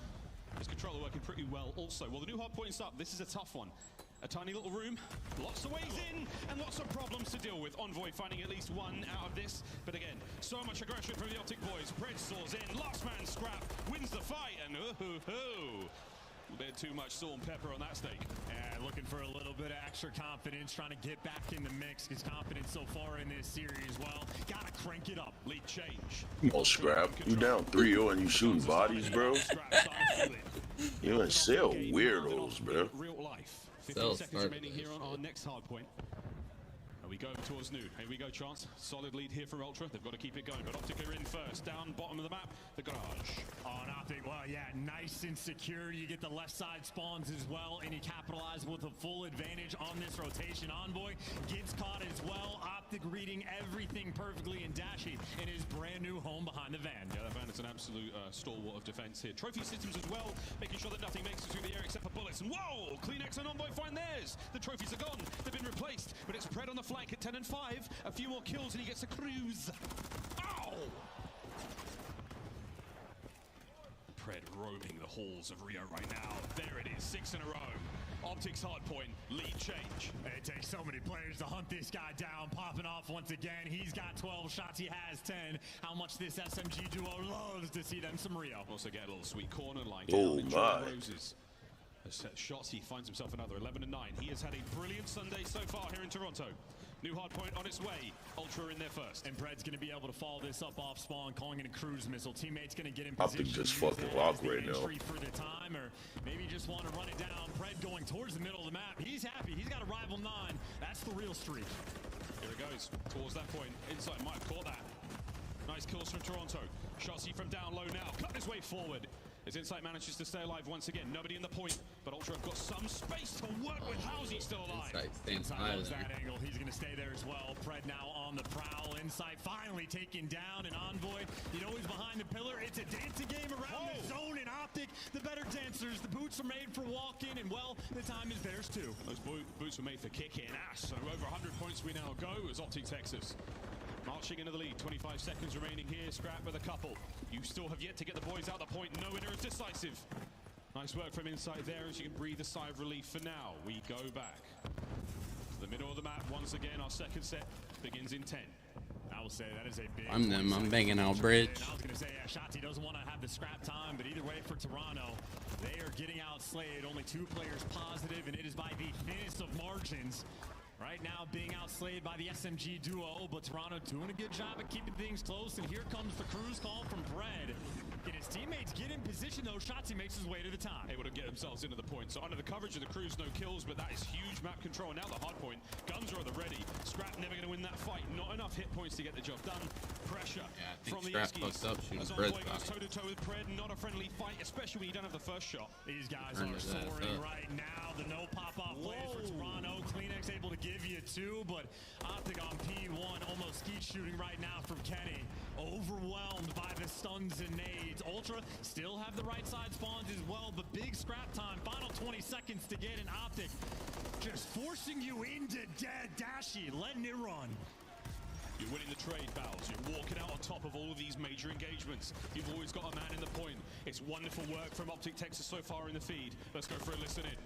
His controller working pretty well also. Well, the new hard point's up. This is a tough one. A tiny little room, lots of ways in, and lots of problems to deal with. Envoy finding at least one out of this. But again, so much aggression from the Optic boys. Pred soars in, last man Scrap wins the fight, and a bit too much salt and pepper on that steak. Yeah, looking for a little bit of extra confidence, trying to get back in the mix. His confidence so far in this series, well, gotta crank it up. Lead change. Oh, Scrap, you down 3-0 and you shooting bodies, bro? You and Cell weirdos, bro. Real life. 15 seconds remaining here on our next hard point. And we go towards noon. Here we go, Chance. Solid lead here from Ultra. They've got to keep it going. But Optic are in first. Down, bottom of the map, the garage. On Optic, well, yeah, nice and secure. You get the left side spawns as well, and you capitalize with a full advantage on this rotation. Envoy gets caught as well. Optic reading everything perfectly, and Dashi in his brand new home behind the van. Yeah, that van is an absolute stalwart of defense here. Trophy systems as well, making sure that nothing makes it through the air except for bullets. And whoa, ggLakes and Envoy find theirs. The trophies are gone. They've been replaced, but it's Pred on the flank at 10 and 5. A few more kills and he gets a cruise. Ow! Pred roaming the halls of Rio right now. There it is, 6 in a row. Optic's hard point, lead change. It takes so many players to hunt this guy down, popping off once again. He's got 12 shots, he has 10. How much this SMG duo loves to see them some Rio. Also get a little sweet corner line. Oh my. Roses. Shots, he finds himself another 11 and 9. He has had a brilliant Sunday so far here in Toronto. New hard point on its way. Ultra in there first. And Pred's going to be able to follow this up off spawn, calling it a cruise missile. Teammates going to get in position. Optic just fucking locked right now. For the time, or maybe just want to run it down. Pred going towards the middle of the map. He's happy. He's got a rival 9. That's the real streak. Here it goes. Towards that point. Inside might have caught that. Nice kills from Toronto. Shotzi from down low now. Cut his way forward. As Insight manages to stay alive once again, nobody in the point, but Ultra have got some space to work with. How's he still alive? Inside loves that angle. He's going to stay there as well. Pred now on the prowl. Insight finally taken down. An Envoy, you know he's behind the pillar. It's a dancing game around the zone and Optic. The better dancers. The boots are made for walking, and well, the time is theirs too. Those boots were made for kicking ass. So over 100 points we now go as Optic Texas marching into the lead. 25 seconds remaining here. Scrap with a couple. You still have yet to get the boys out the point. No winner is decisive. Nice work from Insight there as you can breathe a sigh of relief for now. We go back to the middle of the map once again. Our second set begins in 10. I will say that is a big... I'm banging out bridge. I was going to say, Shotzi doesn't want to have the scrap time, but either way for Toronto, they are getting outslayed. Only 2 players positive, and it is by the thinnest of margins. Right now being outslayed by the SMG duo, but Toronto doing a good job at keeping things close, and here comes the cruise call from Pred. Can his teammates get in position though? Shotzi makes his way to the top. Able to get themselves into the point. So under the coverage of the cruise, no kills, but that is huge map control. Now the hard point. Guns are at the ready. Scrap never going to win that fight. Not enough hit points to get the job done. Pressure from the Scrap fucked up shooting Pred back. Toe-to-toe with Pred. Not a friendly fight, especially when you don't have the first shot. These guys are soaring right now. The no pop-off plays for Toronto. ggLakes able to give you 2, but Optic on P1. Almost skeet shooting right now from Kenny. Overwhelmed by the stuns and nades. Ultra still have the right side spawns as well, but big scrap time. Final 20 seconds to get an Optic. Just forcing you into dead Dashy, letting it run. You're winning the trade battles. You're walking out on top of all of these major engagements. You've always got a man in the point. It's wonderful work from Optic Texas so far in the feed. Let's go for a listen in.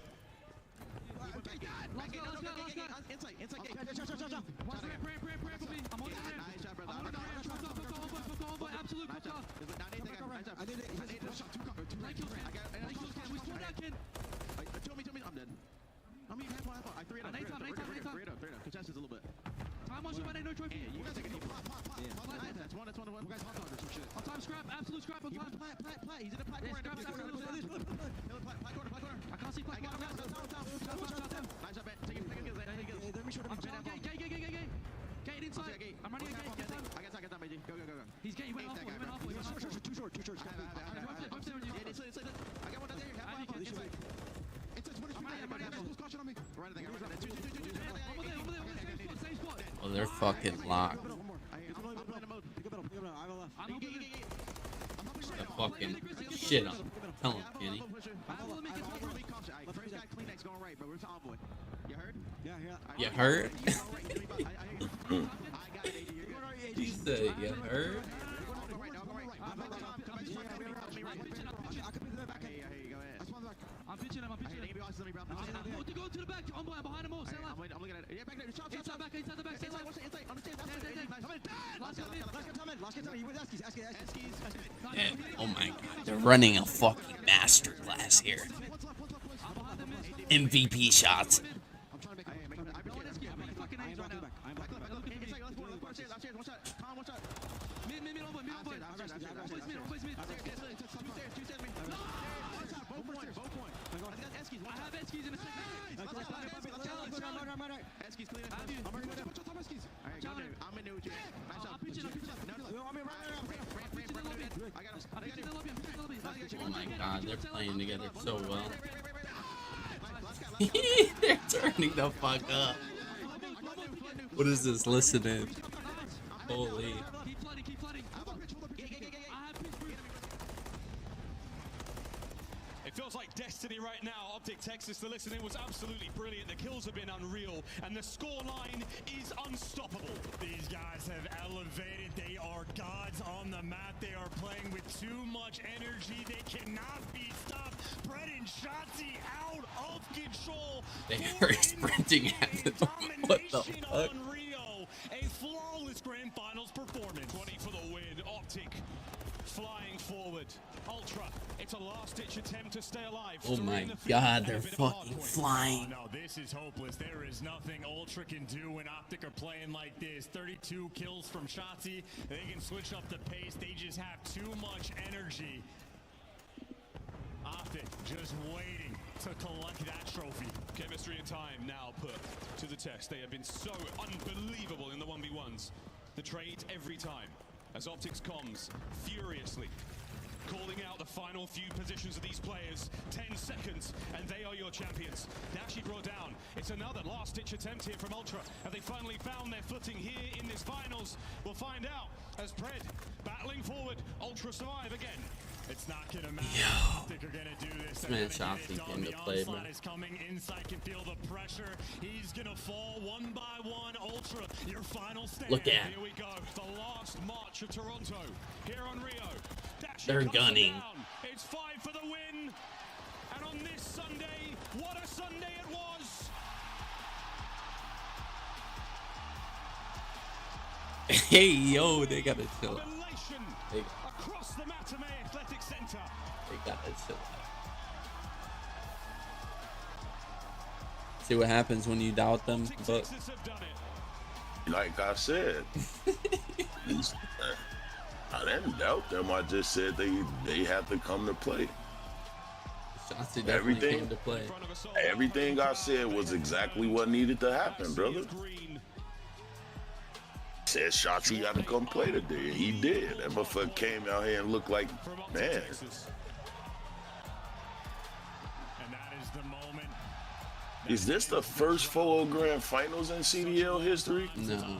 Absolute scrap on time. He's in the plat corner. I can't see plat corner. Nice up, take it. Gate inside. I'm running a gate. Get down. I get down, Go. He's gate. He went off. Too short. I got one down there. Oh, they're fucking locked. The fucking shit on. Tell him, Kenny. You heard? He said, you heard? I'm pitching him. Go to the back. I'm behind him all. Stay alive. I'm looking at it. Yeah, back there. Inside the back. Stay alive. Last get time. He was Eskies. Oh my god, they're running a fucking masterclass here. MVP shots. Oh my god, they're playing together so well. They're turning the fuck up. What is this? Listening. Holy. It feels like destiny right now. Optic Texas, the listening was absolutely brilliant. The kills have been unreal, and the scoreline is unstoppable. These guys have elevated. They are gods on the map. They are playing with too much energy. They cannot be stopped. Pred and Shotzi out of control. They are sprinting at the moment. What the fuck? Rio, a flawless grand finals performance. 20 for the win. Optic flying forward. Ultra, it's a last-ditch attempt to stay alive. Oh my god, they're fucking flying. Oh, no, this is hopeless. There is nothing Ultra can do when Optic are playing like this. 32 kills from Shotzi. They can switch up the pace. They just have too much energy. Optic just waiting to collect that trophy. Chemistry and time now put to the test. They have been so unbelievable in the 1v1s. The trades every time as Optics comms furiously calling out the final few positions of these players. 10 seconds, and they are your champions. Dashi brought down. It's another last-ditch attempt here from Ultra. Have they finally found their footing here in this finals? We'll find out as Pred battling forward. Ultra survive again. It's not gonna matter. I think you're gonna do this. Man, Chauncey came to play, man. Is coming. Inside can feel the pressure. He's gonna fall one by one. Ultra, your final stand. Look at. Here we go. The last march of Toronto here on Rio. Dashi They're comes gunning. down. It's 5 for the win. And on this Sunday, what a Sunday it was. Hey, yo, they gotta chill out. They Across the Matame Athletic Center. gotta chill out. See what happens when you doubt them, but like I said, I didn't doubt them. I just said they have to come to play. Chauncey definitely came to play. Everything I said was exactly what needed to happen, brother. Said Shotzi got to come play today. He did. That motherfucker came out here and looked like, man. And that is the moment. Is this the first 4 grand finals in CDL history? No.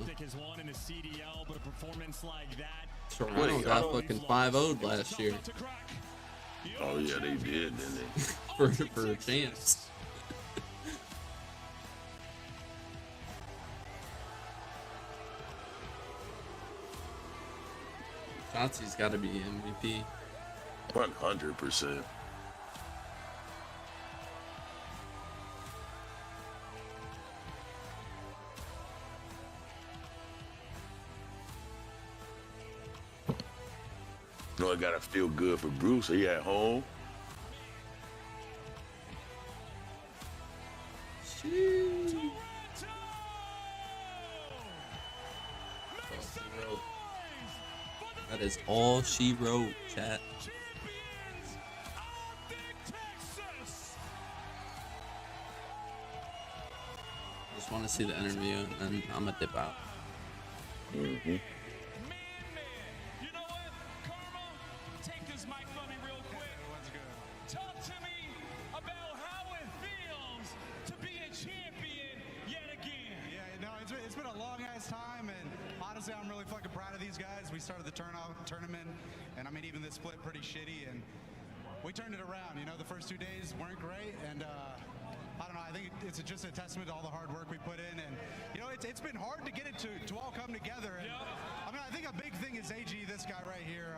but a performance like that. Toronto got fucking 5-0'd last year. Oh yeah, they did, didn't they? for a chance. Chauncey's got to be MVP. 100%. You know, I gotta feel good for Bruce. He at home. That is all she wrote, chat. Just want to see the interview, and then I'm gonna dip out. Mm-hmm. Take this mic from me real quick. Talk to me about how it feels to be a champion yet again. Yeah, no, it's been a long ass time, and honestly, I'm really fucking proud of these guys. We started the tournament, and I mean, even this split pretty shitty, and we turned it around. You know, the first 2 days weren't great, and I don't know. I think it's just a testament to all the hard work we put in, and you know, it's been hard to get it to all come together. And, I mean, I think a big thing is AG, this guy right here.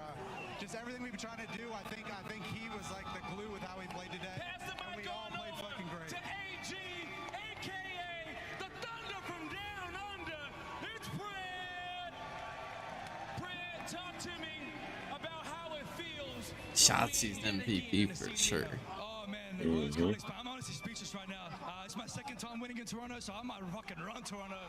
Just everything we've been trying to do. I think he was like the glue with how we played today, and we all played fucking great. To AG, aka the Thunder from down under. It's Pred. Pred, talk to me about how it feels. Shotzi's MVP for sure. Oh man, the words can't explain. I'm honestly speechless right now. It's my second time winning in Toronto, so I might fucking run Toronto.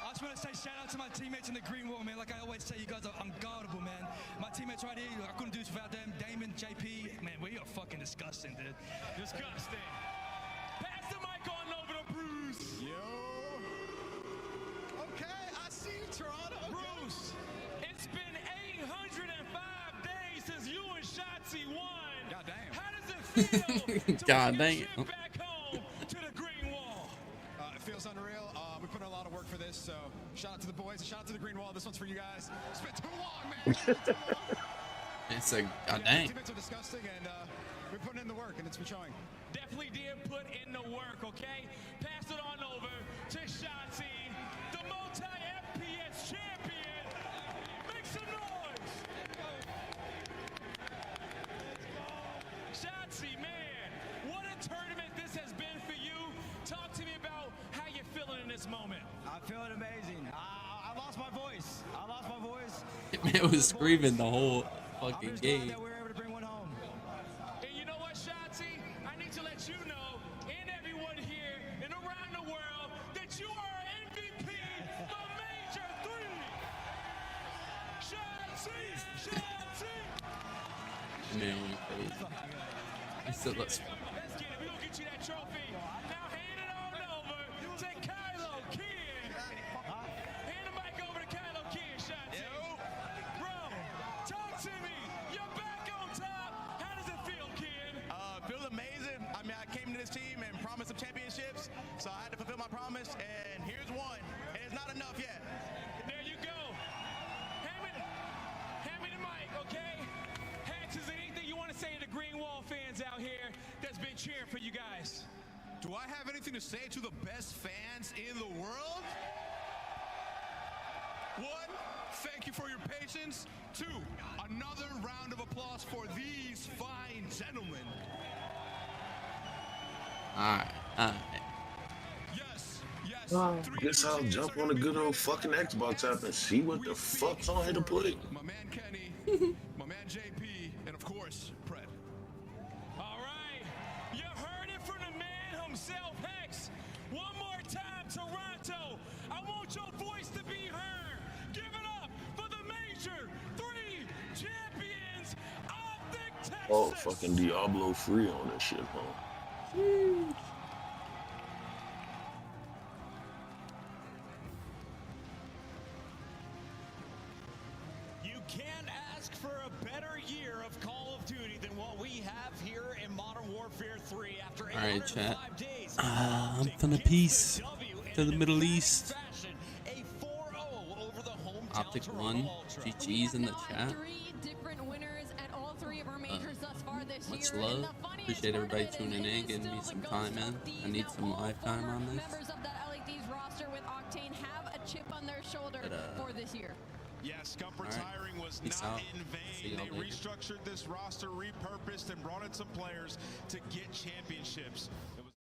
I just want to say shout out to my teammates in the green wall, man. Like I always say, you guys are unguardable, man. My teammates right here, I couldn't do this without them. Damon, JP, man, we are fucking disgusting, dude. Disgusting. Pass the mic on over to Bruce. Yo. Okay, I see you, Toronto. Bruce, it's been 805 days since you and Shotzi won. God damn. How does it feel to God get damn. back home to the green wall? It feels unreal. We put in a lot of work for this, so shout out to the boys, shout out to the green wall. This one's for you guys. It's been too long, man. It's been too long. It's a Yeah, dang. teammates are disgusting, and we're putting in the work, and it's been showing. Definitely did put in the work, okay? Pass it on over to Shotzi, the multi-FPS champion. Make some noise. Shotzi, man, what a tournament this has been for you. Talk to me about how you're feeling in this moment. I'm feeling amazing. I lost my voice. Man was screaming the whole fucking game. That we were able to bring one home. And you know what, Shotzi? I need to let you know, and everyone here and around the world, that you are MVP for Major 3. Shotzi! Man went crazy. He said, let's Let's get it. We're going to get you that trophy. Now hand it on over to Kylo Kid. Hand the mic over to Kylo Kid, Shotzi. Bro, cheering for you guys. Do I have anything to say to the best fans in the world? 1, thank you for your patience. 2, another round of applause for these fine gentlemen. Alright. Guess I'll jump on a good old fucking Xbox app and see what the fuck's on here to play. My man Kenny, my man JP, and of course, Pred. All right, you heard it from the man himself, Hex. One more time, Toronto. I want your voice to be heard. Give it up for the Major 3 champions of the Texas. Oh, fucking Diablo free on this shit, huh? You can't ask for a better year of Call of Duty than what we have here in Modern Warfare 3 after Alright, chat. 805 days. I'm finna peace to the Middle East. A 4-0 over the hometown Optic Toronto 1, Ultra. GG's in the chat. 3 different winners at all 3 of our majors thus far this Much year. love. And the funniest Appreciate part everybody of it tuning is in, giving me still some the time ghost in. of I need Thieves. some Now, live time former on this. members of that LA Thieves roster with Octane have a chip on their shoulder for this year. Yeah, Scump All right. retiring was Peace not out. in See vain. y'all They later. restructured this roster, repurposed, and brought in some players to get championships. It was